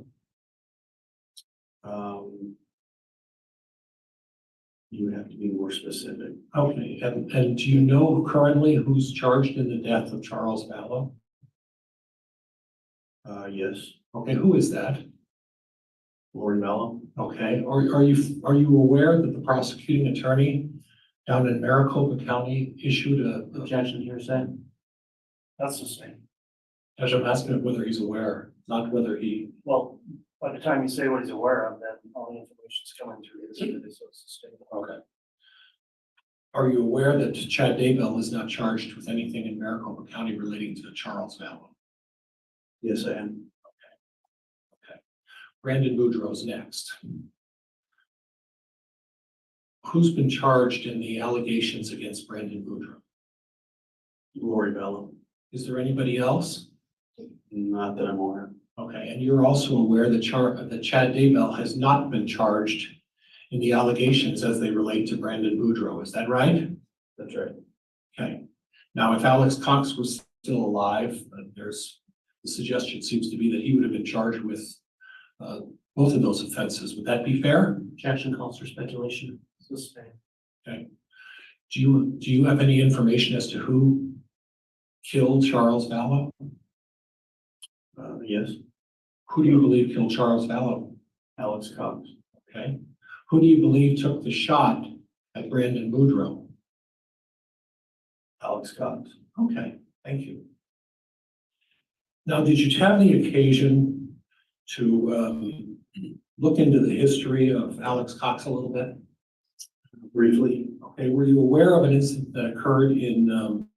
You would have to be more specific. Okay, and do you know currently who's charged in the death of Charles Vallow? Yes. Okay, who is that? Lori Vallow. Okay, are you aware that the prosecuting attorney down in Maricopa County issued a Objection here, said. That's the same. Judge, I'm asking whether he's aware, not whether he. Well, by the time you say what he's aware of, then all the information's coming through his, so it's a statement. Okay. Are you aware that Chad Daybell is not charged with anything in Maricopa County relating to Charles Vallow? Yes, I am. Okay. Brandon Boudreaux's next. Who's been charged in the allegations against Brandon Boudreaux? Lori Vallow. Is there anybody else? Not that I'm aware of. Okay, and you're also aware that Chad Daybell has not been charged in the allegations as they relate to Brandon Boudreaux, is that right? That's right. Okay. Now, if Alex Cox was still alive, the suggestion seems to be that he would have been charged with both of those offenses. Would that be fair? Objection calls for speculation. Sustained. Okay. Do you have any information as to who killed Charles Vallow? Yes. Who do you believe killed Charles Vallow? Alex Cox. Okay. Who do you believe took the shot at Brandon Boudreaux? Alex Cox. Okay, thank you. Now, did you have the occasion to look into the history of Alex Cox a little bit? Briefly. Okay, were you aware of an incident that occurred in,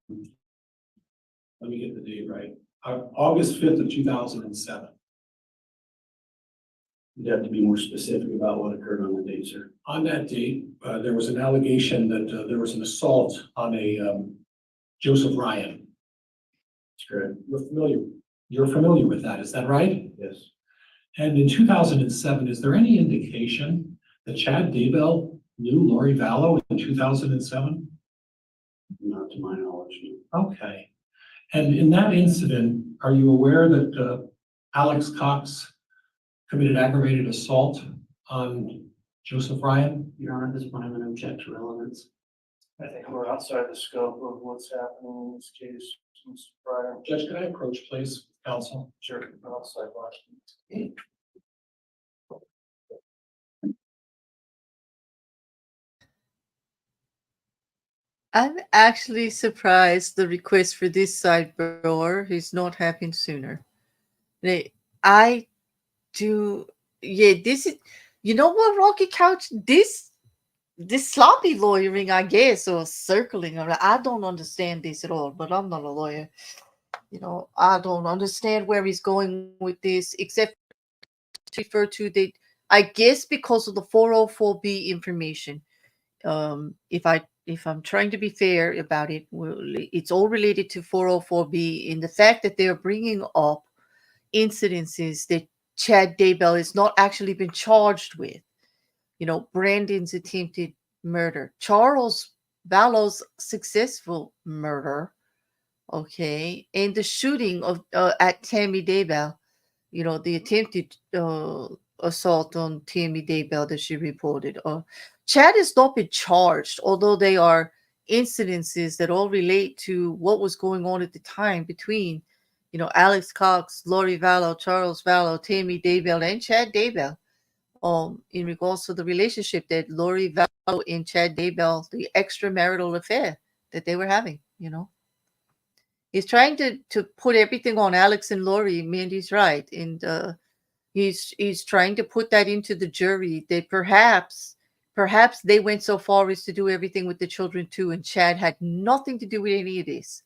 let me get the date right, August 5th of 2007? You'd have to be more specific about what occurred on that date, sir. On that date, there was an allegation that there was an assault on a Joseph Ryan. That's correct. You're familiar with that, is that right? Yes. And in 2007, is there any indication that Chad Daybell knew Lori Vallow in 2007? Not to my knowledge. Okay. And in that incident, are you aware that Alex Cox committed aggravated assault on Joseph Ryan? Your Honor, at this point, I'm going to object to relevance. I think we're outside the scope of what's happening in this case, Mr. Pryor. Judge, can I approach, please, counsel? Sure, outside watching. I'm actually surprised the request for this sidebar is not happened sooner. I do, yeah, this is, you know what, Rocky Couch, this sloppy lawyering, I guess, or circling, I don't understand this at all, but I'm not a lawyer. You know, I don't understand where he's going with this, except to refer to the, I guess because of the 404B information. If I'm trying to be fair about it, it's all related to 404B in the fact that they're bringing up incidences that Chad Daybell has not actually been charged with. You know, Brandon's attempted murder, Charles Vallow's successful murder, okay, and the shooting of at Tammy Daybell. You know, the attempted assault on Tammy Daybell that she reported. Chad has not been charged, although they are incidences that all relate to what was going on at the time between, you know, Alex Cox, Lori Vallow, Charles Vallow, Tammy Daybell, and Chad Daybell. In regards to the relationship that Lori Vallow and Chad Daybell, the extramarital affair that they were having, you know. He's trying to put everything on Alex and Lori. Mandy's right. And he's trying to put that into the jury that perhaps they went so far as to do everything with the children too, and Chad had nothing to do with any of this.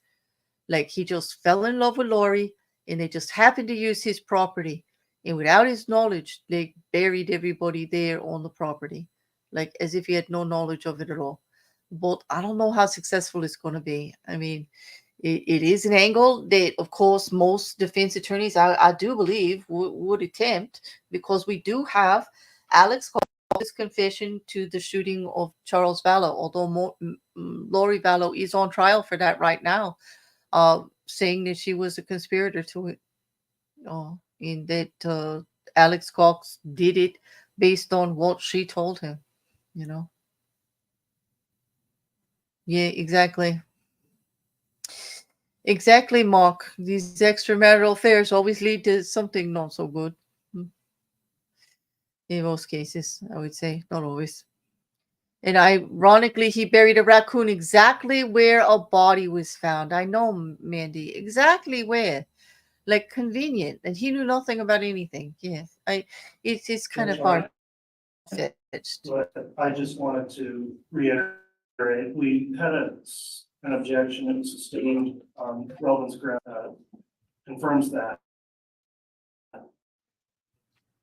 Like, he just fell in love with Lori and they just happened to use his property. And without his knowledge, they buried everybody there on the property, like as if he had no knowledge of it at all. But I don't know how successful it's going to be. I mean, it is an angle that, of course, most defense attorneys, I do believe, would attempt, because we do have Alex Cox's confession to the shooting of Charles Vallow, although Lori Vallow is on trial for that right now, saying that she was a conspirator to it, in that Alex Cox did it based on what she told him, you know. Yeah, exactly. Exactly, Mark. These extramarital affairs always lead to something not so good. In most cases, I would say, not always. And ironically, he buried a raccoon exactly where a body was found. I know, Mandy, exactly where. Like, convenient. And he knew nothing about anything. Yes. It's kind of far fetched. But I just wanted to reiterate, we had an objection that was sustained on relevance ground, confirms that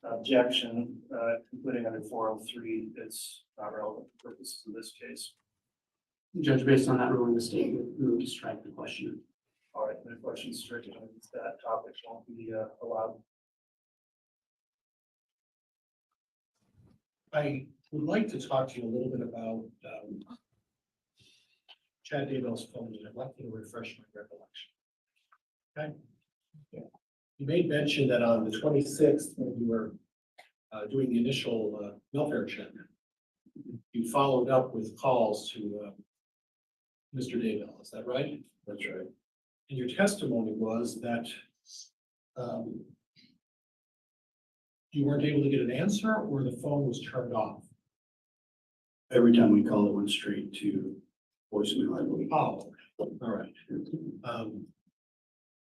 objection, including under 403, it's not relevant for purposes of this case. Judge, based on that ruling, the state would move to strike the question. All right, no questions stricken on that topic won't be allowed. I would like to talk to you a little bit about Chad Daybell's phone, and I'd like you to refresh my recollection. Okay? Yeah. You made mention that on the 26th, when you were doing the initial welfare check, you followed up with calls to Mr. Daybell. Is that right? That's right. And your testimony was that you weren't able to get an answer, or the phone was turned off? Every time we called, it went straight to voicemail, I believe. Oh, all right.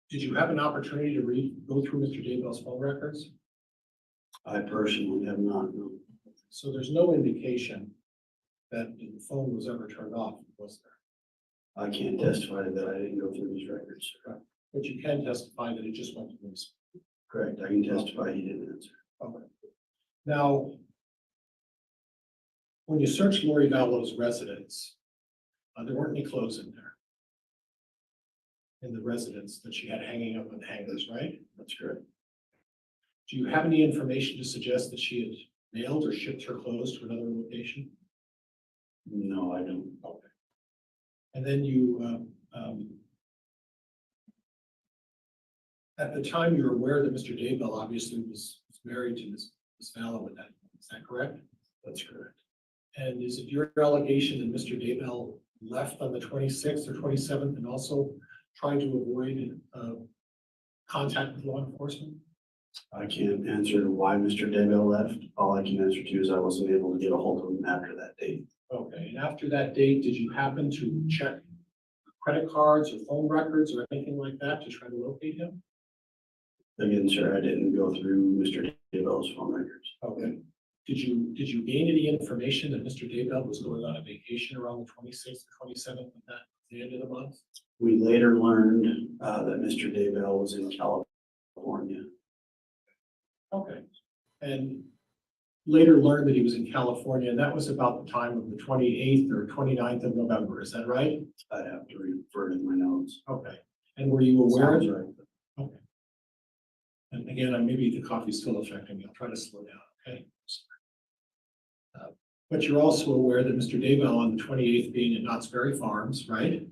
Did you have an opportunity to go through Mr. Daybell's phone records? I personally have not, no. So there's no indication that the phone was ever turned off, was there? I can't testify to that. I didn't go through these records. But you can testify that it just went to voice. Correct. I can testify he didn't answer. Okay. Now, when you searched Lori Vallow's residence, there weren't any clothes in there. In the residence that she had hanging up on hangers, right? That's correct. Do you have any information to suggest that she had mailed or shipped her clothes to another location? No, I don't. Okay. And then you, at the time, you were aware that Mr. Daybell obviously was married to Ms. Vallow at that point. Is that correct? That's correct. And is it your allegation that Mr. Daybell left on the 26th or 27th and also tried to avoid contact with law enforcement? I can't answer why Mr. Daybell left. All I can answer to is I wasn't able to get a hold of him after that date. Okay, and after that date, did you happen to check credit cards or phone records or anything like that to try to locate him? Again, sir, I didn't go through Mr. Daybell's phone records. Okay. Did you gain any information that Mr. Daybell was going on a vacation around the 26th or 27th of that, the end of the month? We later learned that Mr. Daybell was in California. Okay. And later learned that he was in California, and that was about the time of the 28th or 29th of November, is that right? I'd have to refer to my notes. Okay. And were you aware? Sounds right. Okay. And again, maybe the coffee's still affecting me. I'll try to slow down, okay? But you're also aware that Mr. Daybell on the 28th being at Knott's Berry Farms, right?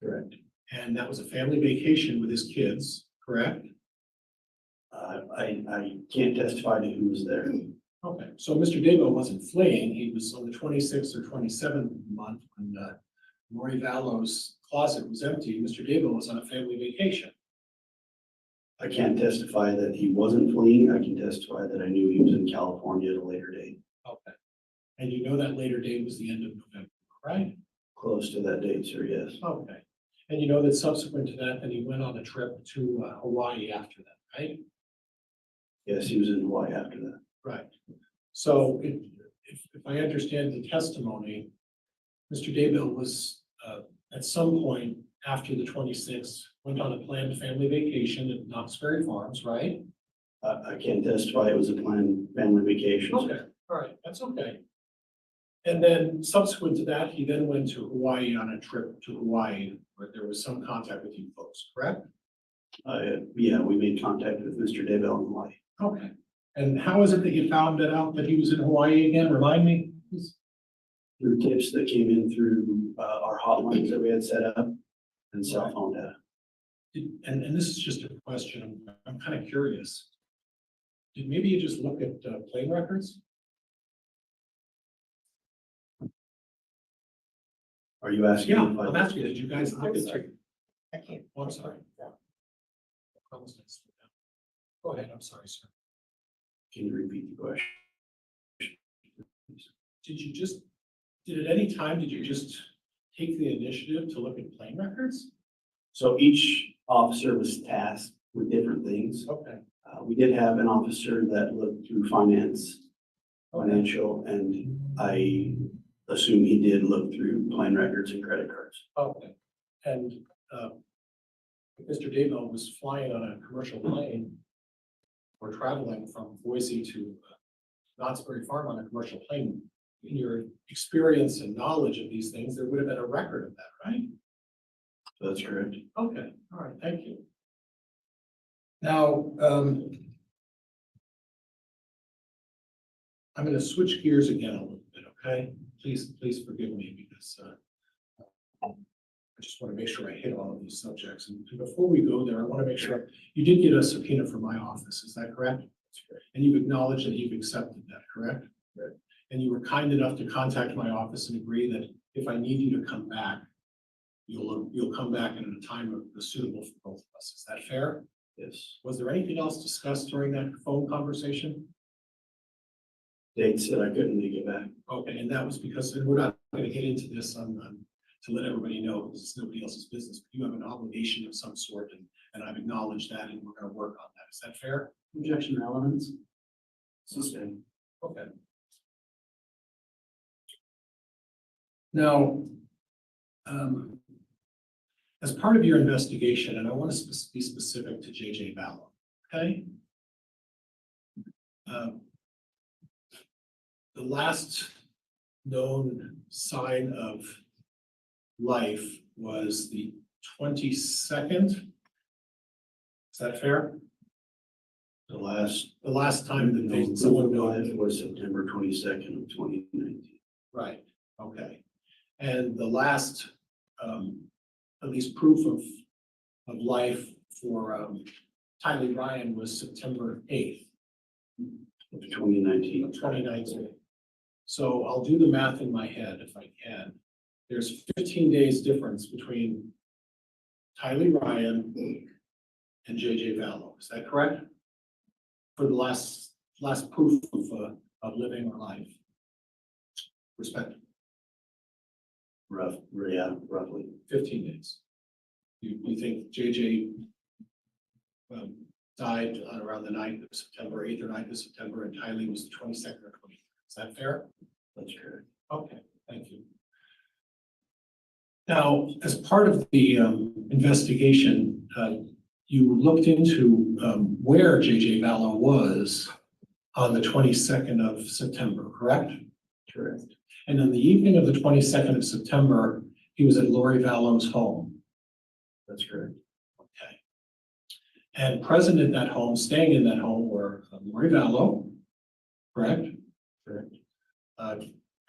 Correct. And that was a family vacation with his kids, correct? I can't testify to who was there. Okay, so Mr. Daybell wasn't fleeing. He was on the 26th or 27th of the month when Maury Vallo's closet was empty. Mr. Daybell was on a family vacation. I can't testify that he wasn't fleeing. I can testify that I knew he was in California at a later date. Okay. And you know that later date was the end of November, right? Close to that date, sir, yes. Okay. And you know that subsequent to that, he went on a trip to Hawaii after that, right? Yes, he was in Hawaii after that. Right. So if I understand the testimony, Mr. Daybell was at some point after the 26th, went on a planned family vacation at Knott's Berry Farms, right? I can't testify it was a planned family vacation. sir. Okay, all right, that's okay. And then subsequent to that, he then went to Hawaii on a trip to Hawaii where there was some contact with you folks, correct? Yeah, we made contact with Mr. Daybell in Hawaii. Okay. And how is it that you found that out that he was in Hawaii again? Remind me. Through tips that came in through our hotlines that we had set up and cell phone data. And this is just a question, I'm kind of curious. Did maybe you just look at plane records? Are you asking? Yeah, if I- I'm asking, did you guys look at? sorry. I can't. Oh, I'm sorry. Go ahead, I'm sorry, sir. Can you repeat the question? Did at any time, did you just take the initiative to look at plane records? So each officer was tasked with different things. Okay. We did have an officer that looked through financial, and I assume he did look through plane records and credit cards. Okay. And Mr. Daybell was flying on a commercial plane or traveling from Boise to Knott's Berry Farm on a commercial plane. In your experience and knowledge of these things, there would have been a record of that, right? That's correct. Okay, all right, thank you. Now, I'm going to switch gears again a little bit, okay? Please forgive me because I just want to make sure I hit all of these subjects. And before we go there, I want to make sure you did get a subpoena from my office, is that correct? That's correct. And you've acknowledged that you've accepted that, correct? Right. And you were kind enough to contact my office and agree that if I need you to come back, you'll come back at a time that's suitable for both of us. Is that fair? Yes. Was there anything else discussed during that phone conversation? Date said I couldn't make it back. Okay, and that was because, and we're not going to get into this to let everybody know because it's nobody else's business, but you have an obligation of some sort and I've acknowledged that and we're going to work on that. Is that fair? Objection relevance. Sustained. Okay. Now, as part of your investigation, and I want to be specific to J.J. Vallow, okay? The last known sign of life was the 22nd. Is that fair? The last time that someone known. Was September 22nd of 2019. Right, okay. And the last, at least proof of life for Tylee Ryan was September 8th Of 2019. of 2019. So I'll do the math in my head if I can. There's 15 days difference between Tylee Ryan and JJ Vallow. Is that correct? For the last proof of living or life. Respectively, Roughly. 15 days. You think JJ died on around the 9th of September, 8th or 9th of September, and Tylee was the 22nd or 23rd. Is that fair? That's correct. Okay, thank you. Now, as part of the investigation, you looked into where JJ Vallow was on the 22nd of September, correct? Correct. And on the evening of the 22nd of September, he was at Lori Vallow's home. That's correct. Okay. And present in that home, staying in that home, were Lori Vallow, correct? Correct.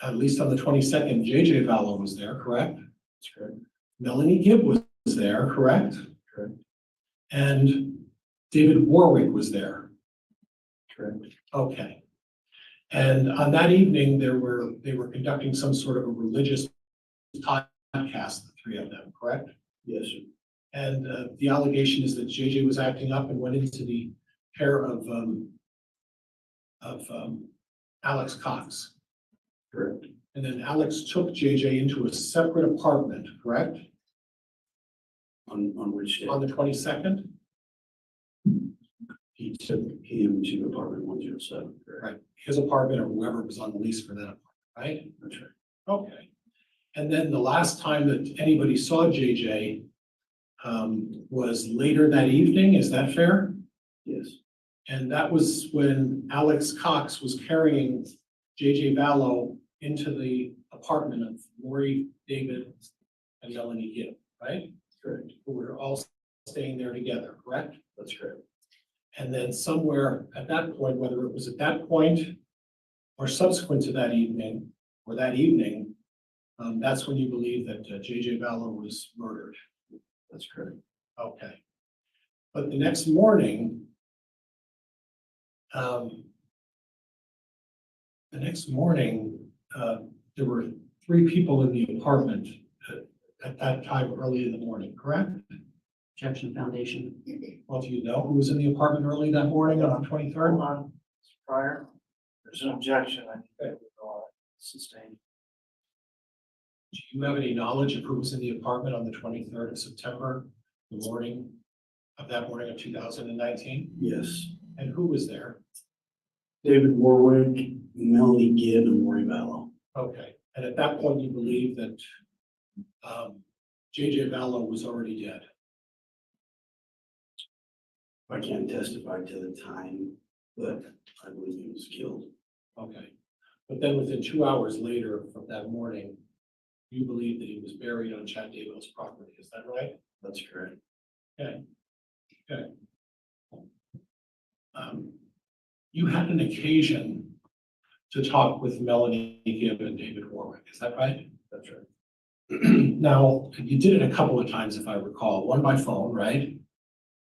At least on the 22nd, JJ Vallow was there, correct? That's correct. Melanie Gibb was there, correct? Correct. And David Warwick was there. Correct. Okay. And on that evening, they were conducting some sort of a religious podcast, the three of them, correct? Yes, sir. And the allegation is that JJ was acting up and went into the care of Alex Cox. Correct. And then Alex took JJ into a separate apartment, correct? On which day? On the 22nd? He took him to apartment 107. Correct. Right, his apartment or whoever was on the lease for that apartment, right? That's right. Okay. And then the last time that anybody saw JJ was later that evening, is that fair? Yes. And that was when Alex Cox was carrying JJ Vallow into the apartment of Lori, David, and Melanie Gibb, right? Correct. Who were all staying there together, correct? That's correct. And then somewhere at that point, whether it was at that point or subsequent to that evening, or that evening, that's when you believe that JJ Vallow was murdered. That's correct. Okay. But the next morning, there were three people in the apartment at that time early in the morning, correct? Objection foundation. Well, do you know who was in the apartment early that morning on the 23rd? Hold on, prior, there's an objection, I think that will sustain. Do you have any knowledge of who was in the apartment on the 23rd of September, the morning of that morning of 2019? Yes. And who was there? David Warwick, Melanie Gibb, and Lori Vallow. Okay, and at that point, you believe that JJ Vallow was already dead? I can't testify to the time, but I believe he was killed. Okay, but then within 2 hours later from that morning, you believe that he was buried on Chad Daybell's property, is that right? That's correct. Okay. You had an occasion to talk with Melanie Gibb and David Warwick, is that right? That's right. Now, you did it a couple of times, if I recall, one by phone, right?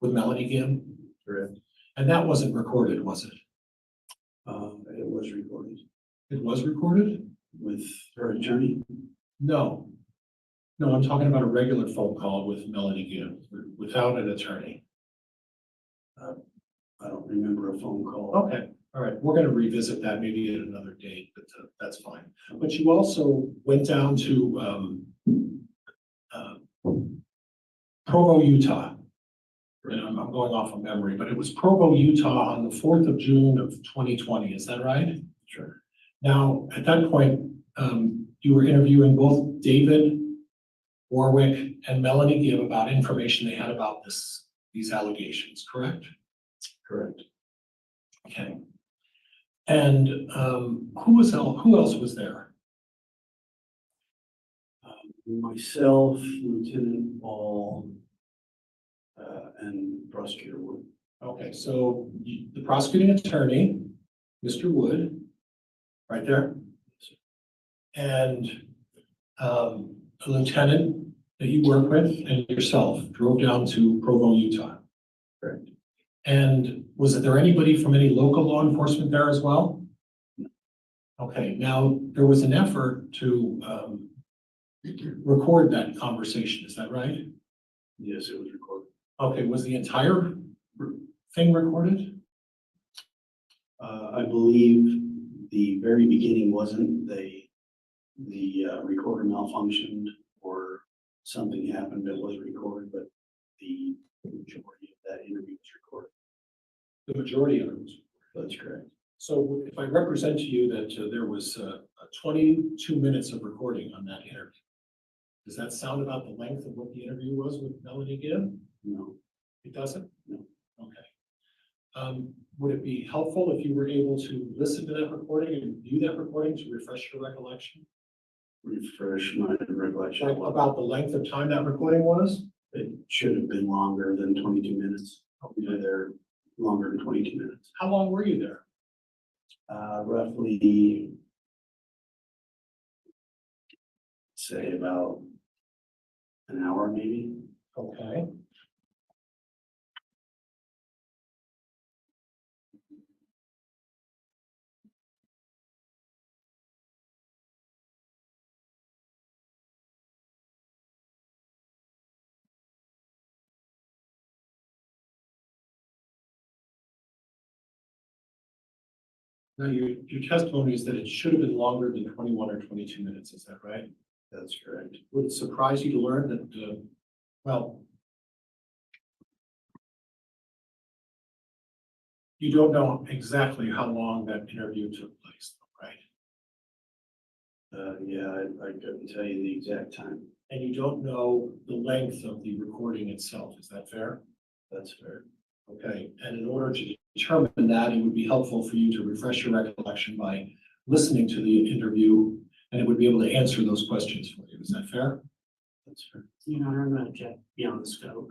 With Melanie Gibb? Correct. And that wasn't recorded, was it? It was recorded It was recorded? with her attorney. No. No, I'm talking about a regular phone call with Melanie Gibb, without an attorney. I don't remember a phone call. Okay, all right, we're gonna revisit that maybe at another date, but that's fine. But you also went down to Provo, Utah. And I'm going off of memory, but it was Provo, Utah on the 4th of June of 2020, is that right? Sure. Now, at that point, you were interviewing both David Warwick and Melanie Gibb about information they had about these allegations, correct? Correct. Okay. And who else was there? Myself, Lieutenant Ball, and Prosecutor Wood. Okay, so the prosecuting attorney, Mr. Wood, right there. And a lieutenant that you work with and yourself drove down to Provo, Utah. Correct. And was there anybody from any local law enforcement there as well? Okay, now, there was an effort to record that conversation, is that right? Yes, it was recorded. Okay, was the entire thing recorded? I believe the very beginning wasn't, the recorder malfunctioned or something happened that was recorded, but the majority of that interview was recorded. The majority of it was. That's correct. So if I represent to you that there was 22 minutes of recording on that interview, does that sound about the length of what the interview was with Melanie Gibb? No, It doesn't? No. Okay. Would it be helpful if you were able to listen to that recording and view that recording to refresh your recollection? refresh my recollection. About the length of time that recording was? It should have been longer than 22 minutes. Probably there longer than 22 minutes. How long were you there? Roughly, say about an hour, maybe. Okay. Now, your testimony is that it should have been longer than 21 or 22 minutes, is that right? That's correct. Would it surprise you to learn that, well, you don't know exactly how long that interview took place, right? Yeah, I couldn't tell you the exact time. And you don't know the length of the recording itself, is that fair? That's fair. Okay, and in order to determine that, it would be helpful for you to refresh your recollection by listening to the interview, and it would be able to answer those questions for you. Is that fair? That's fair. Your Honor, I'm going to object beyond the scope.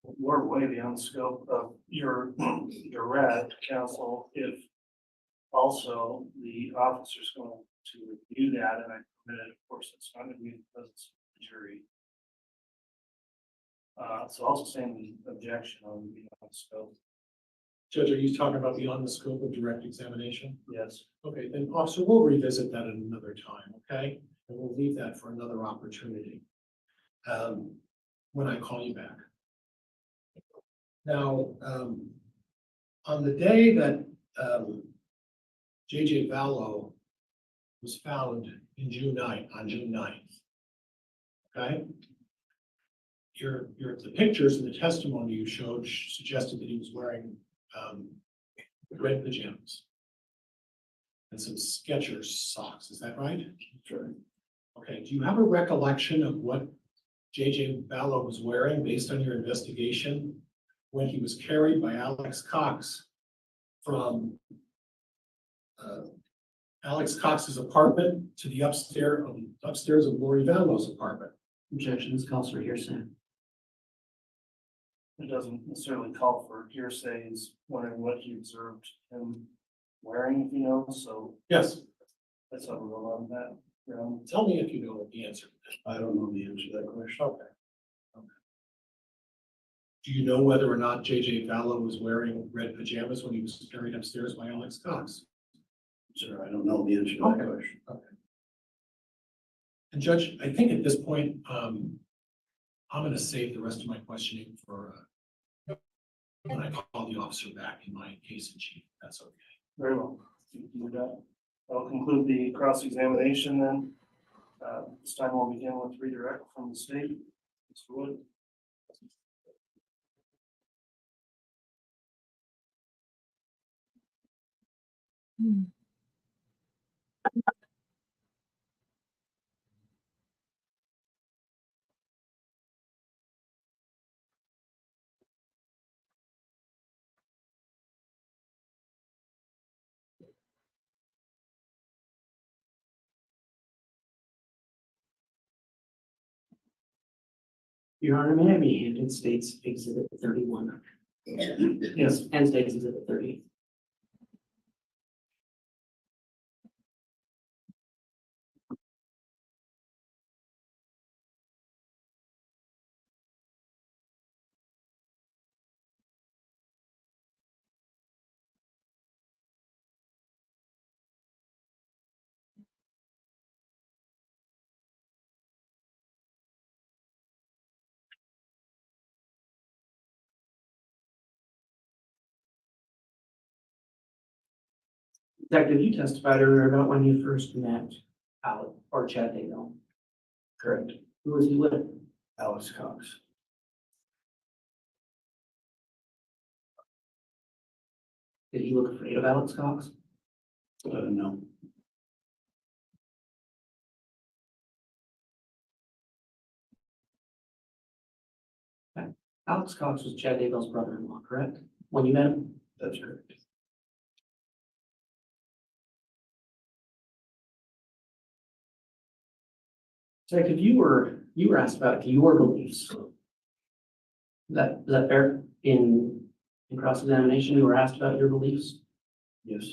We're way beyond the scope of your red counsel. If also the officer's going to review that, and I permitted, of course, it's not going to be because it's the jury. So also saying the objection on beyond scope. Judge, are you talking about beyond the scope of direct examination? Yes. Okay, then officer, we'll revisit that at another time, okay? And we'll leave that for another opportunity when I call you back. Now, on the day that JJ Vallow was found in June 9th, okay? The pictures and the testimony you showed suggested that he was wearing red pajamas and some Skechers socks. Is that right? Sure. Okay. Do you have a recollection of what JJ Vallow was wearing based on your investigation when he was carried by Alex Cox from Alex Cox's apartment to the upstairs of Lori Vallow's apartment? Objection, this calls for hearsay. It doesn't necessarily call for hearsays, wondering what he observed him wearing, if you know, so Yes. that's how we'll go on that. Tell me if you know the answer. I don't know the answer to that question. Okay. Do you know whether or not JJ Vallow was wearing red pajamas when he was carried upstairs by Alex Cox? Sir, I don't know the answer to that Okay. question. Okay. And Judge, I think at this point, I'm going to save the rest of my questioning for when I call the officer back in my case in chief. That's okay. Very well. With that, I'll conclude the cross-examination then. This time we'll begin with redirect from the state. Mr. Wood. Your Honor, may I be handed States Exhibit 31? Yes. And States Exhibit 30. Detective, you testified earlier about when you first met Alec or Chad Daybell. Correct. Who was he with? Alex Cox. Did he look afraid of Alex Cox? No. Alex Cox was Chad Daybell's brother-in-law, correct? When you met him? That's correct. Detective, you were asked about your beliefs. Is that fair? In cross-examination, you were asked about your beliefs? Yes.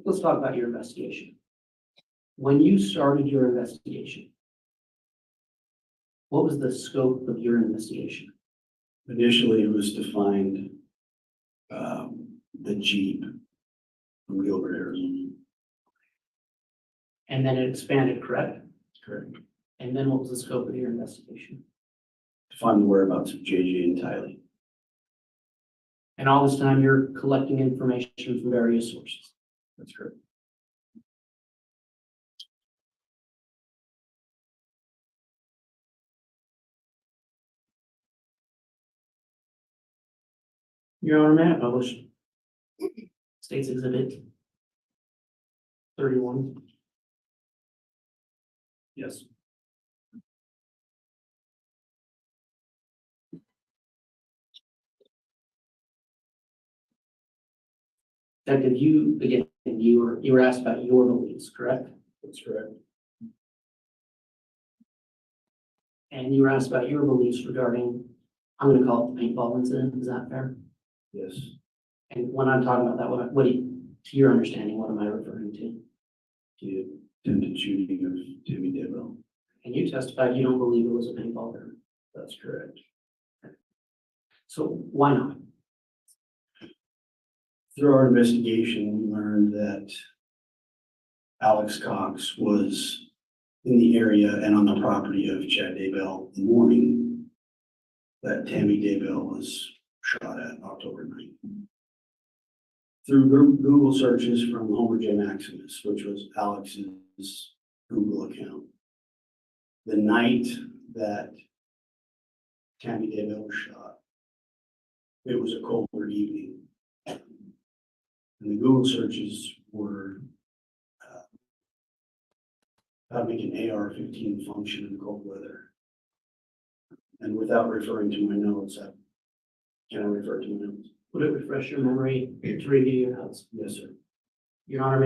Let's talk about your investigation. When you started your investigation, what was the scope of your investigation? Initially, it was to find the Jeep from Gilbert, Arizona. And then it expanded, correct? Correct. And then what was the scope of your investigation? To find the whereabouts of JJ and Tylee. And all this time, you're collecting information from various sources. That's correct. Your Honor, may I publish State's Exhibit 31? Yes. Detective, you were asked about your beliefs, correct? That's correct. And you were asked about your beliefs regarding, I'm gonna call it the paintball incident, is that fair? Yes. And when I'm talking about that, to your understanding, what am I referring to? The attempted shooting of Timmy Daybell. And you testified you don't believe it was a paintball gun. That's correct. So why not? Through our investigation, we learned that Alex Cox was in the area and on the property of Chad Daybell the morning that Tammy Daybell was shot at October 9th. Through Google searches from Homer J. Maximus, which was Alex's Google account, the night that Tammy Daybell was shot, it was a colder evening. And the Google searches were how to make an AR-15 function in cold weather. And without referring to my notes, can I refer to my notes? Would it refresh your memory to review your notes? Yes, sir. Your Honor,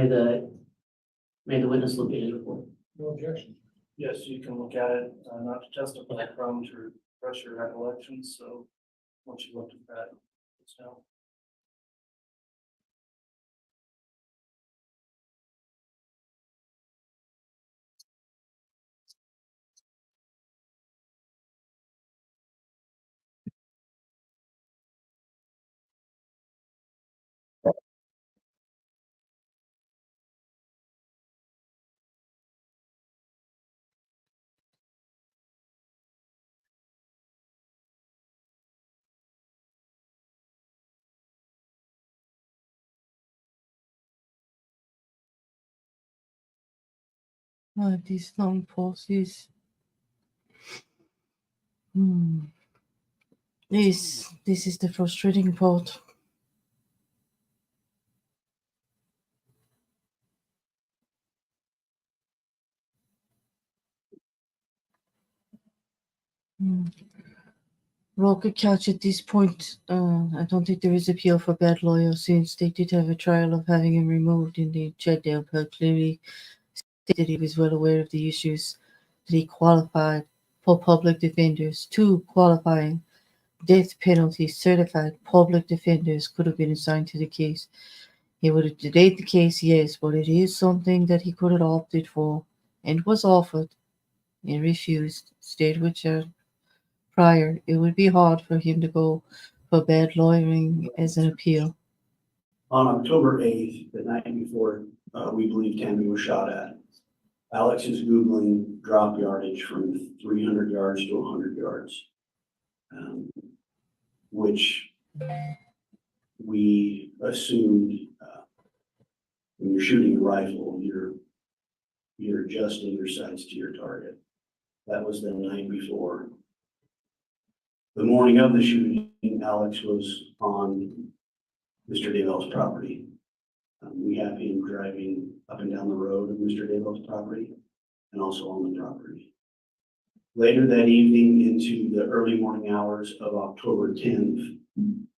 may the witness look at his report. No objection. Yes, you can look at it, not to testify from, to refresh your recollections, so once you looked at that, it's now. These long pauses. This is the frustrating part. Rocket catch at this point. I don't think there is appeal for bad lawyer since they did have a trial of having him removed. Indeed, Chad Daybell clearly stated he was well aware of the issues that he qualified for public defenders. 2 qualifying death penalty certified public defenders could have been assigned to the case. He would have delayed the case, yes, but it is something that he could have opted for and was offered and refused. Stayed with Chad prior. It would be hard for him to go for bad lawyering as an appeal. On October 8th, the night before we believe Tammy was shot at, Alex is Googling drop yardage from 300 yards to 100 yards, which we assumed, when you're shooting a rifle, you're adjusting your sights to your target. That was the night before. The morning of the shooting, Alex was on Mr. Daybell's property. We have him driving up and down the road of Mr. Daybell's property and also on the property. Later that evening into the early morning hours of October 10th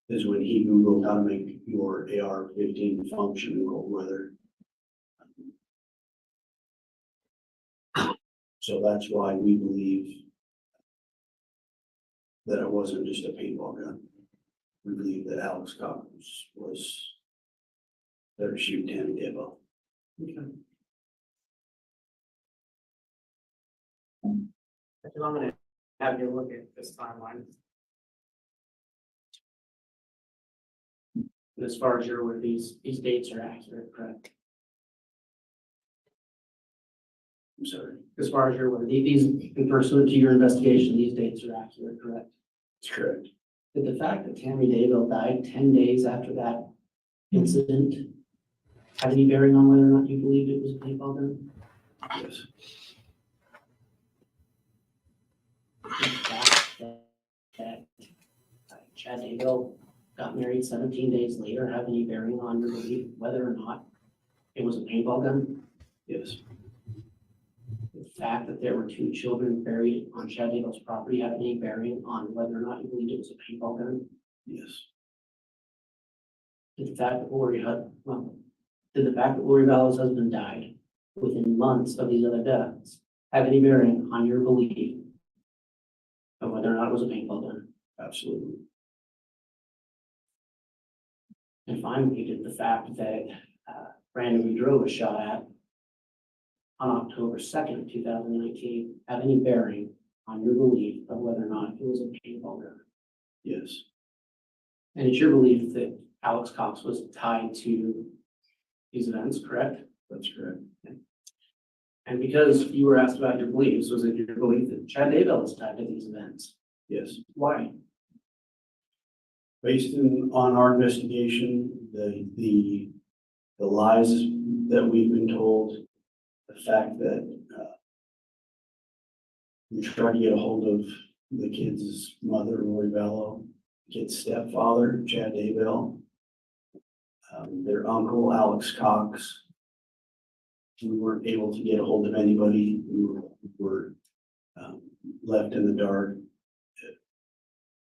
is when he Googled how to make your AR-15 function in cold weather. So that's why we believe that it wasn't just a paintball gun. We believe that Alex Cox was there to shoot Tammy Daybell. Okay. I'm gonna have you look at this timeline. As far as you're aware, these dates are accurate, correct? I'm sorry. As far as you're aware, these, pursuant to your investigation, these dates are accurate, correct? That's correct. Did the fact that Tammy Daybell died 10 days after that incident have any bearing on whether or not you believed it was a paintball gun? Yes. The fact that Chad Daybell got married 17 days later have any bearing on your belief whether or not it was a paintball gun? Yes. The fact that there were 2 children buried on Chad Daybell's property have any bearing on whether or not you believed it was a paintball gun? Yes. Did the fact that Lori Vallow's husband died within months of these other deaths have any bearing on your belief of whether or not it was a paintball gun? Absolutely. And finally, did the fact that Brandon Boudreaux was shot at on October 2nd, 2019 have any bearing on your belief of whether or not it was a paintball gun? Yes. And it's your belief that Alex Cox was tied to these events, correct? That's correct. And because you were asked about your beliefs, was it your belief that Chad Daybell was tied to these events? Yes. Why? Based on our investigation, the lies that we've been told, the fact that we tried to get a hold of the kids' mother, Lori Vallow, kid's stepfather, Chad Daybell, their uncle, Alex Cox. We weren't able to get a hold of anybody. We were left in the dark.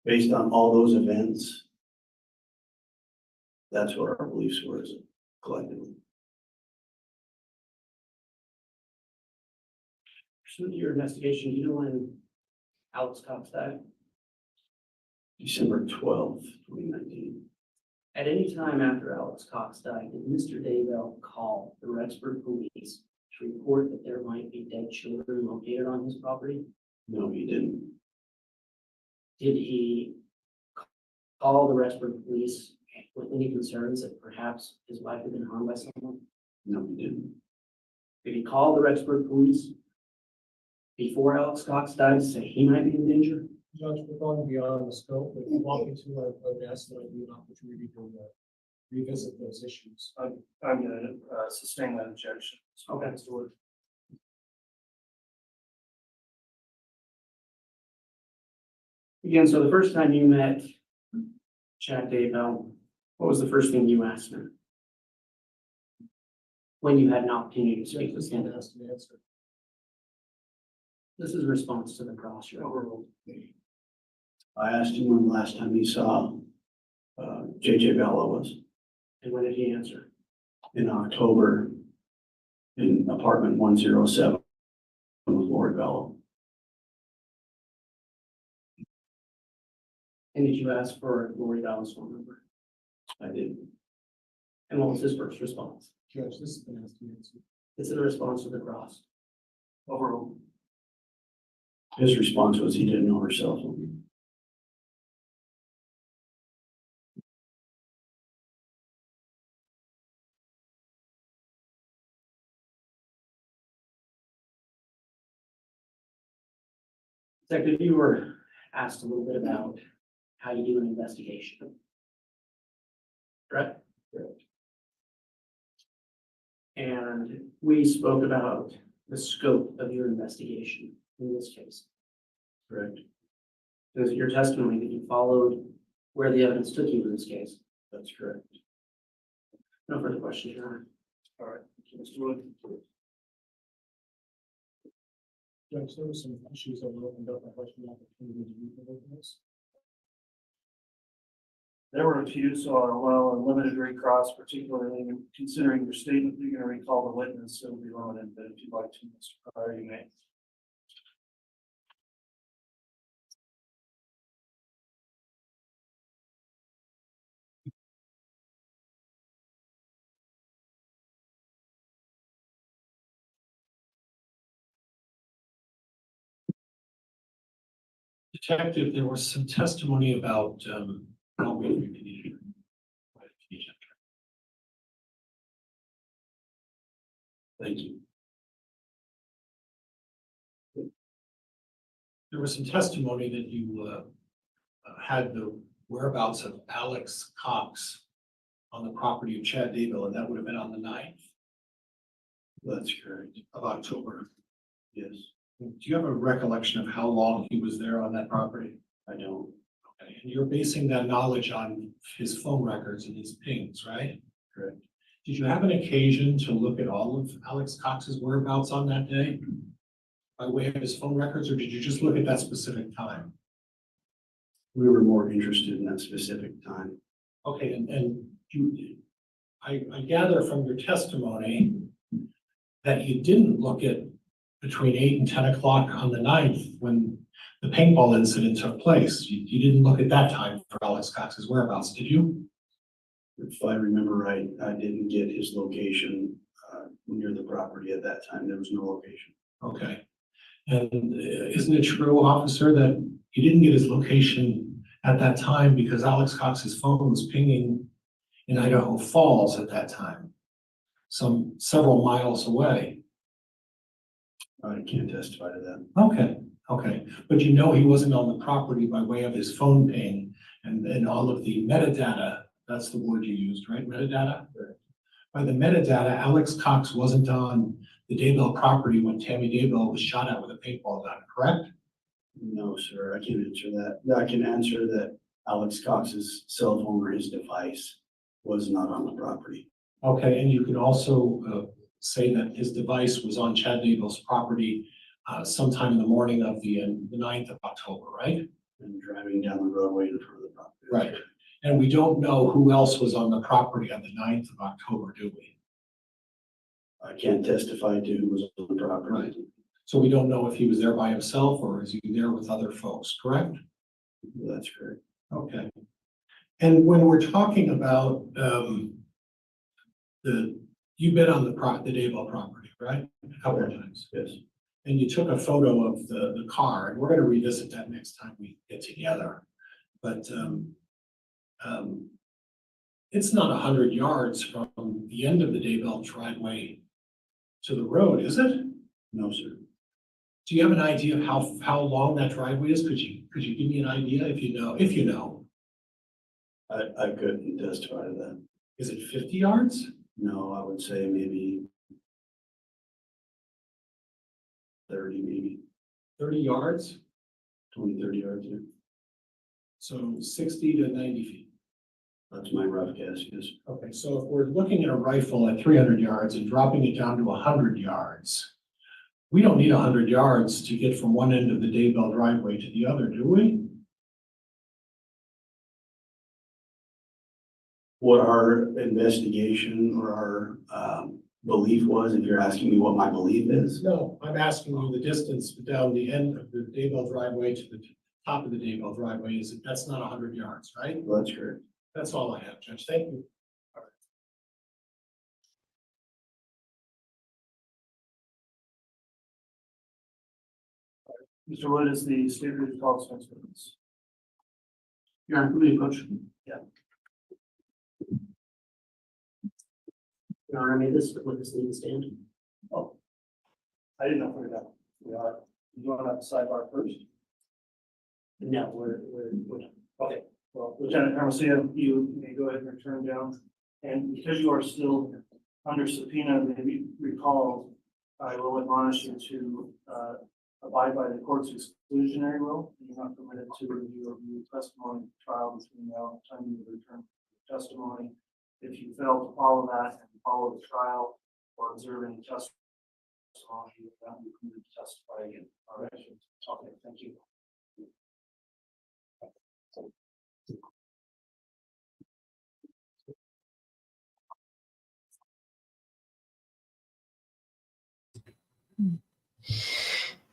Based on all those events, that's what our beliefs were as collectively. Pursuant to your investigation, you know when Alex Cox died? December 12th, 2019. At any time after Alex Cox died, did Mr. Daybell call the Rexburg police to report that there might be dead children located on his property? No, he didn't. Did he call the Rexburg police with any concerns that perhaps his wife had been harmed by someone? No, he didn't. Did he call the Rexburg police before Alex Cox died to say he might be in danger? Judge, we're going beyond the scope, but walking through our progress, there will be an opportunity to revisit those issues. I'm gonna sustain that objection. Okay. Again, so the first time you met Chad Daybell, what was the first thing you asked him? When you had an opportunity to speak with him? Has to answer. This is a response to the cross. Your overruled. I asked him when the last time he saw JJ Bella was And when did he answer? in October in apartment 107 with Lori Bella. And did you ask for Lori Vallow's phone number? I did. And what was his first response? Judge, this has been asked to answer. This is a response to the cross. Overruled. His response was he didn't know her cell phone. Detective, you were asked a little bit about how you do an investigation. correct? And we spoke about the scope of your investigation in this case. Correct. Is it your testimony that you followed where the evidence took you in this case? That's correct. No further questions, Your Honor. All right, Mr. Wood. Judge, there were some issues that were opened up. I'd like the opportunity to read the witness. There were a few, so I'll allow a limited recross, particularly considering your statement that you're going to recall the witness, it'll be limited, but if you'd like to, Mr. Pryor, you may. Detective, there was some testimony about, I'll wait for you to hear. Thank you. There was some testimony that you had the whereabouts of Alex Cox on the property of Chad Daybell, and that would have been on the 9th That's correct. of October. Yes, Do you have a recollection of how long he was there on that property? I don't. Okay, and you're basing that knowledge on his phone records and his pings, right? Correct. Did you have an occasion to look at all of Alex Cox's whereabouts on that day by way of his phone records, or did you just look at that specific time? We were more interested in that specific time. Okay, and I gather from your testimony that you didn't look at between 8 and 10 o'clock on the 9th when the paintball incident took place. You didn't look at that time for Alex Cox's whereabouts, did you? If I remember right, I didn't get his location near the property at that time. There was no location. Okay. And isn't it true, officer, that you didn't get his location at that time because Alex Cox's phone was pinging in Idaho Falls at that time, some several miles away? I can't testify to that. Okay. But you know he wasn't on the property by way of his phone ping and all of the metadata. That's the word you used, right? Metadata? Right. By the metadata, Alex Cox wasn't on the Daybell property when Tammy Daybell was shot at with a paintball gun, correct? No, sir, I can't answer that. I can answer that Alex Cox's cell phone or his device was not on the property. Okay, and you can also say that his device was on Chad Daybell's property sometime in the morning of the 9th of October, right? And driving down the roadway in front of the property. Right. And we don't know who else was on the property on the 9th of October, do we? I can't testify to who was on the property. Right. So we don't know if he was there by himself or is he there with other folks, correct? That's correct. Okay. And when we're talking about you've been on the Daybell property, right? A couple of times. Yes. And you took a photo of the car, and we're going to revisit that next time we get together. But it's not 100 yards from the end of the Daybell driveway to the road, is it? No, sir. Do you have an idea of how long that driveway is? Could you give me an idea if you know? If you know, I couldn't testify to that. is it 50 yards? No, I would say maybe 30, maybe 30 yards? 20, 30 yards. Yeah. So 60 to 90 feet. That's my rough guess, yes. Okay, so if we're looking at a rifle at 300 yards and dropping it down to 100 yards, we don't need 100 yards to get from one end of the Daybell driveway to the other, do we? What our investigation or our belief was, if you're asking me what my belief is, No, I'm asking you the distance down the end of the Daybell driveway to the top of the Daybell driveway. That's not 100 yards, right? that's correct. That's all I have, Judge. Thank you. Mr. Wood, is the state ready to call this next witness? Your Honor, can we approach? Yeah. Your Honor, I made this witness need to stand. Oh, I didn't know we are. You want to have the sidebar first? No, we're done. Okay, Well, Lieutenant Hermosillo, you may go ahead and return down. And because you are still under subpoena, maybe recall, I will admonish you to abide by the court's exclusionary rule. You're not permitted to review testimony trial between now and the time you return testimony. If you fail to follow that and follow the trial or observe any testimony, you will not be permitted to testify again. All right. Okay, thank you.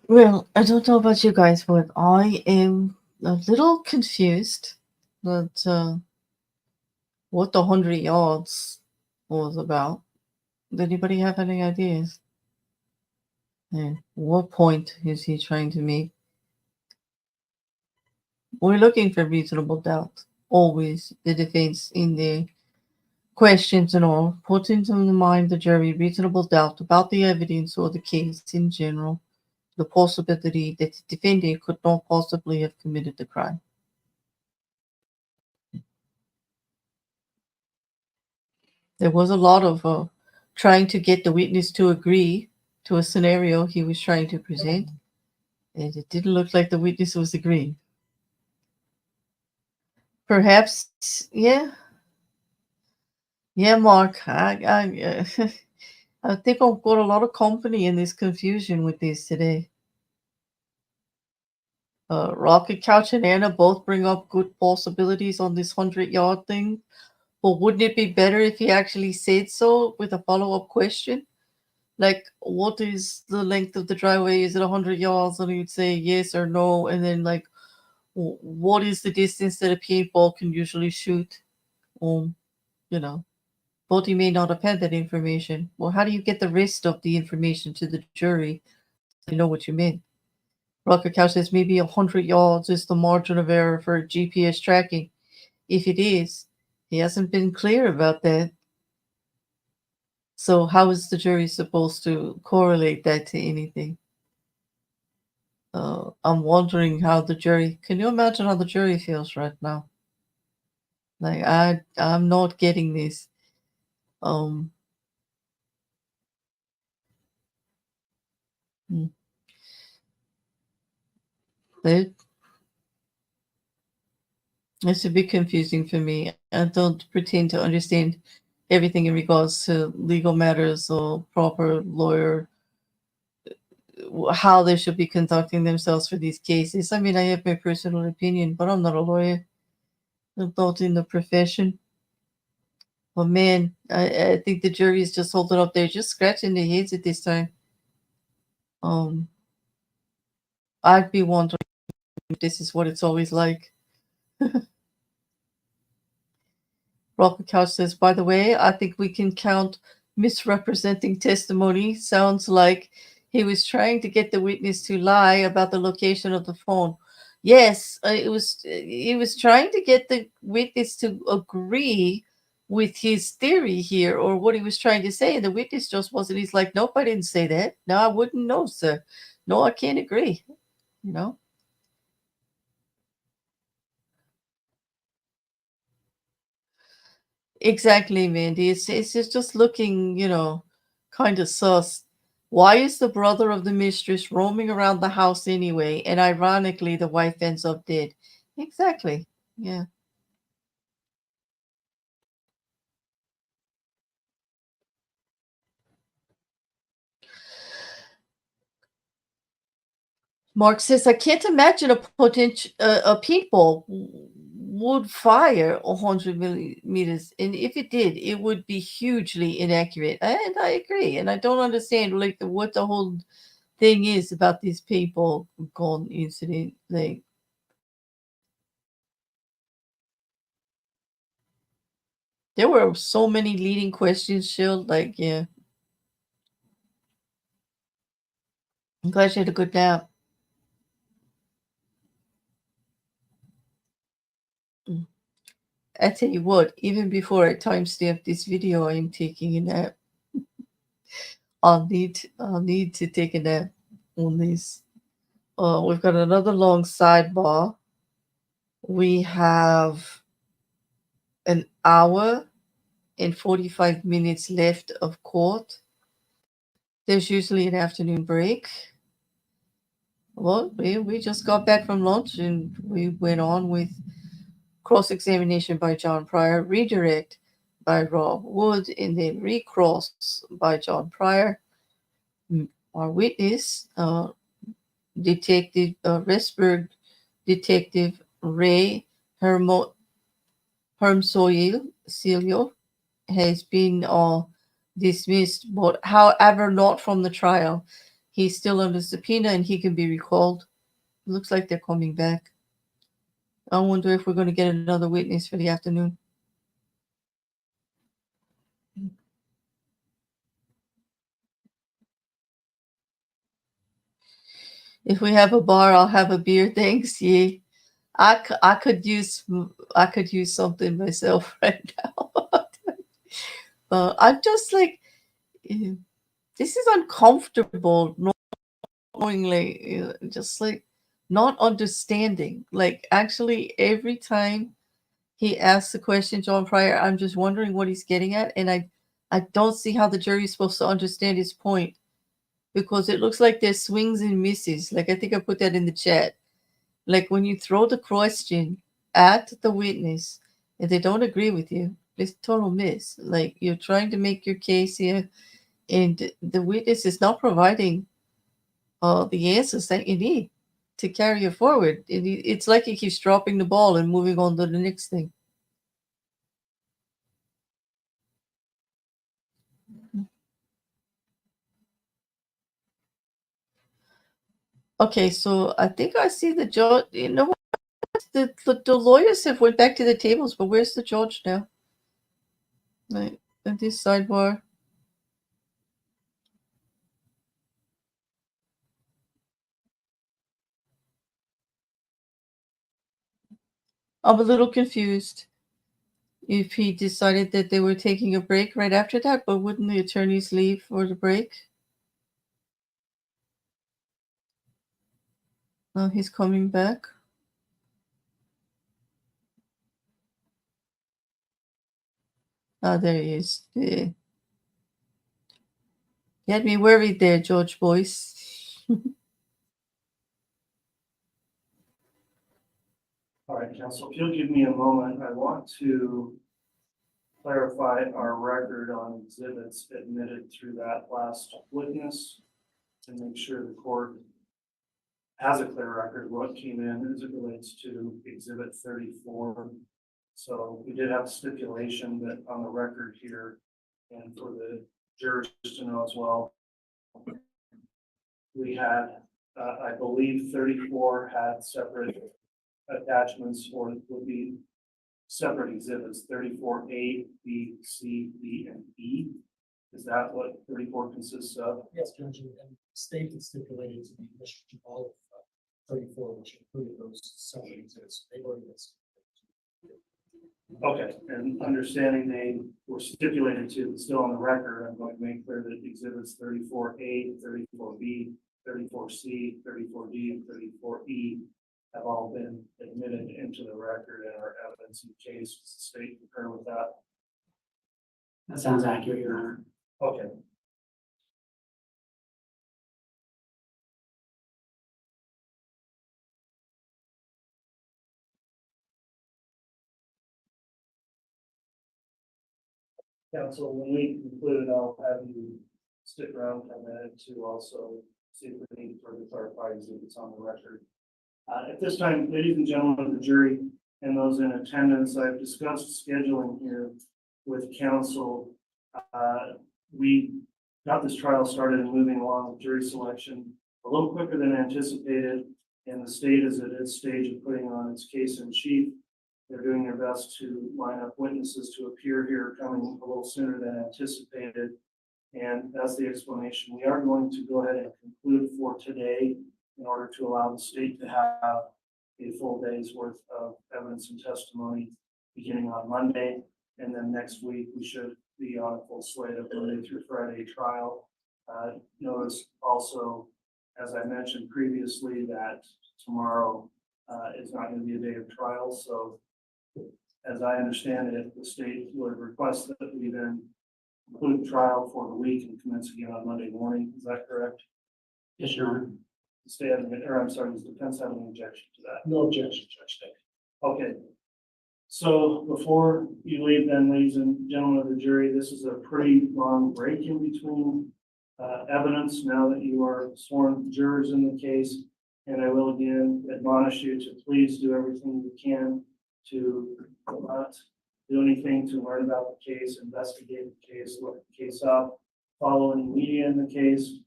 Well, I don't know about you guys, but I am a little confused that what the 100 yards was about. Does anybody have any ideas? And what point is he trying to make? We're looking for reasonable doubt. Always the defense in the questions and all, put into the mind of the jury reasonable doubt about the evidence or the case in general, the possibility that the defendant could not possibly have committed the crime. There was a lot of trying to get the witness to agree to a scenario he was trying to present, and it didn't look like the witness was agreeing. Perhaps, yeah, Mark. I I think I've got a lot of company in this confusion with this today. Rocket Couch and Anna both bring up good possibilities on this 100-yard thing. But wouldn't it be better if he actually said so with a follow-up question? Like, what is the length of the driveway? Is it 100 yards? And he'd say yes or no. And then, like, what is the distance that a paintball can usually shoot? You know, but he may not have had that information. Well, how do you get the rest of the information to the jury to know what you meant? Rocket Cow says maybe 100 yards is the margin of error for GPS tracking. If it is, he hasn't been clear about that. So how is the jury supposed to correlate that to anything? I'm wondering how the jury, can you imagine how the jury feels right now? Like, I'm not getting this. It's a bit confusing for me. I don't pretend to understand everything in regards to legal matters or proper lawyer, how they should be conducting themselves for these cases. I mean, I have my personal opinion, but I'm not a lawyer. I'm not in the profession. But man, I think the jury is just holding up there, just scratching their heads at this time. I'd be wondering if this is what it's always like. Rocket Couch says, by the way, I think we can count misrepresenting testimony. Sounds like he was trying to get the witness to lie about the location of the phone. Yes, he was trying to get the witness to agree with his theory here or what he was trying to say. And the witness just wasn't. He's like, nope, I didn't say that. No, I wouldn't know, sir. No, I can't agree. You know? Exactly, Mandy. It's just looking, kind of sus. Why is the brother of the mistress roaming around the house anyway? And ironically, the wife ends up dead. Exactly. Yeah. Mark says, I can't imagine a people would fire 100 millimeters, and if it did, it would be hugely inaccurate. And I agree, and I don't understand like what the whole thing is about these people gone incident. Like, there were so many leading questions, Shield. Like, yeah, I'm glad you had a good nap. I tell you what, even before I timestamp this video, I am taking a nap. I'll need to take a nap on this. We've got another long sidebar. We have an hour and 45 minutes left of court. There's usually an afternoon break. Well, we just got back from lunch and we went on with cross-examination by John Pryor, redirect by Rob Wood, and then recross by John Pryor. Our witness, Detective Rexburg, Detective Ray Hermosillo, has been dismissed, but however not from the trial. He's still under subpoena and he can be recalled. Looks like they're coming back. I wonder if we're going to get another witness for the afternoon. If we have a bar, I'll have a beer. Thanks. Yeah, I could use something myself right now. I'm just like, this is uncomfortable, knowingly, just like not understanding. Like actually, every time he asks a question, John Pryor, I'm just wondering what he's getting at, and I don't see how the jury is supposed to understand his point, because it looks like there's swings and misses. Like I think I put that in the chat. Like when you throw the question at the witness and they don't agree with you, it's total miss. Like you're trying to make your case here, and the witness is not providing the answers that you need to carry it forward. It's like he keeps dropping the ball and moving on to the next thing. Okay, so I think I see the judge. You know what? The lawyers have went back to the tables, but where's the judge now? Like at this sidebar. I'm a little confused if he decided that they were taking a break right after that, but wouldn't the attorneys leave for the break? Oh, he's coming back. Oh, there he is. Yeah. You had me worried there, Judge Boyce. All right, counsel, if you'll give me a moment, I want to clarify our record on exhibits admitted through that last witness and make sure the court has a clear record of what came in as it relates to exhibit 34. So we did have a stipulation that on the record here, and for the jurors to know as well, we had, I believe 34 had separate attachments, or would be separate exhibits, 34A, B, C, D, and E. Is that what 34 consists of? Yes, Judge, and state is stipulated to be admission to all of 34, which included those separate exhibits. They've already been stipulated. Okay, and understanding they were stipulated to, still on the record, I'm going to make clear that exhibits 34A, 34B, 34C, 34D, and 34E have all been admitted into the record and are evidence in the case. Does the state concur with that? That sounds accurate, Your Honor. Okay. Counsel, when we conclude, I'll have you stick around for a minute to also see if we need further clarify exhibits on the record. At this time, ladies and gentlemen of the jury and those in attendance, I've discussed scheduling here with counsel. We got this trial started and moving along with jury selection a little quicker than anticipated, and the state is at its stage of putting on its case in chief. They're doing their best to line up witnesses to appear here, coming a little sooner than anticipated. And that's the explanation. We are going to go ahead and conclude for today in order to allow the state to have a full day's worth of evidence and testimony beginning on Monday. And then next week, we should be on a full slate of Monday through Friday trial. Notice also, as I mentioned previously, that tomorrow It's not going to be a day of trial, so as I understand it, the state would request that we then conclude trial for the week and commence again on Monday morning. Is that correct? Yes, Your Honor. The state, or I'm sorry, does the defense have an objection to that? No objection, Judge. Thank you. Okay. So before you leave then, ladies and gentlemen of the jury, this is a pretty long break in between evidence now that you are sworn jurors in the case. And I will again admonish you to please do everything you can to not do anything to learn about the case, investigate the case, look the case up, follow any media in the case.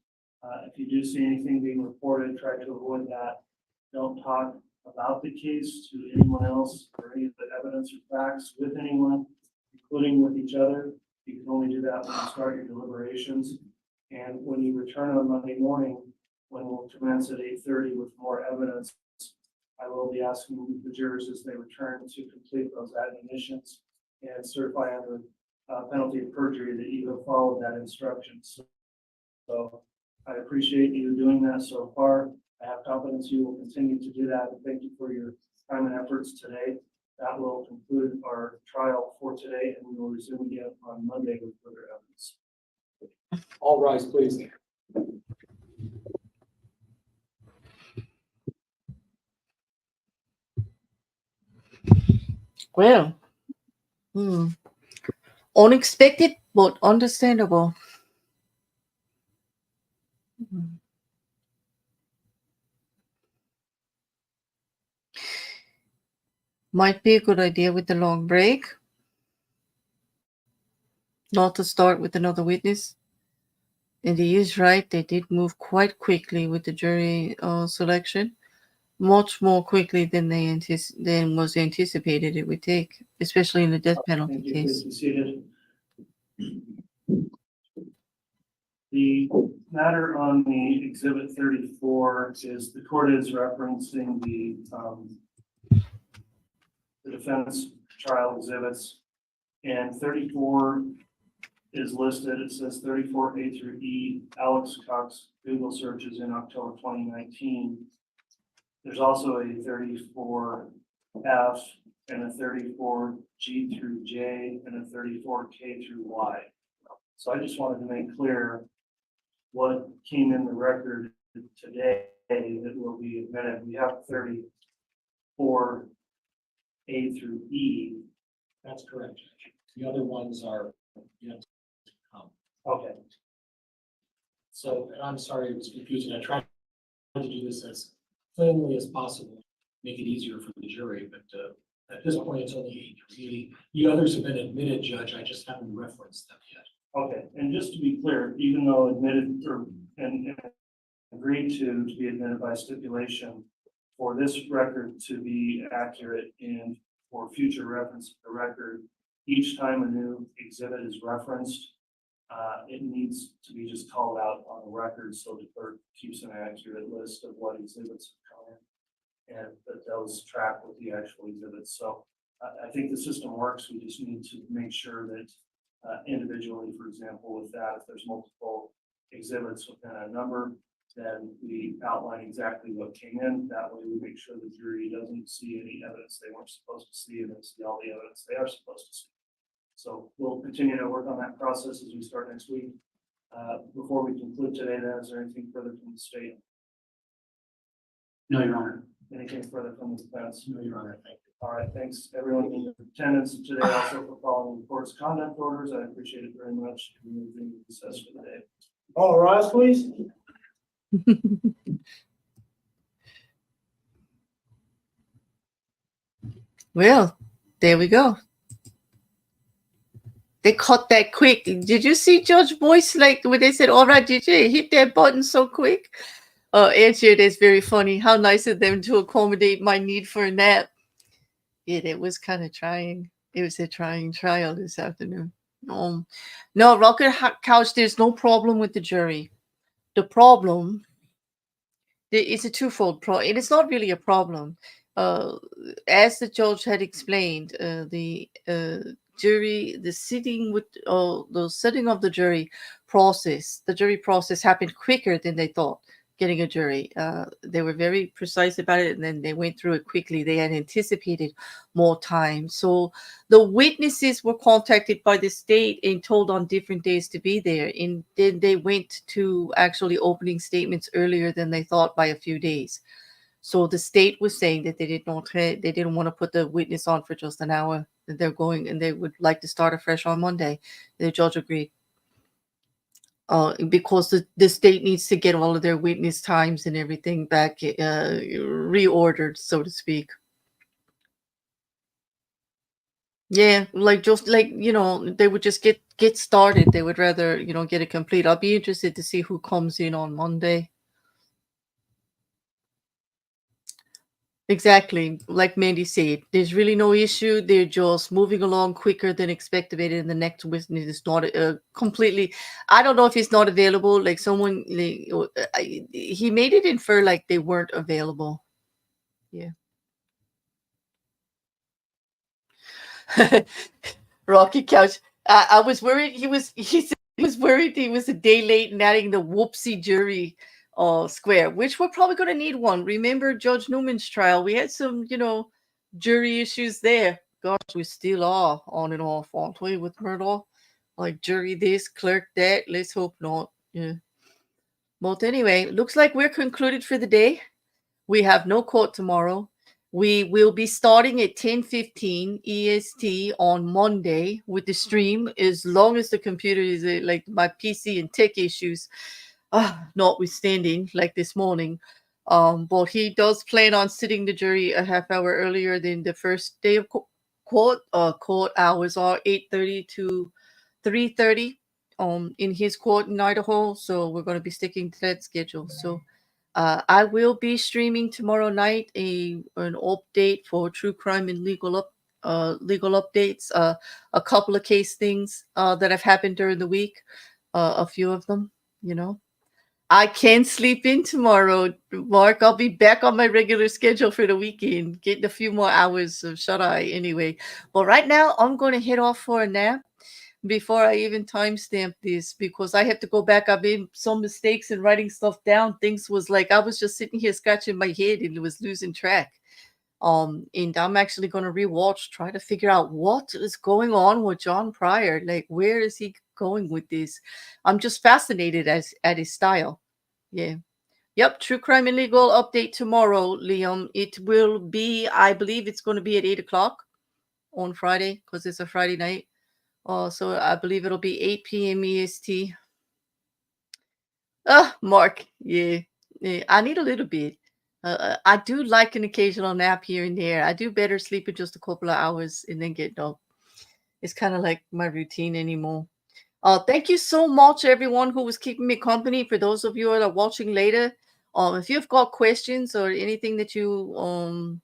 If you do see anything being reported, try to avoid that. Don't talk about the case to anyone else or any of the evidence or facts with anyone, including with each other. You can only do that when you start your deliberations. And when you return on Monday morning, when we'll commence at 8:30 with more evidence, I will be asking the jurors as they return to complete those admonitions and certify under penalty of perjury that you have followed that instruction. So I appreciate you doing that so far. I have confidence you will continue to do that. And thank you for your time and efforts today. That will conclude our trial for today, and we will resume again on Monday with further evidence. All rise, please. Well, unexpected but understandable. Might be a good idea with the long break not to start with another witness. And he is right, they did move quite quickly with the jury selection, much more quickly than than was anticipated it would take, especially in the death penalty Thank you. case. Please be seated. The matter on the exhibit 34 is the court is referencing the defense trial exhibits, and 34 is listed. It says 34A through E, Alex Cox Google searches in October 2019. There's also a 34F and a 34G through J and a 34K through Y. So I just wanted to make clear what came in the record today that will be admitted. We have 34A through E. That's correct, Judge. The other ones are yet to come. Okay. So, and I'm sorry it was confusing. I tried to do this as plainly as possible, make it easier for the jury, but at this point, it's only 8. The others have been admitted, Judge. I just haven't referenced them yet. Okay, and just to be clear, even though admitted or and agreed to be admitted by stipulation, for this record to be accurate and for future reference to the record, each time a new exhibit is referenced, it needs to be just called out on the record so the clerk keeps an accurate list of what exhibits have come in and that those track with the actual exhibits. So I think the system works. We just need to make sure that individually, for example, with that, if there's multiple exhibits within a number, then we outline exactly what came in. That way we make sure the jury doesn't see any evidence they weren't supposed to see and they see all the evidence they are supposed to see. So we'll continue to work on that process as we start next week. Before we conclude today, then, is there anything further from the state? No, Your Honor. Anything further from the defense? No, Your Honor, thank you. All right, thanks everyone in attendance today, also for following the court's conduct orders. I appreciate it very much. We're moving recess for the day. All rise, please. Well, there we go. They cut that quick. Did you see Judge Boyce, like when they said, all right, DJ, hit that button so quick? Answer, that's very funny. How nice of them to accommodate my need for a nap. Yeah, it was kind of trying. It was a trying trial this afternoon. No, Rocket Couch, there's no problem with the jury. The problem, it's a twofold problem. And it's not really a problem. As the judge had explained, the jury, the setting of the jury process happened quicker than they thought. getting a jury. They were very precise about it, and then they went through it quickly. They had anticipated more time. So the witnesses were contacted by the state and told on different days to be there. And then they went to actually opening statements earlier than they thought by a few days. So the state was saying that they didn't want to put the witness on for just an hour. That they're going and they would like to start afresh on Monday. The judge agreed. Because the state needs to get all of their witness times and everything back reordered, so to speak. Yeah, like just like, you know, they would just get started. They would rather, you know, get it complete. I'll be interested to see who comes in on Monday. Exactly. Like Mandy said, there's really no issue. They're just moving along quicker than expected, and the next witness is not completely. I don't know if he's not available. Like someone, he made it infer like they weren't available. Yeah. Rocky Couch. I was worried he was worried he was a day late in adding the whoopsie jury square, which we're probably going to need one. Remember Judge Newman's trial? We had some, you know, jury issues there. Gosh, we still are on and off, aren't we, with Murdoch? Like jury this, clerk that. Let's hope not. Yeah. But anyway, looks like we're concluded for the day. We have no court tomorrow. We will be starting at 10:15 EST on Monday with the stream, as long as the computer is like my PC and tech issues, notwithstanding, like this morning. But he does plan on sitting the jury a half hour earlier than the first day of court. Court hours are 8:30 to 3:30 in his court in Idaho. So we're going to be sticking to that schedule. So I will be streaming tomorrow night an update for true crime and legal updates. A couple of case things that have happened during the week. A few of them, you know. I can sleep in tomorrow, Mark. I'll be back on my regular schedule for the weekend, getting a few more hours of shut-eye anyway. But right now, I'm going to head off for a nap before I even timestamp this, because I have to go back. I've made some mistakes in writing stuff down. Things was like I was just sitting here scratching my head and it was losing track. And I'm actually going to rewatch, try to figure out what is going on with John Pryor. Like, where is he going with this? I'm just fascinated at his style. Yeah. Yep. True crime and legal update tomorrow, Liam. It will be, I believe it's going to be at 8:00 on Friday, because it's a Friday night. So I believe it'll be 8 p.m. EST. Mark, yeah, I need a little bit. I do like an occasional nap here and there. I do better sleeping just a couple of hours and then get up. It's kind of like my routine anymore. Thank you so much, everyone who was keeping me company. For those of you that are watching later, if you've got questions or anything that you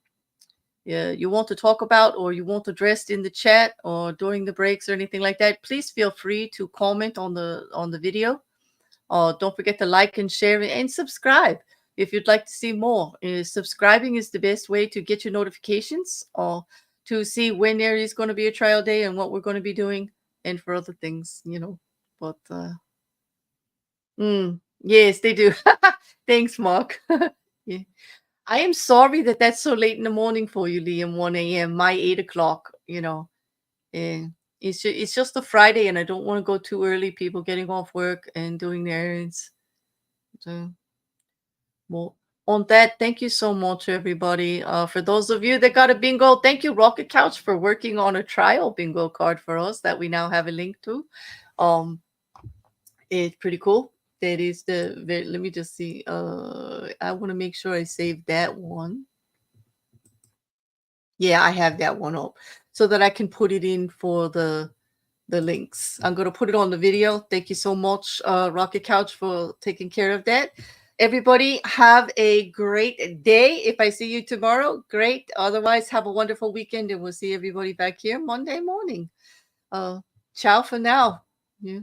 you want to talk about or you want addressed in the chat or during the breaks or anything like that, please feel free to comment on the video. Don't forget to like and share and subscribe if you'd like to see more. Subscribing is the best way to get your notifications or to see when there is going to be a trial day and what we're going to be doing, and for other things, you know. But yes, they do. Thanks, Mark. Yeah. I am sorry that that's so late in the morning for you, Liam. 1 a.m. My 8:00. You know, it's just a Friday, and I don't want to go too early. People getting off work and doing their errands. So, well, on that, thank you so much, everybody. For those of you that got a bingo, thank you, Rocket Couch, for working on a trial bingo card for us that we now have a link to. It's pretty cool. That is let me just see. I want to make sure I save that one. Yeah, I have that one up so that I can put it in for the links. I'm going to put it on the video. Thank you so much, Rocket Couch, for taking care of that. Everybody have a great day. If I see you tomorrow, great. Otherwise, have a wonderful weekend, and we'll see everybody back here Monday morning. Ciao for now. Yeah.